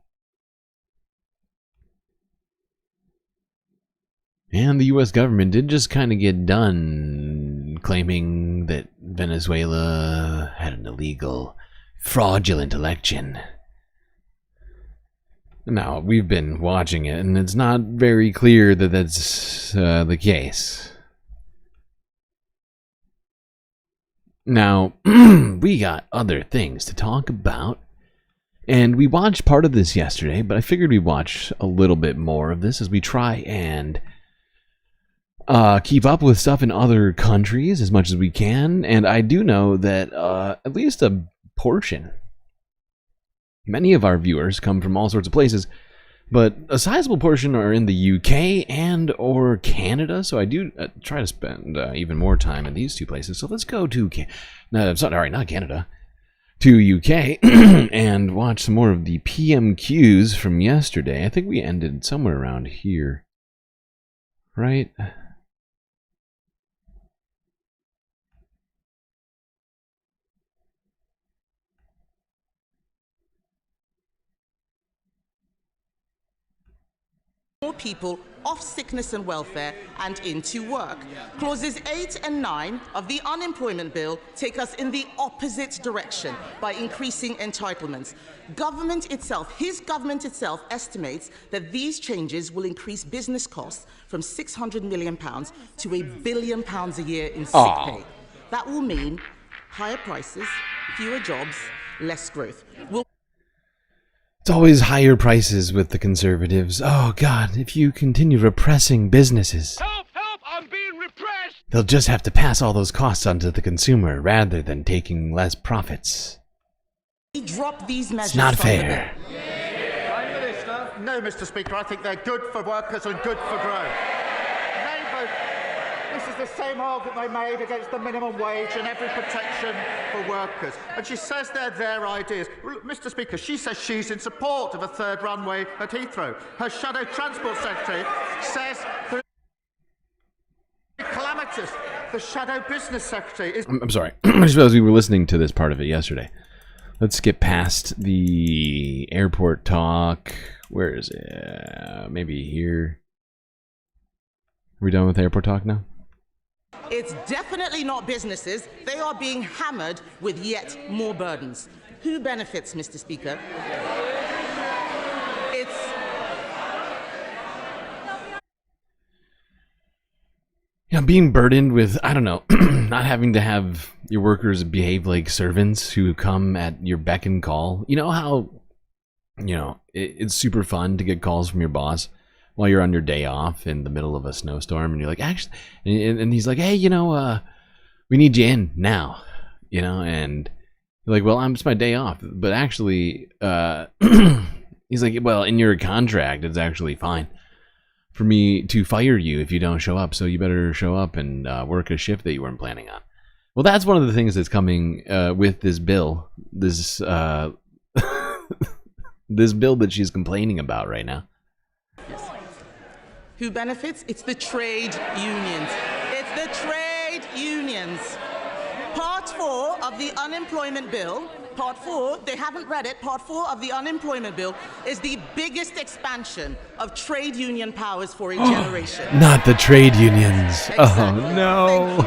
And the U.S. government did just kind of get done claiming that Venezuela had an illegal, fraudulent election. Now, we've been watching it, and it's not very clear that that's the case. Now, we got other things to talk about. And we watched part of this yesterday, but I figured we'd watch a little bit more of this as we try and keep up with stuff in other countries as much as we can. And I do know that at least a portion, many of our viewers come from all sorts of places, but a sizable portion are in the UK and or Canada. So I do try to spend even more time in these two places. So let's go to not Canada, to UK and watch some more of the PMQs from yesterday. I think we ended somewhere around here, right? More people off sickness and welfare and into work. Clauses 8 and 9 of the unemployment bill take us in the opposite direction by increasing entitlements. His government itself estimates that these changes will increase business costs from £600 million to £1 billion a year in sick pay. That will mean higher prices, fewer jobs, less growth. It's always higher prices with the conservatives. Oh God, if you continue repressing businesses, Help! I'm being repressed! they'll just have to pass all those costs onto the consumer rather than taking less profits. We drop these measures. It's not fair. Prime Minister, no, Mr. Speaker, I think they're good for workers and good for growth. This is the same argument they made against the minimum wage and every protection for workers. And she says they're their ideas. Mr. Speaker, she says she's in support of a third runway at Heathrow. Her shadow transport secretary says they're calamitous. The shadow business secretary is... I'm sorry. I just realized we were listening to this part of it yesterday. Let's get past the airport talk. Where is it? Maybe here. Are we done with airport talk now? It's definitely not businesses. They are being hammered with yet more burdens. Who benefits, Mr. Speaker? Being burdened with, I don't know, not having to have your workers behave like servants who come at your beck and call. You know how, it's super fun to get calls from your boss while you're on your day off in the middle of a snowstorm, and you're like, actually, and he's like, hey, we need you in now, and you're like, well, it's my day off, but actually, he's like, well, in your contract, it's actually fine for me to fire you if you don't show up, so you better show up and work a shift that you weren't planning on. Well, that's one of the things that's coming with this bill, this this bill that she's complaining about right now. Who benefits? It's the trade unions. It's the trade unions. Part 4 of the unemployment bill, Part 4, they haven't read it, Part 4 of the unemployment bill is the biggest expansion of trade union powers for a generation. Not the trade unions. Oh, no.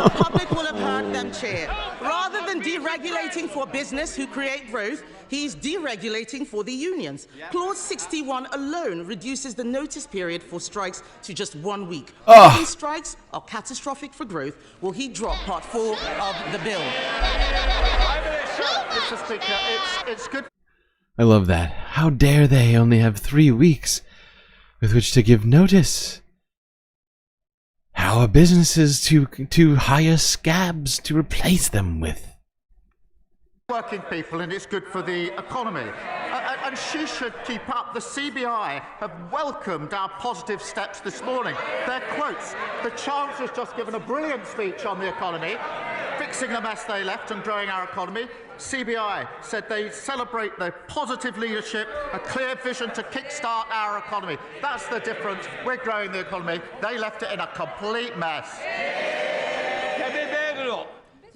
The public will have heard them cheer. Rather than deregulating for business who create growth, he's deregulating for the unions. Clause 61 alone reduces the notice period for strikes to just 1 week. If these strikes are catastrophic for growth, will he drop Part 4 of the bill? Mr. Speaker, it's good. I love that. How dare they only have 3 weeks with which to give notice? How are businesses to hire scabs to replace them with? Working people, and it's good for the economy. And she should keep up. The CBI have welcomed our positive steps this morning. Their quotes: the Chancellor's just given a brilliant speech on the economy, fixing the mess they left and growing our economy. CBI said they celebrate their positive leadership, a clear vision to kickstart our economy. That's the difference. We're growing the economy. They left it in a complete mess.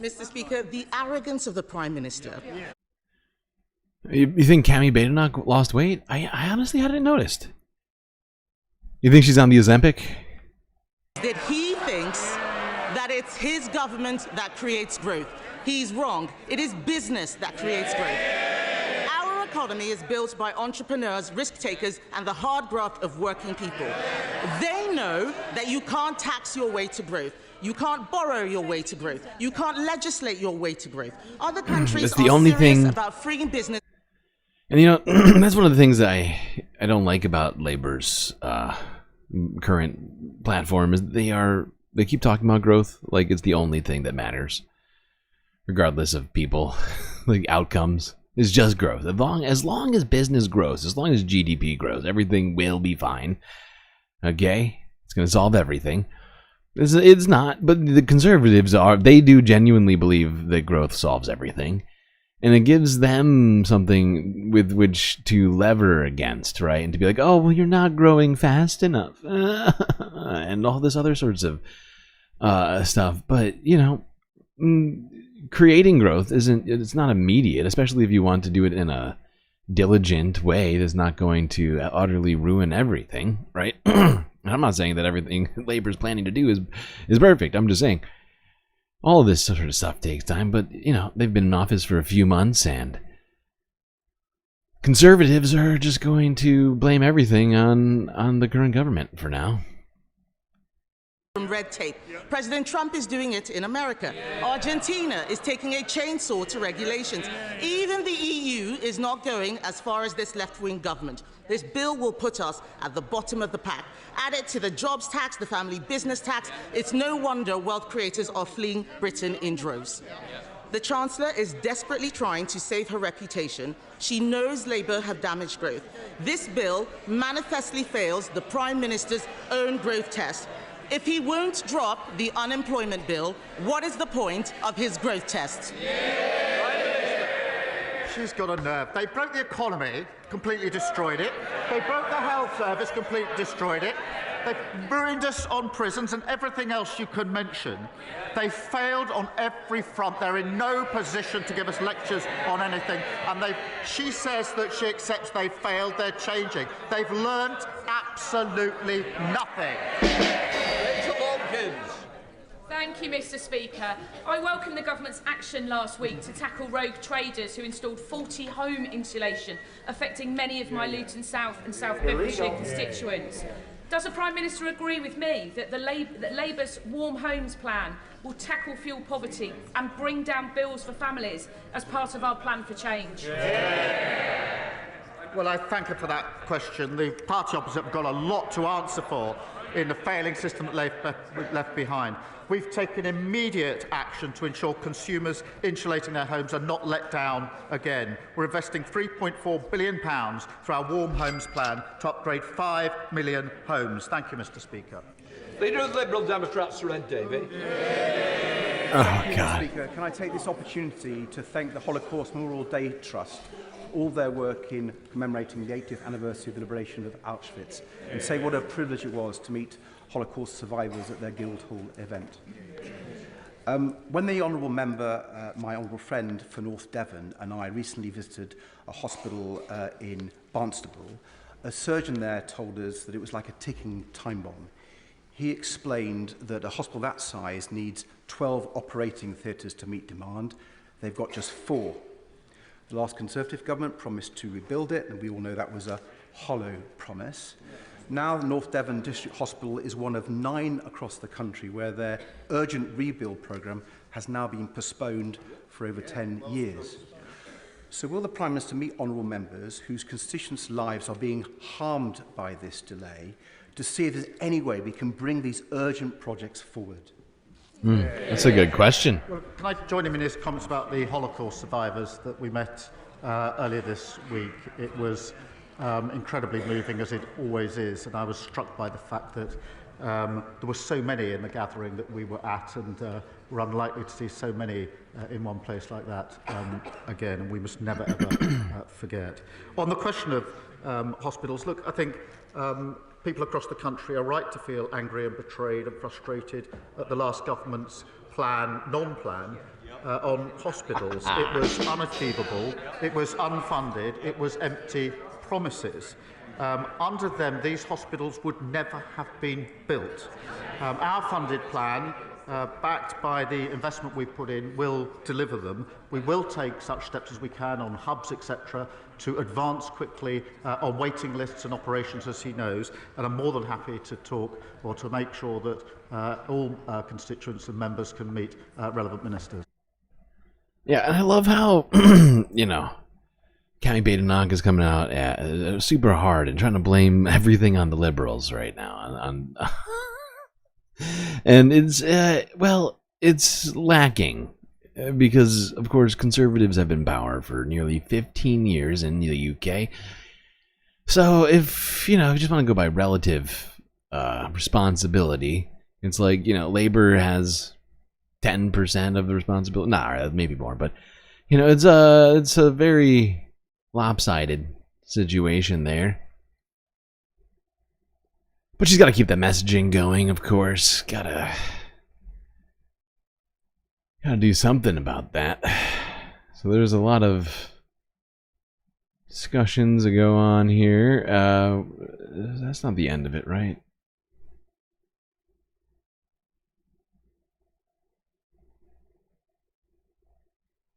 Mr. Speaker, the arrogance of the Prime Minister. You think Cammy Badenoch lost weight? I honestly hadn't noticed. You think she's on the Ozempic? That he thinks that it's his government that creates growth. He's wrong. It is business that creates growth. Our economy is built by entrepreneurs, risk takers, and the hard graft of working people. They know that you can't tax your way to growth. You can't borrow your way to growth. You can't legislate your way to growth. Other countries That's the are only serious thing about freeing business. And you know, that's one of the things that I don't like about Labour's current platform is they keep talking about growth like it's the only thing that matters, regardless of people, like outcomes. It's just growth. As long as business grows, as long as GDP grows, everything will be fine. Okay, it's gonna solve everything. It's not, but the Conservatives they do genuinely believe that growth solves everything. And it gives them something with which to lever against, right? And to be like, oh, well, you're not growing fast enough. And all this other sorts of stuff. But, you know, creating growth it's not immediate, especially if you want to do it in a diligent way that's not going to utterly ruin everything, right? I'm not saying that everything Labour's planning to do is perfect. I'm just saying all of this sort of stuff takes time, but, you know, they've been in office for a few months, and Conservatives are just going to blame everything on the current government for now. From red tape. President Trump is doing it in America. Argentina is taking a chainsaw to regulations. Even the EU is not going as far as this left-wing government. This bill will put us at the bottom of the pack. Add it to the jobs tax, the family business tax. It's no wonder wealth creators are fleeing Britain in droves. The Chancellor is desperately trying to save her reputation. She knows Labour have damaged growth. This bill manifestly fails the Prime Minister's own growth test. If he won't drop the unemployment bill, what is the point of his growth test? She's got a nerve. They broke the economy, completely destroyed it. They broke the health service, completely destroyed it. They've ruined us on prisons and everything else you can mention. They failed on every front. They're in no position to give us lectures on anything. And she says that she accepts they failed. They're changing. They've learnt absolutely nothing. Thank you, Mr. Speaker. I welcome the government's action last week to tackle rogue traders who installed faulty home insulation, affecting many of my Luton South and South Bedfordshire constituents. Does the Prime Minister agree with me that Labour's Warm Homes plan will tackle fuel poverty and bring down bills for families as part of our plan for change? Well, I thank her for that question. The party opposite have got a lot to answer for in the failing system that they've left behind. We've taken immediate action to ensure consumers insulating their homes are not let down again. We're investing £3.4 billion through our Warm Homes plan to upgrade 5 million homes. Thank you, Mr. Speaker. Leader of the Liberal Democrats, Sir Ed Davey. Oh, God. Speaker, can I take this opportunity to thank the Holocaust Memorial Day Trust for all their work in commemorating the 80th anniversary of the liberation of Auschwitz, and say what a privilege it was to meet Holocaust survivors at their Guildhall event. When the honourable member, my honourable friend for North Devon, and I recently visited a hospital in Barnstaple, a surgeon there told us that it was like a ticking time bomb. He explained that a hospital that size needs 12 operating theatres to meet demand. They've got just 4. The last Conservative government promised to rebuild it, and we all know that was a hollow promise. Now, the North Devon District Hospital is one of 9 across the country where their urgent rebuild programme has now been postponed for over 10 years. So will the Prime Minister meet honourable members whose constituents' lives are being harmed by this delay to see if there's any way we can bring these urgent projects forward? That's a good question. Well, can I join him in his comments about the Holocaust survivors that we met earlier this week? It was incredibly moving, as it always is, and I was struck by the fact that there were so many in the gathering that we were at, and we're unlikely to see so many in one place like that again, and we must never ever forget. On the question of hospitals, look, I think people across the country are right to feel angry and betrayed and frustrated at the last government's non-plan on hospitals. It was unachievable, it was unfunded, it was empty promises. Under them, these hospitals would never have been built. Our funded plan, backed by the investment we've put in, will deliver them. We will take such steps as we can on hubs, etc., to advance quickly on waiting lists and operations, as he knows, and I'm more than happy to talk or to make sure that all constituents and members can meet relevant ministers. Yeah, and I love how, you know, Kami Badenoch is coming out super hard and trying to blame everything on the Liberals right now. And it's, well, it's lacking. Because, of course, Conservatives have been in power for nearly 15 years in the UK. So if, you just want to go by relative responsibility, it's like, Labour has 10% of the responsibility. Nah, maybe more, but, it's a very lopsided situation there. But she's got to keep the messaging going, of course. Gotta do something about that. So there's a lot of discussions that go on here. That's not the end of it, right?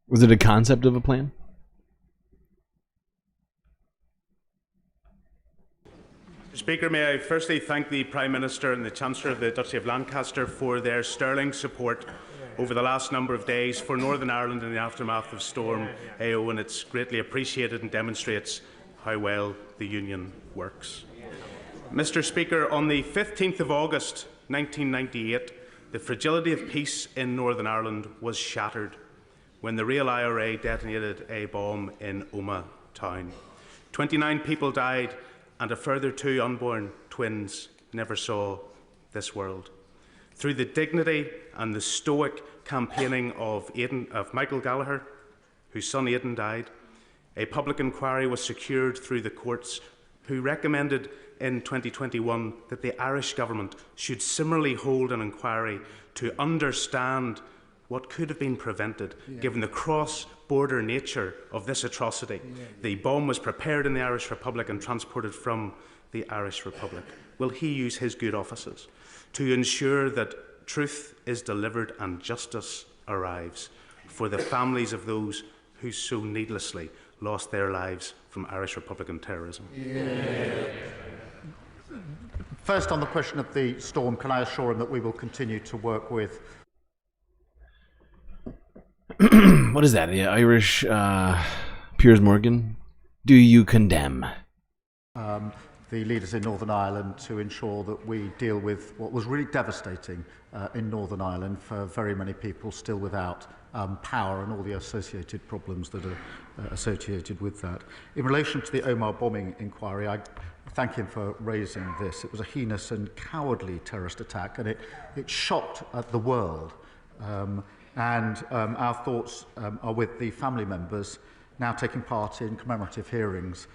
Was it a concept of a plan? Speaker, may I firstly thank the Prime Minister and the Chancellor of the Duchy of Lancaster for their sterling support over the last number of days for Northern Ireland in the aftermath of Storm AO, and it's greatly appreciated and demonstrates how well the Union works. Mr. Speaker, on the 15th of August 1998, the fragility of peace in Northern Ireland was shattered when the real IRA detonated a bomb in Omagh town. 29 people died and a further 2 unborn twins never saw this world. Through the dignity and the stoic campaigning of Michael Gallagher, whose son Aidan died, a public inquiry was secured through the courts, who recommended in 2021 that the Irish government should similarly hold an inquiry to understand what could have been prevented, given the cross-border nature of this atrocity. The bomb was prepared in the Irish Republic and transported from the Irish Republic. Will he use his good offices to ensure that truth is delivered and justice arrives for the families of those who so needlessly lost their lives from Irish Republican terrorism? First, on the question of the storm, can I assure him that we will continue to work with... What is that? The Irish Piers Morgan? Do you condemn? The leaders in Northern Ireland to ensure that we deal with what was really devastating in Northern Ireland for very many people still without power and all the associated problems that are associated with that. In relation to the Omagh bombing inquiry, I thank him for raising this. It was a heinous and cowardly terrorist attack, and it shocked the world. Our thoughts are with the family members now taking part in commemorative hearings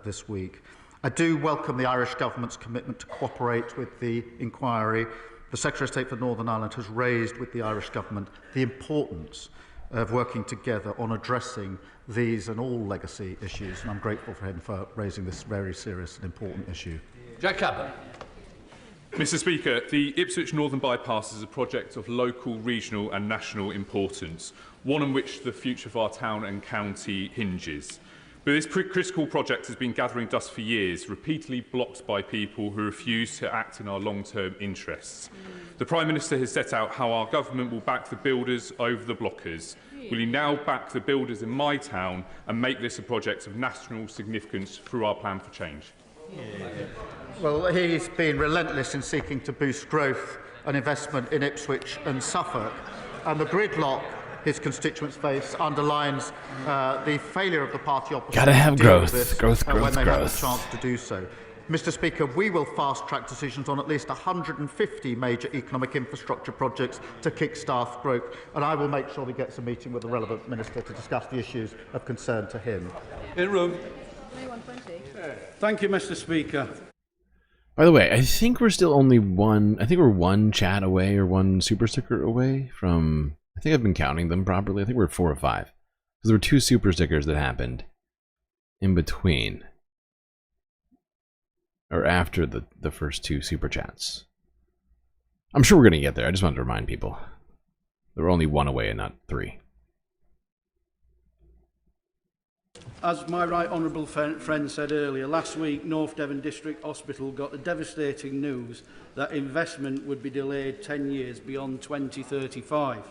this week. I do welcome the Irish government's commitment to cooperate with the inquiry, the Secretary of State for Northern Ireland has raised with the Irish Government the importance of working together on addressing these and all legacy issues, and I'm grateful for him for raising this very serious and important issue. Jack Gabbard. Mr. Speaker, the Ipswich Northern Bypass is a project of local, regional and national importance, one on which the future of our town and county hinges. But this critical project has been gathering dust for years, repeatedly blocked by people who refuse to act in our long-term interests. The Prime Minister has set out how our government will back the builders over the blockers. Will he now back the builders in my town and make this a project of national significance through our plan for change? Well, he's been relentless in seeking to boost growth and investment in Ipswich and Suffolk, and the gridlock his constituents face underlines the failure of the party opposition. Gotta have to deal growth, with this growth, when they have growth. the chance to do so. Mr. Speaker, we will fast-track decisions on at least 150 major economic infrastructure projects to kick-start growth, and I will make sure he gets a meeting with the relevant minister to discuss the issues of concern to him. In room. Thank you, Mr. Speaker. By the way, I think we're still only one. I think we're one chat away or one super sticker away from. I think I've been counting them properly. I think we're 4 or 5. Because there were 2 super stickers that happened in between. Or after the first 2 super chats. I'm sure we're going to get there. I just wanted to remind people. There were only 1 away and not 3. As my right honourable friend said earlier, last week North Devon District Hospital got the devastating news that investment would be delayed 10 years beyond 2035.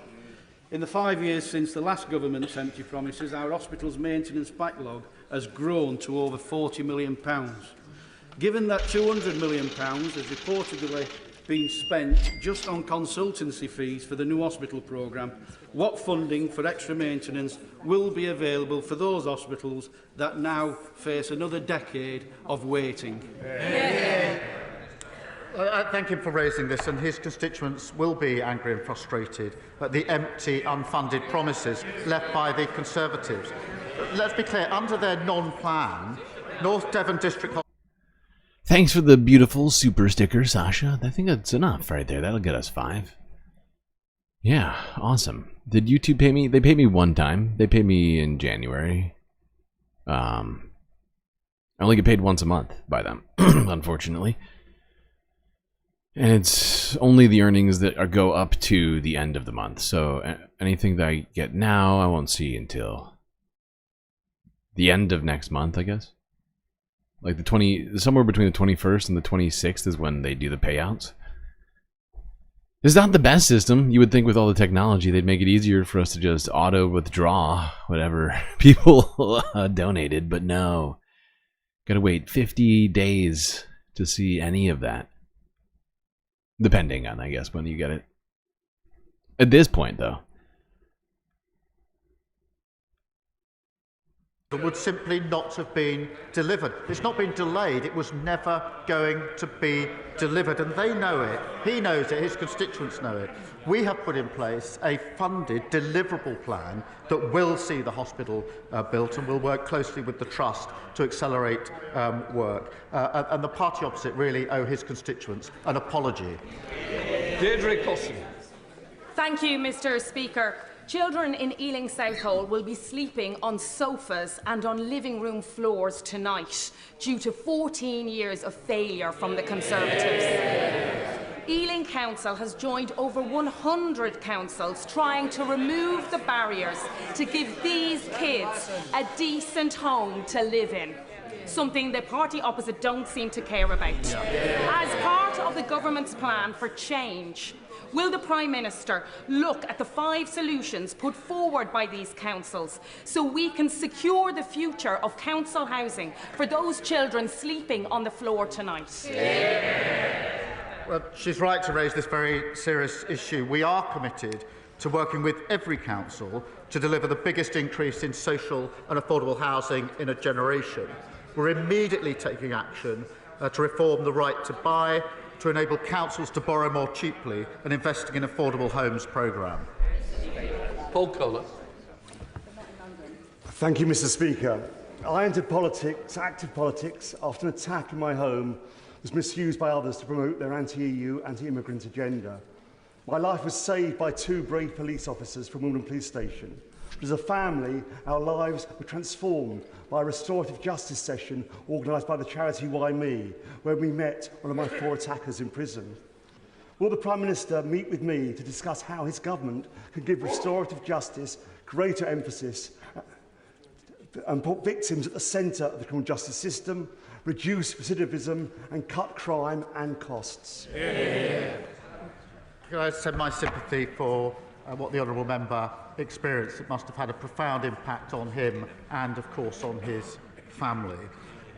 In the 5 years since the last government's empty promises, our hospital's maintenance backlog has grown to over £40 million. Given that £200 million has reportedly been spent just on consultancy fees for the new hospital programme, what funding for extra maintenance will be available for those hospitals that now face another decade of waiting? I thank him for raising this, and his constituents will be angry and frustrated at the empty, unfunded promises left by the Conservatives. Let's be clear, under their non-plan, North Devon District... Thanks for the beautiful super sticker, Sasha. I think that's enough right there. That'll get us 5. Yeah, awesome. Did YouTube pay me? They paid me 1 time. They paid me in January. I only get paid once a month by them, unfortunately. And it's only the earnings that go up to the end of the month. So anything that I get now, I won't see until the end of next month, I guess. Like somewhere between the 21st and the 26th is when they do the payouts. It's not the best system. You would think with all the technology, they'd make it easier for us to just auto withdraw whatever people donated, but no. Gotta wait 50 days to see any of that. Depending on, I guess, when you get it. At this point, though. It would simply not have been delivered. It's not been delayed. It was never going to be delivered. And they know it. He knows it. His constituents know it. We have put in place a funded, deliverable plan that will see the hospital built, and will work closely with the Trust to accelerate work. And the party opposite really owe his constituents an apology. Deirdre Cossing. Thank you, Mr. Speaker. Children in Ealing Southall will be sleeping on sofas and on living room floors tonight due to 14 years of failure from the Conservatives. Ealing Council has joined over 100 councils trying to remove the barriers to give these kids a decent home to live in. Something the party opposite don't seem to care about. As part of the government's plan for change, will the Prime Minister look at the 5 solutions put forward by these councils so we can secure the future of council housing for those children sleeping on the floor tonight? Well, she's right to raise this very serious issue. We are committed to working with every council to deliver the biggest increase in social and affordable housing in a generation. We're immediately taking action to reform the right to buy, to enable councils to borrow more cheaply, and investing in affordable homes programme. Paul Kohler. Thank you, Mr. Speaker. I entered politics, active politics, after an attack in my home was misused by others to promote their anti-EU, anti-immigrant agenda. My life was saved by 2 brave police officers from Wimbledon Police Station. As a family, our lives were transformed by a restorative justice session organised by the charity Why Me, where we met one of my 4 attackers in prison. Will the Prime Minister meet with me to discuss how his government can give restorative justice greater emphasis and put victims at the centre of the criminal justice system, reduce recidivism and cut crime and costs? Can I send my sympathy for what the honourable member experienced? It must have had a profound impact on him and, of course, on his family.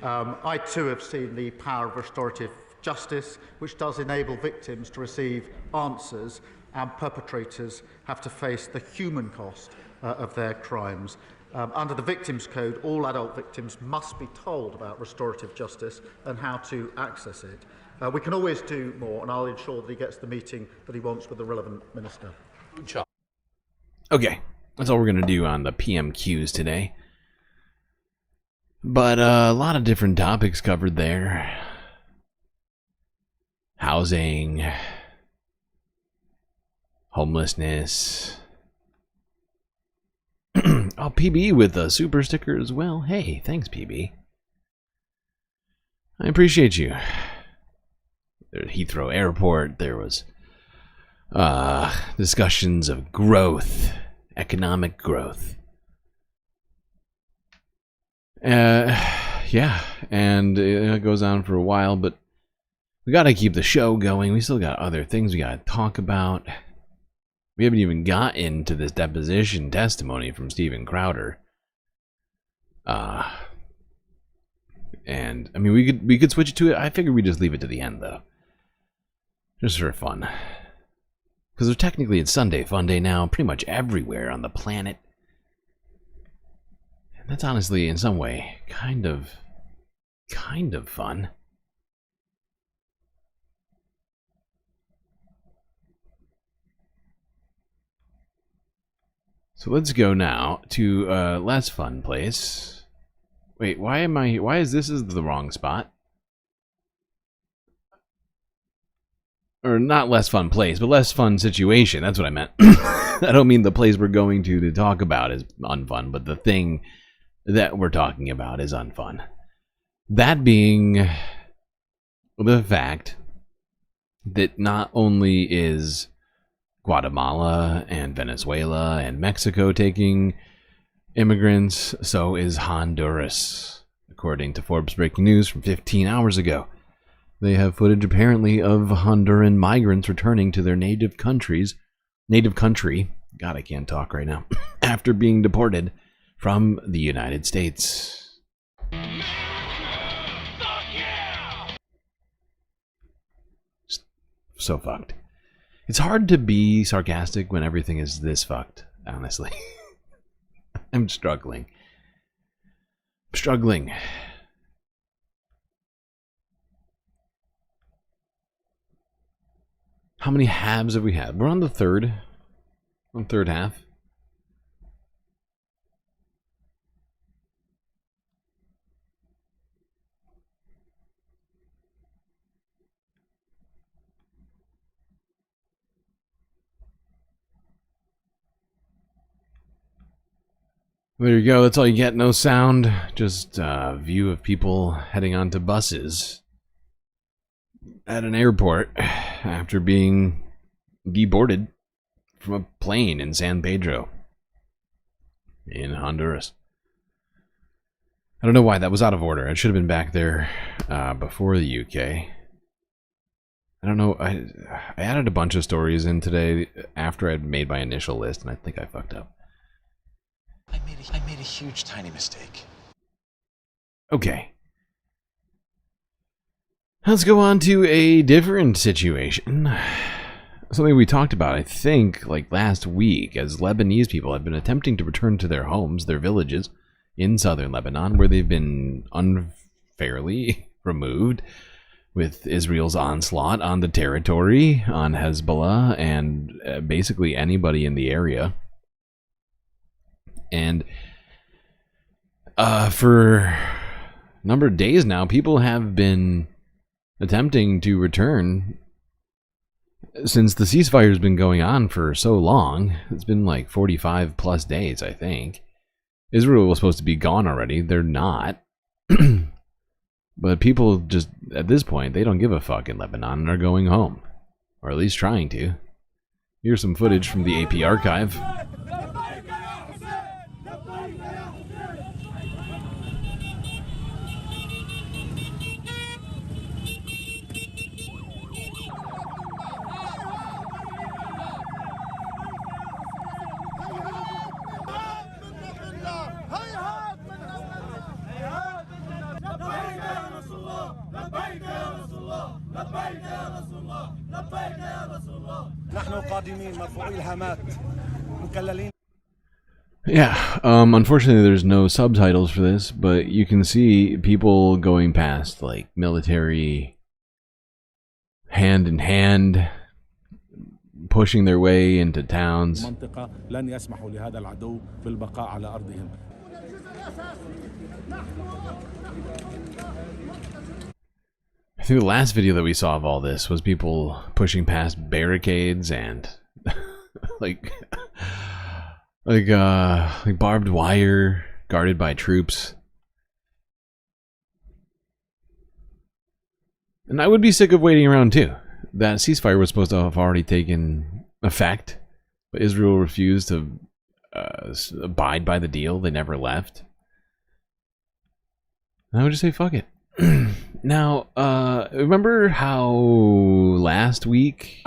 I too have seen the power of restorative justice, which does enable victims to receive answers, and perpetrators have to face the human cost of their crimes. Under the Victims Code, all adult victims must be told about restorative justice and how to access it. We can always do more, and I'll ensure that he gets the meeting that he wants with the relevant minister. Okay, that's all we're going to do on the PMQs today. But a lot of different topics covered there. Housing, homelessness. Oh, PB with a super sticker as well. Hey, thanks, PB. I appreciate you. There at Heathrow Airport, there was discussions of growth, economic growth. Yeah, and it goes on for a while, but we gotta keep the show going. We still got other things we gotta talk about. We haven't even got into this deposition testimony from Steven Crowder. And I mean, we could switch it to it. I figured we'd just leave it to the end though, just for fun. Because technically it's Sunday Fun Day now, pretty much everywhere on the planet. And that's honestly, in some way, kind of fun. So let's go now to a less fun place. Wait, why is this the wrong spot? Or not less fun place, but less fun situation. That's what I meant. I don't mean the place we're going to talk about is unfun, but the thing that we're talking about is unfun. That being the fact that not only is Guatemala and Venezuela and Mexico taking immigrants, so is Honduras. According to Forbes breaking news from 15 hours ago, they have footage apparently of Honduran migrants returning to their native country. God, I can't talk right now. After being deported from the United States. So fucked. It's hard to be sarcastic when everything is this fucked, honestly. I'm struggling. How many halves have we had? We're on the third half. There you go, that's all you get, no sound, just a view of people heading onto buses at an airport after being deboarded from a plane in San Pedro in Honduras. I don't know why that was out of order. It should have been back there before the UK. I don't know, I added a bunch of stories in today after I'd made my initial list, and I think I fucked up. I made a huge, tiny mistake. Okay. Let's go on to a different situation. Something we talked about, I think, like last week, as Lebanese people have been attempting to return to their homes, their villages, in southern Lebanon, where they've been unfairly removed with Israel's onslaught on the territory, on Hezbollah, and basically anybody in the area. And for a number of days now, people have been attempting to return. Since the ceasefire has been going on for so long, it's been like 45 plus days, I think. Israel was supposed to be gone already. They're not. But people just, at this point, they don't give a fuck in Lebanon and are going home. Or at least trying to. Here's some footage from the AP archive. Yeah, unfortunately there's no subtitles for this, but you can see people going past, like, military, hand in hand, pushing their way into towns. I think the last video that we saw of all this was people pushing past barricades and like barbed wire guarded by troops. And I would be sick of waiting around too. That ceasefire was supposed to have already taken effect, but Israel refused to abide by the deal. They never left. And I would just say fuck it. Now, remember how last week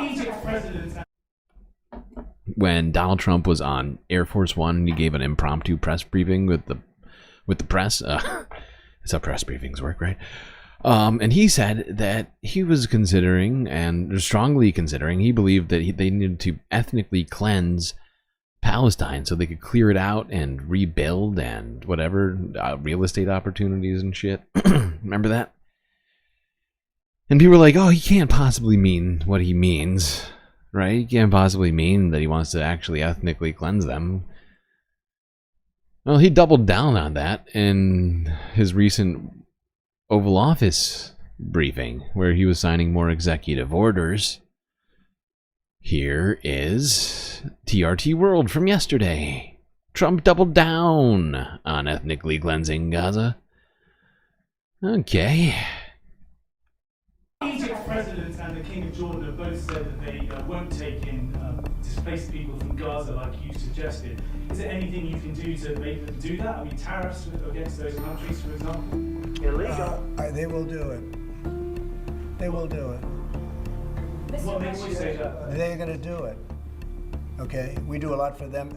when Donald Trump was on Air Force One and he gave an impromptu press briefing with the press? That's how press briefings work, right? And he said that he was considering, and strongly considering, he believed that they needed to ethnically cleanse Palestine so they could clear it out and rebuild and whatever, real estate opportunities and shit. Remember that? And people were like, oh, he can't possibly mean what he means, right? He can't possibly mean that he wants to actually ethnically cleanse them. Well, he doubled down on that in his recent Oval Office briefing, where he was signing more executive orders. Here is TRT World from yesterday. Trump doubled down on ethnically cleansing Gaza. Okay. Egypt president and the King of Jordan have both said that they won't take in displaced people from Gaza like you suggested. Is there anything you can do to make them do that? I mean, tariffs against those countries, for example? Illegal. They will do it. They will do it. What makes you say that? They're going to do it. Okay? We do a lot for them.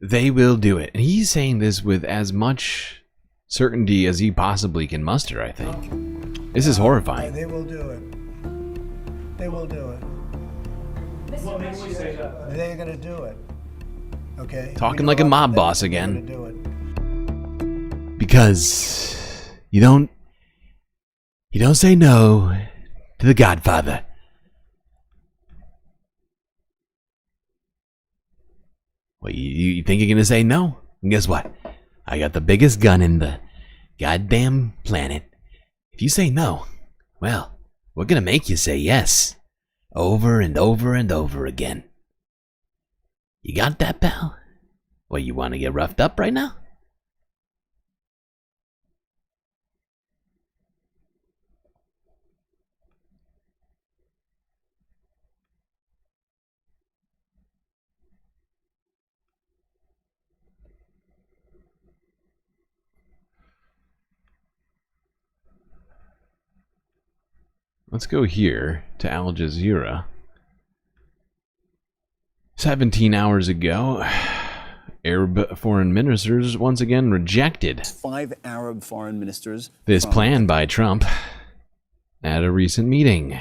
They will do it. And he's saying this with as much certainty as he possibly can muster, I think. This is horrifying. They will do it. They will do it. What makes you say that? They're going to do it. Okay? Talking like a mob boss again. Because you don't say no to the Godfather. Well, you think you're gonna say no? And guess what? I got the biggest gun in the goddamn planet. If you say no, well, we're gonna make you say yes. Over and over and over again. You got that, pal? Well, you wanna get roughed up right now? Let's go here to Al Jazeera. 17 hours ago, Arab foreign ministers once again rejected 5 Arab foreign ministers this plan by Trump at a recent meeting.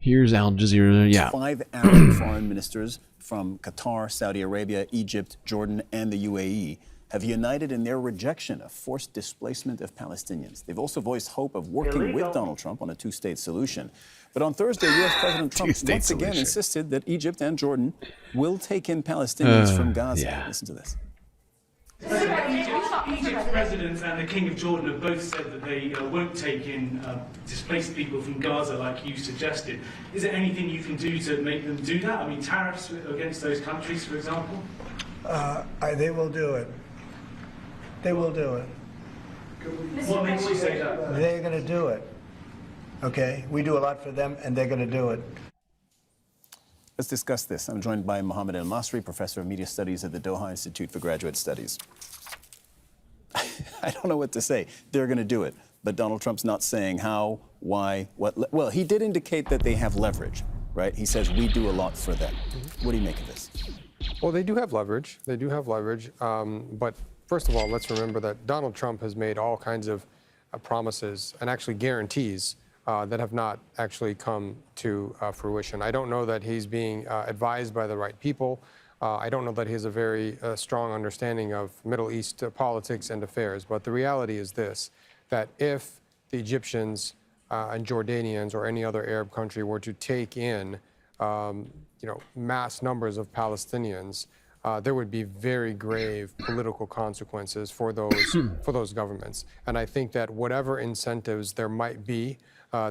Here's Al Jazeera. Yeah. 5 Arab foreign ministers from Qatar, Saudi Arabia, Egypt, Jordan, and the UAE have united in their rejection of forced displacement of Palestinians. They've also voiced hope of working with Donald Trump on a two-state solution. But on Thursday, U.S. President Trump once again insisted that Egypt and Jordan will take in Palestinians from Gaza. Yeah. Listen to this. Egypt's president and the King of Jordan have both said that they won't take in displaced people from Gaza like you suggested. Is there anything you can do to make them do that? I mean, tariffs against those countries, for example? They will do it. They will do it. What makes you say that? They're going to do it. Okay? We do a lot for them, and they're going to do it. Let's discuss this. I'm joined by Mohammed El-Masri, professor of media studies at the Doha Institute for Graduate Studies. I don't know what to say. They're going to do it. But Donald Trump's not saying how, why, what. Well, he did indicate that they have leverage, right? He says we do a lot for them. What do you make of this? Well, they do have leverage. They do have leverage. But first of all, let's remember that Donald Trump has made all kinds of promises and actually guarantees that have not actually come to fruition. I don't know that he's being advised by the right people. I don't know that he has a very strong understanding of Middle East politics and affairs. But the reality is this, that if the Egyptians and Jordanians or any other Arab country were to take in mass numbers of Palestinians, there would be very grave political consequences for those governments. And I think that whatever incentives there might be,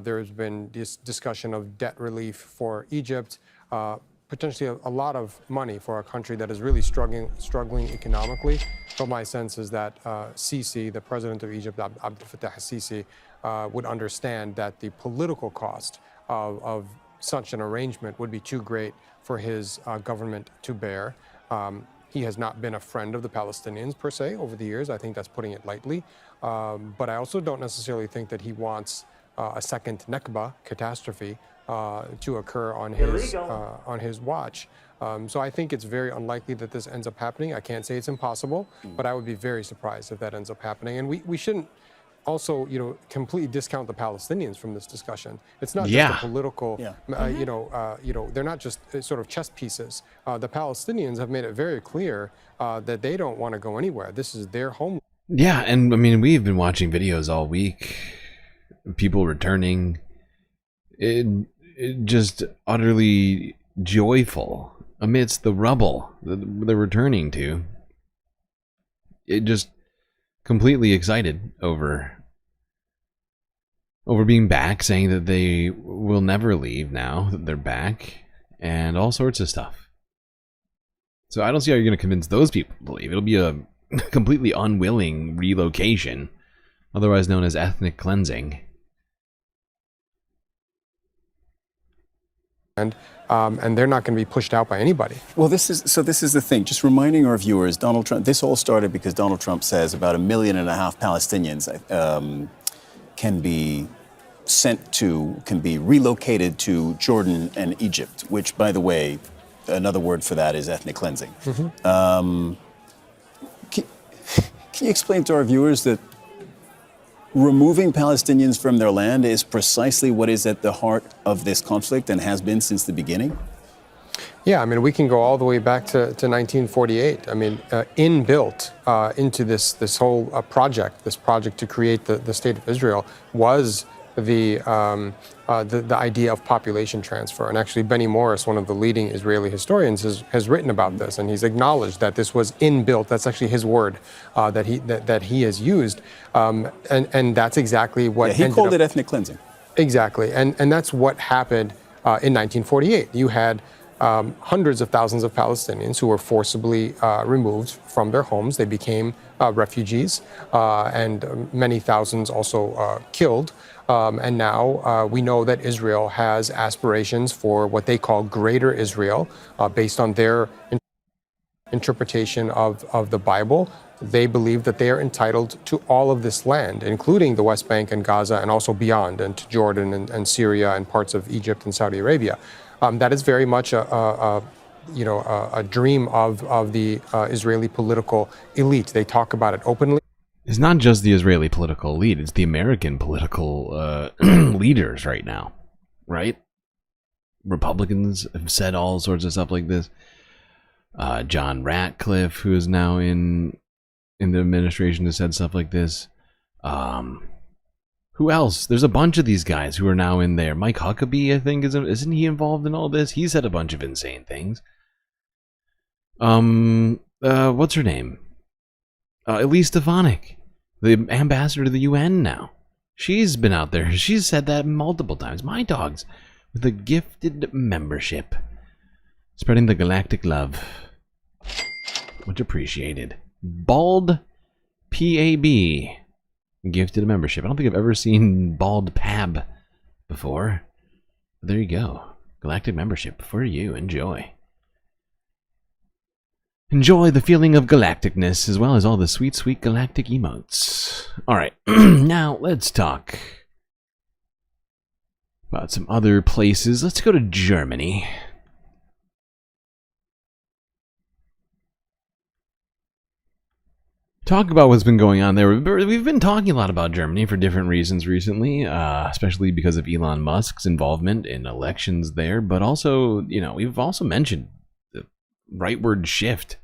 there's been this discussion of debt relief for Egypt, potentially a lot of money for a country that is really struggling economically. But my sense is that Sisi, the president of Egypt, Abdel Fattah Sisi, would understand that the political cost of such an arrangement would be too great for his government to bear. He has not been a friend of the Palestinians per se over the years. I think that's putting it lightly. But I also don't necessarily think that he wants a second Nakba catastrophe to occur on his watch. So I think it's very unlikely that this ends up happening. I can't say it's impossible, but I would be very surprised if that ends up happening. And we shouldn't also, completely discount the Palestinians from this discussion. It's not just a political, they're not just sort of chess pieces. The Palestinians have made it very clear that they don't want to go anywhere. This is their home. Yeah, and I mean, we've been watching videos all week, people returning, just utterly joyful amidst the rubble that they're returning to. It just completely excited over being back, saying that they will never leave now that they're back, and all sorts of stuff. So I don't see how you're going to convince those people to leave. It'll be a completely unwilling relocation, otherwise known as ethnic cleansing. And they're not going to be pushed out by anybody. Well, this is the thing. Just reminding our viewers, Donald Trump. This all started because Donald Trump says about 1.5 million Palestinians can be relocated to Jordan and Egypt. Which, by the way, another word for that is ethnic cleansing. Can you explain to our viewers that removing Palestinians from their land is precisely what is at the heart of this conflict and has been since the beginning? Yeah, I mean, we can go all the way back to 1948. I mean, inbuilt into this whole project to create the State of Israel was the idea of population transfer. And actually, Benny Morris, one of the leading Israeli historians, has written about this, and he's acknowledged that this was inbuilt. That's actually his word that he has used, and that's exactly what he called it ethnic cleansing. Exactly, and that's what happened in 1948. You had hundreds of thousands of Palestinians who were forcibly removed from their homes. They became refugees, and many thousands also killed. And now we know that Israel has aspirations for what they call Greater Israel, based on their interpretation of the Bible. They believe that they are entitled to all of this land, including the West Bank and Gaza, and also beyond, and to Jordan and Syria and parts of Egypt and Saudi Arabia. That is very much a dream of the Israeli political elite. They talk about it openly. It's not just the Israeli political elite, it's the American political leaders right now, right? Republicans have said all sorts of stuff like this. John Ratcliffe, who is now in the administration, has said stuff like this. Who else? There's a bunch of these guys who are now in there. Mike Huckabee, I think, isn't he involved in all this? He said a bunch of insane things. What's her name? Elise Stefanik, the ambassador to the UN now. She's been out there. She's said that multiple times. My dogs with a gifted membership. Spreading the galactic love. Much appreciated. Bald PAB. Gifted membership. I don't think I've ever seen Bald Pab before. But there you go. Galactic membership for you. Enjoy. Enjoy the feeling of galacticness as well as all the sweet, sweet galactic emotes. Alright, now let's talk about some other places. Let's go to Germany. Talk about what's been going on there. We've been talking a lot about Germany for different reasons recently, especially because of Elon Musk's involvement in elections there, but also, you know, we've also mentioned the rightward shift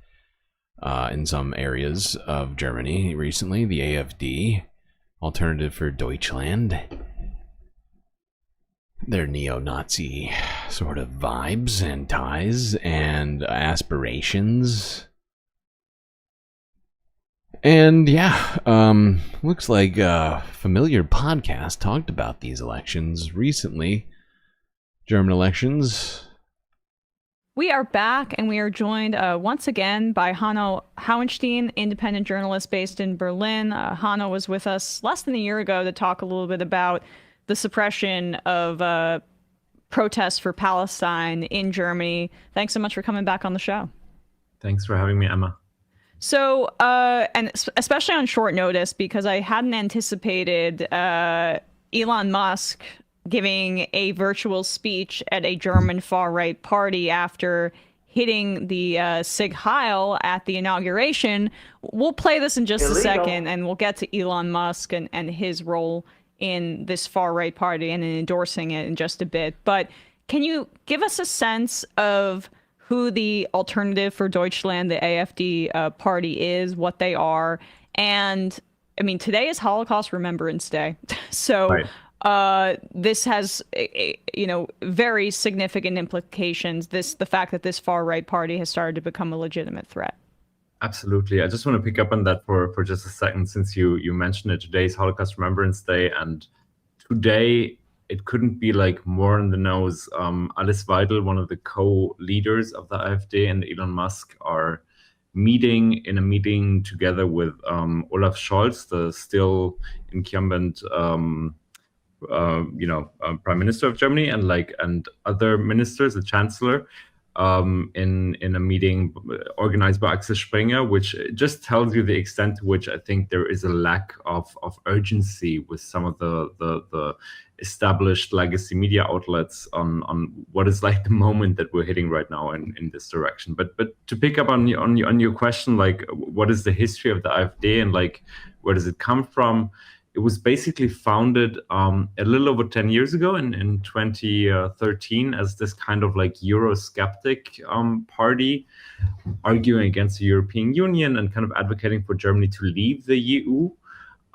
in some areas of Germany recently, the AfD, Alternative for Deutschland, their neo-Nazi sort of vibes and ties and aspirations. And yeah, looks like a familiar podcast talked about these elections recently, German elections. We are back, and we are joined once again by Hanno Hauenstein, independent journalist based in Berlin. Hanno was with us less than a year ago to talk a little bit about the suppression of protests for Palestine in Germany. Thanks so much for coming back on the show. Thanks for having me, Emma. So, and especially on short notice, because I hadn't anticipated Elon Musk giving a virtual speech at a German far-right party after hitting the Sieg Heil at the inauguration. We'll play this in just a second, and we'll get to Elon Musk and his role in this far-right party and in endorsing it in just a bit. But can you give us a sense of who the Alternative for Deutschland, the AfD party is, what they are? And, I mean, today is Holocaust Remembrance Day. So right. This has, you know, very significant implications, the fact that this far-right party has started to become a legitimate threat. Absolutely. I just want to pick up on that for just a second, since you mentioned it. Today is Holocaust Remembrance Day, and today it couldn't be like more on the nose. Alice Weidel, one of the co-leaders of the AfD, and Elon Musk are meeting together with Olaf Scholz, the still incumbent Prime Minister of Germany, and other ministers, the Chancellor, in a meeting organized by Axel Springer, which just tells you the extent to which I think there is a lack of urgency with some of the established legacy media outlets on what is like the moment that we're hitting right now in this direction. But to pick up on your question, like, what is the history of the AfD and like where does it come from? It was basically founded a little over 10 years ago in 2013 as this kind of like Eurosceptic party, arguing against the European Union and kind of advocating for Germany to leave the EU.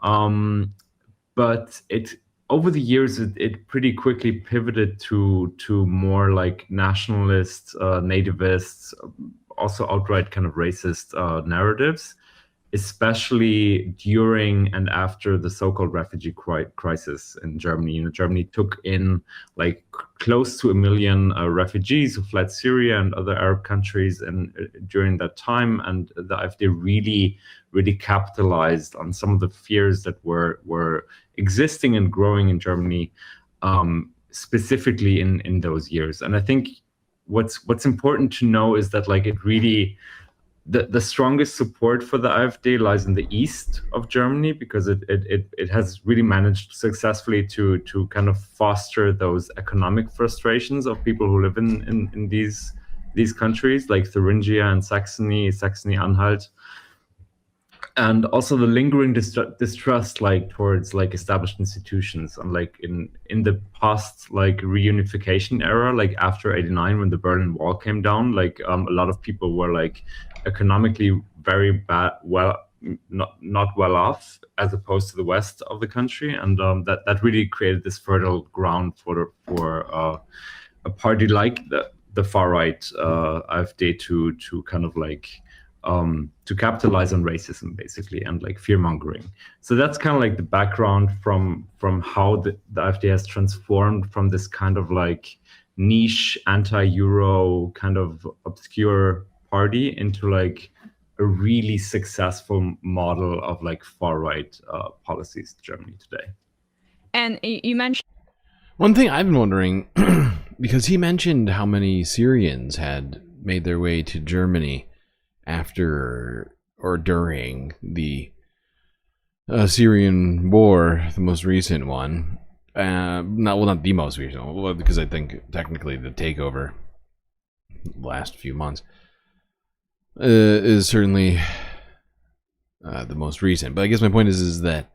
But over the years, it pretty quickly pivoted to more like nationalist, nativists, also outright kind of racist narratives, especially during and after the so-called refugee crisis in Germany. You know, Germany took in like close to 1 million refugees who fled Syria and other Arab countries, and during that time, and the AfD really capitalized on some of the fears that were existing and growing in Germany, specifically in those years. And I think what's important to know is that like it really, the strongest support for the AfD lies in the east of Germany, because it has really managed successfully to kind of foster those economic frustrations of people who live in these countries like Thuringia and Saxony-Anhalt. And also the lingering distrust like towards like established institutions, and like in the past like reunification era, like after '89 when the Berlin Wall came down, like a lot of people were like economically very bad, not well off, as opposed to the west of the country, and that really created this fertile ground for a party like the far right AfD to kind of like to capitalize on racism, basically, and like fear mongering. So that's kind of like the background from how the AfD has transformed from this kind of like niche anti-Euro kind of obscure party into like a really successful model of like far-right policies in Germany today. And you mentioned one thing I've been wondering, because he mentioned how many Syrians had made their way to Germany after or during the Syrian war, the most recent one. Not the most recent one, because I think technically the takeover last few months is certainly the most recent. But I guess my point is that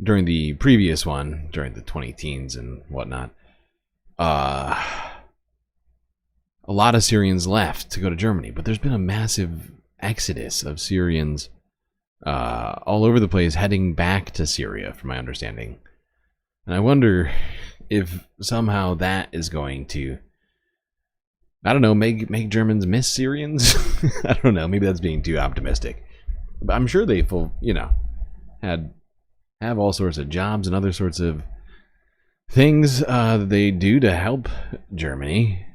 during the previous one, during the 2010s and whatnot, a lot of Syrians left to go to Germany, but there's been a massive exodus of Syrians all over the place heading back to Syria, from my understanding. And I wonder if somehow that is going to, I don't know, make Germans miss Syrians? I don't know, maybe that's being too optimistic. But I'm sure they have all sorts of jobs and other sorts of things that they do to help Germany.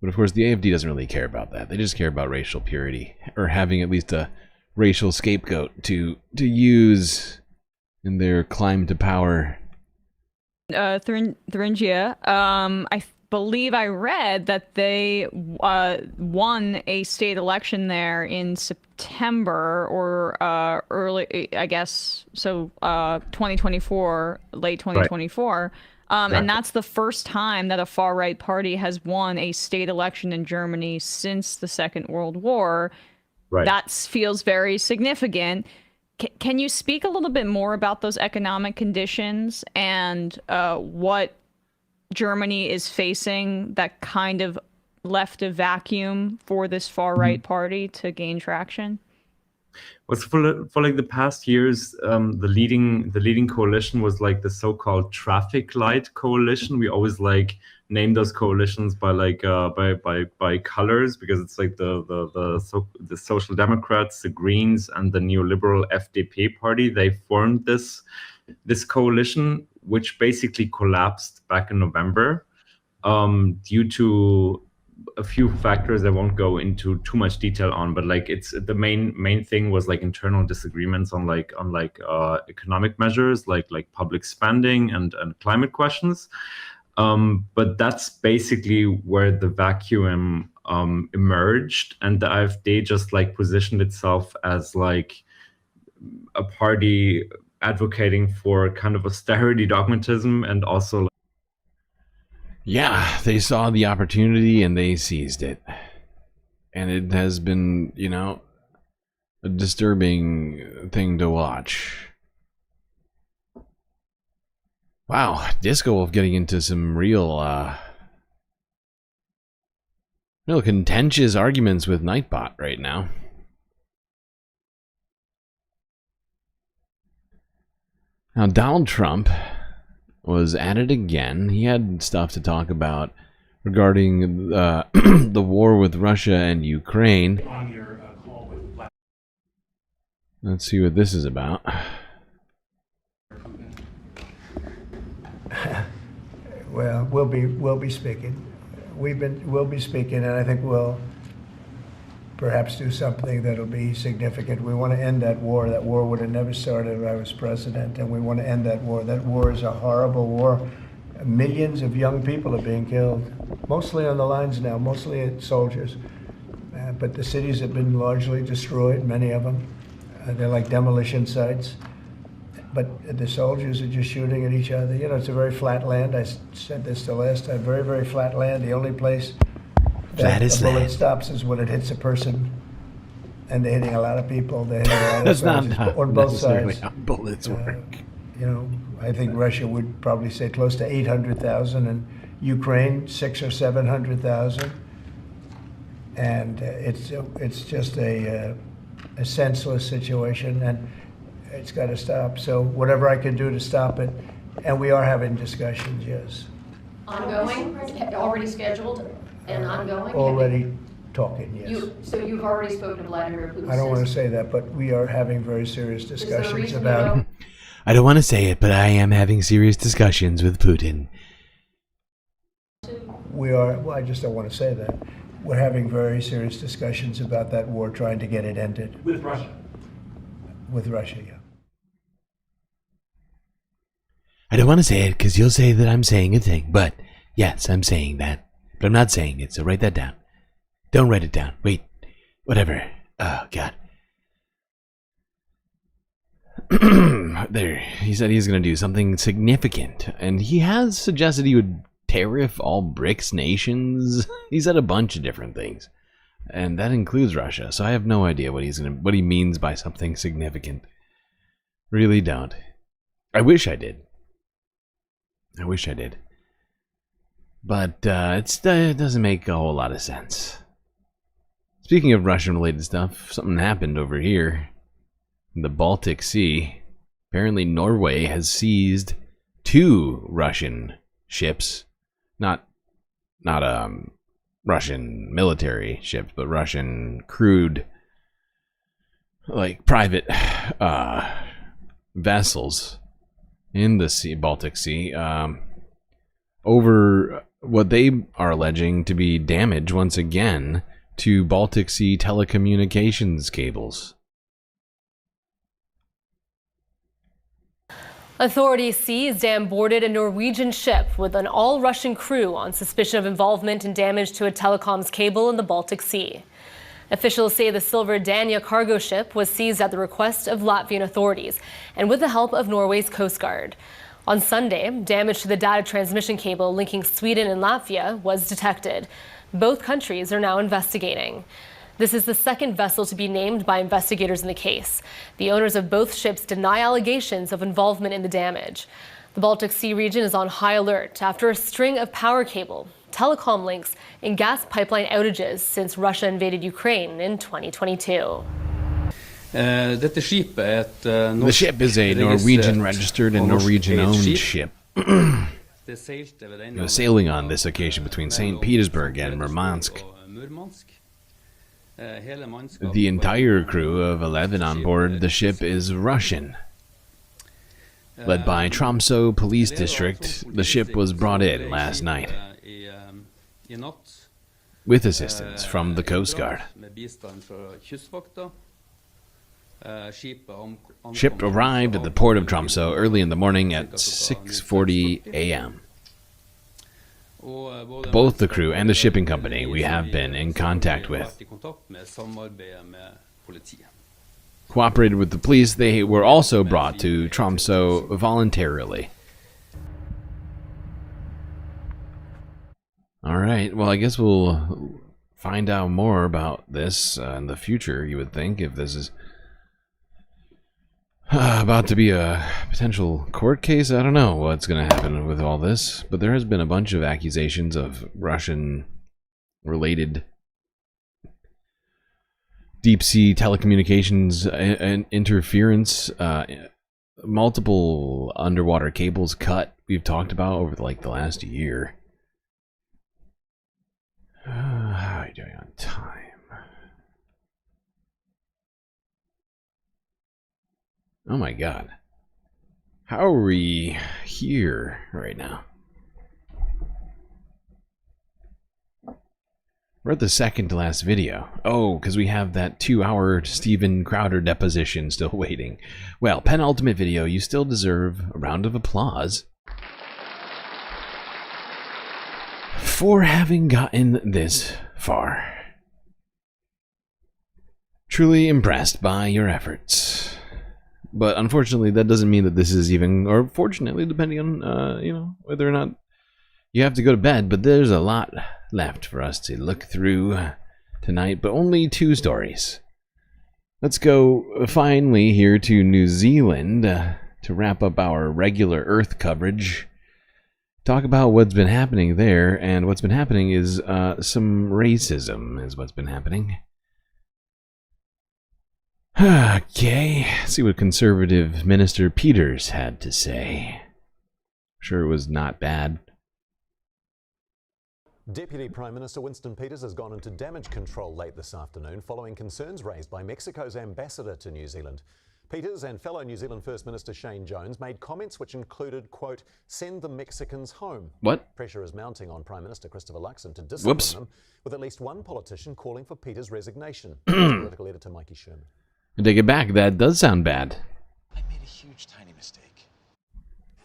But of course the AfD doesn't really care about that. They just care about racial purity, or having at least a racial scapegoat to use in their climb to power. Thuringia, I believe I read that they won a state election there in September or early, I guess, so 2024, late 2024. Right. Exactly. And that's the first time that a far-right party has won a state election in Germany since the Second World War. Right. That feels very significant. Can you speak a little bit more about those economic conditions and what Germany is facing that kind of left a vacuum for this far-right party to gain traction? Well, for like the past years, the leading coalition was like the so-called traffic light coalition. We always like name those coalitions by like by colors, because it's like the Social Democrats, the Greens, and the neoliberal FDP party. They formed this coalition, which basically collapsed back in November due to a few factors I won't go into too much detail on, but like it's the main thing was like internal disagreements on economic measures like public spending and climate questions. But that's basically where the vacuum emerged, and the AfD just like positioned itself as like a party advocating for kind of austerity dogmatism, and also yeah, they saw the opportunity and they seized it. And it has been, you know, a disturbing thing to watch. Wow, Disco Wolf getting into some real contentious arguments with Nightbot right now. Now, Donald Trump was at it again. He had stuff to talk about regarding the war with Russia and Ukraine. Let's see what this is about. Well, we'll be speaking. We'll be speaking, and I think we'll perhaps do something that'll be significant. We want to end that war. That war would have never started if I was president, and we want to end that war. That war is a horrible war. Millions of young people are being killed, mostly on the lines now, mostly soldiers. But the cities have been largely destroyed, many of them. They're like demolition sites. But the soldiers are just shooting at each other. You know, it's a very flat land. I said this the last time, very, very flat land. The only place that a bullet stops is when it hits a person, and they're hitting a lot of people. They're hitting a lot of soldiers on both sides. How bullets work. You know, I think Russia would probably say close to 800,000, and Ukraine 600,000 or 700,000. And it's just a senseless situation, and it's got to stop. So whatever I can do to stop it, and we are having discussions. Yes. Ongoing, already scheduled. And ongoing? talking, yes. So you've already spoken to Vladimir Putin? I don't want to say that, but we are having very serious discussions about... I don't want to say it, but I am having serious discussions with Putin. We are, well, I just don't want to say that. We're having very serious discussions about that war, trying to get it ended. With Russia? With Russia, yeah. I don't want to say it because you'll say that I'm saying a thing, but yes, I'm saying that. But I'm not saying it, so write that down. Don't write it down. Wait, whatever. Oh, God. There, he said he's going to do something significant, and he has suggested he would tariff all BRICS nations. He said a bunch of different things, and that includes Russia. So I have no idea what he means by something significant. Really don't. I wish I did. I wish I did. But it doesn't make a whole lot of sense. Speaking of Russian-related stuff, something happened over here in the Baltic Sea. Apparently Norway has seized 2 Russian ships. Not Russian military ships, but Russian crewed, like, private vessels in the Baltic Sea, over what they are alleging to be damage once again to Baltic Sea telecommunications cables. Authorities seized and boarded a Norwegian ship with an all-Russian crew on suspicion of involvement in damage to a telecoms cable in the Baltic Sea. Officials say the Silver Dania cargo ship was seized at the request of Latvian authorities and with the help of Norway's Coast Guard. On Sunday, damage to the data transmission cable linking Sweden and Latvia was detected. Both countries are now investigating. This is the second vessel to be named by investigators in the case. The owners of both ships deny allegations of involvement in the damage. The Baltic Sea region is on high alert after a string of power cable, telecom links, and gas pipeline outages since Russia invaded Ukraine in 2022. The ship is a Norwegian-registered and Norwegian-owned ship. It was sailing on this occasion between St. Petersburg and Murmansk. The entire crew of 11 on board the ship is Russian. Led by Tromsø Police District, the ship was brought in last night with assistance from the Coast Guard. Ship arrived at the port of Tromsø early in the morning at 6:40 a.m. Both the crew and the shipping company we have been in contact with cooperated with the police. They were also brought to Tromsø voluntarily. Alright, well, I guess we'll find out more about this in the future, you would think, if this is about to be a potential court case. I don't know what's going to happen with all this, but there has been a bunch of accusations of Russian-related deep-sea telecommunications and interference. Multiple underwater cables cut. We've talked about over the last year. How are you doing on time? Oh my god. How are we here right now? We're at the second to last video. Oh, because we have that 2-hour Steven Crowder deposition still waiting. Well, penultimate video, you still deserve a round of applause for having gotten this far. Truly impressed by your efforts. But unfortunately, that doesn't mean that this is even, or fortunately, depending on, whether or not you have to go to bed. But there's a lot left for us to look through tonight, but only 2 stories. Let's go finally here to New Zealand to wrap up our regular Earth coverage. Talk about what's been happening there, and what's been happening is some racism is what's been happening. Okay, see what Conservative Minister Peters had to say. I'm sure it was not bad. Deputy Prime Minister Winston Peters has gone into damage control late this afternoon following concerns raised by Mexico's ambassador to New Zealand. Peters and fellow New Zealand First Minister Shane Jones made comments which included, quote, send the Mexicans home. What? Pressure is mounting on Prime Minister Christopher Luxon to discipline them, with at least one politician calling for Peters' resignation. Political editor Mikey Sherman. I take it back, that does sound bad. I made a huge, tiny mistake.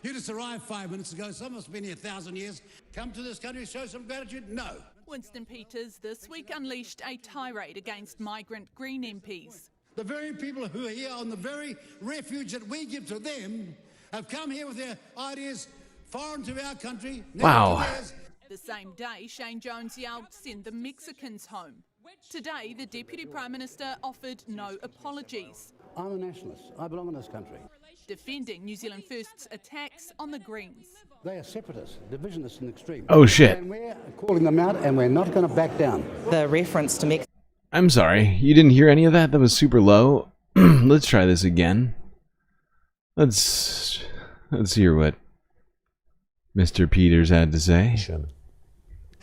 You just arrived 5 minutes ago. Some have been here 1,000 years. Come to this country, show some gratitude? No. Winston Peters this week unleashed a tirade against migrant Green MPs. The very people who are here on the very refuge that we give to them have come here with their ideas foreign to our country. Wow. The same day, Shane Jones yelled, send the Mexicans home. Today, the Deputy Prime Minister offered no apologies. I'm a nationalist. I belong in this country. Defending New Zealand First's attacks on the Greens. They are separatists, divisionists and extreme. Oh, shit. And we're calling them out, and we're not going to back down. The reference to Mexico. I'm sorry, you didn't hear any of that? That was super low. Let's try this again. Let's hear what Mr. Peters had to say.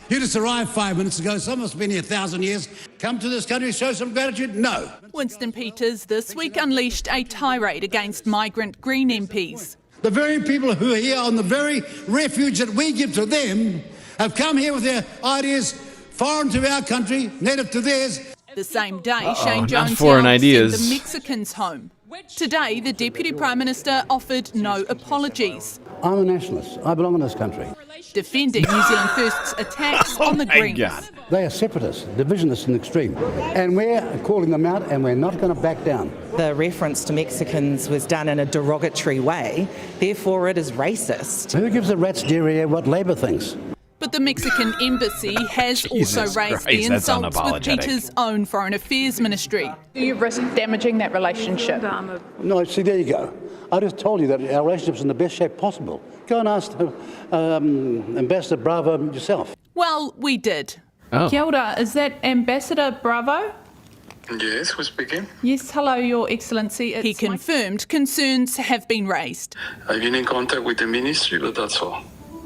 You just arrived 5 minutes ago. Some have been here 1,000 years. Come to this country, show some gratitude? No. Winston Peters this week unleashed a tirade against migrant Green MPs. The very people who are here on the very refuge that we give to them have come here with their ideas foreign to our country, native to theirs. The same day, Shane Jones foreign yelled, ideas. send the Mexicans home. Today, the Deputy Prime Minister offered no apologies. I'm a nationalist. I belong in this country. Defending New Zealand First's attacks on the Greens. They are separatists, divisionists and extreme. And we're calling them out, and we're not going to back down. The reference to Mexicans was done in a derogatory way, therefore it is racist. Who gives a rat's derriere what Labor thinks? But the Mexican embassy has also raised the insults with Peters' own Foreign Affairs Ministry. Do you risk damaging that relationship? No, see, there you go. I just told you that our relationship's in the best shape possible. Go and ask Ambassador Bravo yourself. Well, we did. Oh. Kia ora, is that Ambassador Bravo? Yes, who's speaking? Yes, hello, Your Excellency. He confirmed concerns have been raised. I've been in contact with the ministry, but that's all.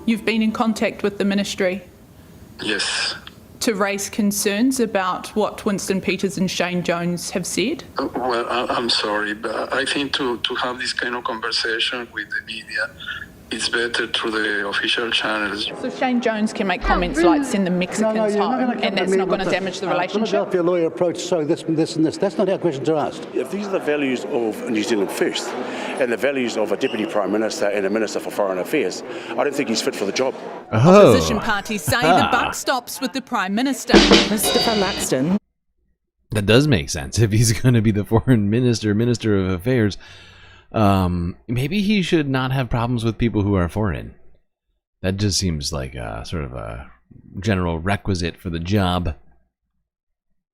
You've been in contact with the ministry? Yes. To raise concerns about what Winston Peters and Shane Jones have said? Well, I'm sorry, but I think to have this kind of conversation with the media, it's better through the official channels. So Shane Jones can make comments like send the Mexicans home, and that's not going to damage the relationship? Help your lawyer approach, so this and this and this. That's not how questions are asked. If these are the values of New Zealand First and the values of a Deputy Prime Minister and a Minister for Foreign Affairs, I don't think he's fit for the job. Opposition parties say the buck stops with the Prime Minister. Christopher Luxon. That does make sense. If he's going to be the foreign minister, Minister of Affairs, maybe he should not have problems with people who are foreign. That just seems like a sort of a general requisite for the job.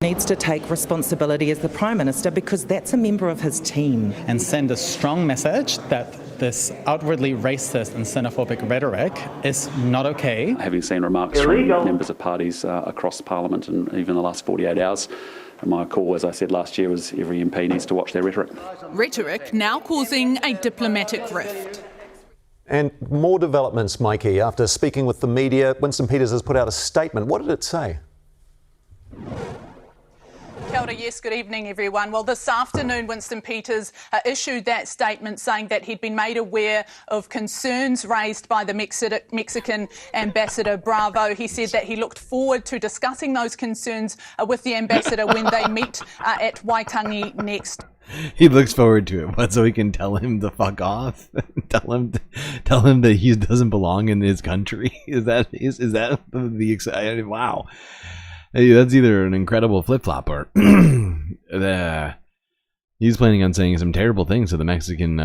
Needs to take responsibility as the Prime Minister because that's a member of his team. And send a strong message that this outwardly racist and xenophobic rhetoric is not okay. Having seen remarks from members of parties across Parliament and even the last 48 hours, my call, as I said last year, was every MP needs to watch their rhetoric. Rhetoric now causing a diplomatic rift. And more developments, Mikey. After speaking with the media, Winston Peters has put out a statement. What did it say? Kia ora, yes, good evening everyone. Well, this afternoon Winston Peters issued that statement saying that he'd been made aware of concerns raised by the Mexican Ambassador Bravo. He said that he looked forward to discussing those concerns with the ambassador when they meet at Waitangi next. He looks forward to it, but so he can tell him to fuck off. tell him that he doesn't belong in his country. Is that the exciting? Wow. Hey, that's either an incredible flip-flop or he's planning on saying some terrible things to the Mexican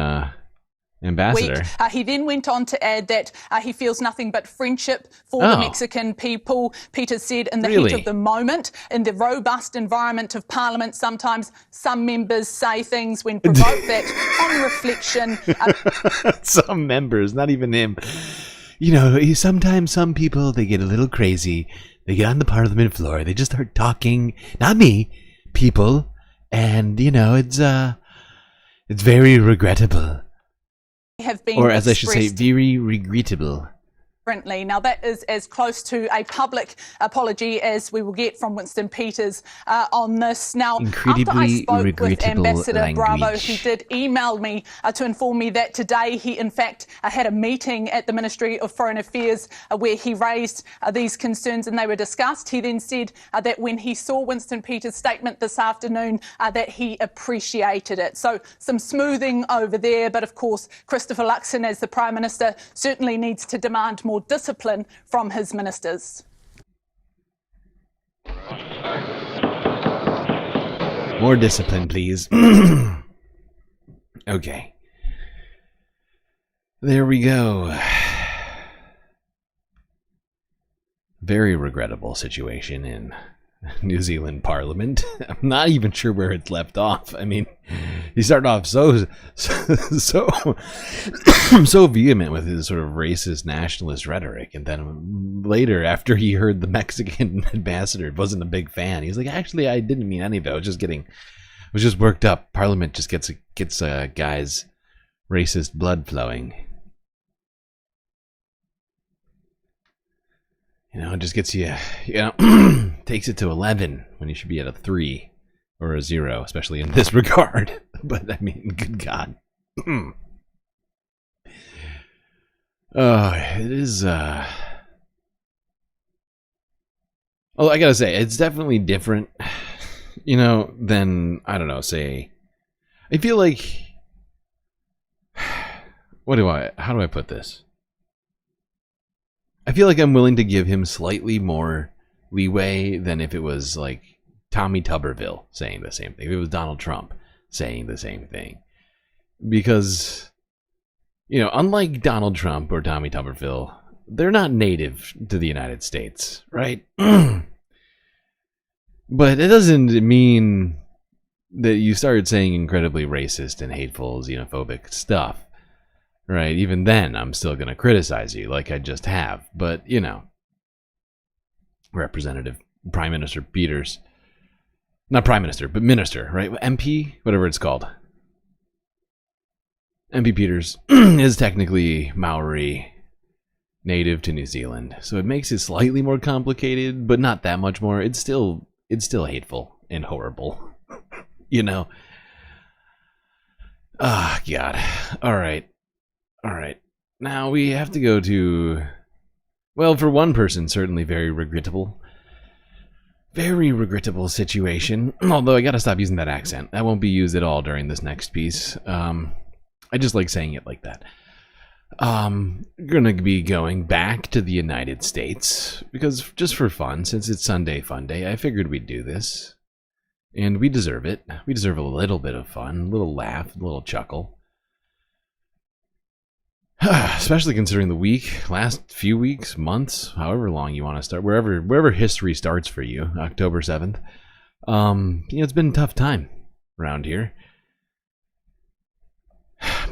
ambassador. He then went on to add that he feels nothing but friendship for the Mexican people. Peters said in the heat of the moment, in the robust environment of Parliament, sometimes some members say things when provoked that, on reflection... Some members, not even him. You know, sometimes some people, they get a little crazy. They get on the Parliament floor. They just start talking. Not me, people. And, you know, it's very regrettable. Have been or as I should say, very regrettable. differently. Now, that is as close to a public apology as we will get from Winston Peters on this. Now, after I spoke with Ambassador Bravo, he did email me to inform me that today he, in fact, had a meeting at the Ministry of Foreign Affairs where he raised these concerns and they were discussed. He then said that when he saw Winston Peters' statement this afternoon, that he appreciated it. So some smoothing over there, but of course, Christopher Luxon, as the Prime Minister, certainly needs to demand more discipline from his ministers. More discipline, please. Okay. There we go. Very regrettable situation in New Zealand Parliament. I'm not even sure where it's left off. I mean, he started off so vehement with his sort of racist nationalist rhetoric, and then later, after he heard the Mexican ambassador wasn't a big fan, he's like, actually, I didn't mean any of it. I was just worked up. Parliament just gets a guy's racist blood flowing. You know, it just gets you, takes it to 11 when you should be at a 3 or a 0, especially in this regard. But, I mean, good God. It is, oh, I gotta say, it's definitely different, than, I don't know, say, I feel like, how do I put this? I feel like I'm willing to give him slightly more leeway than if it was like Tommy Tuberville saying the same thing. If it was Donald Trump saying the same thing. Because, unlike Donald Trump or Tommy Tuberville, they're not native to the United States, right? But it doesn't mean that you started saying incredibly racist and hateful, xenophobic stuff. Right, even then, I'm still going to criticize you like I just have. But, Representative Prime Minister Peters, not Prime Minister, but Minister, right? MP, whatever it's called. MP Peters is technically Maori, native to New Zealand. So it makes it slightly more complicated, but not that much more. It's still hateful and horrible, Ah, God. All right. Now we have to go to, well, for one person, certainly very regrettable situation. Although I gotta stop using that accent. That won't be used at all during this next piece. I just like saying it like that. Gonna be going back to the United States because just for fun, since it's Sunday Fun Day, I figured we'd do this. And we deserve it. We deserve a little bit of fun, a little laugh, a little chuckle. Especially considering the last few weeks, months, however long you want to start, wherever history starts for you, October 7th. It's been a tough time around here.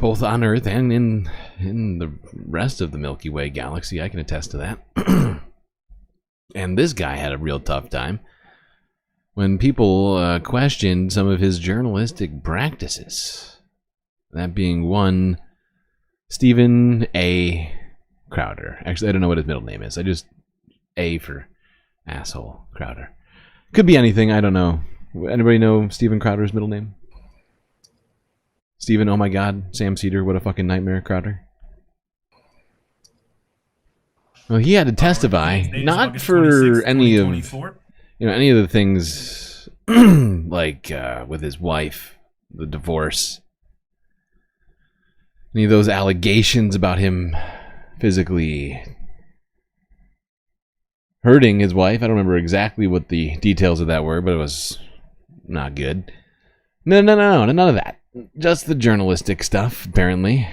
Both on Earth and in the rest of the Milky Way galaxy, I can attest to that. And this guy had a real tough time when people questioned some of his journalistic practices. That being one, Stephen A. Crowder. Actually, I don't know what his middle name is. I just A for asshole Crowder. Could be anything. I don't know. Anybody know Stephen Crowder's middle name? Stephen, oh my God, Sam Cedar, what a fucking nightmare, Crowder. Well, he had to testify, not for any of the things like with his wife, the divorce. Any of those allegations about him physically hurting his wife. I don't remember exactly what the details of that were, but it was not good. No, none of that. Just the journalistic stuff, apparently.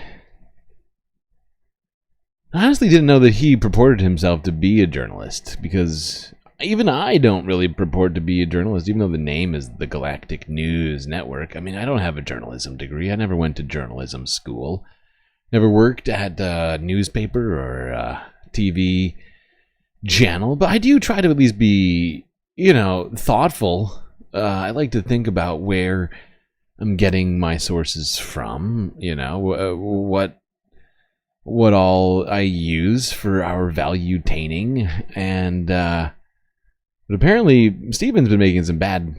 I honestly didn't know that he purported himself to be a journalist, because even I don't really purport to be a journalist, even though the name is the Galactic News Network. I mean, I don't have a journalism degree. I never went to journalism school. Never worked at a newspaper or a TV channel. But I do try to at least be, thoughtful. I like to think about where I'm getting my sources from. What what all I use for our value-taining, and but apparently Steven's been making some bad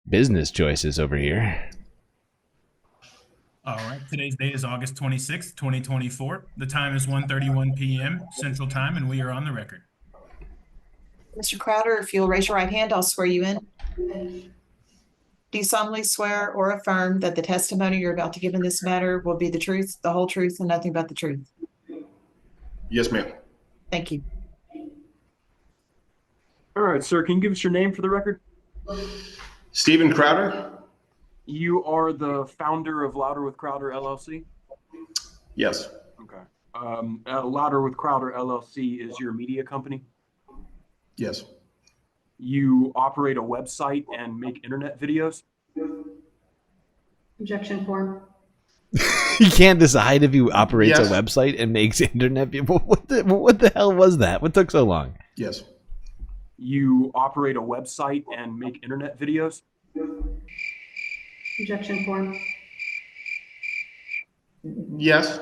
business choices over here. All right, today's date is August 26th, 2024. The time is 1:31 p.m. Central Time, and we are on the record. Mr. Crowder, if you'll raise your right hand, I'll swear you in. Do you solemnly swear or affirm that the testimony you're about to give in this matter will be the truth, the whole truth, and nothing but the truth? Yes, ma'am. Thank you. All right, sir, can you give us your name for the record? Stephen Crowder? You are the founder of Louder with Crowder, LLC? Yes. Okay. Louder with Crowder, LLC is your media company? Yes. You operate a website and make internet videos? Objection form. He can't decide if he operates Yes. a website and makes internet people. What the hell was that? What took so long? Yes. You operate a website and make internet videos? Objection form. Yes.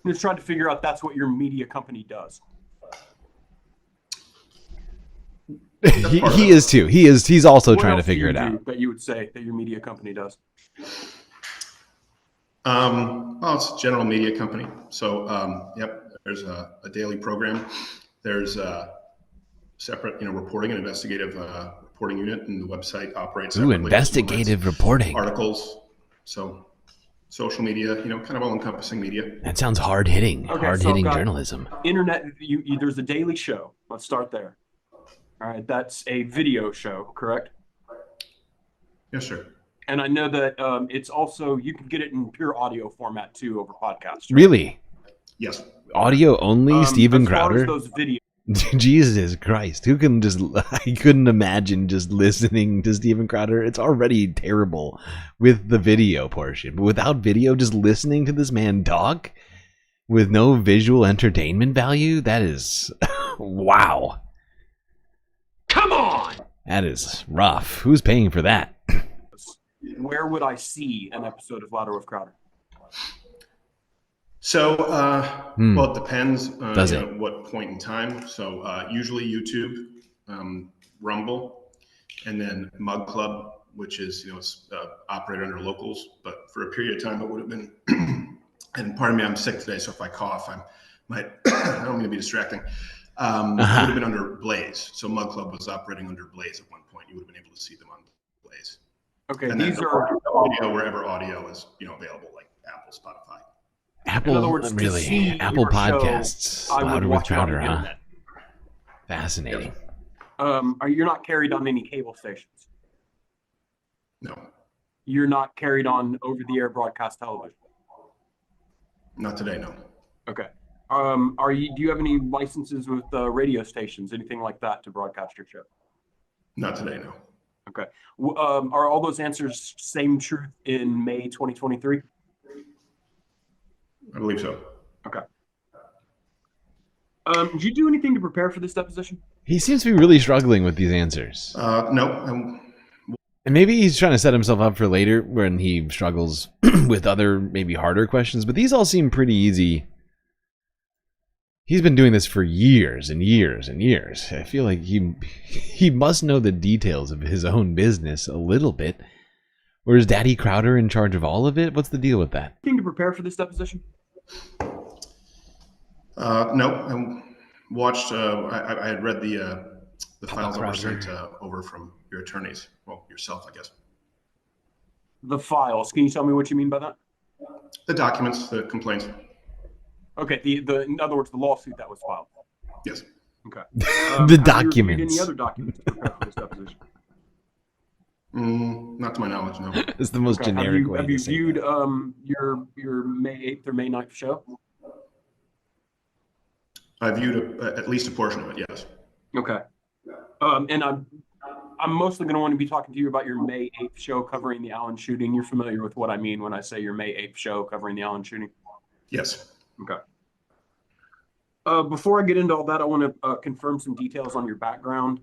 I'm just trying to figure out that's what your media company does. He is too. He's also What trying to else do figure you it do out. that you would say that your media company does? Well, it's a general media company. So, yep, there's a daily program. There's a separate, reporting and investigative reporting unit, and the website operates. Ooh, investigative reporting. Articles. So, social media, kind of all-encompassing media. That sounds hard-hitting. Okay, Hard-hitting so I've got journalism. Internet, there's a daily show. Let's start there. All right, that's a video show, correct? Yes, sir. And I know that it's also, you can get it in pure audio format too over podcasts. Right? Really? Yes. Audio only, Steven as far Crowder? as those videos. Jesus Christ. Who can just... I couldn't imagine just listening to Steven Crowder. It's already terrible with the video portion. But without video, just listening to this man talk with no visual entertainment value, that is... wow. Come on! That is rough. Who's paying for that? Where would I see an episode of Louder with Crowder? So, well, it depends Does on what point in time. So, usually YouTube, Rumble, and then Mug Club, which is, it's operated under locals. But for a period of time, it would have been, and pardon me, I'm sick today, so if I cough, I don't mean to be distracting. It would have been under Blaze. So Mug Club was operating under Blaze at one point. You would have been able to see them on Blaze. Okay, and these are audio wherever audio is, available, like Apple, Spotify. Apple, in other words, really? Apple Podcasts. Show, I would Louder with watch it on Crowder, the huh? internet. Fascinating. You're not carried on any cable stations? No. You're not carried on over-the-air broadcast television? Not today, no. Okay. Do you have any licenses with radio stations, anything like that, to broadcast your show? Not today, no. Okay. Are all those answers same truth in May 2023? I believe so. Okay. Did you do anything to prepare for this deposition? He seems to be really struggling with these answers. No. And maybe he's trying to set himself up for later when he struggles with other, maybe harder questions. But these all seem pretty easy. He's been doing this for years and years and years. I feel like he must know the details of his own business a little bit. Or is Daddy Crowder in charge of all of it? What's the deal with that? Anything to prepare for this deposition? No. I watched. I had read the files that were sent over from your attorneys. Well, yourself, I guess. The files. Can you tell me what you mean by that? The documents, the complaints. Okay. In other words, the lawsuit that was filed. Yes. Okay. The have documents. you reviewed any other documents to prepare for this deposition? Not to my knowledge, no. It's the most generic way. Have you viewed your May 8th or May 9th show? I viewed at least a portion of it, yes. Okay. And I'm mostly going to want to be talking to you about your May 8th show covering the Allen shooting. You're familiar with what I mean when I say your May 8th show covering the Allen shooting? Yes. Okay. Before I get into all that, I want to confirm some details on your background.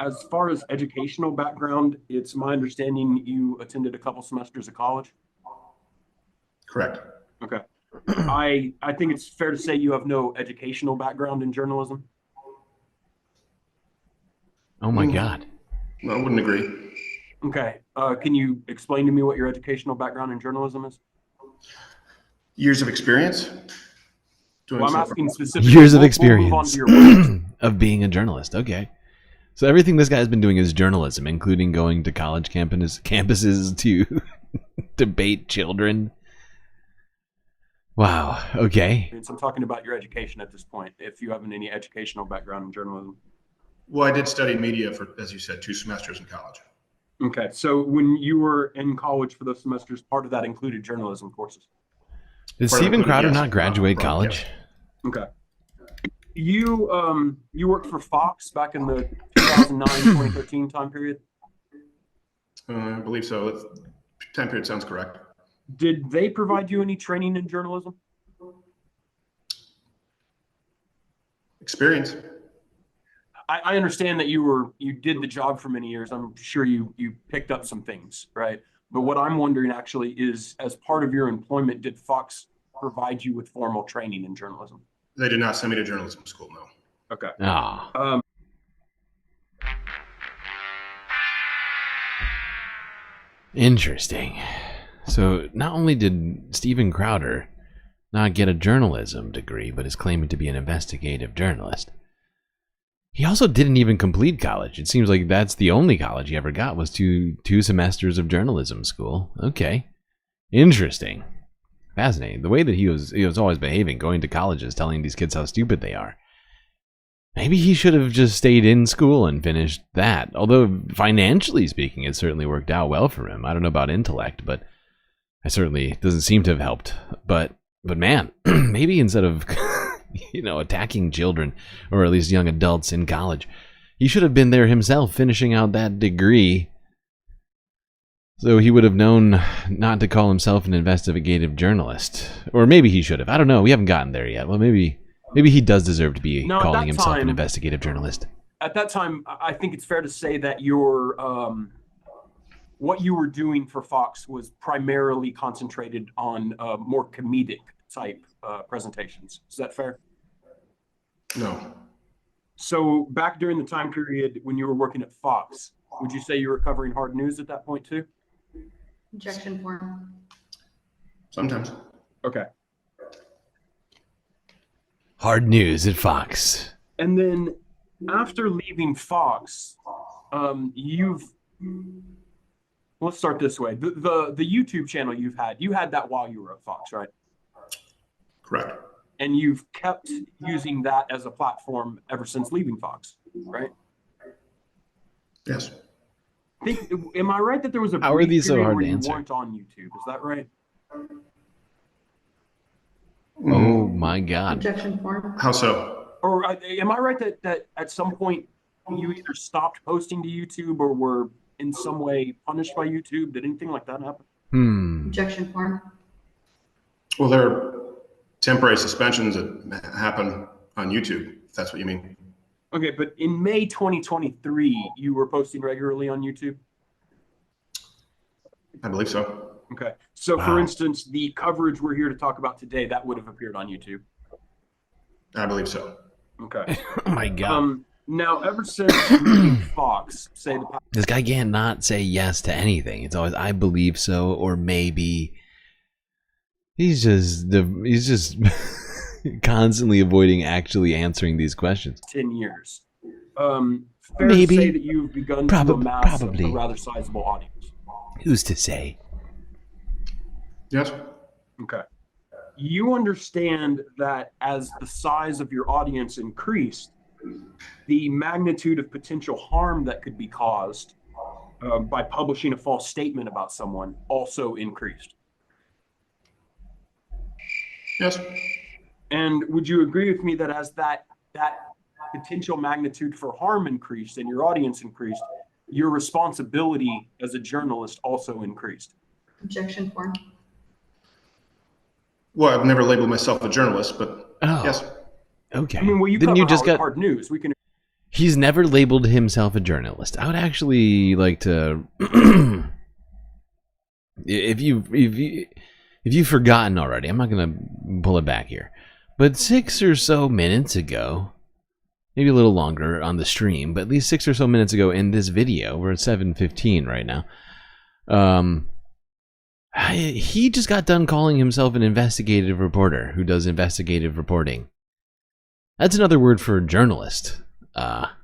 As far as educational background, it's my understanding you attended a couple semesters of college? Correct. Okay. I think it's fair to say you have no educational background in journalism. Oh my God. No, I wouldn't agree. Okay. Can you explain to me what your educational background in journalism is? Years of experience? Well, I'm asking specifically. Years of We'll experience move on to your work. of being a journalist. Okay. So everything this guy's been doing is journalism, including going to college campuses to debate children. Wow. Okay. I'm talking about your education at this point, if you have any educational background in journalism. Well, I did study media for, as you said, 2 semesters in college. Okay. So when you were in college for those semesters, part of that included journalism courses. Did Steven Crowder not graduate college? Okay. You worked for Fox back in the 2009-2013 time period? I believe so. Time period sounds correct. Did they provide you any training in journalism? Experience. I understand that you did the job for many years. I'm sure you picked up some things, right? But what I'm wondering actually is, as part of your employment, did Fox provide you with formal training in journalism? They did not send me to journalism school, no. Okay. Ah. Interesting. So not only did Steven Crowder not get a journalism degree, but is claiming to be an investigative journalist, he also didn't even complete college. It seems like that's the only college he ever got was two semesters of journalism school. Okay. Interesting. Fascinating. The way that he was always behaving, going to colleges, telling these kids how stupid they are. Maybe he should have just stayed in school and finished that. Although, financially speaking, it certainly worked out well for him. I don't know about intellect, but it certainly doesn't seem to have helped. But man, maybe instead of attacking children, or at least young adults in college, he should have been there himself, finishing out that degree. So he would have known not to call himself an investigative journalist. Or maybe he should have. I don't know. We haven't gotten there yet. Well, maybe he does deserve to be calling himself an investigative journalist. At that time, I think it's fair to say that your what you were doing for Fox was primarily concentrated on more comedic type presentations. Is that fair? No. So back during the time period when you were working at Fox, would you say you were covering hard news at that point too? Objection form. Sometimes. Okay. Hard news at Fox. And then after leaving Fox, let's start this way. The YouTube channel you had that while you were at Fox, right? Correct. And you've kept using that as a platform ever since leaving Fox, right? Yes. Am I right that there was a How are these so period hard where to you answer? weren't on YouTube? Is that right? Oh my God. Objection form. How so? Or am I right that at some point you either stopped posting to YouTube or were in some way punished by YouTube? Did anything like that happen? Objection form. Well, there are temporary suspensions that happen on YouTube, if that's what you mean. Okay, but in May 2023, you were posting regularly on YouTube? I believe so. Okay. So, for instance, the coverage we're here to talk about today, that would have appeared on YouTube? I believe so. Okay. Oh my God. Now, ever since leaving Fox, This guy can't not say yes to anything. It's always, I believe so, or maybe. He's just constantly avoiding actually answering these questions. 10 years. Fair Maybe. to say that you've begun to amass a rather sizable audience. Who's to say? Yes. Okay. You understand that as the size of your audience increased, the magnitude of potential harm that could be caused by publishing a false statement about someone also increased. Yes. And would you agree with me that as that potential magnitude for harm increased and your audience increased, your responsibility as a journalist also increased? Objection form. Well, I've never labeled myself a journalist, but yes. Okay. I mean, well, you Didn't cover you just get hard news. We can. He's never labeled himself a journalist. I would actually like to if if you've forgotten already, I'm not going to pull it back here. But 6 or so minutes ago, maybe a little longer on the stream, but at least 6 or so minutes ago in this video, we're at 7:15 right now, he just got done calling himself an investigative reporter who does investigative reporting. That's another word for journalist,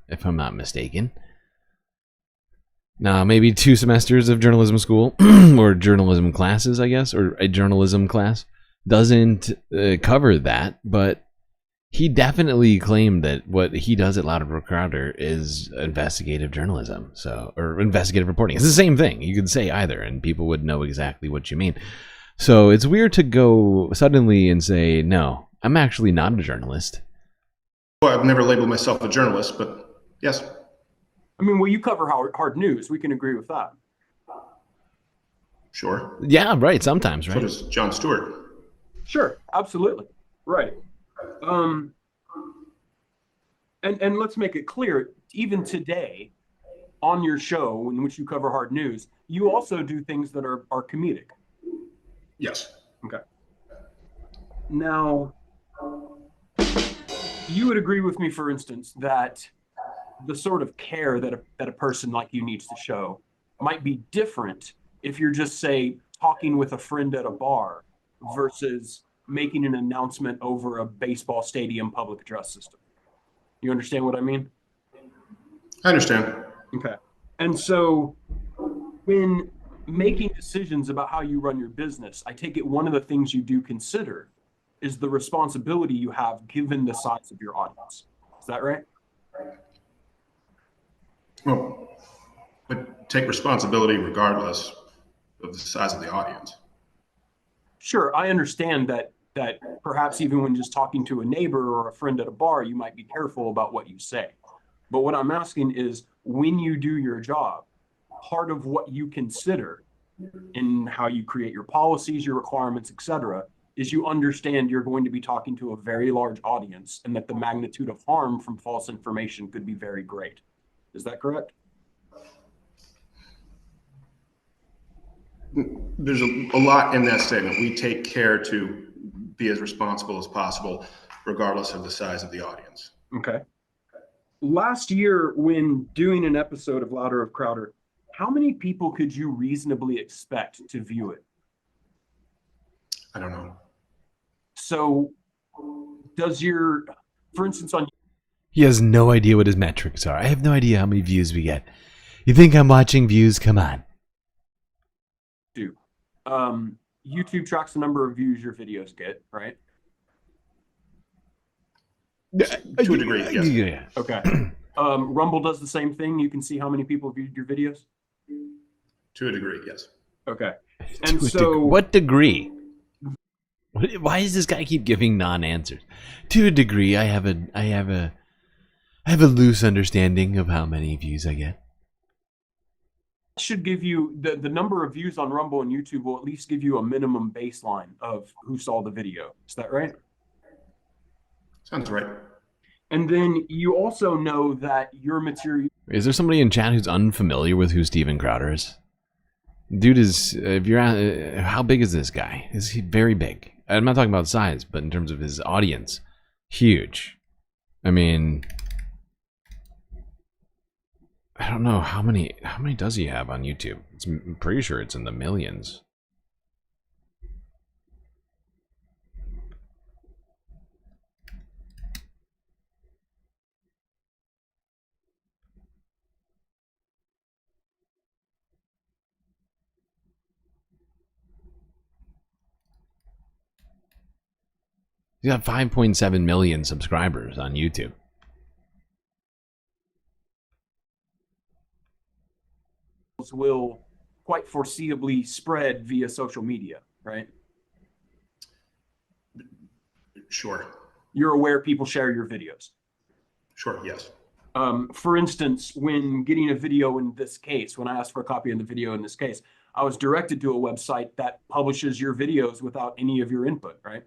if I'm not mistaken. Now, maybe 2 semesters of journalism school, or journalism classes, I guess, or a journalism class, doesn't cover that, but he definitely claimed that what he does at Louder Crowder is investigative journalism, or investigative reporting. It's the same thing. You could say either, and people would know exactly what you mean. So it's weird to go suddenly and say, no, I'm actually not a journalist. Well, I've never labeled myself a journalist, but yes. I mean, well, you cover hard news. We can agree with that. Sure. Yeah, right. Sometimes, right? So does Jon Stewart. Sure, absolutely. Right. And let's make it clear, even today, on your show, in which you cover hard news, you also do things that are comedic. Yes. Okay. Now, you would agree with me, for instance, that the sort of care that a person like you needs to show might be different if you're just, say, talking with a friend at a bar versus making an announcement over a baseball stadium public address system. You understand what I mean? I understand. Okay. And so when making decisions about how you run your business, I take it one of the things you do consider is the responsibility you have given the size of your audience. Is that right? Well, but take responsibility regardless of the size of the audience. Sure, I understand that perhaps even when just talking to a neighbor or a friend at a bar, you might be careful about what you say. But what I'm asking is, when you do your job, part of what you consider in how you create your policies, your requirements, etc., is you understand you're going to be talking to a very large audience and that the magnitude of harm from false information could be very great. Is that correct? There's a lot in that statement. We take care to be as responsible as possible, regardless of the size of the audience. Okay. Last year, when doing an episode of Louder of Crowder, how many people could you reasonably expect to view it? I don't know. So does for instance, on... He has no idea what his metrics are. I have no idea how many views we get. You think I'm watching views? Come on. YouTube tracks the number of views your videos get, right? To a degree, yes. Yeah. Okay. Rumble does the same thing. You can see how many people viewed your videos? To a degree, yes. Okay. And so... What degree? Why does this guy keep giving non-answers? To a degree, I have a loose understanding of how many views I get. Should give you the number of views on Rumble and YouTube will at least give you a minimum baseline of who saw the video. Is that right? Sounds right. And then you also know that your material... Is there somebody in chat who's unfamiliar with who Steven Crowder is? Dude is, if you're how big is this guy? Is he very big? I'm not talking about size, but in terms of his audience, huge. I mean, I don't know how many does he have on YouTube? I'm pretty sure it's in the millions. He's got 5.7 million subscribers on YouTube. Will quite foreseeably spread via social media, right? Sure. You're aware people share your videos? Sure, yes. For instance, when getting a video in this case, when I asked for a copy of the video in this case, I was directed to a website that publishes your videos without any of your input, right?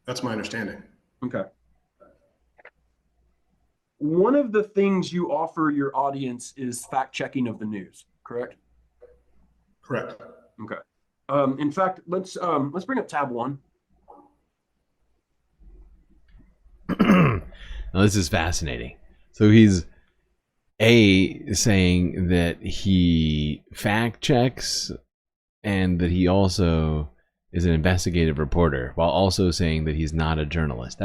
That's my understanding. Okay. One of the things you offer your audience is fact checking of the news, correct? Correct. Okay. In fact, let's bring up tab 1. Now, this is fascinating. So he's saying that he fact checks and that he also is an investigative reporter, while also saying that he's not a journalist.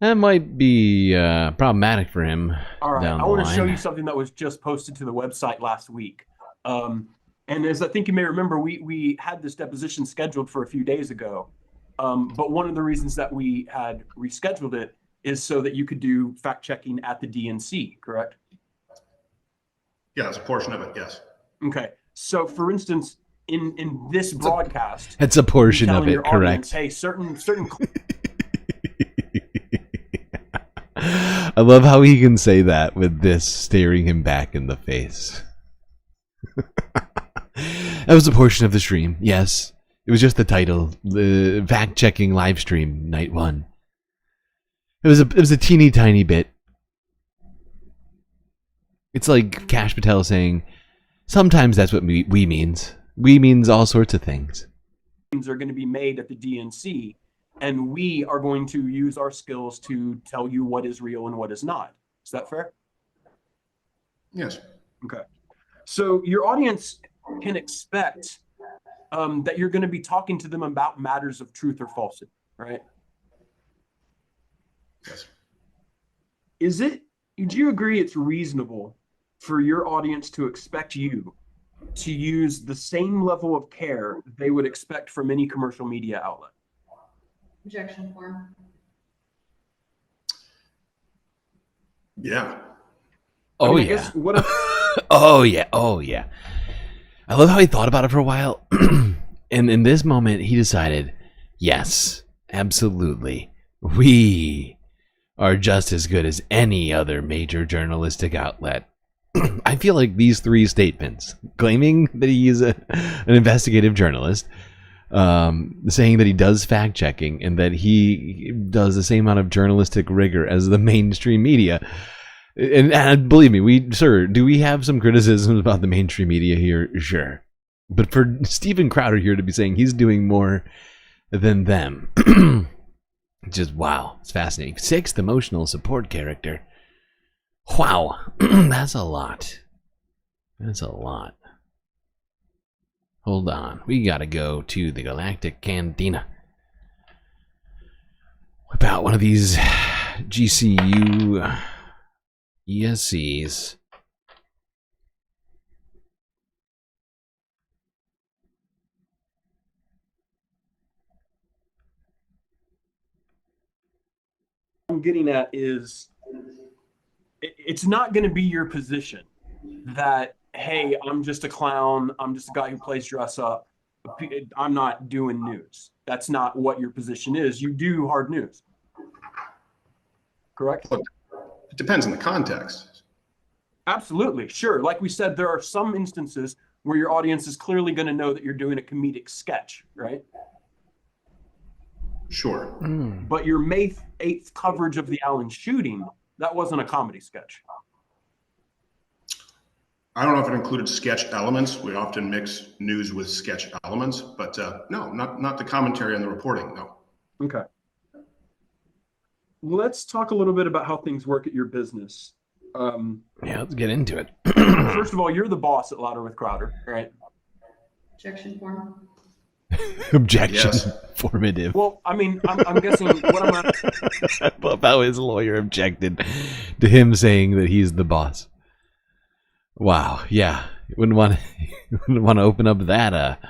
That might be problematic for him. All right, down I the want to line. show you something that was just posted to the website last week. And as I think you may remember, we had this deposition scheduled for a few days ago. But one of the reasons that we had rescheduled it is so that you could do fact checking at the DNC, correct? Yeah, that's a portion of it, yes. Okay. So for instance, in this broadcast, It's a portion you're of telling it, your correct. audience, hey, certain I love how he can say that with this staring him back in the face. That was a portion of the stream, yes. It was just the title, the fact-checking live stream, night 1. It was a teeny tiny bit. It's like Kash Patel saying, sometimes that's what we means. We means all sorts of things. are going to be made at the DNC, and we are going to use our skills to tell you what is real and what is not. Is that fair? Yes. Okay. So your audience can expect that you're going to be talking to them about matters of truth or falsity, right? Yes. Do you agree it's reasonable for your audience to expect you to use the same level of care they would expect from any commercial media outlet? Objection form. Yeah. Oh, yeah. Oh, yeah. Oh, yeah. I love how he thought about it for a while. And in this moment, he decided, yes, absolutely. We are just as good as any other major journalistic outlet. I feel like these three statements, claiming that he is an investigative journalist, saying that he does fact-checking, and that he does the same amount of journalistic rigor as the mainstream media. And believe me, do we have some criticisms about the mainstream media here? Sure. But for Steven Crowder here to be saying he's doing more than them, just wow, it's fascinating. 6th emotional support character. Wow, that's a lot. That's a lot. Hold on, we gotta go to the Galactic Cantina. Whip out one of these GCU ESCs. I'm getting at is it's not going to be your position that, hey, I'm just a clown, I'm just a guy who plays dress up, I'm not doing news. That's not what your position is. You do hard news. Correct? It depends on the context. Absolutely, sure. Like we said, there are some instances where your audience is clearly going to know that you're doing a comedic sketch, right? Sure. But your May 8th coverage of the Allen shooting, that wasn't a comedy sketch. I don't know if it included sketch elements. We often mix news with sketch elements, but no, not the commentary on the reporting, no. Okay. Let's talk a little bit about how things work at your business. Yeah, let's get into it. First of all, you're the boss at Louder with Crowder, right? Objection form. Objection. Yes. Formative. Well, I mean, I'm guessing what I'm not... I love how his lawyer objected to him saying that he's the boss. Wow, yeah. You wouldn't want to open up that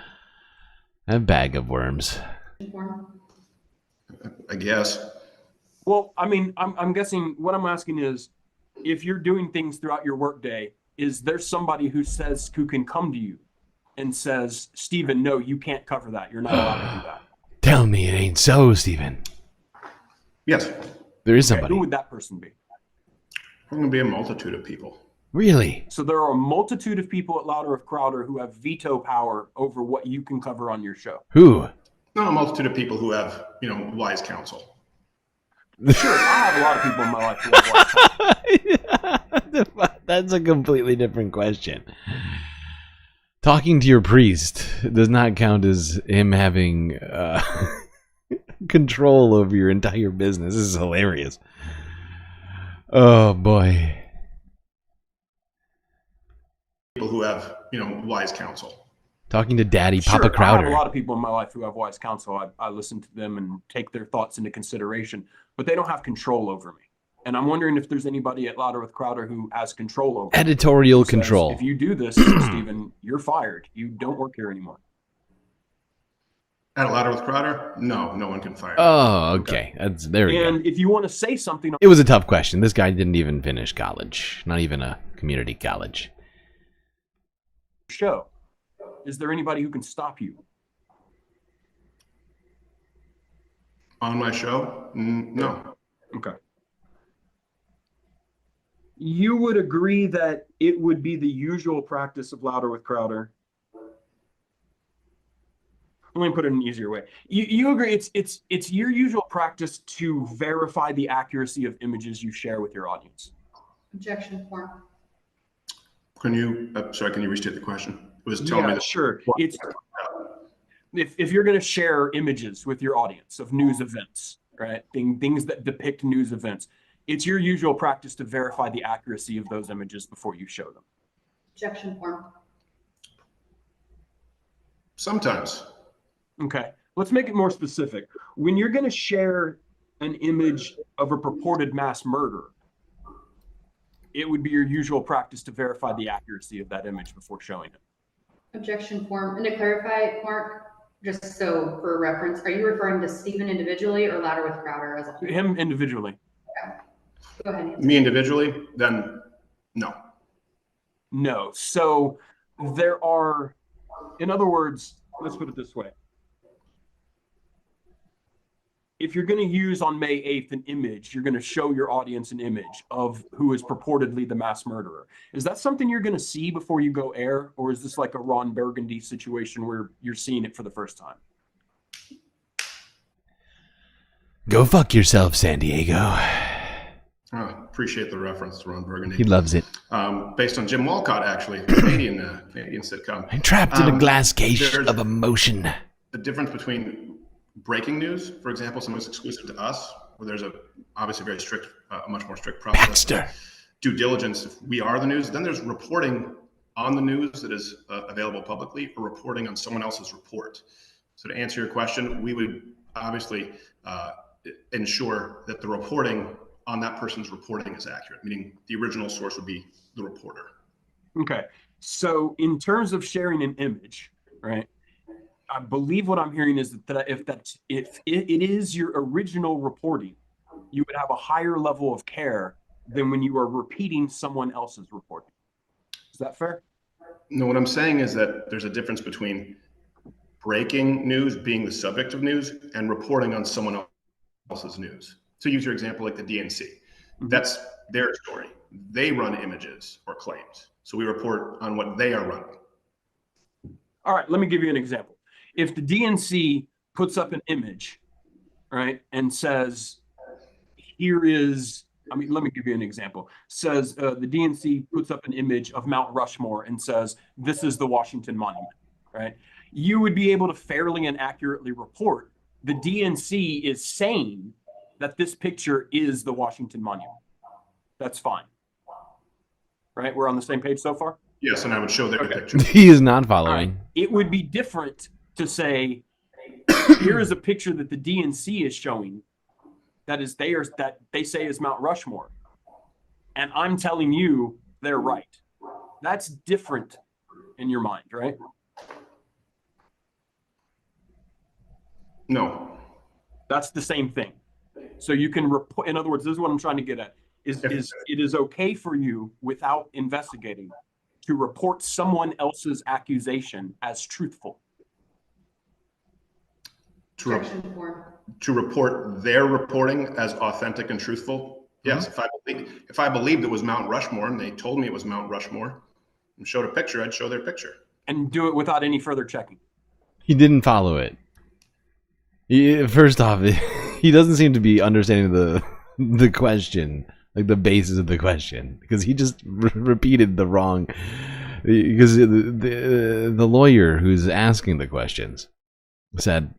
bag of worms. I guess. Well, I mean, I'm guessing what I'm asking is, if you're doing things throughout your workday, is there somebody who can come to you and says, Stephen, no, you can't cover that. You're not allowed to do that. Tell me it ain't so, Stephen. Yes. There is somebody. Who would that person be? There's going to be a multitude of people. Really? So there are a multitude of people at Louder with Crowder who have veto power over what you can cover on your show. Who? No, a multitude of people who have, wise counsel. Sure, I have a lot of people in my life who have wise counsel. That's a completely different question. Talking to your priest does not count as him having control over your entire business. This is hilarious. Oh boy. People who have, wise counsel. Talking to Daddy Papa Sure, Crowder. I have a lot of people in my life who have wise counsel. I listen to them and take their thoughts into consideration, but they don't have control over me. And I'm wondering if there's anybody at Louder with Crowder who has control over Editorial me. Who says, control. If you do this, Stephen, you're fired. You don't work here anymore. At Louder with Crowder? No one can fire. Oh, okay. There we go. And if you want to say something, It was a tough question. This guy didn't even finish college. Not even a community college. Show. Is there anybody who can stop you? On my show? No. Okay. You would agree that it would be the usual practice of Louder with Crowder. Let me put it in an easier way. You agree it's your usual practice to verify the accuracy of images you share with your audience. Objection form. Can you restate the question? It was telling me that. Sure. It's if you're going to share images with your audience of news events, right? Things that depict news events, it's your usual practice to verify the accuracy of those images before you show them. Objection form. Sometimes. Okay. Let's make it more specific. When you're going to share an image of a purported mass murder, it would be your usual practice to verify the accuracy of that image before showing it. Objection form. And to clarify, Mark, just so for reference, are you referring to Stephen individually or Louder with Crowder as a whole? Him individually. Okay. Go ahead, Nancy. Me individually? Then no. No. So there are, in other words, let's put it this way. If you're going to use on May 8th an image, you're going to show your audience an image of who is purportedly the mass murderer. Is that something you're going to see before you go air? Or is this like a Ron Burgundy situation where you're seeing it for the first time? Go fuck yourself, San Diego. Appreciate the reference to Ron Burgundy. He loves it. Based on Jim Walcott, actually, Canadian sitcom. I'm trapped in a glass cage of emotion. The difference between breaking news, for example, something that's exclusive to us, where there's obviously very strict, much more strict process. Baxter. Due diligence, if we are the news, then there's reporting on the news that is available publicly or reporting on someone else's report. So to answer your question, we would obviously ensure that the reporting on that person's reporting is accurate, meaning the original source would be the reporter. Okay. So in terms of sharing an image, right? I believe what I'm hearing is that if it is your original reporting, you would have a higher level of care than when you are repeating someone else's reporting. Is that fair? No, what I'm saying is that there's a difference between breaking news, being the subject of news, and reporting on someone else's news. So use your example like the DNC. That's their story. They run images or claims. So we report on what they are running. All right, let me give you an example. If the DNC puts up an image, right, and says, here is, let me give you an example. Says the DNC puts up an image of Mount Rushmore and says, this is the Washington Monument, right? You would be able to fairly and accurately report the DNC is saying that this picture is the Washington Monument. That's fine. Right? We're on the same page so far? Yes, and I would show their picture. He is not following. Right. It would be different to say, here is a picture that the DNC is showing that they say is Mount Rushmore. And I'm telling you they're right. That's different in your mind, right? No. That's the same thing. So you can report, in other words, this is what I'm trying to get at, is it is okay for you without investigating to report someone else's accusation as truthful. To report their reporting as authentic and truthful. Yes, if I believed it was Mount Rushmore and they told me it was Mount Rushmore and showed a picture, I'd show their picture. And do it without any further checking. He didn't follow it. First off, he doesn't seem to be understanding the question, like the basis of the question, because he just repeated the wrong. Because the lawyer who's asking the questions said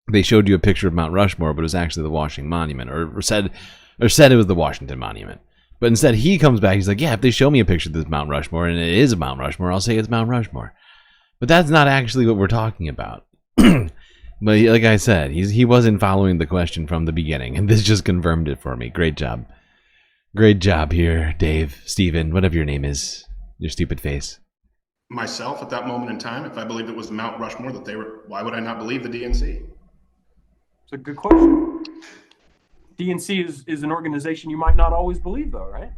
they showed you a picture of Mount Rushmore, but it was actually the Washington Monument, or said it was the Washington Monument. But instead, he comes back. He's like, "Yeah, if they show me a picture of this Mount Rushmore and it is a Mount Rushmore, I'll say it's Mount Rushmore." But that's not actually what we're talking about. But like I said, he wasn't following the question from the beginning, and this just confirmed it for me. Great job. Great job here, Dave, Steven, whatever your name is, your stupid face. Myself, at that moment in time, if I believed it was Mount Rushmore that they were, why would I not believe the DNC? It's a good question. DNC is an organization you might not always believe, though, right?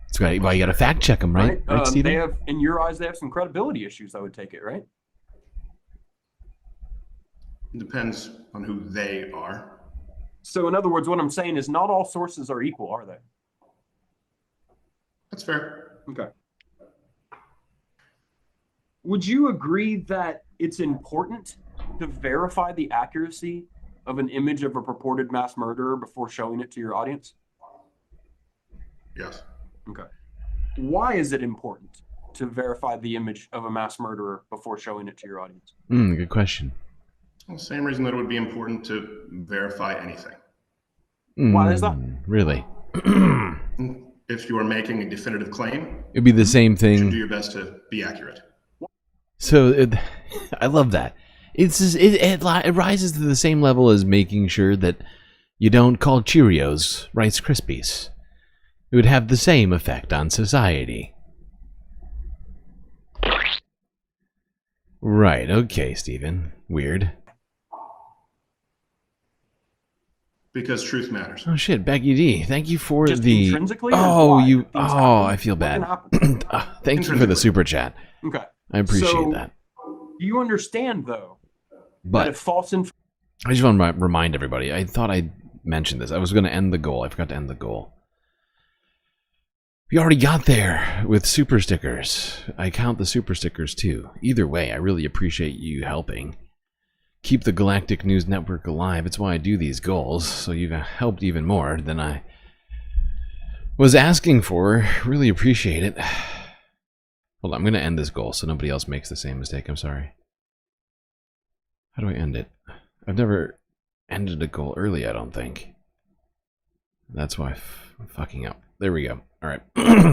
That's right. Well, you got to fact check them, right? Right, Steven? They have, in your eyes, they have some credibility issues, I would take it, right? It depends on who they are. So, in other words, what I'm saying is not all sources are equal, are they? That's fair. Okay. Would you agree that it's important to verify the accuracy of an image of a purported mass murderer before showing it to your audience? Yes. Okay. Why is it important to verify the image of a mass murderer before showing it to your audience? Good question. Well, same reason that it would be important to verify anything. Why is that? Really? If you are making a definitive claim, It'd be the same thing. you should do your best to be accurate. So I love that. It rises to the same level as making sure that you don't call Cheerios Rice Krispies. It would have the same effect on society. Right, okay, Steven. Weird. Because truth matters. Oh shit, Becky D, thank you for Just the... intrinsically, or Oh, why you... things happen? Oh, I feel What bad. can happen? Thank you for the super chat. Okay. I appreciate So, that. Do you understand, though, But that if false information... I just want to remind everybody, I thought I mentioned this. I was going to end the goal. I forgot to end the goal. We already got there with super stickers. I count the super stickers too. Either way, I really appreciate you helping keep the Galactic News Network alive. It's why I do these goals, so you've helped even more than I was asking for. Really appreciate it. Hold on, I'm going to end this goal so nobody else makes the same mistake. I'm sorry. How do I end it? I've never ended a goal early, I don't think. That's why I'm fucking up. There we go. All right.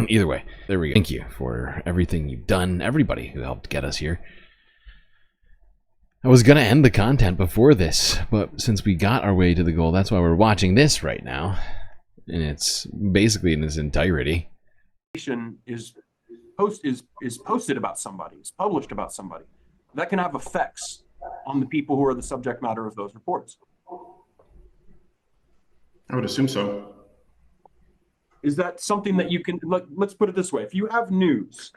Either way, there we go. Thank you for everything you've done, everybody who helped get us here. I was going to end the content before this, but since we got our way to the goal, that's why we're watching this right now. And it's basically in its entirety. is posted about somebody, is published about somebody, that can have effects on the people who are the subject matter of those reports. I would assume so. Is that something that you can, let's put it this way. If you have news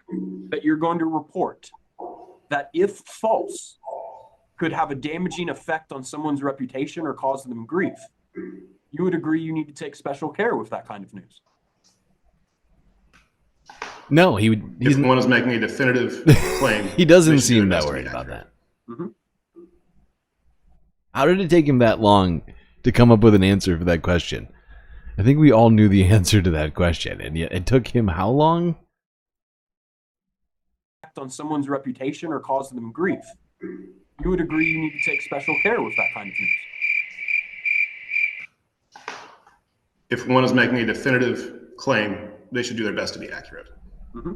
that you're going to report that, if false, could have a damaging effect on someone's reputation or cause them grief, you would agree you need to take special care with that kind of news? No, he would. If one is making a definitive claim, he doesn't seem that worried about that. Mm-hmm. How did it take him that long to come up with an answer for that question? I think we all knew the answer to that question, and yet it took him how long? On someone's reputation or cause them grief, you would agree you need to take special care with that kind of news? If one is making a definitive claim, they should do their best to be accurate. Mm-hmm.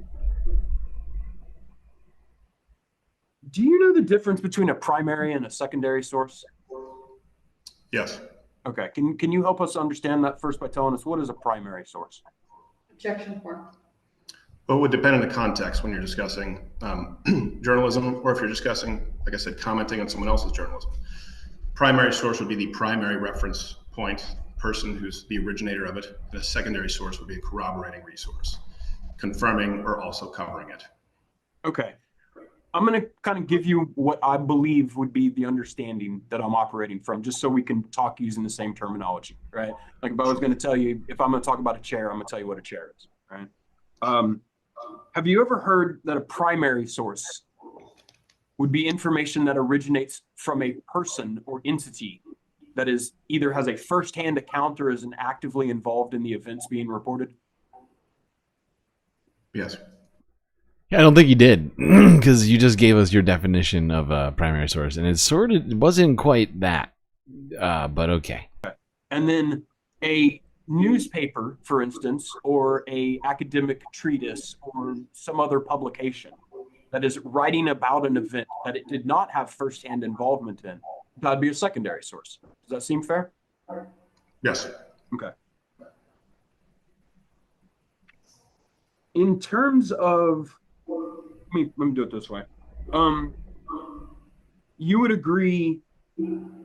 Do you know the difference between a primary and a secondary source? Yes. Okay. Can you help us understand that first by telling us, what is a primary source? Objection form. Well, it would depend on the context when you're discussing journalism, or if you're discussing, like I said, commenting on someone else's journalism. Primary source would be the primary reference point, person who's the originator of it, and a secondary source would be a corroborating resource, confirming or also covering it. Okay. I'm going to kind of give you what I believe would be the understanding that I'm operating from, just so we can talk using the same terminology, right? Like if I was going to tell you, if I'm going to talk about a chair, I'm going to tell you what a chair is, right? Have you ever heard that a primary source would be information that originates from a person or entity that is either has a firsthand account or is actively involved in the events being reported? Yes. I don't think you did, because you just gave us your definition of a primary source, and it wasn't quite that, but okay. And then a newspaper, for instance, or a academic treatise, or some other publication that is writing about an event that it did not have firsthand involvement in, that'd be a secondary source. Does that seem fair? Yes. Okay. In terms of, let me do it this way. You would agree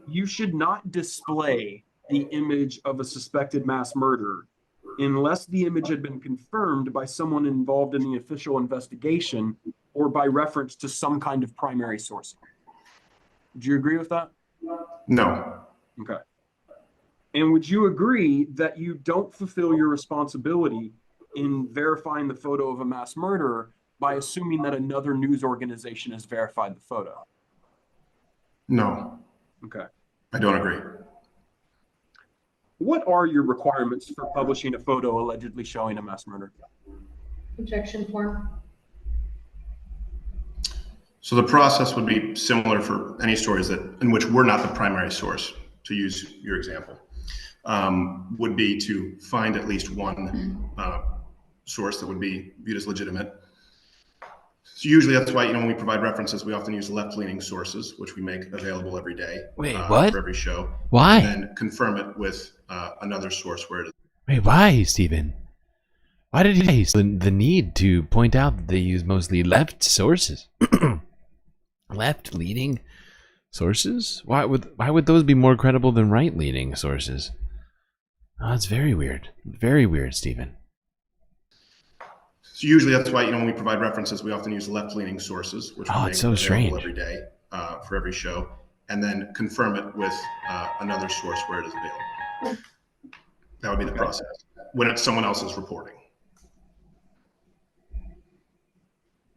you should not display the image of a suspected mass murderer unless the image had been confirmed by someone involved in the official investigation or by reference to some kind of primary source. Would you agree with that? No. Okay. And would you agree that you don't fulfill your responsibility in verifying the photo of a mass murderer by assuming that another news organization has verified the photo? No. Okay. I don't agree. What are your requirements for publishing a photo allegedly showing a mass murder? Objection form. So the process would be similar for any stories in which we're not the primary source, to use your example, would be to find at least one source that would be viewed as legitimate. So usually that's why, when we provide references, we often use left-leaning sources, which we make available every day. Wait, what? For every show. Why? And then confirm it with another source where it is. Wait, why, Stephen? Why did he use the need to point out that they use mostly left sources? Left-leaning sources? Why would those be more credible than right-leaning sources? Oh, that's very weird. Very weird, Stephen. So usually that's why, when we provide references, we often use left-leaning sources, which we make it's so available strange. every day for every show, and then confirm it with another source where it is available. That would be the process when it's someone else's reporting.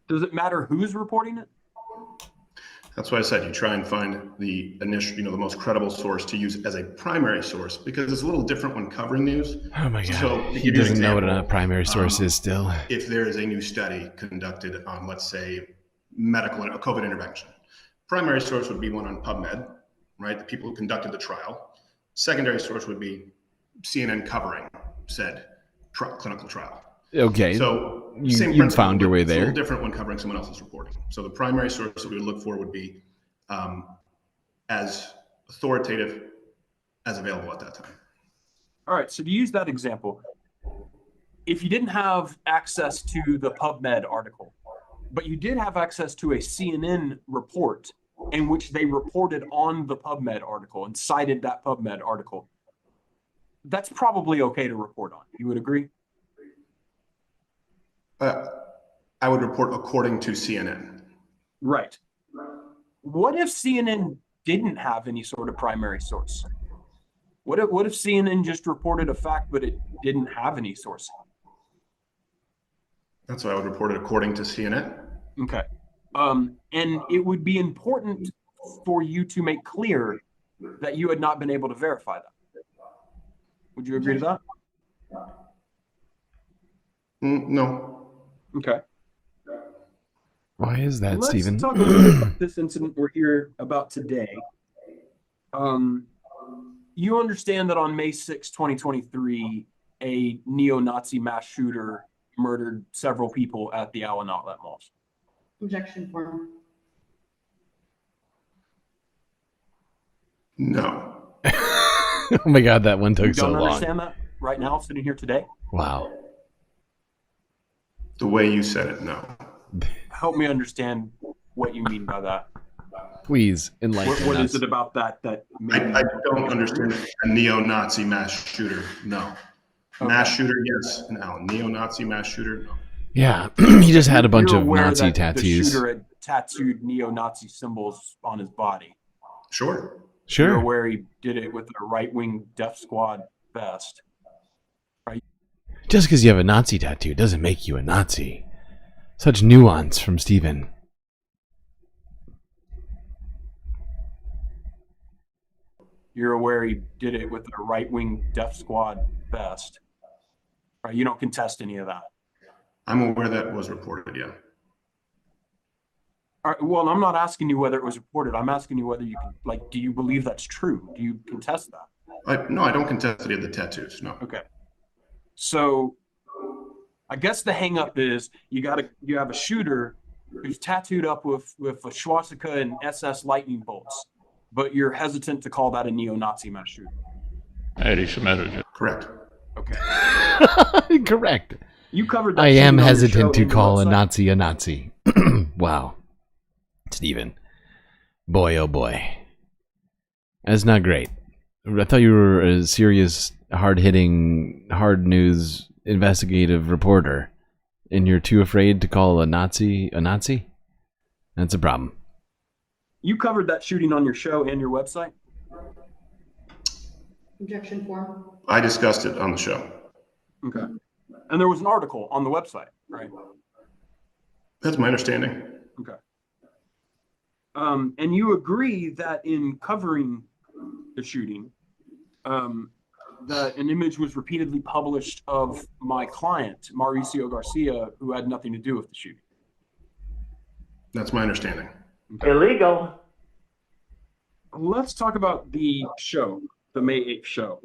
Does it matter who's reporting it? That's why I said you try and find the initial, the most credible source to use as a primary source, because it's a little different when covering news. Oh my God. So He doesn't know what a primary source is still. If there is a new study conducted on, let's say, a COVID intervention, primary source would be one on PubMed, right? The people who conducted the trial. Secondary source would be CNN covering said clinical trial. Okay. So you found your way It's a there. little different when covering someone else's reporting. So the primary source that we would look for would be as authoritative as available at that time. All right, so to use that example, if you didn't have access to the PubMed article, but you did have access to a CNN report in which they reported on the PubMed article and cited that PubMed article, that's probably okay to report on. You would agree? I would report according to CNN. Right. What if CNN didn't have any sort of primary source? What if CNN just reported a fact, but it didn't have any source? That's why I would report it according to CNN. Okay. And it would be important for you to make clear that you had not been able to verify that. Would you agree to that? No. Okay. Why is that, Let's Stephen? talk a little bit about this incident we're here about today. You understand that on May 6, 2023, a neo-Nazi mass shooter murdered several people at the Allen Outlet malls. Objection form. No. Oh my God, that one took You so don't long. understand that right now, sitting here today? Wow. The way you said it, no. Help me understand what you mean by that. Please enlighten What us. is it about that I don't understand a neo-Nazi mass shooter. No. Mass shooter, yes. No. Neo-Nazi mass shooter, no. Yeah, he just had a bunch You're of aware Nazi that tattoos. The shooter had tattooed neo-Nazi symbols on his body. Sure. Sure. You're aware he did it with a right-wing Death Squad vest. Right? Just because you have a Nazi tattoo doesn't make you a Nazi. Such nuance from Stephen. You're aware he did it with a right-wing Death Squad vest. Right? You don't contest any of that. I'm aware that was reported, yeah. All right, well, I'm not asking you whether it was reported. I'm asking you whether you can, like, do you believe that's true? Do you contest that? No, I don't contest any of the tattoos. No. Okay. So I guess the hang up is you have a shooter who's tattooed up with a swastika and SS lightning bolts, but you're hesitant to call that a neo-Nazi mass shooting. Correct. Okay. Correct. You covered that. I am shooting on your show hesitant to and your call a website. Nazi a Nazi. Wow. Stephen. Boy, oh boy. That's not great. I thought you were a serious, hard-hitting, hard news investigative reporter, and you're too afraid to call a Nazi a Nazi? That's a problem. You covered that shooting on your show and your website? Objection form. I discussed it on the show. Okay. And there was an article on the website, right? That's my understanding. Okay. And you agree that in covering the shooting, that an image was repeatedly published of my client, Mauricio Garcia, who had nothing to do with the shooting. That's my understanding. Okay. Illegal. Let's talk about the show, the May 8th show.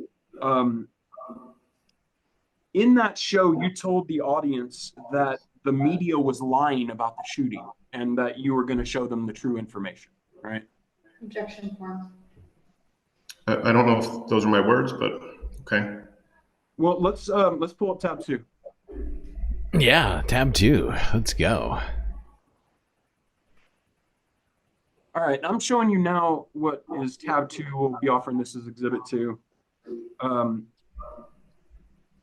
In that show, you told the audience that the media was lying about the shooting and that you were going to show them the true information, right? Objection form. I don't know if those are my words, but okay. Well, let's pull up tab 2. Yeah, tab 2. Let's go. All right, I'm showing you now what is tab 2. We'll be offering this as exhibit 2.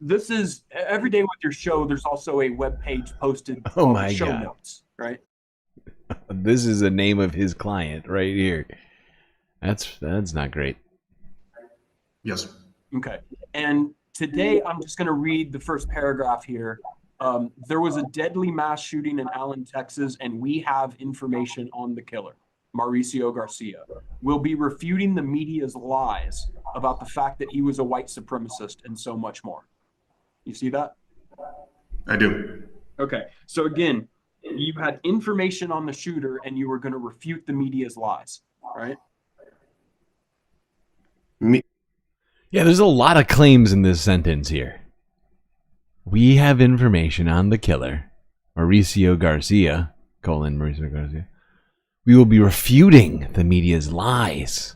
This is every day with your show. There's also a web page posted. Oh called my show God. notes, right? This is the name of his client right here. That's not great. Yes. Okay. And today I'm just going to read the first paragraph here. There was a deadly mass shooting in Allen, Texas, and we have information on the killer, Mauricio Garcia. We'll be refuting the media's lies about the fact that he was a white supremacist and so much more. You see that? I do. Okay. So again, you had information on the shooter and you were going to refute the media's lies, right? Yeah, there's a lot of claims in this sentence here. We have information on the killer, Mauricio Garcia, Mauricio Garcia. We will be refuting the media's lies.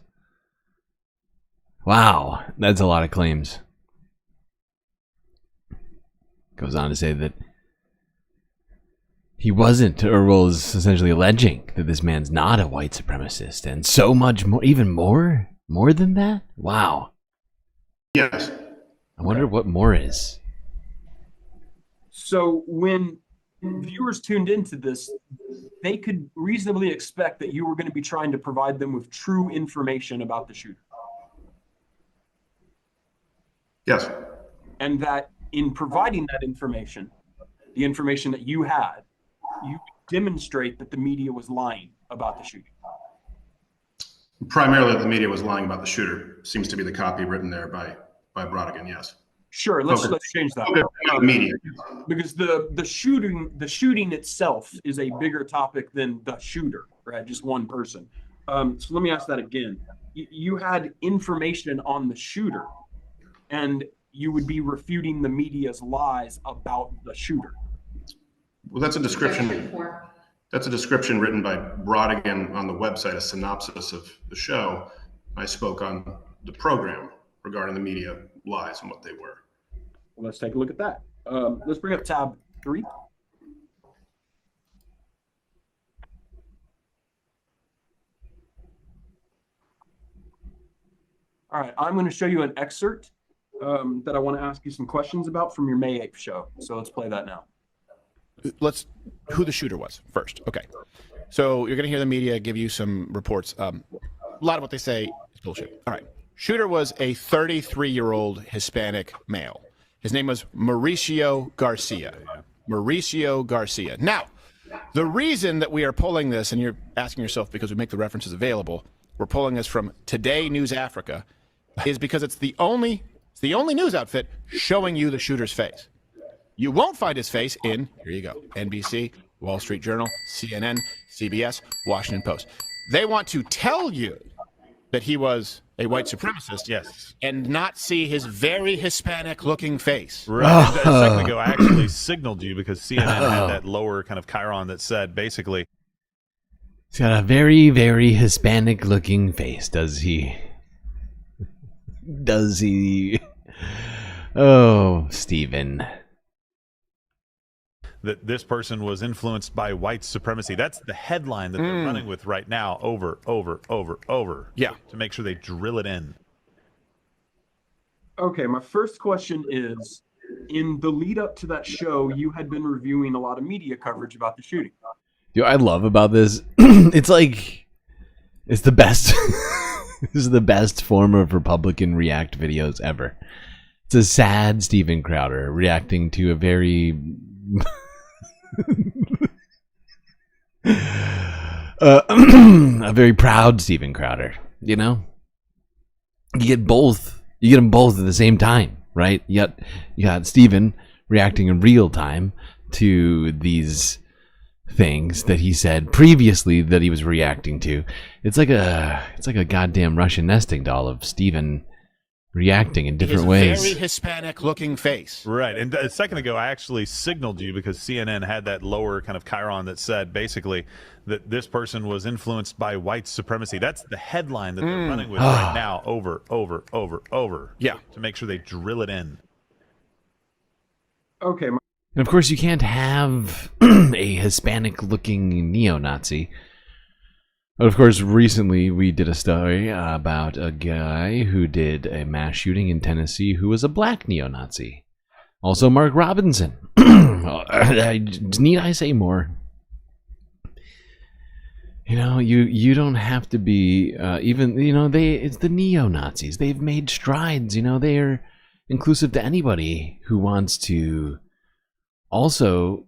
Wow, that's a lot of claims. Goes on to say that he wasn't, or was essentially alleging that this man's not a white supremacist, and so much more, even more than that? Wow. Yes. I wonder what more is. So when viewers tuned into this, they could reasonably expect that you were going to be trying to provide them with true information about the shooter. Yes. And that in providing that information, the information that you had, you demonstrate that the media was lying about the shooting. Primarily, the media was lying about the shooter. Seems to be the copy written there by Wobegon. Yes. Sure. Let's change that. Media. Because the shooting itself is a bigger topic than the shooter, right? Just one person. So let me ask that again. You had information on the shooter, and you would be refuting the media's lies about the shooter. Well, that's a description. That's a description written by Wobegon on the website, a synopsis of the show. I spoke on the program regarding the media lies and what they were. Well, let's take a look at that. Let's bring up tab 3. All right, I'm going to show you an excerpt that I want to ask you some questions about from your May 8th show. So let's play that now. Who the shooter was first. Okay. So you're going to hear the media give you some reports. A lot of what they say is bullshit. All right. Shooter was a 33-year-old Hispanic male. His name was Mauricio Garcia. Mauricio Garcia. Now, the reason that we are pulling this, and you're asking yourself because we make the references available, we're pulling this from Today News Africa, is because it's the only news outfit showing you the shooter's face. You won't find his face in, here you go, NBC, Wall Street Journal, CNN, CBS, Washington Post. They want to tell you that he was a white supremacist, yes, and not see his very Hispanic-looking face. Right. A second ago, I actually signaled you because CNN had that lower kind of chyron that said basically, he's got a very, very Hispanic-looking face, does he? Does he? Oh, Stephen. that this person was influenced by white supremacy. That's the headline that they're running with right now, over. Yeah. To make sure they drill it in. Okay, my first question is, in the lead up to that show, you had been reviewing a lot of media coverage about the shooting. What I love about this, it's like, it's the best. This is the best form of Republican react videos ever. It's a sad Steven Crowder reacting to a very a very proud Steven Crowder, you know? You get them both at the same time, right? You got Steven reacting in real time to these things that he said previously that he was reacting to. It's like a goddamn Russian nesting doll of Steven reacting in different ways. Very Hispanic-looking face. Right. And a second ago, I actually signaled you because CNN had that lower kind of chyron that said basically that this person was influenced by white supremacy. That's the headline that they're running with right now, over. Yeah. To make sure they drill it in. Okay. And of course, you can't have a Hispanic-looking neo-Nazi. But of course, recently we did a story about a guy who did a mass shooting in Tennessee who was a black neo-Nazi. Also, Mark Robinson. Need I say more? You know, you don't have to be even. You know, it's the neo-Nazis. They've made strides. You know, they are inclusive to anybody who wants to also,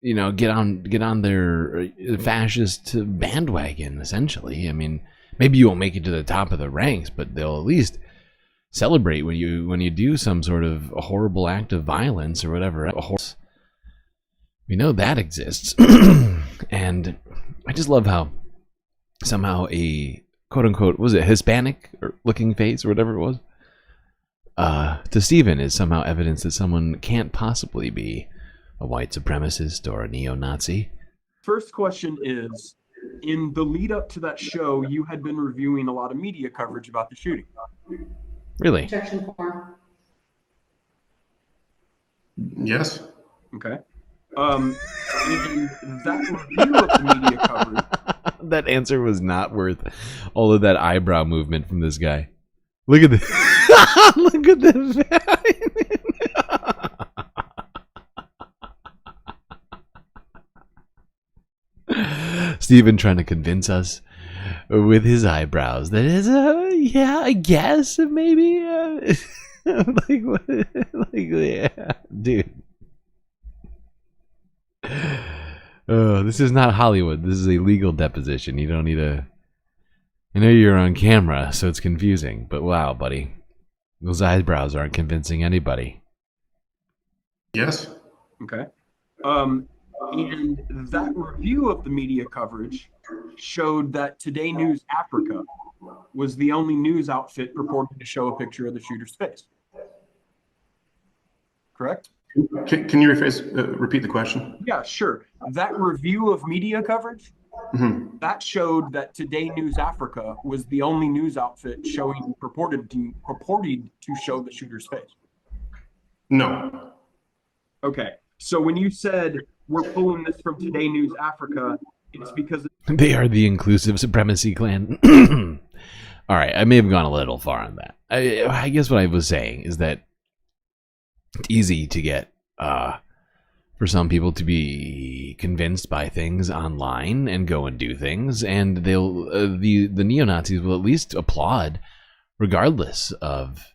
you know, get on their fascist bandwagon, essentially. I mean, maybe you won't make it to the top of the ranks, but they'll at least celebrate when you do some sort of a horrible act of violence or whatever. We know that exists. And I just love how somehow a quote-unquote, was it Hispanic or looking face or whatever it was, to Stephen is somehow evidence that someone can't possibly be a white supremacist or a neo-Nazi. First question is, in the lead up to that show, you had been reviewing a lot of media coverage about the shooting. Really? Objection form. Yes. Okay. In that review of the media coverage, that answer was not worth all of that eyebrow movement from this guy. Look at this. Look at this. Stephen trying to convince us with his eyebrows that is, yeah, I guess maybe, yeah, dude. Oh, this is not Hollywood. This is a legal deposition. You don't need a. I know you're on camera, so it's confusing. But wow, buddy, those eyebrows aren't convincing anybody. Yes. okay. And that review of the media coverage showed that Today News Africa was the only news outfit purported to show a picture of the shooter's face. Correct? Can you repeat the question? Yeah, sure. That review of media coverage, that showed that Today News Africa was the only news outfit showing purported to show the shooter's face. No. Okay. So when you said we're pulling this from Today News Africa, it's because they are the inclusive supremacy clan. All right, I may have gone a little far on that. I guess what I was saying is that it's easy to get for some people to be convinced by things online and go and do things, and they'll the neo-Nazis will at least applaud regardless of,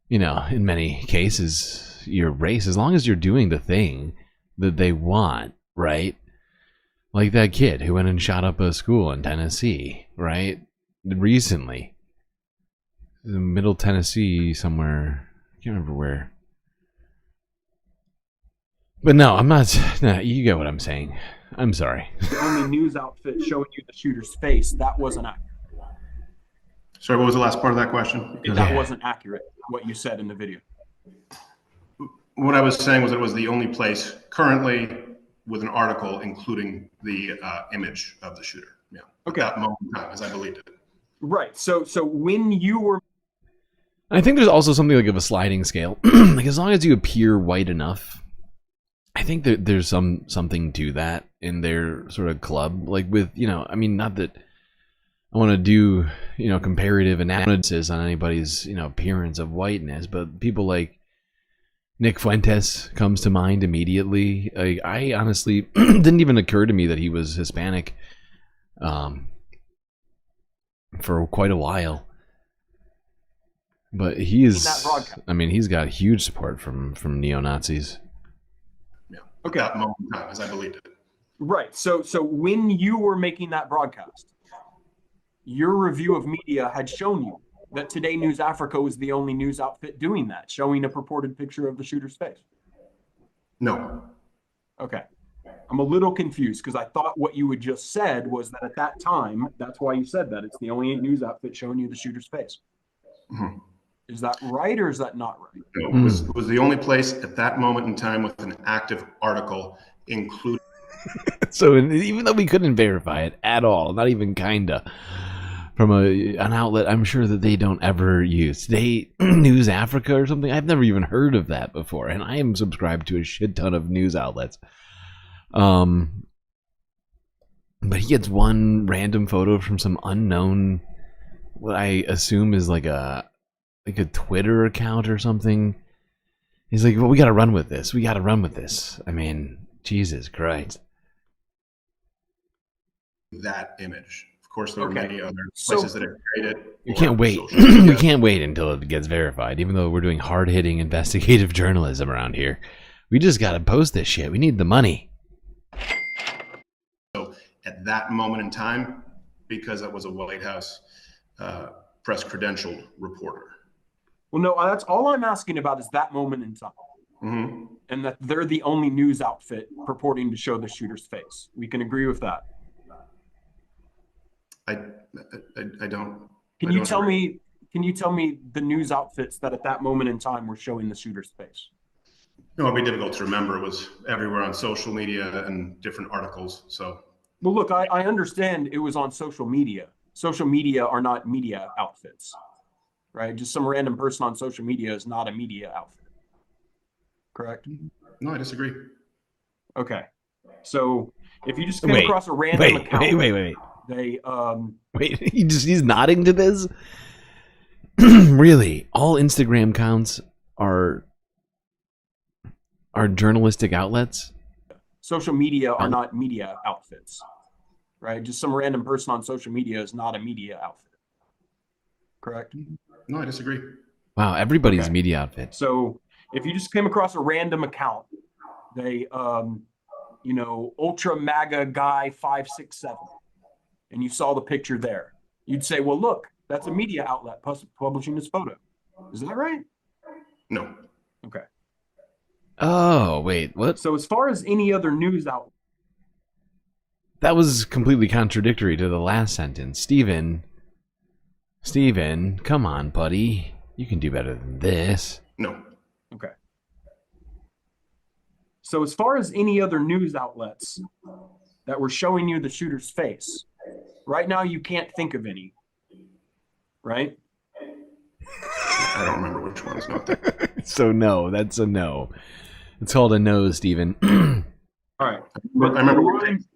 you know, in many cases your race, as long as you're doing the thing that they want, right? Like that kid who went and shot up a school in Tennessee, right? Recently. Middle Tennessee somewhere. I can't remember where. But no, I'm not. No, you get what I'm saying. I'm sorry. The only news outfit showing you the shooter's face, that wasn't accurate. Sorry, what was the last part of that question? That wasn't accurate, what you said in the video. What I was saying was it was the only place currently with an article including the image of the shooter. Yeah. Okay. At that moment in time, as I believed it. Right. So when you were, I think there's also something like of a sliding scale. Like as long as you appear white enough, I think that there's something to that in their sort of club. Like with, you know, I mean, not that I want to do, you know, comparative analysis on anybody's, you know, appearance of whiteness, but people like Nick Fuentes comes to mind immediately. I honestly didn't even occur to me that he was Hispanic for quite a while. But he is, I mean, he's got huge support from neo-Nazis. Yeah. Okay. At that moment in time, as I believed it. Right. So when you were making that broadcast, your review of media had shown you that Today News Africa was the only news outfit doing that, showing a purported picture of the shooter's face. No. Okay. I'm a little confused because I thought what you had just said was that at that time, that's why you said that, it's the only news outfit showing you the shooter's face. Mm-hmm. Is that right or is that not right? No, it was the only place at that moment in time with an active article included. So even though we couldn't verify it at all, not even kinda, from an outlet I'm sure that they don't ever use, Today News Africa or something, I've never even heard of that before, and I am subscribed to a shit ton of news outlets. But he gets one random photo from some unknown, what I assume is like a Twitter account or something. He's like, well, we gotta run with this. We gotta run with this. I mean, Jesus Christ. That image. Of course, there are many other places that have created. We can't wait. We can't wait until it gets verified, even though we're doing hard-hitting investigative journalism around here. We just gotta post this shit. We need the money. So at that moment in time, because that was a White House press credentialed reporter. Well, no, that's all I'm asking about is that moment in time. Mm-hmm. And that they're the only news outfit purporting to show the shooter's face. We can agree with that. I don't. Can you tell me the news outfits that at that moment in time were showing the shooter's face? No, it'd be difficult to remember. It was everywhere on social media and different articles. So. Well, look, I understand it was on social media. Social media are not media outfits, right? Just some random person on social media is not a media outfit. Correct? No, I disagree. Okay. So if you just come across a random account. Wait. They wait, he's nodding to this? Really? All Instagram accounts are journalistic outlets? Social media are not media outfits. Right? Just some random person on social media is not a media outfit. Correct? No, I disagree. Wow, everybody's media outfit. So if you just came across a random account, they ultra Maga guy 567, and you saw the picture there, you'd say, well, look, that's a media outlet publishing this photo. Is that right? No. Okay. Oh, wait, what? So as far as any other news outlet, that was completely contradictory to the last sentence. Steven, come on, buddy. You can do better than this. No. Okay. So as far as any other news outlets that were showing you the shooter's face, right now you can't think of any, right? I don't remember which one's not there. So no, that's a no. It's called a no, Steven. All right. I remember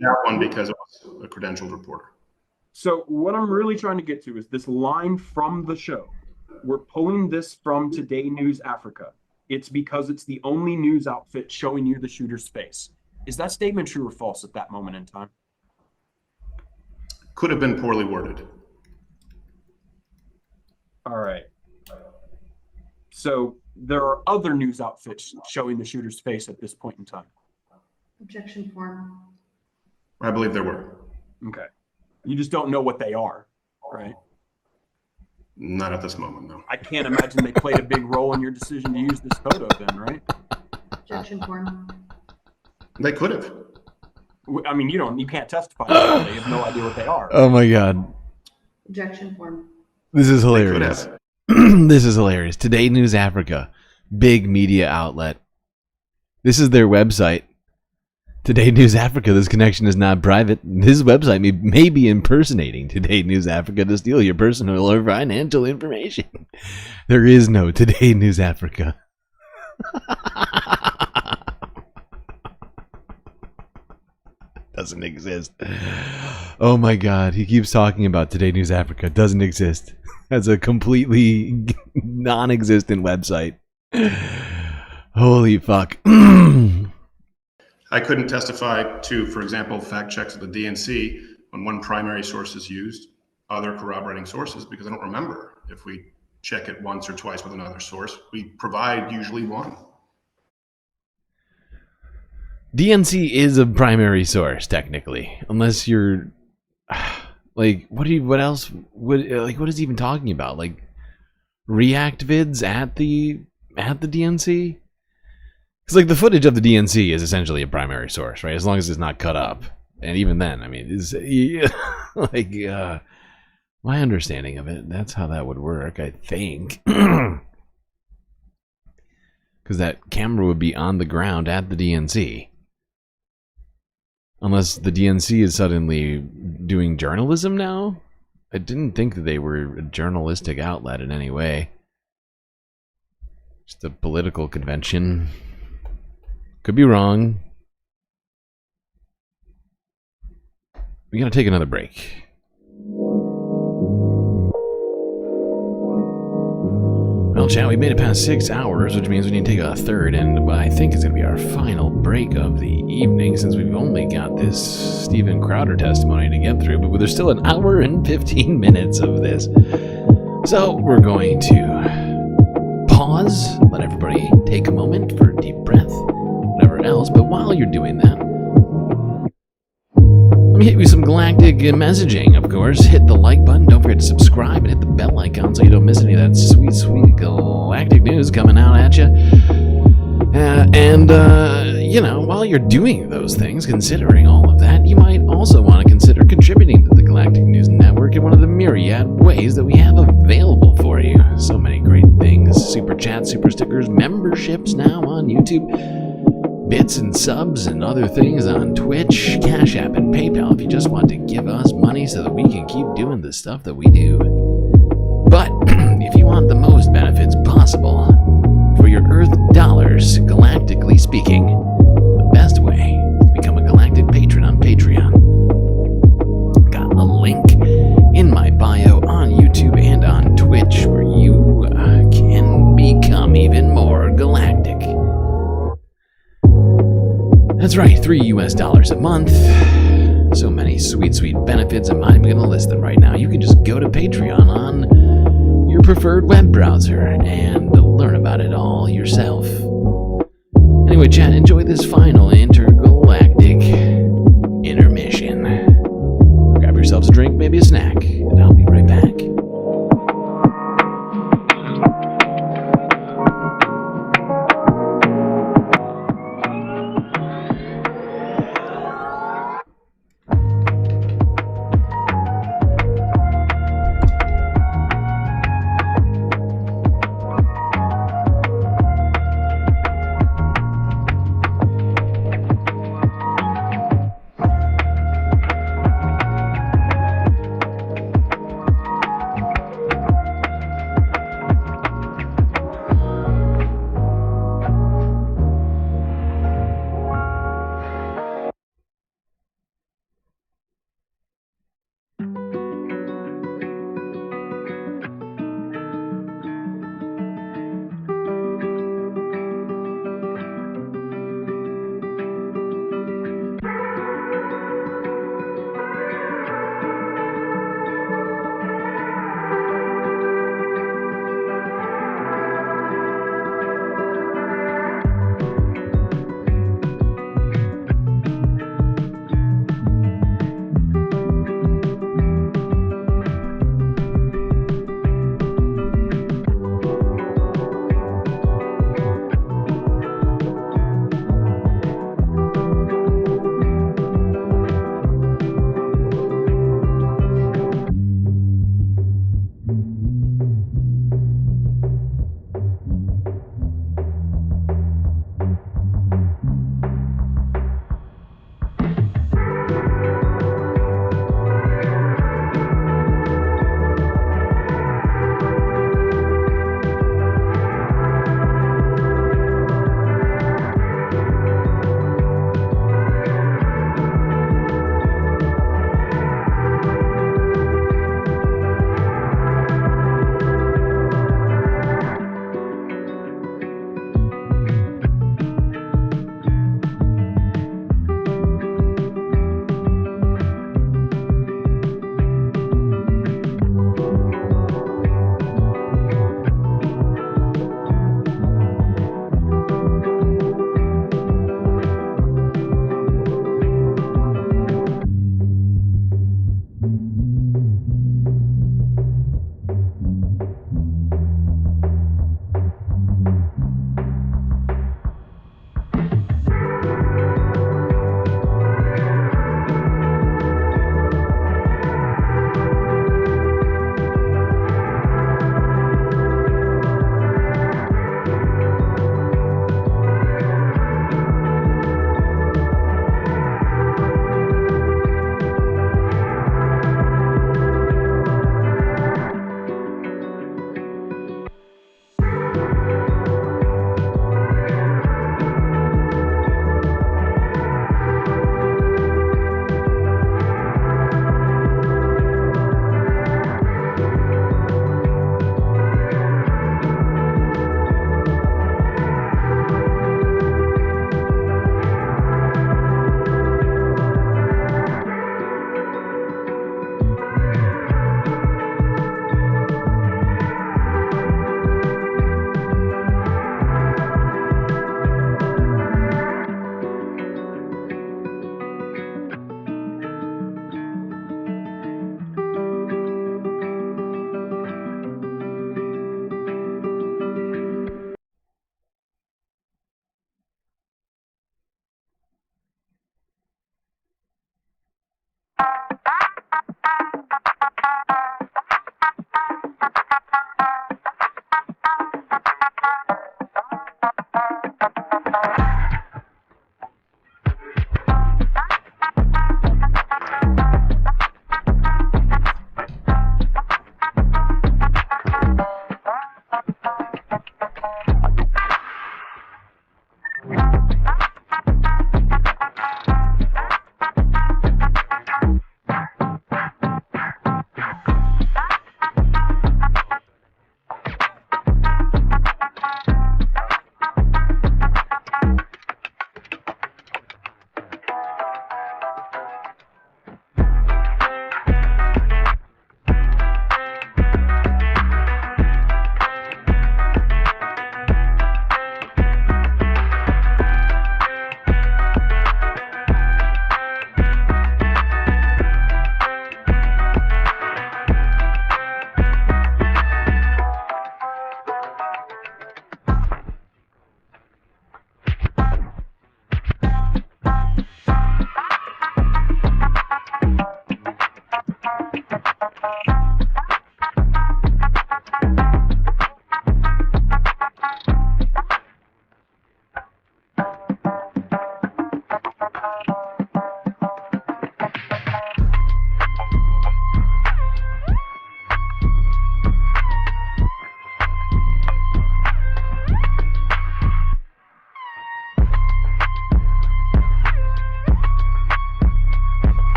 that one because it was a credentialed reporter. So what I'm really trying to get to is this line from the show. We're pulling this from Today News Africa. It's because it's the only news outfit showing you the shooter's face. Is that statement true or false at that moment in time? Could have been poorly worded. All right. So there are other news outfits showing the shooter's face at this point in time. Objection form. I believe there were. Okay. You just don't know what they are, right? Not at this moment, no. I can't imagine they played a big role in your decision to use this photo then, right? Objection form. They could have. I mean, you can't testify. You have no idea what they are. Oh my God. Objection form. This is hilarious. This is hilarious. Today News Africa, big media outlet. This is their website. Today News Africa, this connection is not private. This website may be impersonating Today News Africa to steal your personal or financial information. There is no Today News Africa. Doesn't exist. Oh my God, he keeps talking about Today News Africa. Doesn't exist. That's a completely non-existent website. Holy fuck. I couldn't testify to, for example, fact checks at the DNC when one primary source is used, other corroborating sources, because I don't remember if we check it once or twice with another source. We provide usually one. DNC is a primary source, technically, unless you're like, what is he even talking about? Like, react vids at the DNC? Because like the footage of the DNC is essentially a primary source, right? As long as it's not cut up, and even then, I mean, is like my understanding of it, that's how that would work, I think. Because that camera would be on the ground at the DNC. Unless the DNC is suddenly doing journalism now? I didn't think that they were a journalistic outlet in any way. Just a political convention. Could be wrong. We gotta take another break. Well, chat, we made it past 6 hours, which means we need to take a third, and I think it's going to be our final break of the evening, since we've only got this Steven Crowder testimony to get through, but there's still an hour and 15 minutes of this. So we're going to pause, let everybody take a moment for a deep breath, whatever else, but while you're doing that, let me hit you with some galactic messaging, of course. Hit the like button, don't forget to subscribe, and hit the bell icon so you don't miss any of that sweet, sweet galactic news coming out at you. You know, while you're doing those things, considering all of that, you might also want to consider contributing to the Galactic News Network in one of the myriad ways that we have available for you. So many great things. Super chats, super stickers, memberships now on YouTube. Bits and subs and other things on Twitch, Cash App, and PayPal if you just want to give us money so that we can keep doing the stuff that we do. But if you want the most benefits possible for your Earth dollars, galactically speaking, the best way is to become a galactic patron on Patreon. Got a link in my bio on YouTube and on Twitch where you can become even more galactic. That's right, $3 US a month. So many sweet, sweet benefits. I'm not even going to list them right now. You can just go to Patreon on your preferred web browser and learn about it all yourself. Anyway, chat, enjoy this final intergalactic intermission. Grab yourselves a drink, maybe a snack, and I'll be right back.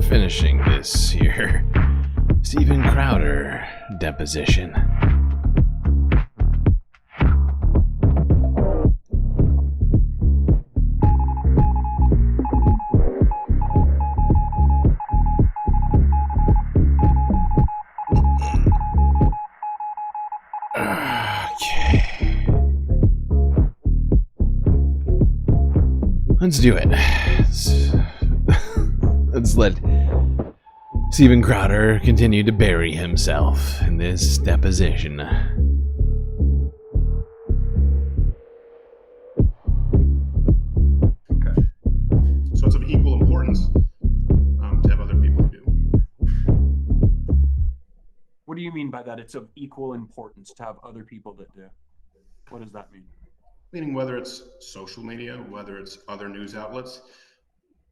finishing this here Steven Crowder deposition. Let's do it. Let's let Steven Crowder continue to bury himself in this deposition. Okay. So it's of equal importance to have other people do. What do you mean by that? It's of equal importance to have other people that do. What does that mean? Meaning whether it's social media, whether it's other news outlets,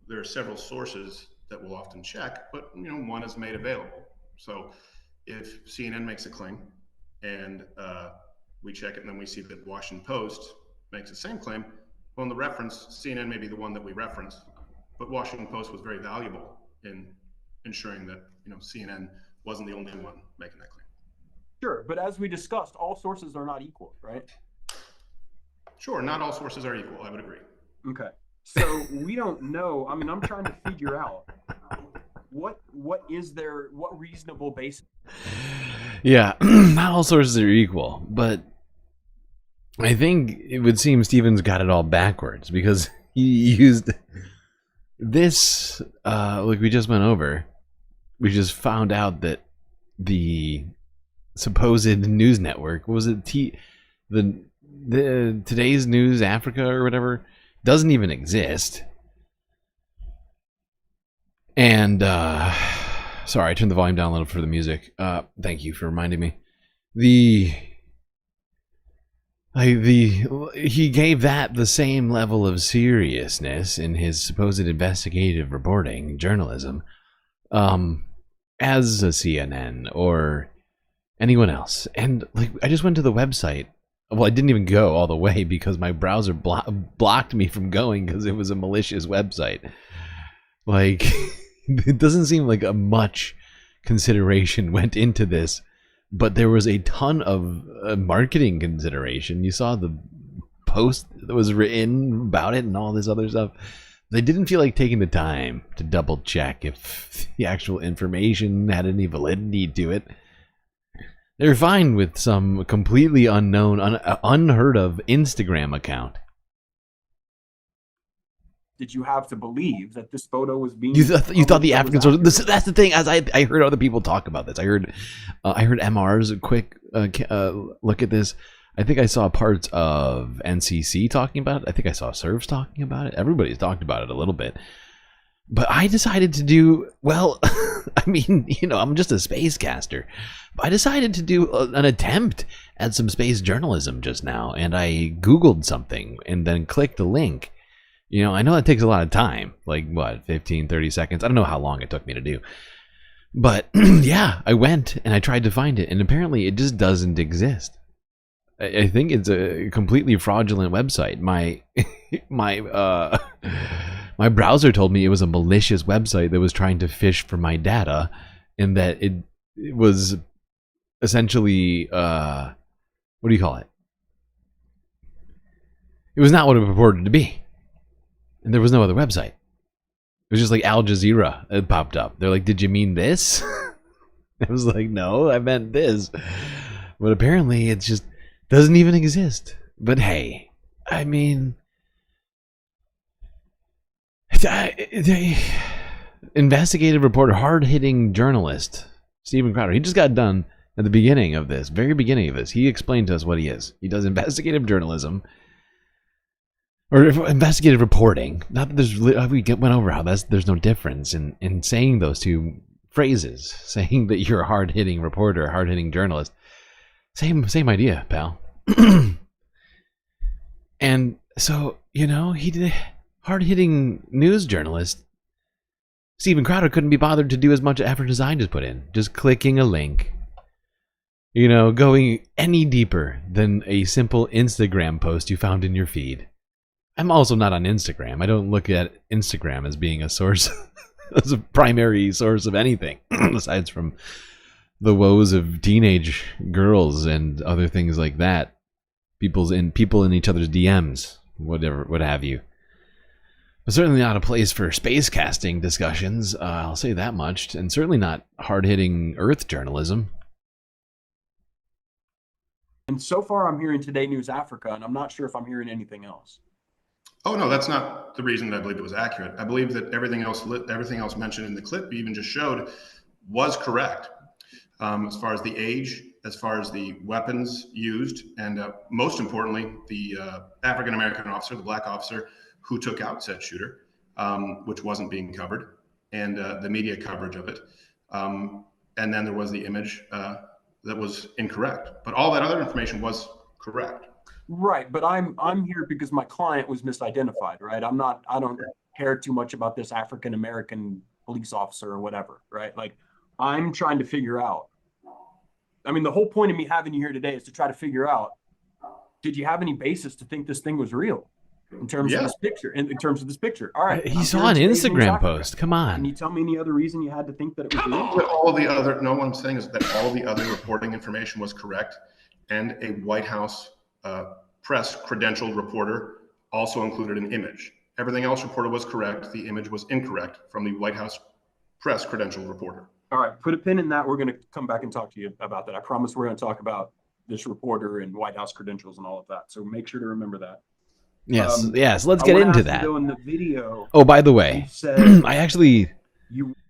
there are several sources that we'll often check, but one is made available. So if CNN makes a claim and we check it and then we see that Washington Post makes the same claim, well, in the reference, CNN may be the one that we reference, but Washington Post was very valuable in ensuring that CNN wasn't the only one making that claim. Sure, but as we discussed, all sources are not equal, right? Sure, not all sources are equal, I would agree. Okay. So we don't know. I mean, I'm trying to figure out what reasonable basis. Yeah, not all sources are equal, but I think it would seem Steven's got it all backwards because he used this, like we just went over. We just found out that the supposed news network, what was it, the Today's News Africa or whatever, doesn't even exist. And sorry, I turned the volume down a little for the music. Thank you for reminding me. He gave that the same level of seriousness in his supposed investigative reporting journalism as a CNN or anyone else. And like, I just went to the website. Well, I didn't even go all the way because my browser blocked me from going because it was a malicious website. Like, it doesn't seem like much consideration went into this, but there was a ton of marketing consideration. You saw the post that was written about it and all this other stuff. They didn't feel like taking the time to double check if the actual information had any validity to it. They're fine with some completely unknown, unheard of Instagram account. Did you have to believe that this photo was being? You thought the Africans were? That's the thing. As I heard other people talk about this, I heard MR's quick look at this. I think I saw parts of NCC talking about it. I think I saw Serves talking about it. Everybody's talked about it a little bit. But I decided to do, well, I mean, I'm just a spacecaster. I decided to do an attempt at some space journalism just now. And I Googled something and then clicked a link. I know that takes a lot of time. Like, what, 15, 30 seconds? I don't know how long it took me to do. But, yeah, I went and I tried to find it. And apparently it just doesn't exist. I think it's a completely fraudulent website. My browser told me it was a malicious website that was trying to fish for my data, and that it was essentially what do you call it? It was not what it purported to be, and there was no other website. It was just like Al Jazeera. It popped up. They're like, "Did you mean this?" I was like, "No, I meant this." But apparently, it just doesn't even exist. But hey, I mean. The investigative reporter, hard-hitting journalist, Steven Crowder, he just got done at the beginning of this, very beginning of this. He explained to us what he is. He does investigative journalism, or investigative reporting. Not that we went over how there's no difference in saying those two phrases, saying that you're a hard-hitting reporter, a hard-hitting journalist. Same idea, pal. And so, he did. Hard-hitting news journalist Steven Crowder couldn't be bothered to do as much effort as I just put in. Just clicking a link. Going any deeper than a simple Instagram post you found in your feed. I'm also not on Instagram. I don't look at Instagram as being a source as a primary source of anything, aside from the woes of teenage girls and other things like that. People in each other's DMs, whatever, what have you. But certainly not a place for space casting discussions, I'll say that much, and certainly not hard-hitting Earth journalism. And so far I'm hearing Today News Africa, and I'm not sure if I'm hearing anything else. Oh no, that's not the reason that I believe it was accurate. I believe that everything else mentioned in the clip you even just showed was correct, as far as the age, as far as the weapons used, and most importantly, the African American officer, the black officer who took out said shooter, which wasn't being covered, and the media coverage of it, and then there was the image that was incorrect, but all that other information was correct. Right, but I'm here because my client was misidentified, right? I don't care too much about this African American police officer or whatever, right? Like, I'm trying to figure out. I mean, the whole point of me having you here today is to try to figure out, did you have any basis to think this thing was real in terms of this picture? In terms of this picture, all right. He saw an Instagram post. Come on. Can you tell me any other reason you had to think that it was real? No, what I'm saying is that all the other reporting information was correct, and a White House press credentialed reporter also included an image. Everything else reported was correct. The image was incorrect from the White House press credentialed reporter. All right, put a pin in that. We're going to come back and talk to you about that. I promise we're going to talk about this reporter and White House credentials and all of that. So make sure to remember that. Yes, yes. Let's get into that. In the video, oh, by the way, said I actually,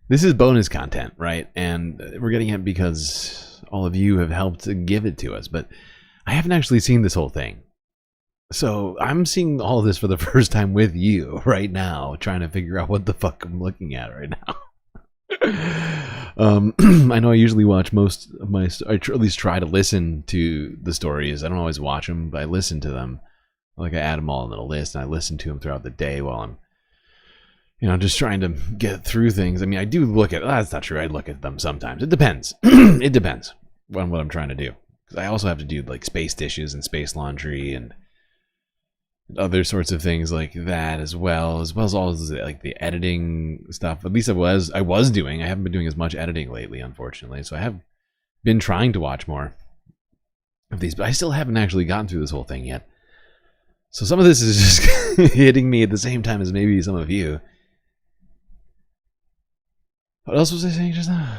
this is bonus content, right? And we're getting it because all of you have helped to give it to us, but I haven't actually seen this whole thing. So I'm seeing all of this for the first time with you right now, trying to figure out what the fuck I'm looking at right now. I know I usually watch most of my, at least try to listen to the stories. I don't always watch them, but I listen to them. Like, I add them all in a list, and I listen to them throughout the day while I'm, you know, just trying to get through things. I mean, I do look at, that's not true, I look at them sometimes. It depends. It depends on what I'm trying to do. Because I also have to do, like, space dishes and space laundry and other sorts of things like that, as well as all of the, like, the editing stuff. At least I was doing. I haven't been doing as much editing lately, unfortunately. So I have been trying to watch more of these, but I still haven't actually gotten through this whole thing yet. So some of this is just hitting me at the same time as maybe some of you. What else was I saying just now?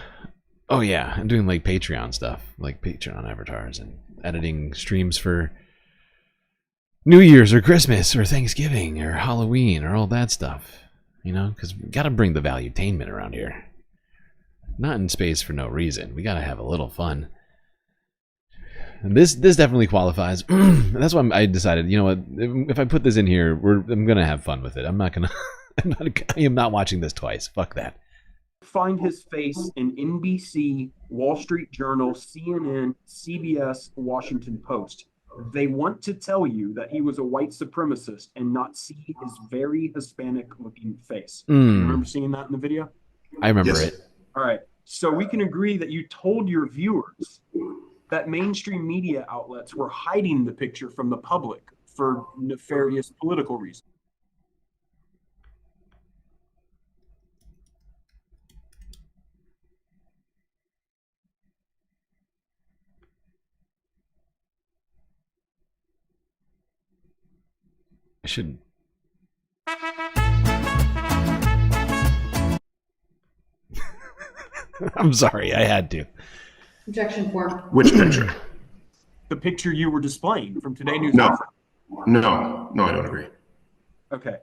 Oh yeah, I'm doing like Patreon stuff, like Patreon avatars and editing streams for New Year's or Christmas or Thanksgiving or Halloween or all that stuff. You know, because we gotta bring the valuetainment around here. Not in space for no reason. We gotta have a little fun. And this definitely qualifies. That's why I decided, you know what, if I put this in here, I'm gonna have fun with it. I am not watching this twice. Fuck that. Find his face in NBC, Wall Street Journal, CNN, CBS, Washington Post. They want to tell you that he was a white supremacist and not see his very Hispanic-looking face. You remember seeing that in the video? I remember it. All right. So we can agree that you told your viewers that mainstream media outlets were hiding the picture from the public for nefarious political reasons. I shouldn't. I'm sorry, I had to. Objection form. Which picture? The picture you were displaying from Today News. No, I don't agree. Okay.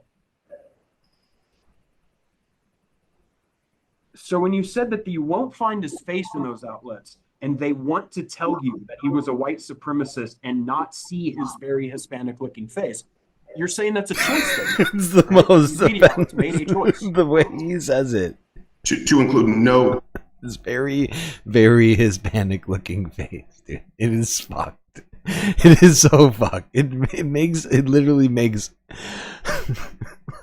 So when you said that you won't find his face in those outlets, and they want to tell you that he was a white supremacist and not see his very Hispanic-looking face, you're saying that's a choice thing. It's the most offensive. Made a choice. The way he says it. To include no. His very, very Hispanic-looking face, dude. It is fucked. It is so fucked. It literally makes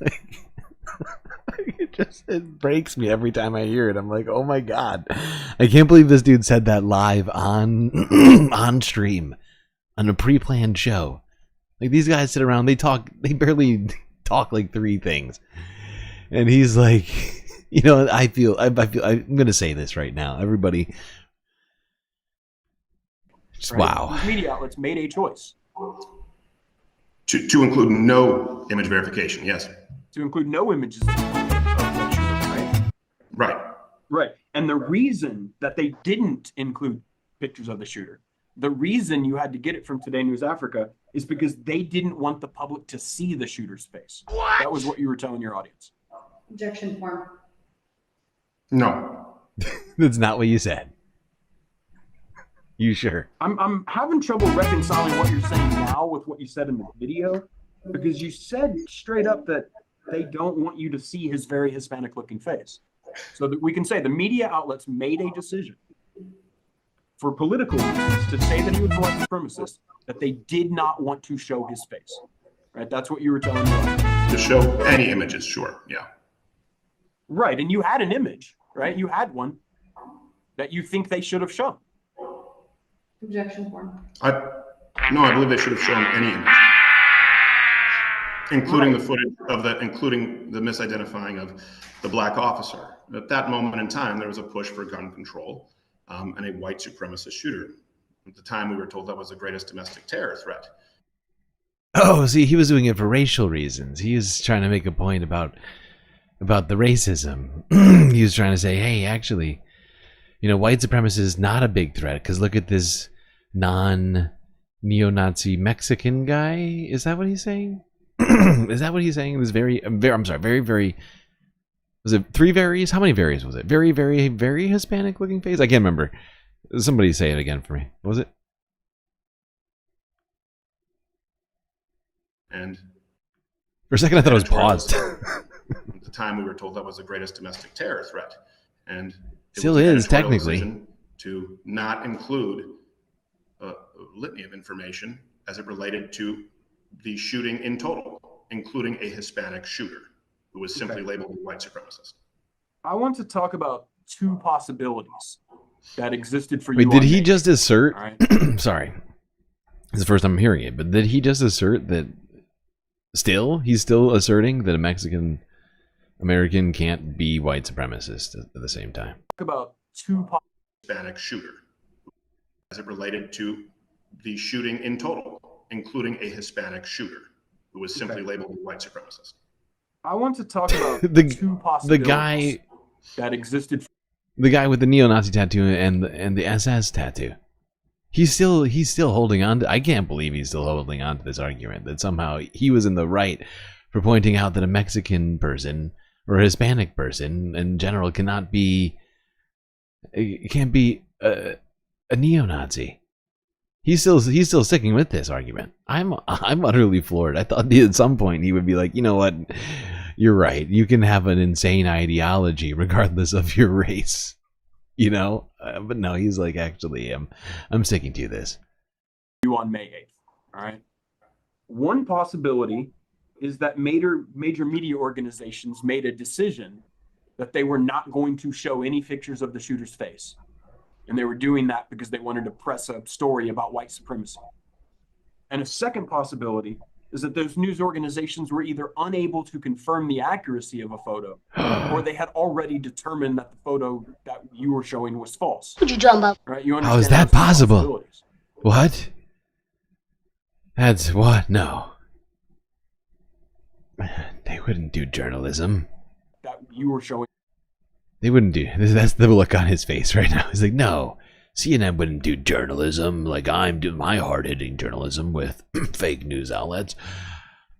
like, it breaks me every time I hear it. I'm like, oh my god, I can't believe this dude said that live on stream on a pre-planned show. Like, these guys sit around, they barely talk like three things, and he's like, You know, I feel I'm going to say this right now. Everybody, Right? wow. These media outlets made a choice To include no image verification, yes. to include no images of that shooter, right? Right. Right. And the reason that they didn't include pictures of the shooter, the reason you had to get it from Today News Africa is because they didn't want the public to see the shooter's face. That was what you were telling your audience. Objection form. No. That's not what you said. You sure? I'm having trouble reconciling what you're saying now with what you said in the video, because you said straight up that they don't want you to see his very Hispanic looking face. So that we can say the media outlets made a decision for political reasons to say that he was a white supremacist, that they did not want to show his face. Right? That's what you were telling me. To show any images, sure. Yeah. Right. And you had an image, right? You had one that you think they should have shown. Objection form. No, I believe they should have shown any image, including the footage of including the misidentifying of the black officer. At that moment in time, there was a push for gun control and a white supremacist shooter. At the time, we were told that was the greatest domestic terror threat. Oh, see, he was doing it for racial reasons. He was trying to make a point about the racism. He was trying to say, hey, actually, you know, white supremacy is not a big threat because look at this non-neo-Nazi Mexican guy. Is that what he's saying? Is that what he's saying? It was very, I'm sorry, very, very, was it 3 varies? How many varies was it? Very, very, very Hispanic looking face? I can't remember. Somebody say it again for me. What was it? And for a second, I thought it was paused. At the time, we were told that was the greatest domestic terror threat. And still is, technically. To not include a litany of information as it related to the shooting in total, including a Hispanic shooter who was simply labeled a white supremacist. I want to talk about 2 possibilities that existed for you. Wait, did he just assert? Right. Sorry, it's the first time I'm hearing it, but did he just assert that? He's still asserting that a Mexican American can't be white supremacist at the same time. Talk about 2 Hispanic shooter as it related to the shooting in total, including a Hispanic shooter who was simply labeled a white supremacist. I want to talk about 2 possibilities the guy that existed. The guy with the neo-Nazi tattoo and the SS tattoo. He's still holding on to. I can't believe he's still holding on to this argument that somehow he was in the right for pointing out that a Mexican person or a Hispanic person in general can't be a neo-Nazi. He's still sticking with this argument. I'm utterly floored. I thought at some point he would be like, you know what, you're right. You can have an insane ideology regardless of your race, you know. But no, he's like, actually, I'm sticking to this. You on May 8th. All right. One possibility is that major media organizations made a decision that they were not going to show any pictures of the shooter's face. And they were doing that because they wanted to press a story about white supremacy. And a second possibility is that those news organizations were either unable to confirm the accuracy of a photo, or they had already determined that the photo that you were showing was false. What you talking about? Right? You How is that possible? What? That's what? No. They wouldn't do journalism. That you were showing. They wouldn't do. That's the look on his face right now. He's like, no, CNN wouldn't do journalism like I'm doing my hard-hitting journalism with fake news outlets.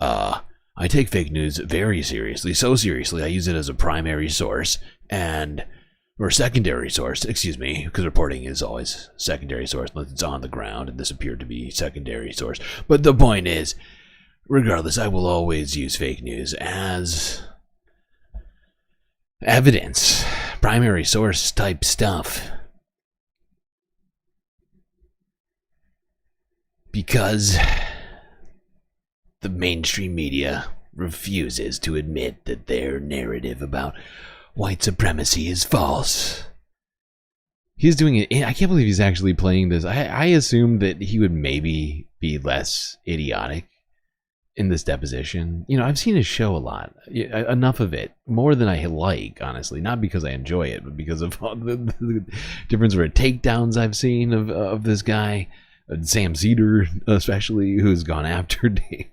I take fake news very seriously, so seriously I use it as a primary source or secondary source, excuse me, because reporting is always secondary source unless it's on the ground, and this appeared to be secondary source. But the point is, regardless, I will always use fake news as evidence, primary source type stuff, because the mainstream media refuses to admit that their narrative about white supremacy is false. He's doing it. I can't believe he's actually playing this. I assumed that he would maybe be less idiotic in this deposition. You know, I've seen his show a lot, enough of it, more than I like, honestly. Not because I enjoy it, but because of all the different sort of takedowns I've seen of this guy, Sam Cedar especially, who's gone after Dave.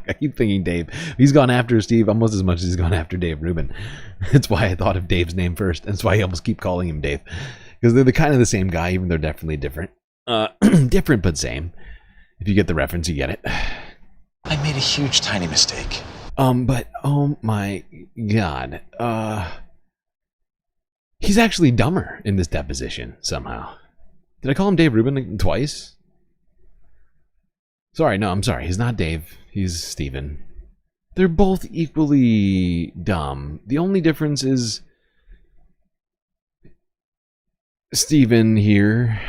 I keep thinking Dave. He's gone after Steve almost as much as he's gone after Dave Rubin. That's why I thought of Dave's name first. That's why I almost keep calling him Dave, because they're the kind of the same guy, even though they're definitely different. Different but same. If you get the reference, you get it. I made a huge tiny mistake. But oh my god, he's actually dumber in this deposition somehow. Did I call him Dave Rubin twice? Sorry, no, I'm sorry. He's not Dave. He's Steven. They're both equally dumb. The only difference is Steven here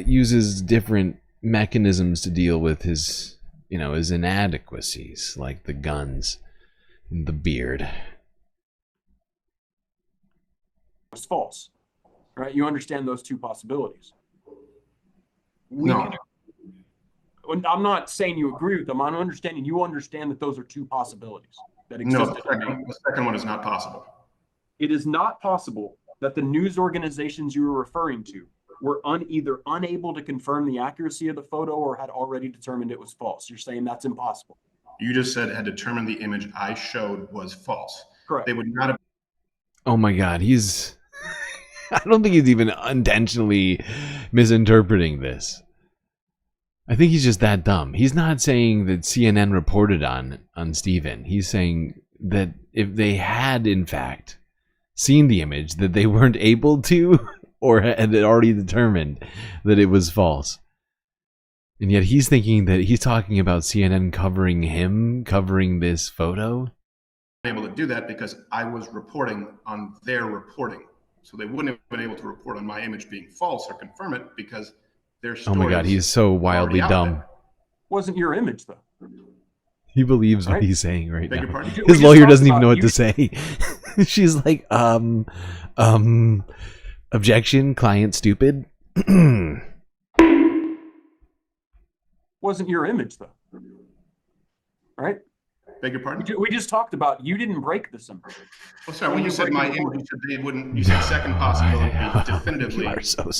uses different mechanisms to deal with his, his inadequacies, like the guns and the beard. It's false, right? You understand those two possibilities. No. I'm not saying you agree with them. I'm understanding you understand that those are two possibilities that exist. No, the second one is not possible. It is not possible that the news organizations you were referring to were either unable to confirm the accuracy of the photo or had already determined it was false. You're saying that's impossible. You just said had determined the image I showed was false. Correct. They would not have. Oh my god, he's... I don't think he's even intentionally misinterpreting this. I think he's just that dumb. He's not saying that CNN reported on Steven. He's saying that if they had, in fact, seen the image, that they weren't able to, or had already determined that it was false. And yet he's thinking that he's talking about CNN covering him, covering this photo. Able to do that because I was reporting on their reporting. So they wouldn't have been able to report on my image being false or confirm it because their story. Oh my god, he's so wildly dumb. Wasn't your image though. He believes what he's saying right Beg now. your pardon? His lawyer doesn't even know what to say. She's like, objection, client stupid. Wasn't your image though. Right? Beg your pardon? We just talked about you didn't break the symbol. Well, sorry, when you said my image, you said they wouldn't. You said second possibility definitively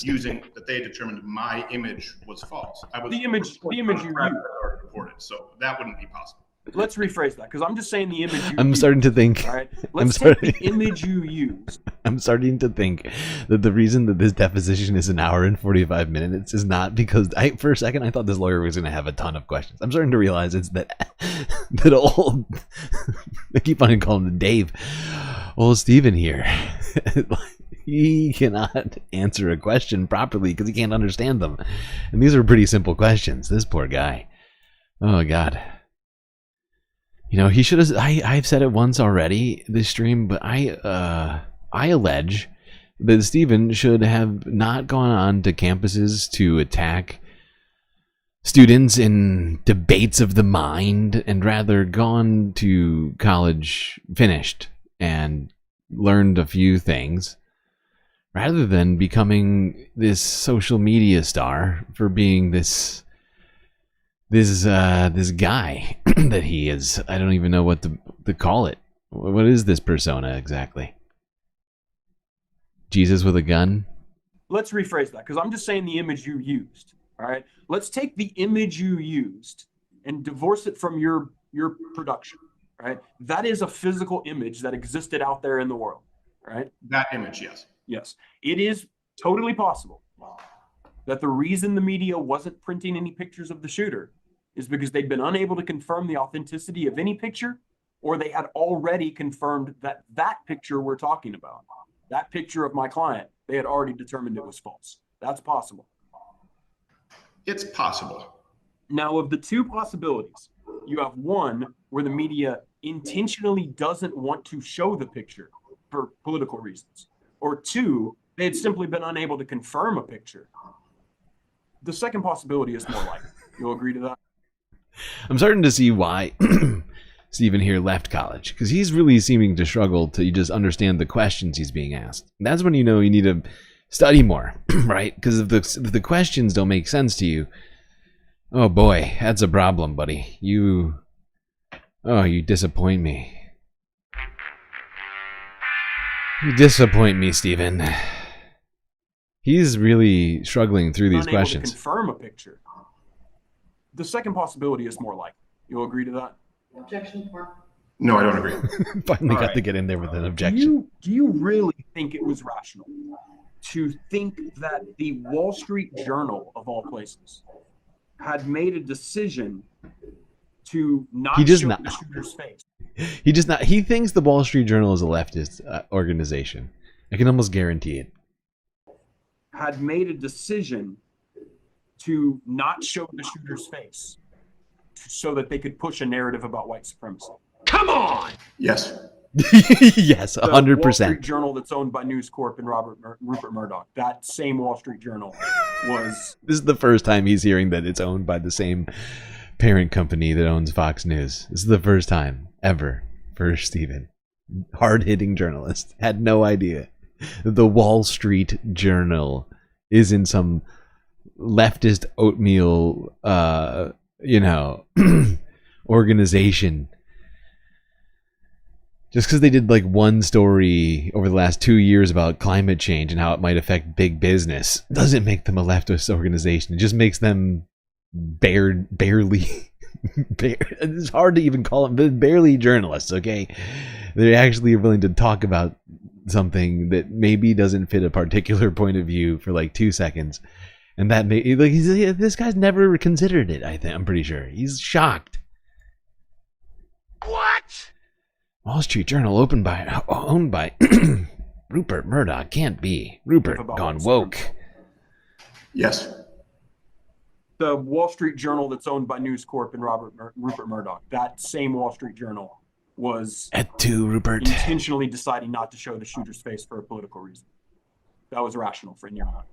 using that they determined my image was false. I was the image you reported, so that wouldn't be possible. Let's rephrase that because I'm just saying the image. I'm starting to think. All right, let's take the image you used. I'm starting to think that the reason that this deposition is an hour and 45 minutes is not because for a second I thought this lawyer was going to have a ton of questions. I'm starting to realize it's that old. I keep on calling him Dave. Old Steven here. He cannot answer a question properly because he can't understand them, and these are pretty simple questions. This poor guy. Oh God. He should have. I've said it once already this stream, but I allege that Steven should have not gone on to campuses to attack students in debates of the mind, and rather gone to college, finished, and learned a few things, rather than becoming this social media star for being this guy that he is. I don't even know what to call it. What is this persona exactly? Jesus with a gun? Let's rephrase that because I'm just saying the image you used. All right. Let's take the image you used and divorce it from your production. Right. That is a physical image that existed out there in the world. Right. That image, yes. Yes. It is totally possible that the reason the media wasn't printing any pictures of the shooter is because they'd been unable to confirm the authenticity of any picture, or they had already confirmed that picture we're talking about, that picture of my client, they had already determined it was false. That's possible. It's possible. Now, of the two possibilities, you have one where the media intentionally doesn't want to show the picture for political reasons, or two, they had simply been unable to confirm a picture. The second possibility is more likely. You'll agree to that? I'm starting to see why Steven here left college, because he's really seeming to struggle to just understand the questions he's being asked. And that's when you know you need to study more, right? Because if the questions don't make sense to you, oh boy, that's a problem, buddy. You Oh, you disappoint me. You disappoint me, Stephen. He's really struggling through these Unable questions. to confirm a picture. The second possibility is more likely. You'll agree to that? Objection 4. No, I don't agree. Finally All got right. to get in there with an objection. Do you really think it was rational to think that the Wall Street Journal, of all places, had made a decision to not He does show not. the shooter's face? He thinks the Wall Street Journal is a leftist organization. I can almost guarantee it. Had made a decision to not show the shooter's face so that they could push a narrative about white supremacy. Come on! Yes. Yes, The Wall 100%. Street Journal that's owned by News Corp and Rupert Murdoch. That same Wall Street Journal was... This is the first time he's hearing that it's owned by the same parent company that owns Fox News. This is the first time ever for Stephen. Hard-hitting journalist. Had no idea. The Wall Street Journal is in some leftist oatmeal, organization. Just because they did like one story over the last 2 years about climate change and how it might affect big business doesn't make them a leftist organization. It just makes them barely it's hard to even call them barely journalists. Okay, they're actually willing to talk about something that maybe doesn't fit a particular point of view for like 2 seconds, and that this guy's never considered it. I'm pretty sure he's shocked. What? Wall Street Journal owned by Rupert Murdoch. Can't be. Rupert gone woke. Yes. The Wall Street Journal that's owned by News Corp and Rupert Murdoch. That same Wall Street Journal was Rupert intentionally deciding not to show the shooter's face for a political reason. That was rational for in your mind.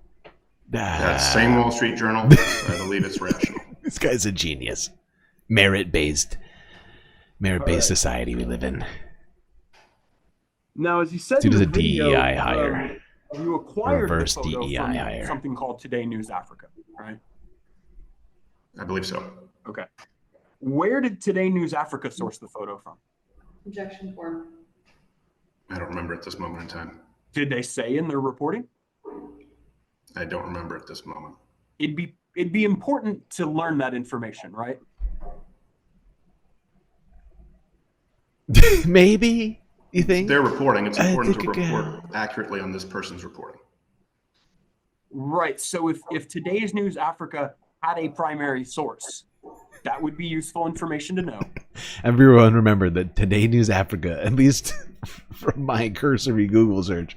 That same Wall Street Journal, I believe it's rational. This guy's a genius. Merit-based society we live in. Now, as you said, Dude in is the a video, DEI hire. You acquired Reverse the photo DEI from hire. something called Today News Africa, right? I believe so. Okay. Where did Today News Africa source the photo from? Objection 4. I don't remember at this moment in time. Did they say in their reporting? I don't remember at this moment. It'd be important to learn that information, right? Maybe, you think? They're reporting. It's important to report accurately on this person's reporting. Right. So if Today's News Africa had a primary source, that would be useful information to know. Everyone remember that Today News Africa, at least from my cursory Google search,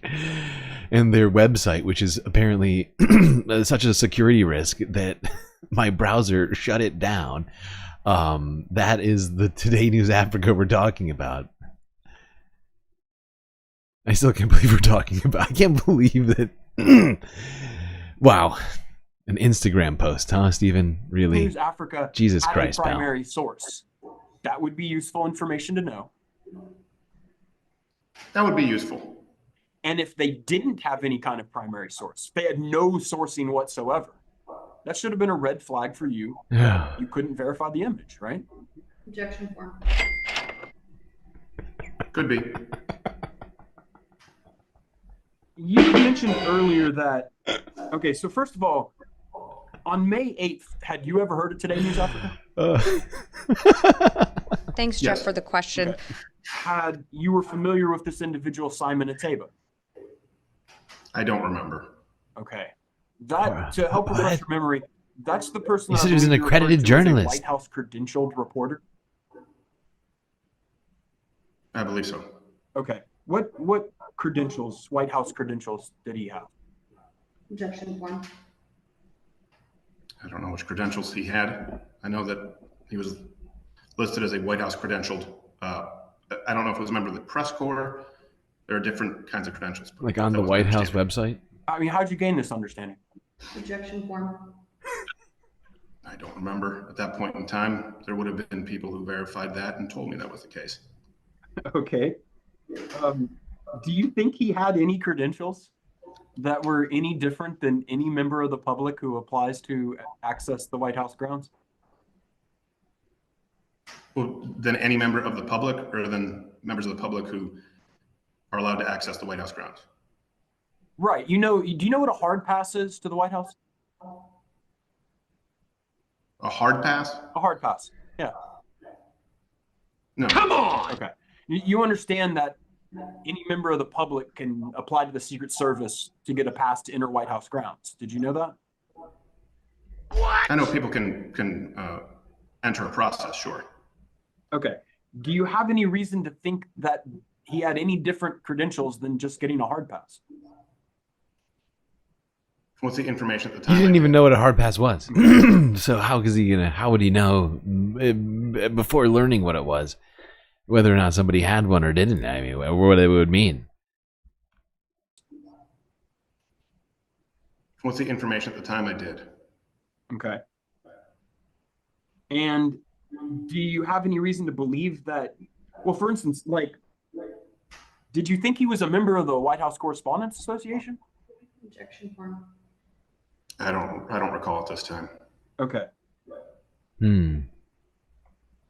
and their website, which is apparently such a security risk that my browser shut it down. That is the Today News Africa we're talking about. I still can't believe we're talking about. I can't believe that. Wow. An Instagram post, huh, Stephen? Really? News Africa Jesus had Christ, a pal. primary source. That would be useful information to know. That would be useful. And if they didn't have any kind of primary source, they had no sourcing whatsoever, that should have been a red flag for you. Yeah. You couldn't verify the image, right? Objection 4. Could be. You mentioned earlier that, okay, so first of all, on May 8th, had you ever heard of Today News Africa? Thanks, Jeff, for the question. Okay. You were familiar with this individual, Simon Ateba? I don't remember. Okay. That, to help refresh your memory, that's the person You that said he was an you referred accredited to as a journalist. White House credentialed reporter. I believe so. Okay. What credentials, White House credentials, did he have? Objection 4. I don't know which credentials he had. I know that he was listed as a White House credentialed. I don't know if it was a member of the press corps. There are different kinds of credentials. Like on the White House website? I mean, how'd you gain this understanding? Objection 4. I don't remember. At that point in time, there would have been people who verified that and told me that was the case. Okay. Do you think he had any credentials that were any different than any member of the public who applies to access the White House grounds? Well, than any member of the public, or than members of the public who are allowed to access the White House grounds? Right. Do you know what a hard pass is to the White House? A hard pass? A hard pass. Yeah. No. Come on. Okay. You understand that any member of the public can apply to the Secret Service to get a pass to enter White House grounds. Did you know that? I know people can enter a process, sure. Okay. Do you have any reason to think that he had any different credentials than just getting a hard pass? What's the information at the He time? didn't even know what a hard pass was. So how would he know before learning what it was, whether or not somebody had one or didn't? I mean, what it would mean. What's the information at the time I did? Okay. And do you have any reason to believe that, well, for instance, like, did you think he was a member of the White House Correspondents Association? Objection form. I don't recall at this time. Okay.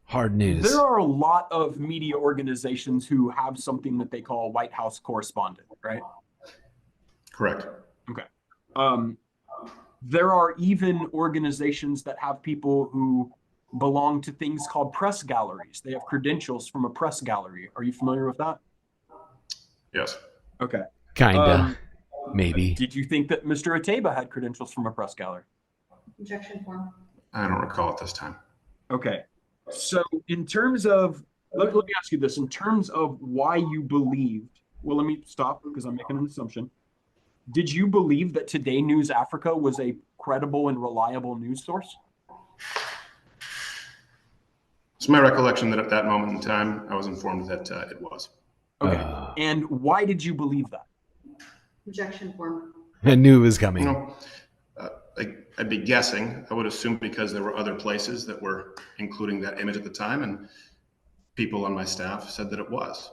Hard news. There are a lot of media organizations who have something that they call White House correspondent, right? Correct. Okay. There are even organizations that have people who belong to things called press galleries. They have credentials from a press gallery. Are you familiar with that? Yes. Okay. Kinda. Maybe. Did you think that Mr. Ateba had credentials from a press gallery? Objection form. I don't recall at this time. Okay. So in terms of, let me ask you this, in terms of why you believed, well, let me stop because I'm making an assumption. Did you believe that Today News Africa was a credible and reliable news source? It's my recollection that at that moment in time, I was informed that it was. Okay. And why did you believe that? Objection form. I knew it was coming. You know, I'd be guessing. I would assume because there were other places that were including that image at the time, and people on my staff said that it was.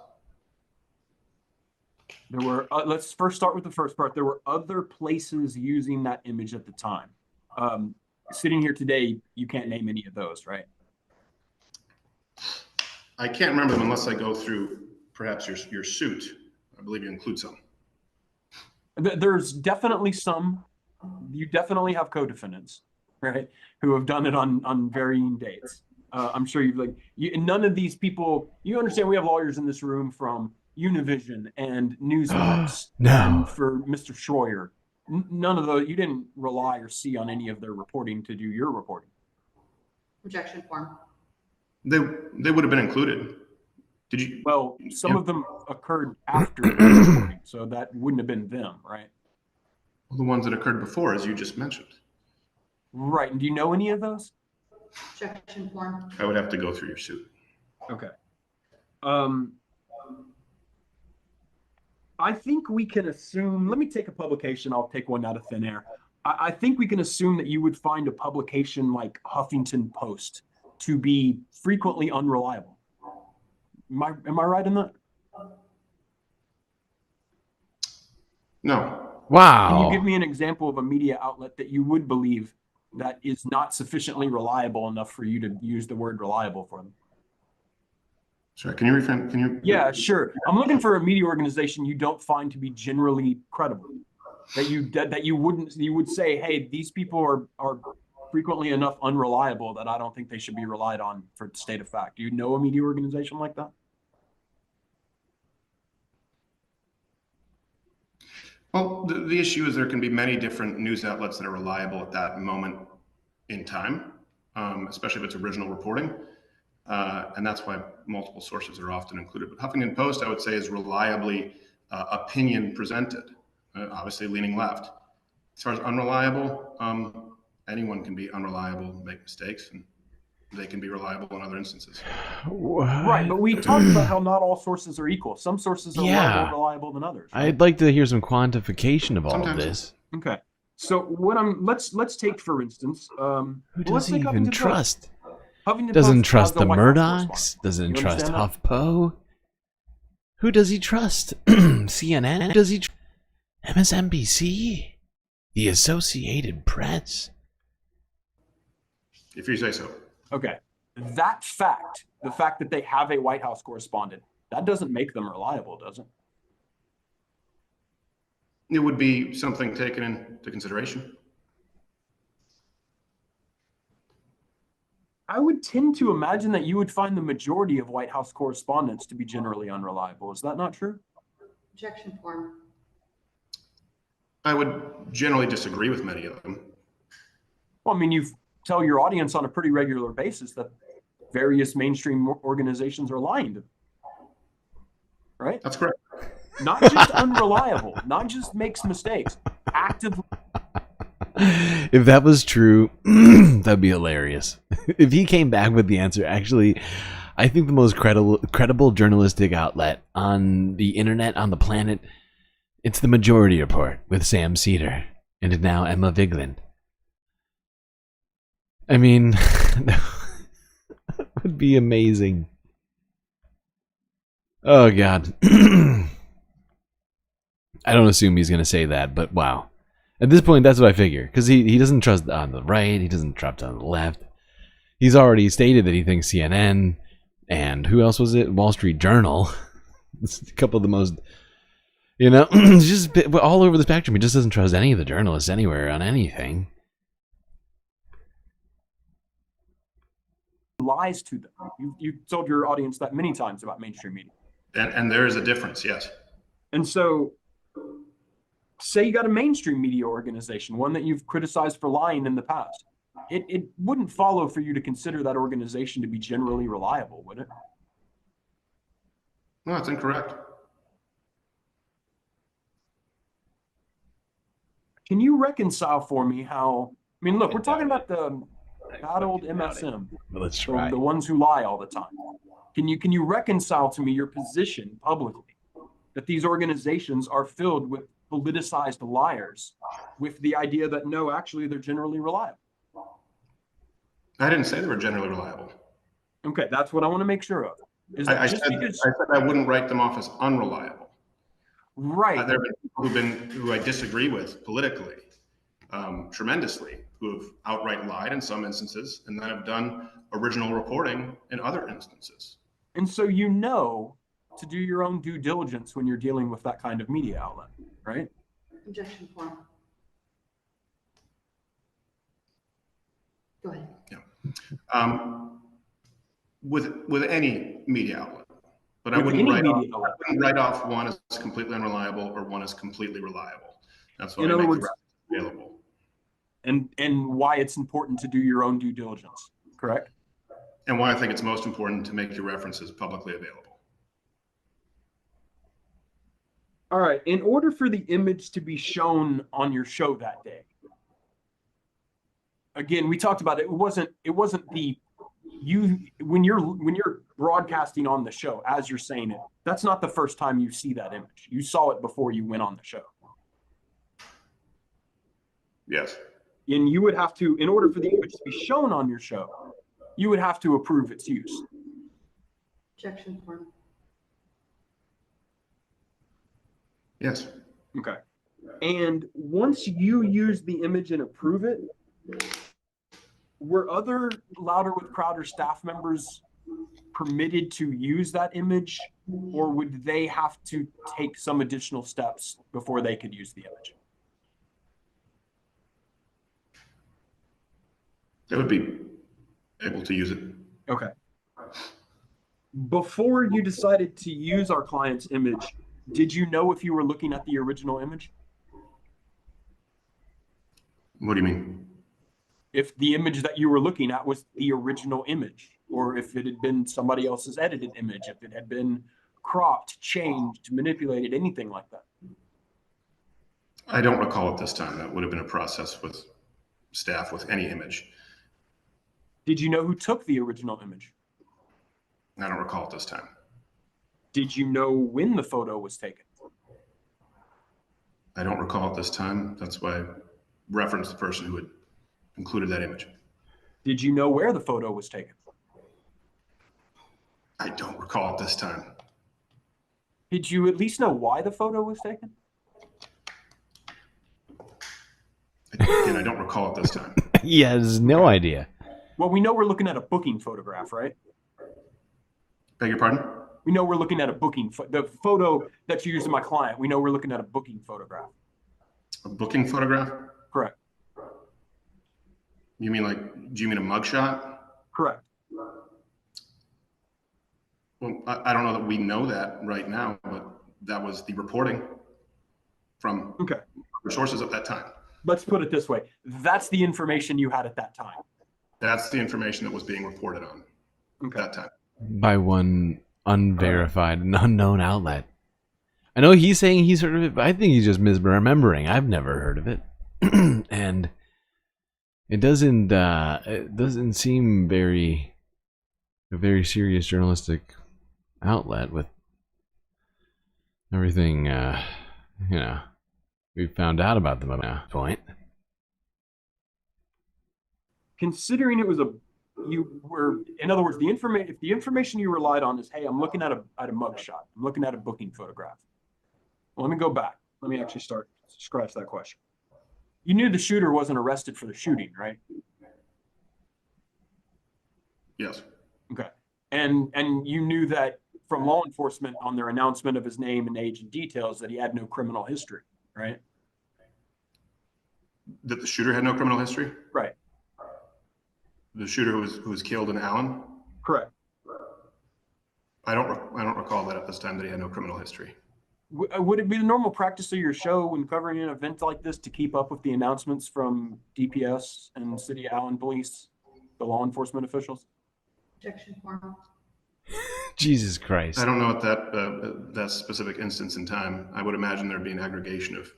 There were, let's first start with the first part. There were other places using that image at the time. Sitting here today, you can't name any of those, right? I can't remember them unless I go through perhaps your suit. I believe you include some. There's definitely some. You definitely have co-defendants, right, who have done it on varying dates. I'm sure none of these people, you understand we have lawyers in this room from Univision and Newsmax. And for Mr. Schroyer, none of those, you didn't rely or see on any of their reporting to do your reporting. Objection form. They would have been included. Did you? Well, some of them occurred after the reporting, so that wouldn't have been them, right? Well, the ones that occurred before, as you just mentioned. Right. And do you know any of those? Objection form. I would have to go through your suit. Okay. I think we can assume, let me take a publication. I'll take one out of thin air. I think we can assume that you would find a publication like Huffington Post to be frequently unreliable. Am I right in that? No. Wow. Can you give me an example of a media outlet that you would believe that is not sufficiently reliable enough for you to use the word reliable for them? Sorry, can you reframe? Can you? Yeah, sure. I'm looking for a media organization you don't find to be generally credible. That you would say, hey, these people are frequently enough unreliable that I don't think they should be relied on for state of fact. Do you know a media organization like that? Well, the issue is there can be many different news outlets that are reliable at that moment in time, especially if it's original reporting. And that's why multiple sources are often included. But Huffington Post, I would say, is reliably opinion presented, obviously leaning left. As far as unreliable, anyone can be unreliable, make mistakes, and they can be reliable in other instances. Right, but we talked about how not all sources are equal. Some sources are more reliable than others. Right? I'd like to hear some quantification of all of this. Okay, so let's take for instance, who does he even trust? Huffington Doesn't Post trust has the White House Murdochs. Doesn't You trust understand that? HuffPo. Who does he trust? CNN? Does he? MSNBC? The Associated Press? If you say so. Okay. That fact, the fact that they have a White House correspondent, that doesn't make them reliable, does it? It would be something taken into consideration. I would tend to imagine that you would find the majority of White House correspondents to be generally unreliable. Is that not true? Objection form. I would generally disagree with many of them. Well, I mean, you tell your audience on a pretty regular basis that various mainstream organizations are lying to them, right? That's correct. Not just unreliable, not just makes mistakes, actively. If that was true, that'd be hilarious. If he came back with the answer, actually, I think the most credible journalistic outlet on the internet, on the planet, it's the Majority Report with Sam Cedar and now Emma Vigeland. I mean, that would be amazing. Oh, God. I don't assume he's going to say that, but wow. At this point, that's what I figure. Because he doesn't trust on the right. He doesn't trust on the left. He's already stated that he thinks CNN and who else was it? Wall Street Journal. It's a couple of the most, you know, just all over the spectrum. He just doesn't trust any of the journalists anywhere on anything. Lies to them. You've told your audience that many times about mainstream media. And there is a difference, yes. And so, say you got a mainstream media organization, one that you've criticized for lying in the past. It wouldn't follow for you to consider that organization to be generally reliable, would it? No, that's incorrect. Can you reconcile for me how, I mean, look, we're talking about the bad old MSM. Let's try. The ones who lie all the time. Can you reconcile to me your position publicly that these organizations are filled with politicized liars with the idea that no, actually they're generally reliable? I didn't say they were generally reliable. Okay, that's what I want to make sure of. I said I wouldn't write them off as unreliable. Right. There have been people who I disagree with politically tremendously, who have outright lied in some instances and then have done original reporting in other instances. And so you know to do your own due diligence when you're dealing with that kind of media outlet, right? Objection form. Go ahead. Yeah. With any media outlet, but I With wouldn't any write off one as completely unreliable or one as completely reliable. That's why In I other make words, the reference available. And why it's important to do your own due diligence, correct? And why I think it's most important to make your references publicly available. All right. In order for the image to be shown on your show that day, again, we talked about it. It wasn't the when you're broadcasting on the show as you're saying it. That's not the first time you see that image. You saw it before you went on the show. Yes. And you would have to, in order for the image to be shown on your show, you would have to approve its use. Objection form. Yes. Okay. And once you use the image and approve it, were other Louder with Crowder staff members permitted to use that image, or would they have to take some additional steps before they could use the image? They would be able to use it. Okay. Before you decided to use our client's image, did you know if you were looking at the original image? What do you mean? If the image that you were looking at was the original image, or if it had been somebody else's edited image, if it had been cropped, changed, manipulated, anything like that. I don't recall at this time. That would have been a process with staff with any image. Did you know who took the original image? I don't recall at this time. Did you know when the photo was taken? I don't recall at this time. That's why I referenced the person who had included that image. Did you know where the photo was taken? I don't recall at this time. Did you at least know why the photo was taken? Again, I don't recall at this time. He has no idea. Well, we know we're looking at a booking photograph, right? Beg your pardon? We know we're looking at a booking, the photo that you used in my client, we know we're looking at a booking photograph. A booking photograph? Correct. You mean do you mean a mugshot? Correct. Well, I don't know that we know that right now, but that was the reporting from the sources at that time. Let's put it this way. That's the information you had at that time. That's the information that was being reported on at that time. By one unverified and unknown outlet. I know he's saying he's heard of it, but I think he's just misremembering. I've never heard of it. And it doesn't seem a very serious journalistic outlet with everything we found out about them at that point. Considering it was in other words, if the information you relied on is, hey, I'm looking at a mugshot, I'm looking at a booking photograph. Well, let me go back. Let me actually scratch that question. You knew the shooter wasn't arrested for the shooting, right? Yes. Okay. And you knew that from law enforcement on their announcement of his name and age and details that he had no criminal history, right? That the shooter had no criminal history? Right. The shooter who was killed in Allen? Correct. I don't recall that at this time that he had no criminal history. Would it be the normal practice of your show when covering an event like this to keep up with the announcements from DPS and City of Allen Police, the law enforcement officials? Objection form. Jesus Christ. I don't know at that specific instance in time. I would imagine there'd be an aggregation of.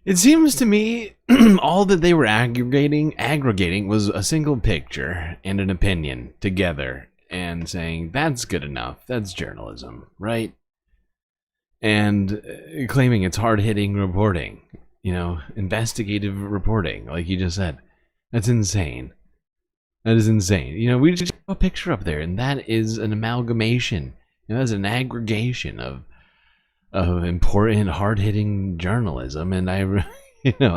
It seems to me all that they were aggregating was a single picture and an opinion together and saying that's good enough. That's journalism, right? And claiming it's hard-hitting reporting, investigative reporting, like you just said. That's insane. That is insane. We just have a picture up there, and that is an amalgamation. That's an aggregation of important, hard-hitting journalism, and I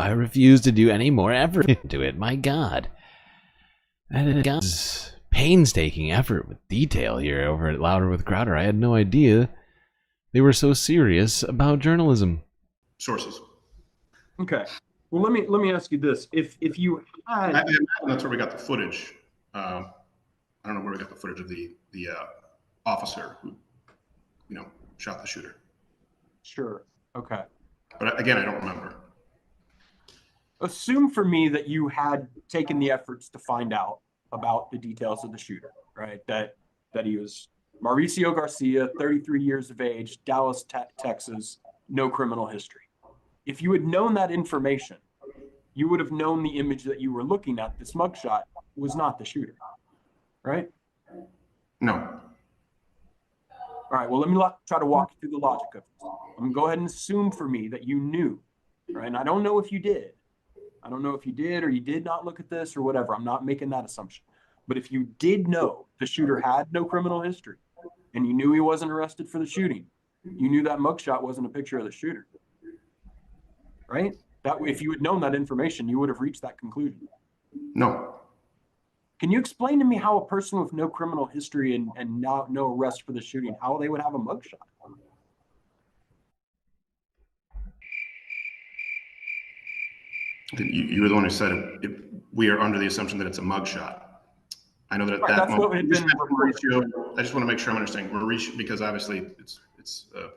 refuse to do any more effort into it. My God. That is painstaking effort with detail here over at Louder with Crowder. I had no idea they were so serious about journalism. Sources. Okay. Well, let me ask you this: if you had, I imagine that's where we got the footage. I don't know where we got the footage of the officer who, shot the shooter. Sure. Okay. But again, I don't remember. Assume for me that you had taken the efforts to find out about the details of the shooter, right? That he was Mauricio Garcia, 33 years of age, Dallas, Texas, no criminal history. If you had known that information, you would have known the image that you were looking at, this mugshot, was not the shooter, right? No. All right, well, let me try to walk you through the logic of this. I'm going to go ahead and assume for me that you knew, right? And I don't know if you did. I don't know if you did or you did not look at this or whatever. I'm not making that assumption. But if you did know the shooter had no criminal history and you knew he wasn't arrested for the shooting, you knew that mugshot wasn't a picture of the shooter, right? That way, if you had known that information, you would have reached that conclusion. No. Can you explain to me how a person with no criminal history and no arrest for the shooting, how they would have a mugshot? You were the one who said we are under the assumption that it's a mugshot. I know that at that moment, Mauricio, I just want to make sure I'm understanding Mauricio, because obviously it's a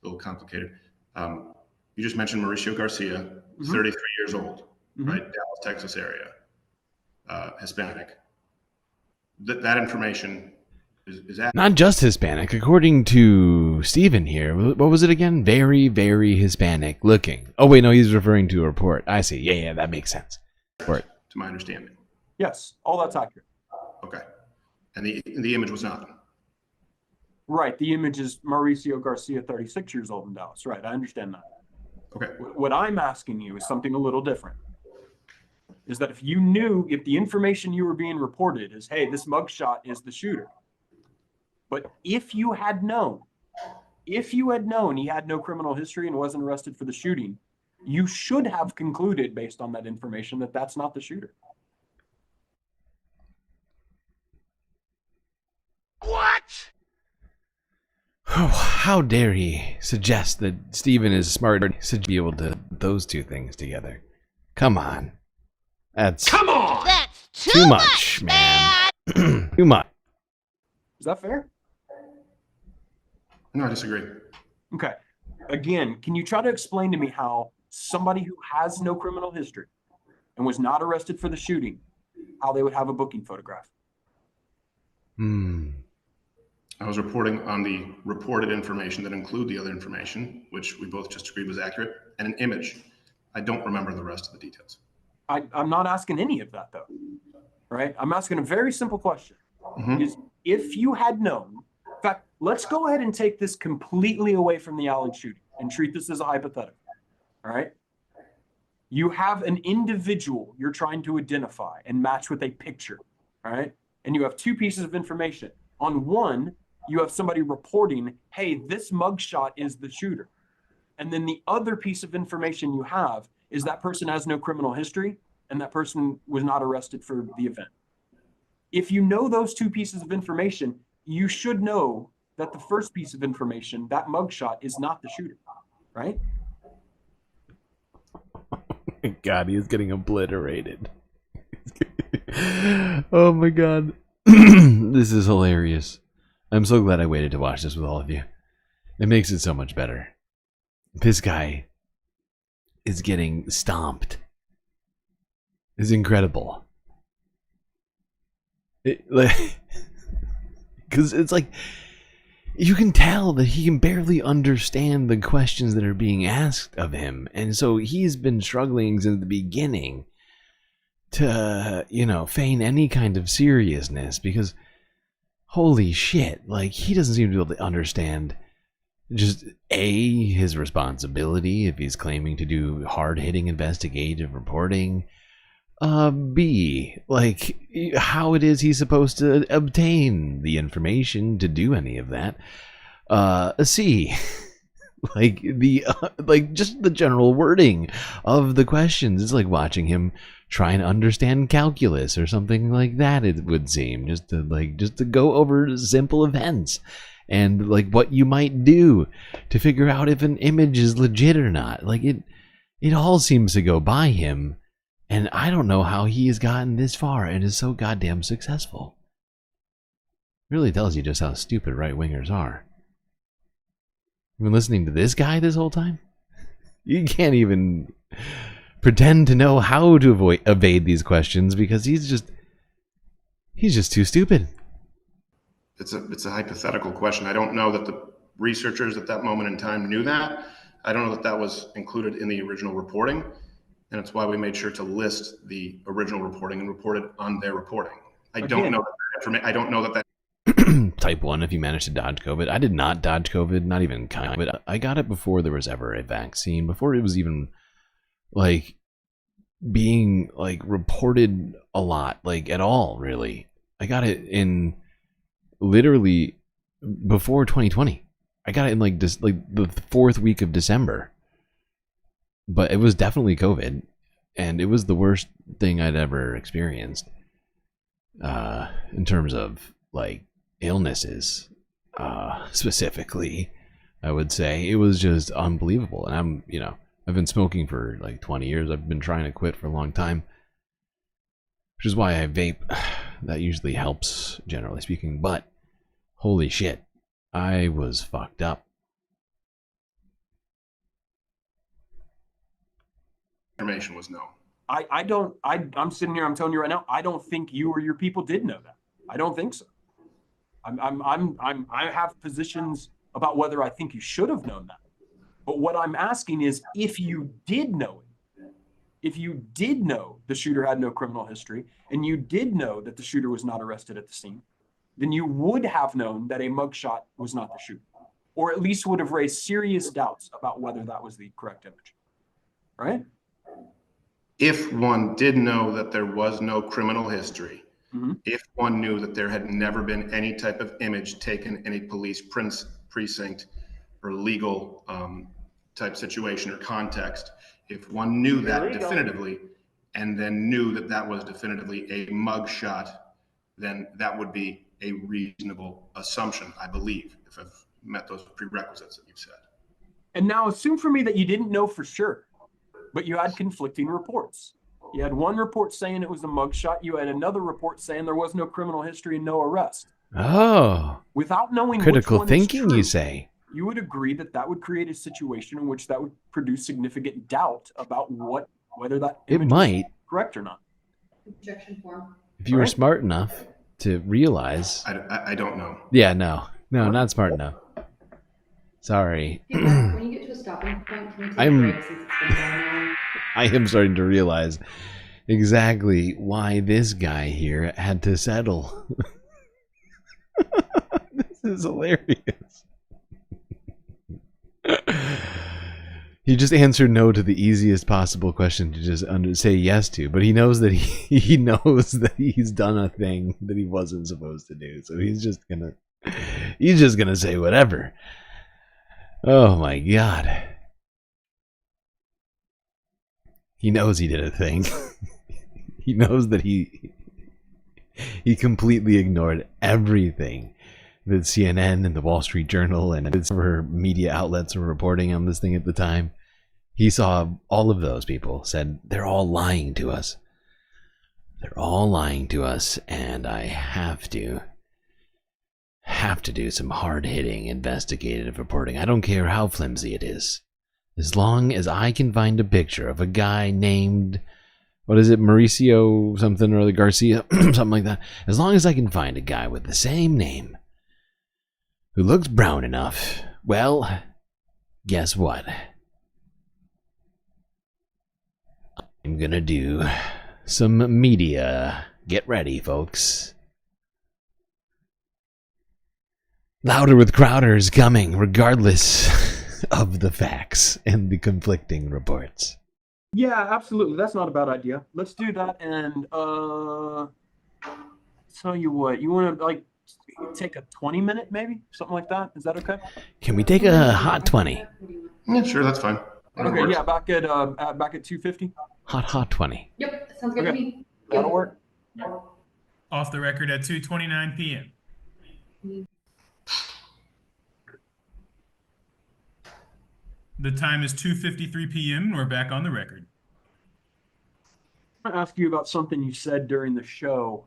little complicated. You just mentioned Mauricio Garcia, 33 years old, right? Dallas, Texas area, Hispanic. That information is not just Hispanic. According to Steven here, what was it again? Very, very Hispanic looking. Oh, wait, no, he's referring to a report. I see. Yeah, that makes sense. Report. To my understanding. Yes, all that's accurate. Okay. And the image was not. Right. The image is Mauricio Garcia, 36 years old in Dallas. Right. I understand that. Okay. What I'm asking you is something a little different. Is that if the information you were being reported is, hey, this mugshot is the shooter. But if you had known he had no criminal history and wasn't arrested for the shooting, you should have concluded based on that information that that's not the shooter. Oh, how dare he suggest that Stephen is smart to be able to those two things together? Come on. That's too much, man. Too much. Is that fair? No, I disagree. Okay. Again, can you try to explain to me how somebody who has no criminal history and was not arrested for the shooting, how they would have a booking photograph? I was reporting on the reported information that include the other information, which we both just agreed was accurate, and an image. I don't remember the rest of the details. I'm not asking any of that, though. Right? I'm asking a very simple question. Is if you had known, in fact, let's go ahead and take this completely away from the Allen shooting and treat this as a hypothetical. All right? You have an individual you're trying to identify and match with a picture. All right? And you have two pieces of information. On one, you have somebody reporting, hey, this mugshot is the shooter. And then the other piece of information you have is that person has no criminal history and that person was not arrested for the event. If you know those two pieces of information, you should know that the first piece of information, that mugshot, is not the shooter, right? God, he is getting obliterated. Oh my God. This is hilarious. I'm so glad I waited to watch this with all of you. It makes it so much better. This guy is getting stomped. It's incredible. Because it's like, you can tell that he can barely understand the questions that are being asked of him. And so he's been struggling since the beginning to, feign any kind of seriousness, because holy shit, like, he doesn't seem to be able to understand just A, his responsibility if he's claiming to do hard-hitting investigative reporting, B, like, how it is he's supposed to obtain the information to do any of that, C, like, just the general wording of the questions. It's like watching him trying to understand calculus or something like that, it would seem, just to go over simple events and like what you might do to figure out if an image is legit or not. Like, it all seems to go by him, and I don't know how he has gotten this far and is so goddamn successful. Really tells you just how stupid right-wingers are. You've been listening to this guy this whole time? You can't even pretend to know how to evade these questions because he's just too stupid. It's a hypothetical question. I don't know that the researchers at that moment in time knew that. I don't know that that was included in the original reporting, and it's why we made sure to list the original reporting and report it on their reporting. I don't know that Type 1 if you managed to dodge COVID. I did not dodge COVID, not even kind of. I got it before there was ever a vaccine, before it was even like being like reported a lot, like at all, really. I got it in literally before 2020. I got it in like the fourth week of December. But it was definitely COVID, and it was the worst thing I'd ever experienced in terms of like illnesses, specifically. I would say it was just unbelievable. And I've been smoking for like 20 years. I've been trying to quit for a long time, which is why I vape. That usually helps, generally speaking, but holy shit, I was fucked up. information was known. I'm sitting here, I'm telling you right now, I don't think you or your people did know that. I don't think so. I have positions about whether I think you should have known that. But what I'm asking is, if you did know it, if you did know the shooter had no criminal history, and you did know that the shooter was not arrested at the scene, then you would have known that a mugshot was not the shooter, or at least would have raised serious doubts about whether that was the correct image, right? If one did know that there was no criminal history, if one knew that there had never been any type of image taken in a police precinct or legal type situation or context, if one knew that definitively, and then knew that that was definitively a mugshot, then that would be a reasonable assumption, I believe, if I've met those prerequisites that you've said. And now assume for me that you didn't know for sure, but you had conflicting reports. You had one report saying it was a mugshot. You had another report saying there was no criminal history and no arrest. Oh. Without knowing Critical which one thinking, is true, you say? you would agree that that would create a situation in which that would produce significant doubt about whether that It image might. is correct or not. Objection form. If you were smart enough to realize. I don't know. Yeah, no, not smart enough. Sorry. When you get to a stopping point, can you take a break since it's been going on? I am starting to realize exactly why this guy here had to settle. This is hilarious. He just answered no to the easiest possible question to just say yes to, but he knows that he knows that he's done a thing that he wasn't supposed to do, so he's just gonna say whatever. Oh my god. He knows he did a thing. He knows that he completely ignored everything that CNN and the Wall Street Journal and other media outlets were reporting on this thing at the time. He saw all of those people, said, they're all lying to us. They're all lying to us, and I have to do some hard-hitting investigative reporting. I don't care how flimsy it is. As long as I can find a picture of a guy named, what is it, Mauricio something or other, Garcia, something like that. As long as I can find a guy with the same name who looks brown enough, well, guess what? I'm gonna do some media. Get ready, folks. Louder with Crowder is coming, regardless of the facts and the conflicting reports. Yeah, absolutely. That's not a bad idea. Let's do that. And tell you what, you want to take a 20-minute maybe, something like that? Is that okay? Can we take a hot 20? Yeah, sure, that's fine. Okay, yeah, back at 250. Hot 20. Yep, that sounds good to me. That'll work. Off the record at 2:29 p.m. The time is 2:53 p.m. and we're back on the record. I want to ask you about something you said during the show.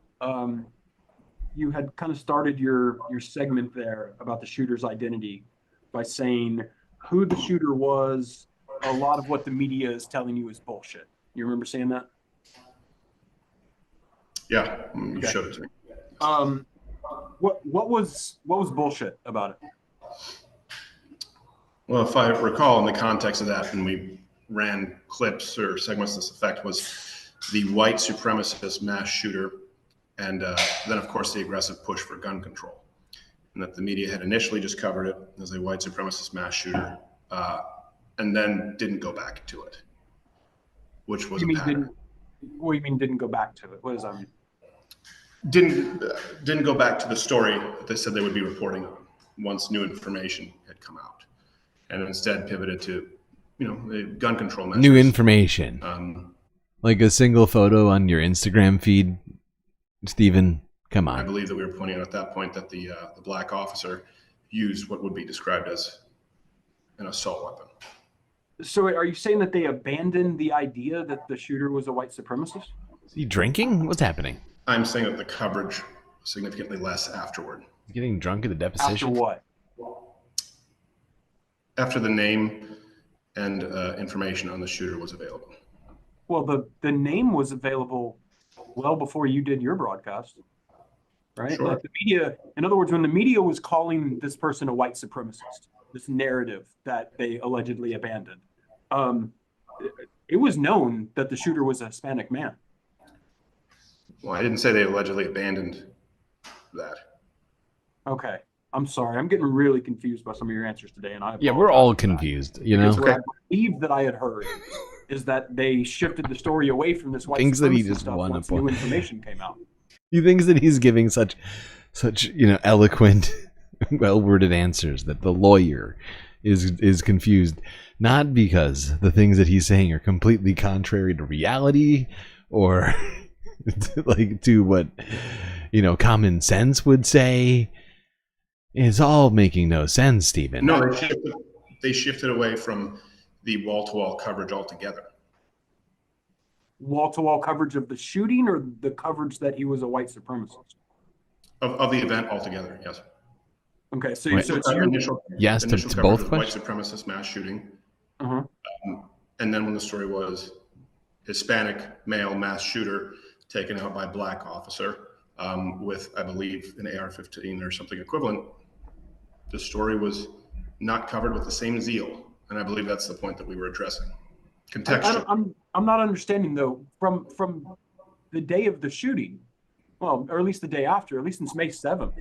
You had kind of started your segment there about the shooter's identity by saying who the shooter was. A lot of what the media is telling you is bullshit. You remember saying that? Yeah, you showed it to me. What was bullshit about it? Well, if I recall, in the context of that, when we ran clips or segments to this effect, was the white supremacist mass shooter, and then, of course, the aggressive push for gun control. And that the media had initially just covered it as a white supremacist mass shooter, and then didn't go back to it, which was a pattern. What do you mean didn't go back to it? What does that mean? Didn't go back to the story that they said they would be reporting on once new information had come out, and instead pivoted to, the gun control measures. New information. Like a single photo on your Instagram feed, Stephen. Come on. I believe that we were pointing out at that point that the black officer used what would be described as an assault weapon. So are you saying that they abandoned the idea that the shooter was a white supremacist? Is he drinking? What's happening? I'm saying that the coverage was significantly less afterward. Getting drunk at the deposition? After what? After the name and information on the shooter was available. Well, the name was available well before you did your broadcast, right? Sure. Like the media, in other words, when the media was calling this person a white supremacist, this narrative that they allegedly abandoned, it was known that the shooter was a Hispanic man. Well, I didn't say they allegedly abandoned that. Okay. I'm sorry. I'm getting really confused by some of your answers today, and Yeah, we're all confused, Because what I believe that I had heard is that they shifted the story away from this white Things that he supremacist just stuff won once upon. new information came out. He thinks that he's giving such eloquent, well-worded answers that the lawyer is confused, not because the things that he's saying are completely contrary to reality or to what common sense would say. It's all making no sense, Stephen. No, they shifted away from the wall-to-wall coverage altogether. Wall-to-wall coverage of the shooting, or the coverage that he was a white supremacist? Of the event altogether, yes. Okay, so, Wait, so it's initial to coverage both was white questions? supremacist mass shooting. Uh-huh. And then when the story was Hispanic male mass shooter taken out by black officer with, I believe, an AR-15 or something equivalent, the story was not covered with the same zeal. And I believe that's the point that we were addressing. Contextual. I'm not understanding, though, from the day of the shooting, well, or at least the day after, at least since May 7th,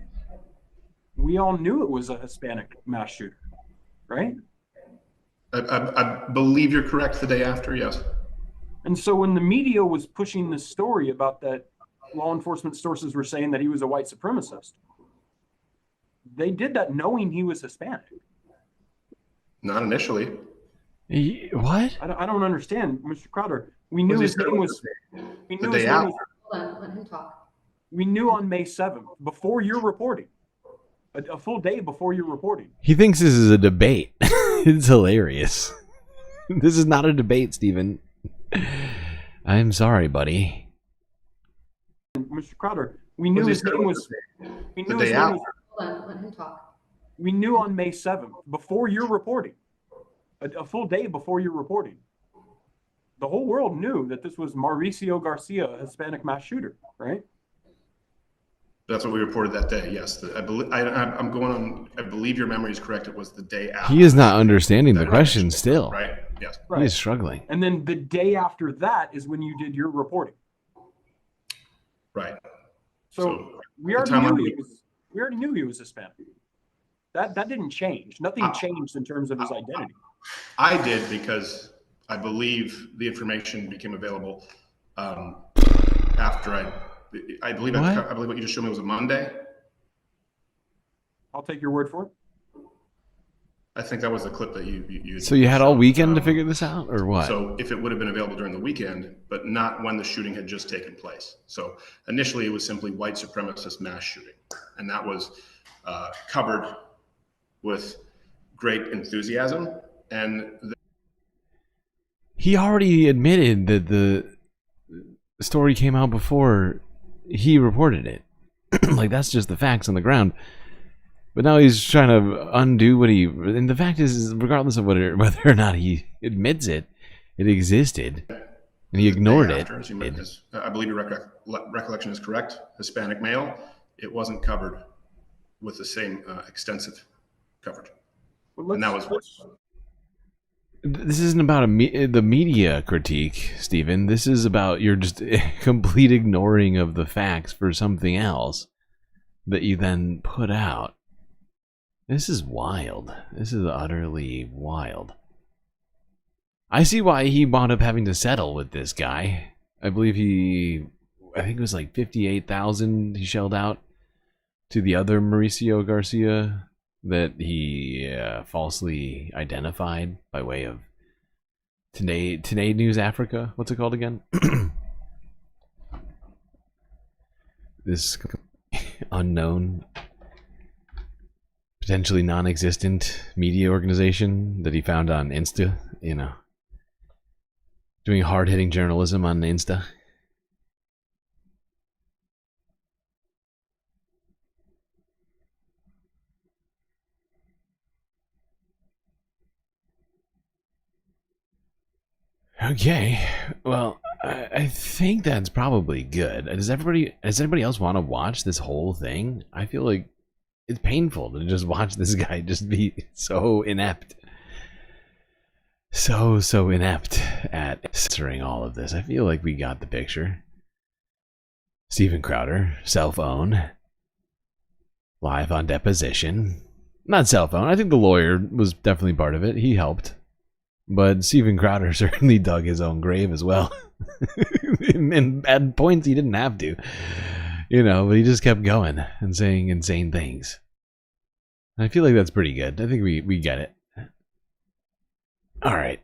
we all knew it was a Hispanic mass shooter, right? I believe you're correct the day after, yes. And so when the media was pushing this story about that, law enforcement sources were saying that he was a white supremacist, they did that knowing he was Hispanic. Not initially. What? I don't understand, Mr. Crowder. We knew his name was. We knew his name was. Hold on, let him talk. We knew on May 7th, before your reporting, a full day before your reporting. He thinks this is a debate. It's hilarious. This is not a debate, Stephen. I'm sorry, buddy. Mr. Crowder, we knew his name was. We knew his name was. Hold on, let him talk. We knew on May 7th, before your reporting, a full day before your reporting. The whole world knew that this was Mauricio Garcia, a Hispanic mass shooter, right? That's what we reported that day. Yes, I believe. I'm going on. I believe your memory is correct. It was the day after. He is not understanding the question still. Right. Yes. He is struggling. And then the day after that is when you did your reporting. Right. So we already knew he was Hispanic. That didn't change. Nothing changed in terms of his identity. I did, because I believe the information became available after I believe what you just showed me was a Monday. I'll take your word for it. I think that was the clip that you So you had all weekend to figure this out, or what? So if it would have been available during the weekend, but not when the shooting had just taken place. So initially it was simply white supremacist mass shooting. And that was covered with great enthusiasm. And He already admitted that the story came out before he reported it. Like, that's just the facts on the ground. But now he's trying to undo what he... And the fact is, regardless of whether or not he admits it, it existed. And he ignored it. I believe your recollection is correct. Hispanic male, it wasn't covered with the same extensive coverage. And that was... This isn't about the media critique, Stephen. This is about your just complete ignoring of the facts for something else that you then put out. This is wild. This is utterly wild. I see why he wound up having to settle with this guy. I believe I think it was like 58,000 he shelled out to the other Mauricio Garcia that he falsely identified by way of Today News Africa. What's it called again? This unknown, potentially non-existent media organization that he found on Insta, doing hard-hitting journalism on Insta. Okay, well, I think that's probably good. Does anybody else want to watch this whole thing? I feel like it's painful to just watch this guy just be so inept. So inept at censoring all of this. I feel like we got the picture. Stephen Crowder, cell phone, live on deposition. Not cell phone. I think the lawyer was definitely part of it. He helped. But Stephen Crowder certainly dug his own grave as well. And at points he didn't have to. But he just kept going and saying insane things. I feel like that's pretty good. I think we get it. Alright,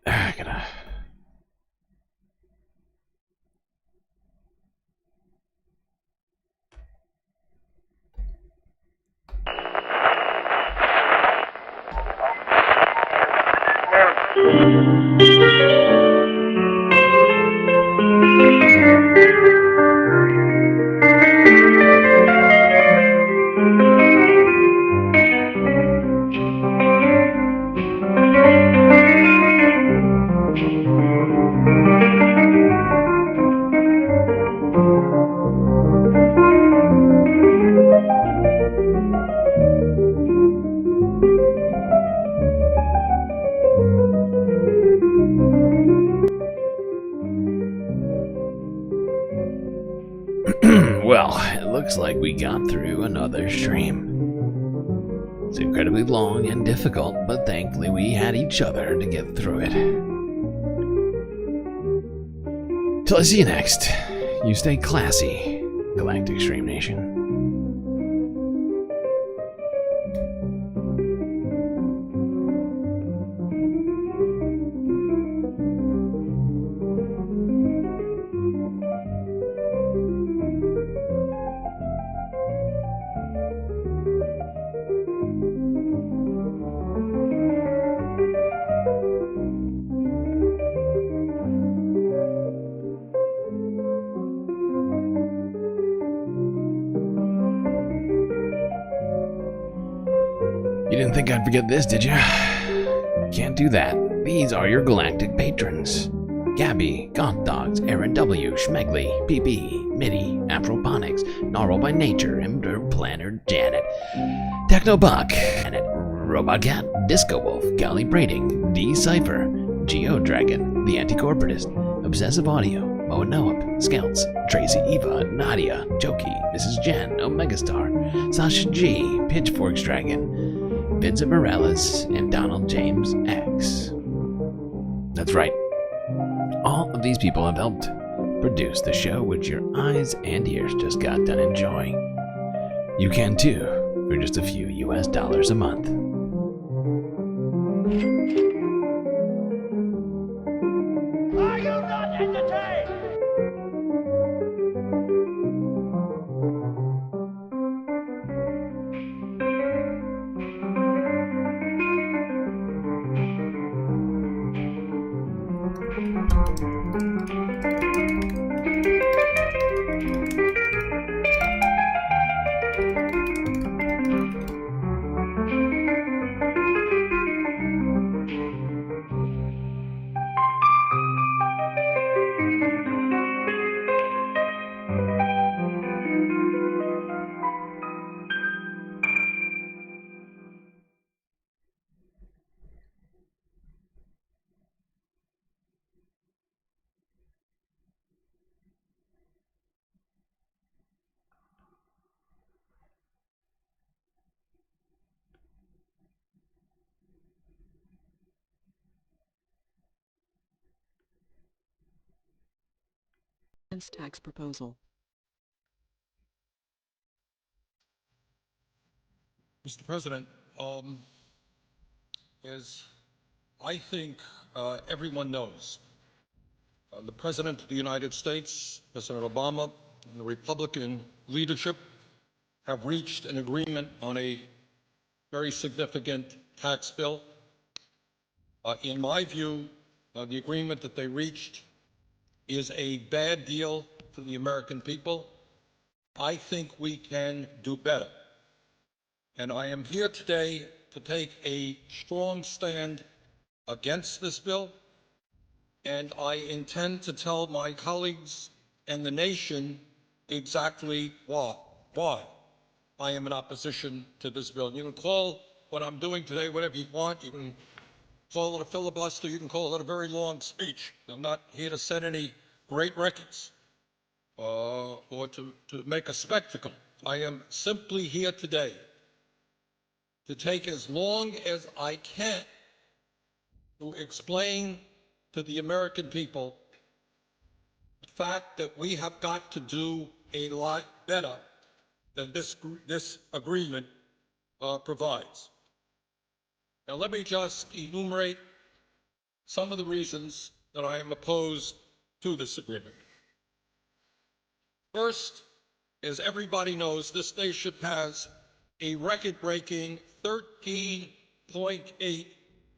Well, it looks like we got through another stream. It's incredibly long and difficult, but thankfully we had each other to get through it. Till I see you next, you stay classy, Galactic Stream Nation. You didn't think I'd forget this, did you? Can't do that. These are your galactic patrons. Gabby, Goth Dogs, Aaron W, Schmegley, PP, Mitty, Afroponics, Gnarl by Nature, Emder Planner, Janet, Technobuck, Janet, Robot Cat, Disco Wolf, Galley Braiding, D Cypher, Geo Dragon, The Anti-Corporatist, Obsessive Audio, Moa Noap, Scouts, Tracy Eva, Nadia, Jokey, Mrs. Jen, Omegastar, Sasha G, Pitchforks Dragon, Vincent Morales, and Donald James X. That's right. All of these people have helped produce the show which your eyes and ears just got done enjoying. You can too, for just a few US dollars a month. Are you not entertained? Tax proposal. Mr. President, as I think everyone knows, the President of the United States, President Obama, and the Republican leadership have reached an agreement on a very significant tax bill. In my view, the agreement that they reached is a bad deal for the American people. I think we can do better. And I am here today to take a strong stand against this bill. And I intend to tell my colleagues and the nation exactly why I am in opposition to this bill. You can call what I'm doing today whatever you want. You can call it a filibuster. You can call it a very long speech. I'm not here to set any great records or to make a spectacle. I am simply here today to take as long as I can to explain to the American people the fact that we have got to do a lot better than this agreement provides. Now, let me just enumerate some of the reasons that I am opposed to this agreement. First, as everybody knows, this nation has a record-breaking $13.8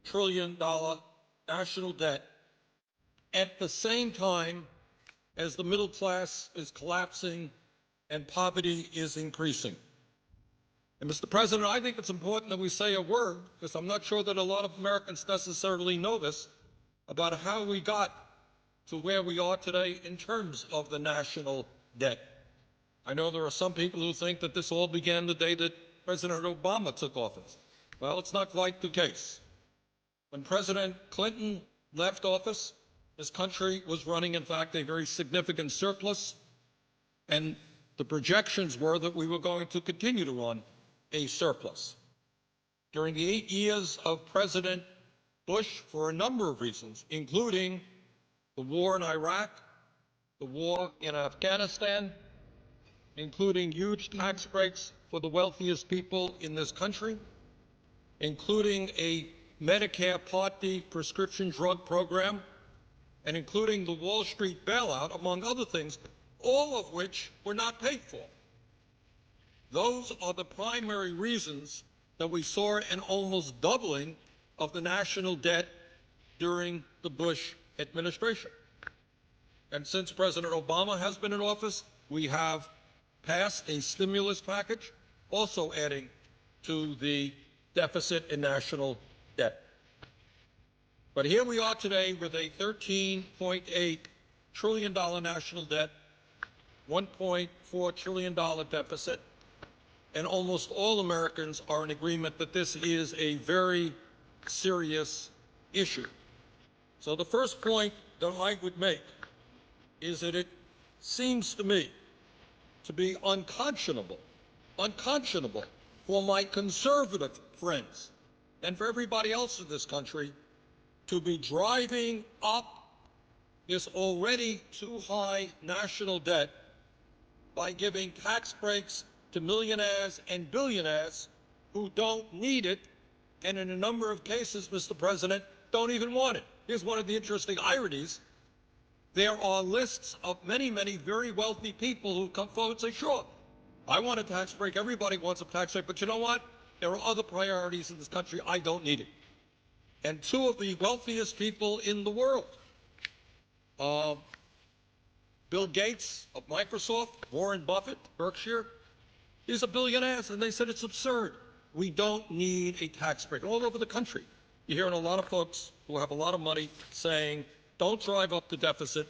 trillion national debt at the same time as the middle class is collapsing and poverty is increasing. And Mr. President, I think it's important that we say a word, because I'm not sure that a lot of Americans necessarily know this, about how we got to where we are today in terms of the national debt. I know there are some people who think that this all began the day that President Obama took office. Well, it's not quite the case. When President Clinton left office, this country was running, in fact, a very significant surplus. And the projections were that we were going to continue to run a surplus. During the 8 years of President Bush, for a number of reasons, including the war in Iraq, the war in Afghanistan, including huge tax breaks for the wealthiest people in this country, including a Medicare Part D prescription drug program, and including the Wall Street bailout, among other things, all of which were not paid for. Those are the primary reasons that we saw an almost doubling of the national debt during the Bush administration. And since President Obama has been in office, we have passed a stimulus package, also adding to the deficit in national debt. But here we are today with a $13.8 trillion national debt, $1.4 trillion deficit, and almost all Americans are in agreement that this is a very serious issue. So the first point that I would make is that it seems to me to be unconscionable for my conservative friends and for everybody else in this country to be driving up this already too high national debt by giving tax breaks to millionaires and billionaires who don't need it, and in a number of cases, Mr. President, don't even want it. Here's one of the interesting ironies. There are lists of many, many very wealthy people who come forward and say, sure, I want a tax break. Everybody wants a tax break. But you know what? There are other priorities in this country. I don't need it. And two of the wealthiest people in the world, Bill Gates of Microsoft, Warren Buffett, Berkshire, is a billionaire. And they said it's absurd. We don't need a tax break. All over the country, you're hearing a lot of folks who have a lot of money saying, don't drive up the deficit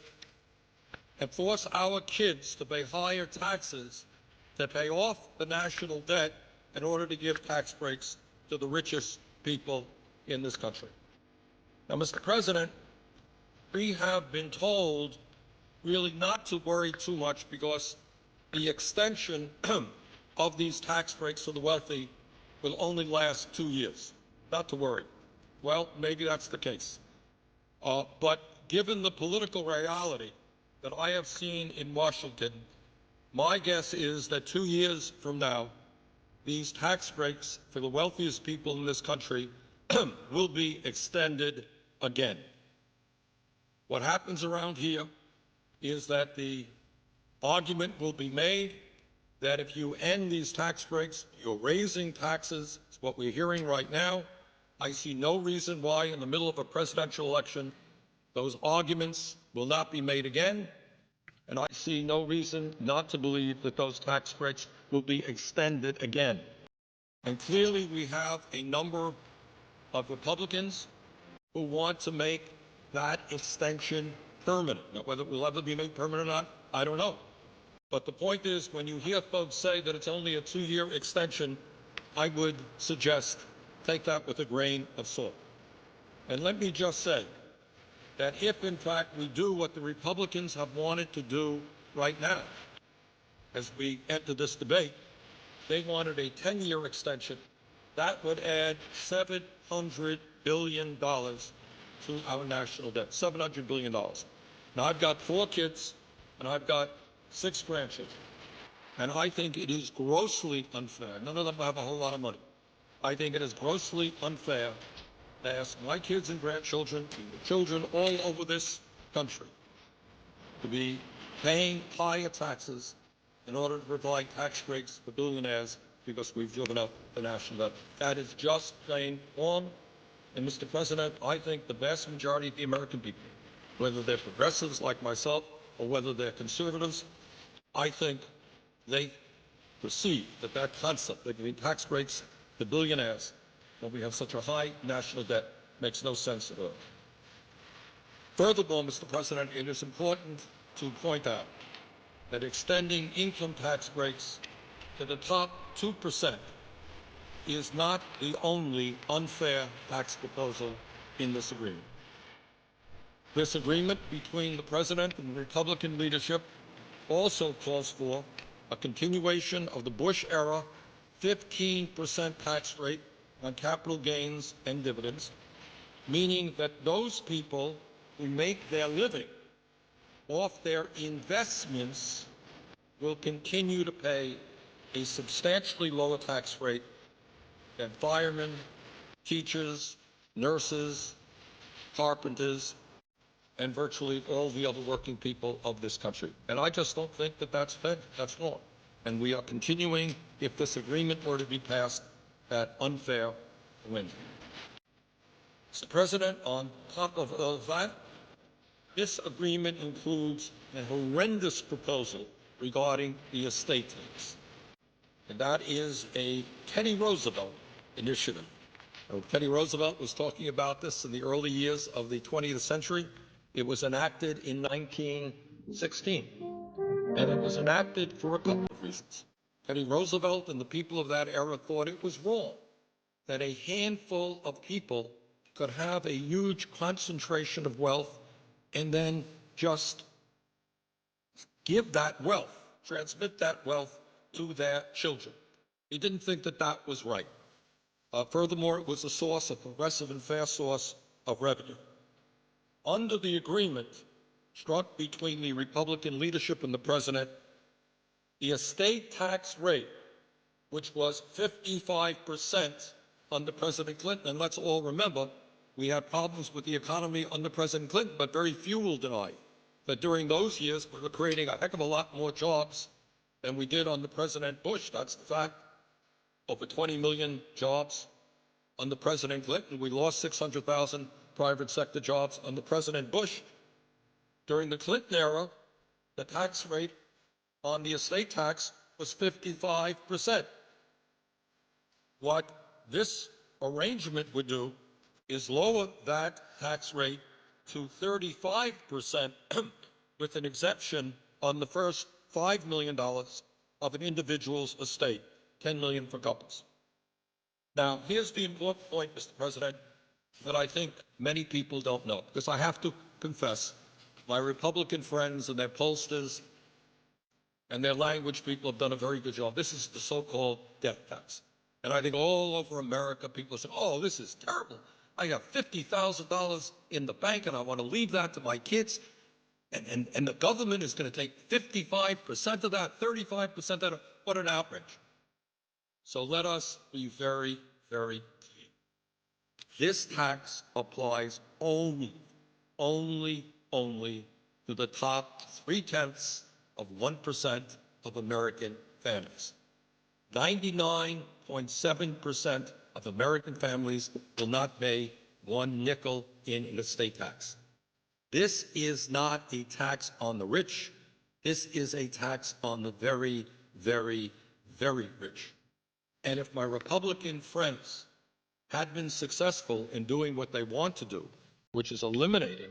and force our kids to pay higher taxes to pay off the national debt in order to give tax breaks to the richest people in this country. Now, Mr. President, we have been told really not to worry too much because the extension of these tax breaks for the wealthy will only last 2 years. Not to worry. Well, maybe that's the case. But given the political reality that I have seen in Washington, my guess is that 2 years from now, these tax breaks for the wealthiest people in this country will be extended again. What happens around here is that the argument will be made that if you end these tax breaks, you're raising taxes. It's what we're hearing right now. I see no reason why in the middle of a presidential election, those arguments will not be made again. And I see no reason not to believe that those tax breaks will be extended again. And clearly we have a number of Republicans who want to make that extension permanent. Now, whether it will ever be made permanent or not, I don't know. But the point is, when you hear folks say that it's only a 2-year extension, I would suggest take that with a grain of salt. And let me just say that if, in fact, we do what the Republicans have wanted to do right now, as we enter this debate, they wanted a 10-year extension. That would add $700 billion to our national debt, $700 billion. Now, I've got 4 kids, and I've got 6 grandchildren. And I think it is grossly unfair. None of them have a whole lot of money. I think it is grossly unfair to ask my kids and grandchildren, children all over this country, to be paying higher taxes in order to provide tax breaks for billionaires because we've driven up the national debt. That is just plain wrong. And Mr. President, I think the vast majority of the American people, whether they're progressives like myself or whether they're conservatives, I think they perceive that that concept, that giving tax breaks to billionaires when we have such a high national debt, makes no sense at all. Furthermore, Mr. President, it is important to point out that extending income tax breaks to the top 2% is not the only unfair tax proposal in this agreement. This agreement between the President and the Republican leadership also calls for a continuation of the Bush era 15% tax rate on capital gains and dividends, meaning that those people who make their living off their investments will continue to pay a substantially lower tax rate than firemen, teachers, nurses, carpenters, and virtually all the other working people of this country. And I just don't think that that's fair. That's wrong. And we are continuing, if this agreement were to be passed, that unfair win. Mr. President, on top of that, this agreement includes a horrendous proposal regarding the estate tax. And that is a Teddy Roosevelt initiative. Teddy Roosevelt was talking about this in the early years of the 20th century. It was enacted in 1916. And it was enacted for a couple of reasons. Teddy Roosevelt and the people of that era thought it was wrong that a handful of people could have a huge concentration of wealth and then just give that wealth, transmit that wealth to their children. He didn't think that that was right. Furthermore, it was a source, a progressive and fair source of revenue. Under the agreement struck between the Republican leadership and the president, the estate tax rate, which was 55% under President Clinton, and let's all remember, we had problems with the economy under President Clinton, but very few will deny that during those years we were creating a heck of a lot more jobs than we did under President Bush. That's the fact. Over 20 million jobs under President Clinton. We lost 600,000 private sector jobs under President Bush. During the Clinton era, the tax rate on the estate tax was 55%. What this arrangement would do is lower that tax rate to 35% with an exemption on the first $5 million of an individual's estate, $10 million for couples. Now, here's the important point, Mr. President, that I think many people don't know, because I have to confess, my Republican friends and their pollsters and their language people have done a very good job. This is the so-called death tax. And I think all over America, people are saying, oh, this is terrible. I have $50,000 in the bank and I want to leave that to my kids. And the government is going to take 55% of that, 35% of that. What an outrage. So let us be very, very clear. This tax applies only to the top 0.3% of American families. 99.7% of American families will not pay one nickel in estate tax. This is not a tax on the rich. This is a tax on the very, very, very rich. And if my Republican friends had been successful in doing what they want to do, which is eliminating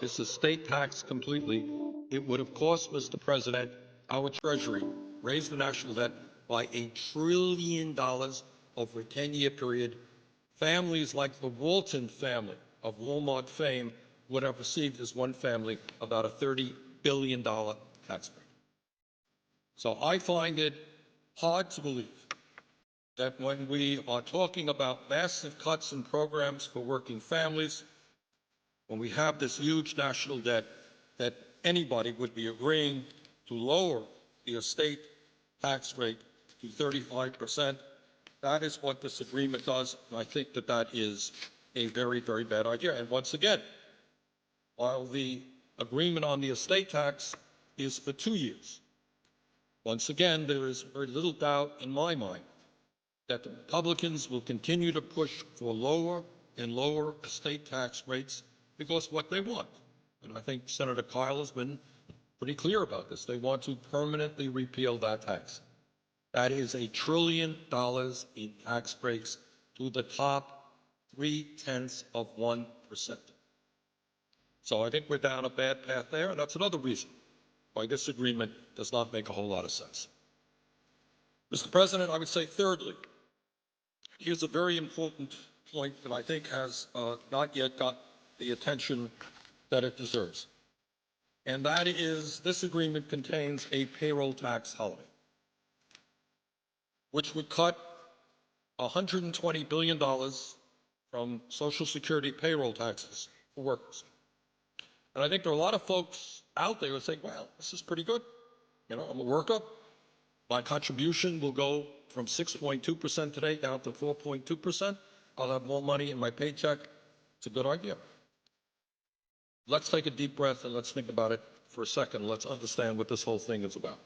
this estate tax completely, it would have cost Mr. President, our Treasury, raise the national debt by $1 trillion over a 10-year period. Families like the Walton family of Walmart fame would have received as one family about a $30 billion tax break. So I find it hard to believe that when we are talking about massive cuts in programs for working families, when we have this huge national debt, that anybody would be agreeing to lower the estate tax rate to 35%. That is what this agreement does, and I think that that is a very, very bad idea. And once again, while the agreement on the estate tax is for 2 years, once again, there is very little doubt in my mind that the Republicans will continue to push for lower and lower estate tax rates because what they want, and I think Senator Kyle has been pretty clear about this, they want to permanently repeal that tax. That is $1 trillion in tax breaks to the top 0.3%. So I think we're down a bad path there, and that's another reason why this agreement does not make a whole lot of sense. Mr. President, I would say thirdly, here's a very important point that I think has not yet got the attention that it deserves. And that is, this agreement contains a payroll tax holiday. which would cut $120 billion from Social Security payroll taxes for workers. And I think there are a lot of folks out there who say, well, this is pretty good. You know, I'm a worker. My contribution will go from 6.2% today down to 4.2%. I'll have more money in my paycheck. It's a good idea. Let's take a deep breath and let's think about it for a second. Let's understand what this whole thing is about.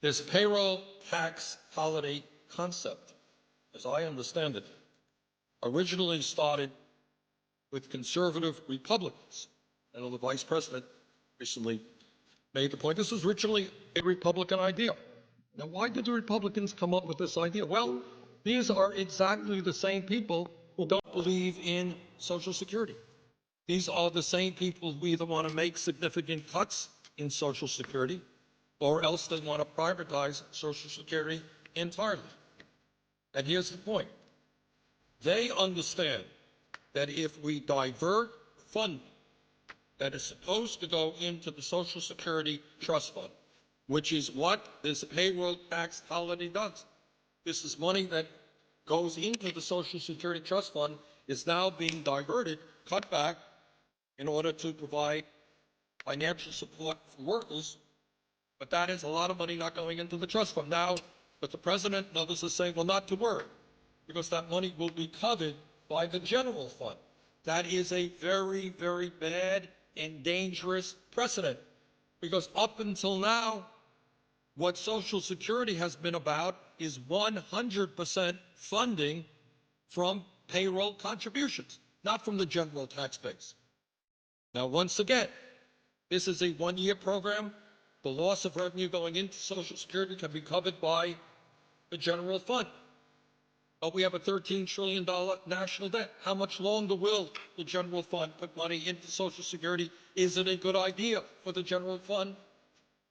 This payroll tax holiday concept, as I understand it, originally started with conservative Republicans. I know the Vice President recently made the point this was originally a Republican idea. Now, why did the Republicans come up with this idea? Well, these are exactly the same people who don't believe in Social Security. These are the same people who either want to make significant cuts in Social Security or else they want to privatize Social Security entirely. And here's the point. They understand that if we divert funding that is supposed to go into the Social Security Trust Fund, which is what this payroll tax holiday does. This is money that goes into the Social Security Trust Fund is now being diverted, cut back, in order to provide financial support for workers. But that is a lot of money not going into the trust fund. Now, but the president and others are saying, well, not to worry, because that money will be covered by the general fund. That is a very, very bad and dangerous precedent, because up until now, what Social Security has been about is 100% funding from payroll contributions, not from the general tax base. Now, once again, this is a one-year program. The loss of revenue going into Social Security can be covered by the general fund. But we have a $13 trillion national debt. How much longer will the general fund put money into Social Security? Is it a good idea for the general fund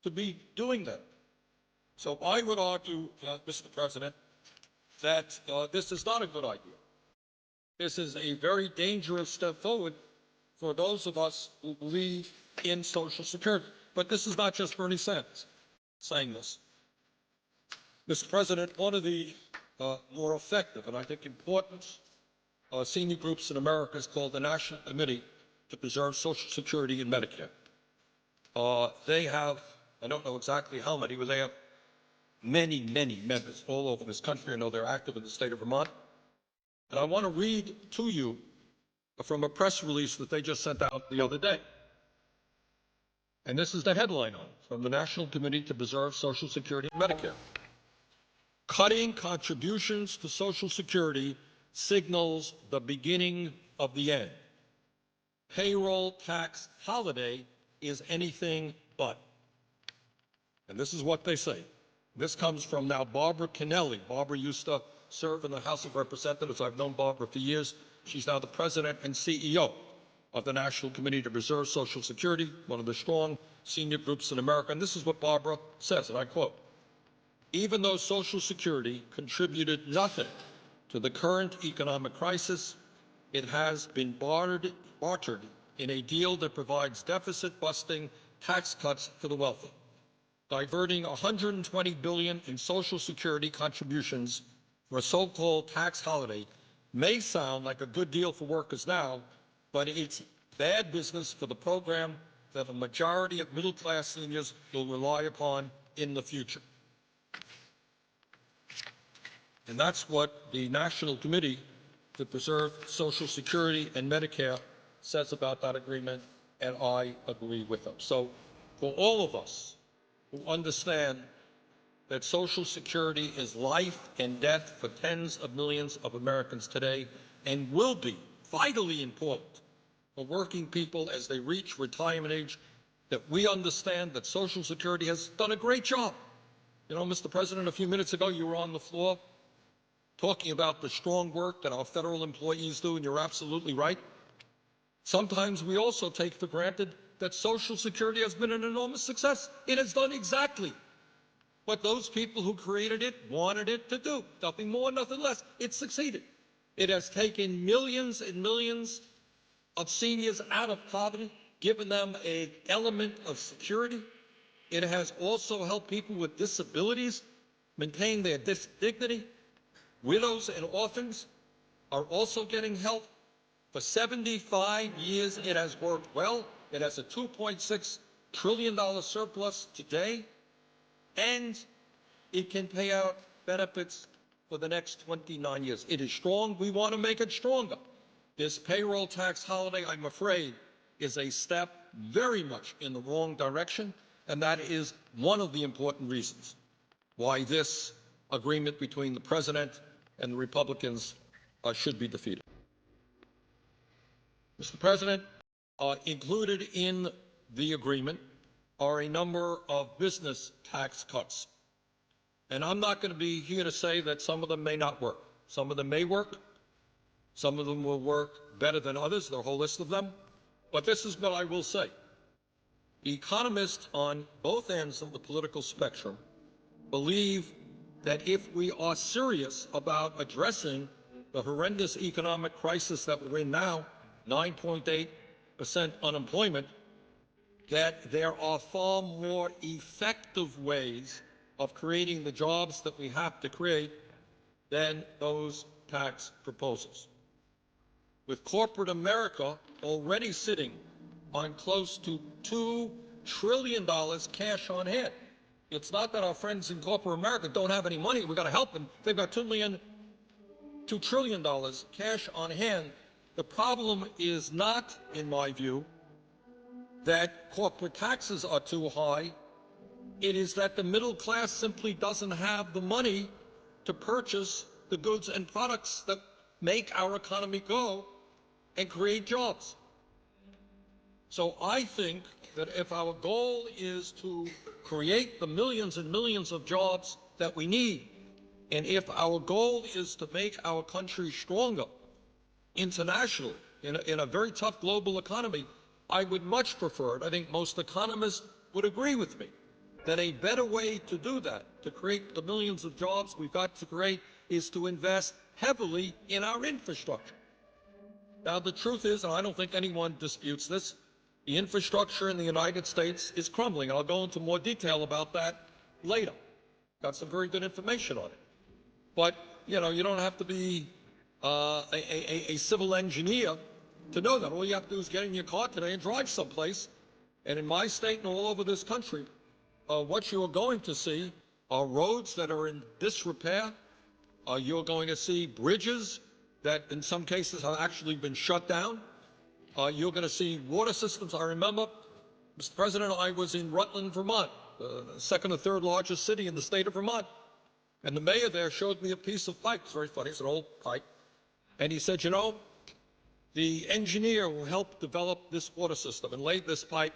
to be doing that? So I would argue, Mr. President, that this is not a good idea. This is a very dangerous step forward for those of us who believe in Social Security. But this is not just Bernie Sanders saying this. Mr. President, one of the more effective and I think important senior groups in America is called the National Committee to Preserve Social Security and Medicare. They have, I don't know exactly how many, but they have many, many members all over this country. I know they're active in the state of Vermont. And I want to read to you from a press release that they just sent out the other day. And this is the headline on it, from the National Committee to Preserve Social Security and Medicare. Cutting contributions to Social Security signals the beginning of the end. Payroll tax holiday is anything but. And this is what they say. This comes from now Barbara Kennelly. Barbara used to serve in the House of Representatives. I've known Barbara for years. She's now the president and CEO of the National Committee to Preserve Social Security, one of the strong senior groups in America. And this is what Barbara says, and I quote, even though Social Security contributed nothing to the current economic crisis, it has been bartered in a deal that provides deficit-busting tax cuts for the wealthy. Diverting $120 billion in Social Security contributions for a so-called tax holiday may sound like a good deal for workers now, but it's bad business for the program that a majority of middle-class seniors will rely upon in the future. And that's what the National Committee to Preserve Social Security and Medicare says about that agreement, and I agree with them. So for all of us who understand that Social Security is life and death for tens of millions of Americans today and will be vitally important for working people as they reach retirement age, that we understand that Social Security has done a great job. You know, Mr. President, a few minutes ago you were on the floor talking about the strong work that our federal employees do, and you're absolutely right. Sometimes we also take for granted that Social Security has been an enormous success. It has done exactly what those people who created it wanted it to do. Nothing more, nothing less. It succeeded. It has taken millions and millions of seniors out of poverty, given them an element of security. It has also helped people with disabilities maintain their dignity. Widows and orphans are also getting help. For 75 years, it has worked well. It has a $2.6 trillion surplus today, and it can pay out benefits for the next 29 years. It is strong. We want to make it stronger. This payroll tax holiday, I'm afraid, is a step very much in the wrong direction, and that is one of the important reasons why this agreement between the president and the Republicans should be defeated. Mr. President, included in the agreement are a number of business tax cuts. And I'm not going to be here to say that some of them may not work. Some of them may work. Some of them will work better than others. There are a whole list of them. But this is what I will say. Economists on both ends of the political spectrum believe that if we are serious about addressing the horrendous economic crisis that we're in now, 9.8% unemployment, that there are far more effective ways of creating the jobs that we have to create than those tax proposals. With corporate America already sitting on close to $2 trillion cash on hand. It's not that our friends in corporate America don't have any money. We've got to help them. They've got $2 trillion cash on hand. The problem is not, in my view, that corporate taxes are too high. It is that the middle class simply doesn't have the money to purchase the goods and products that make our economy go and create jobs. So I think that if our goal is to create the millions and millions of jobs that we need, and if our goal is to make our country stronger internationally in a very tough global economy, I would much prefer, and I think most economists would agree with me, that a better way to do that, to create the millions of jobs we've got to create, is to invest heavily in our infrastructure. Now, the truth is, and I don't think anyone disputes this, the infrastructure in the United States is crumbling. I'll go into more detail about that later. Got some very good information on it. But, you know, you don't have to be a civil engineer to know that. All you have to do is get in your car today and drive someplace. And in my state and all over this country, what you are going to see are roads that are in disrepair. You're going to see bridges that in some cases have actually been shut down. You're going to see water systems. I remember, Mr. President, I was in Rutland, Vermont, the second or third largest city in the state of Vermont. And the mayor there showed me a piece of pipe. It's very funny. It's an old pipe. And he said, you know, the engineer who helped develop this water system and laid this pipe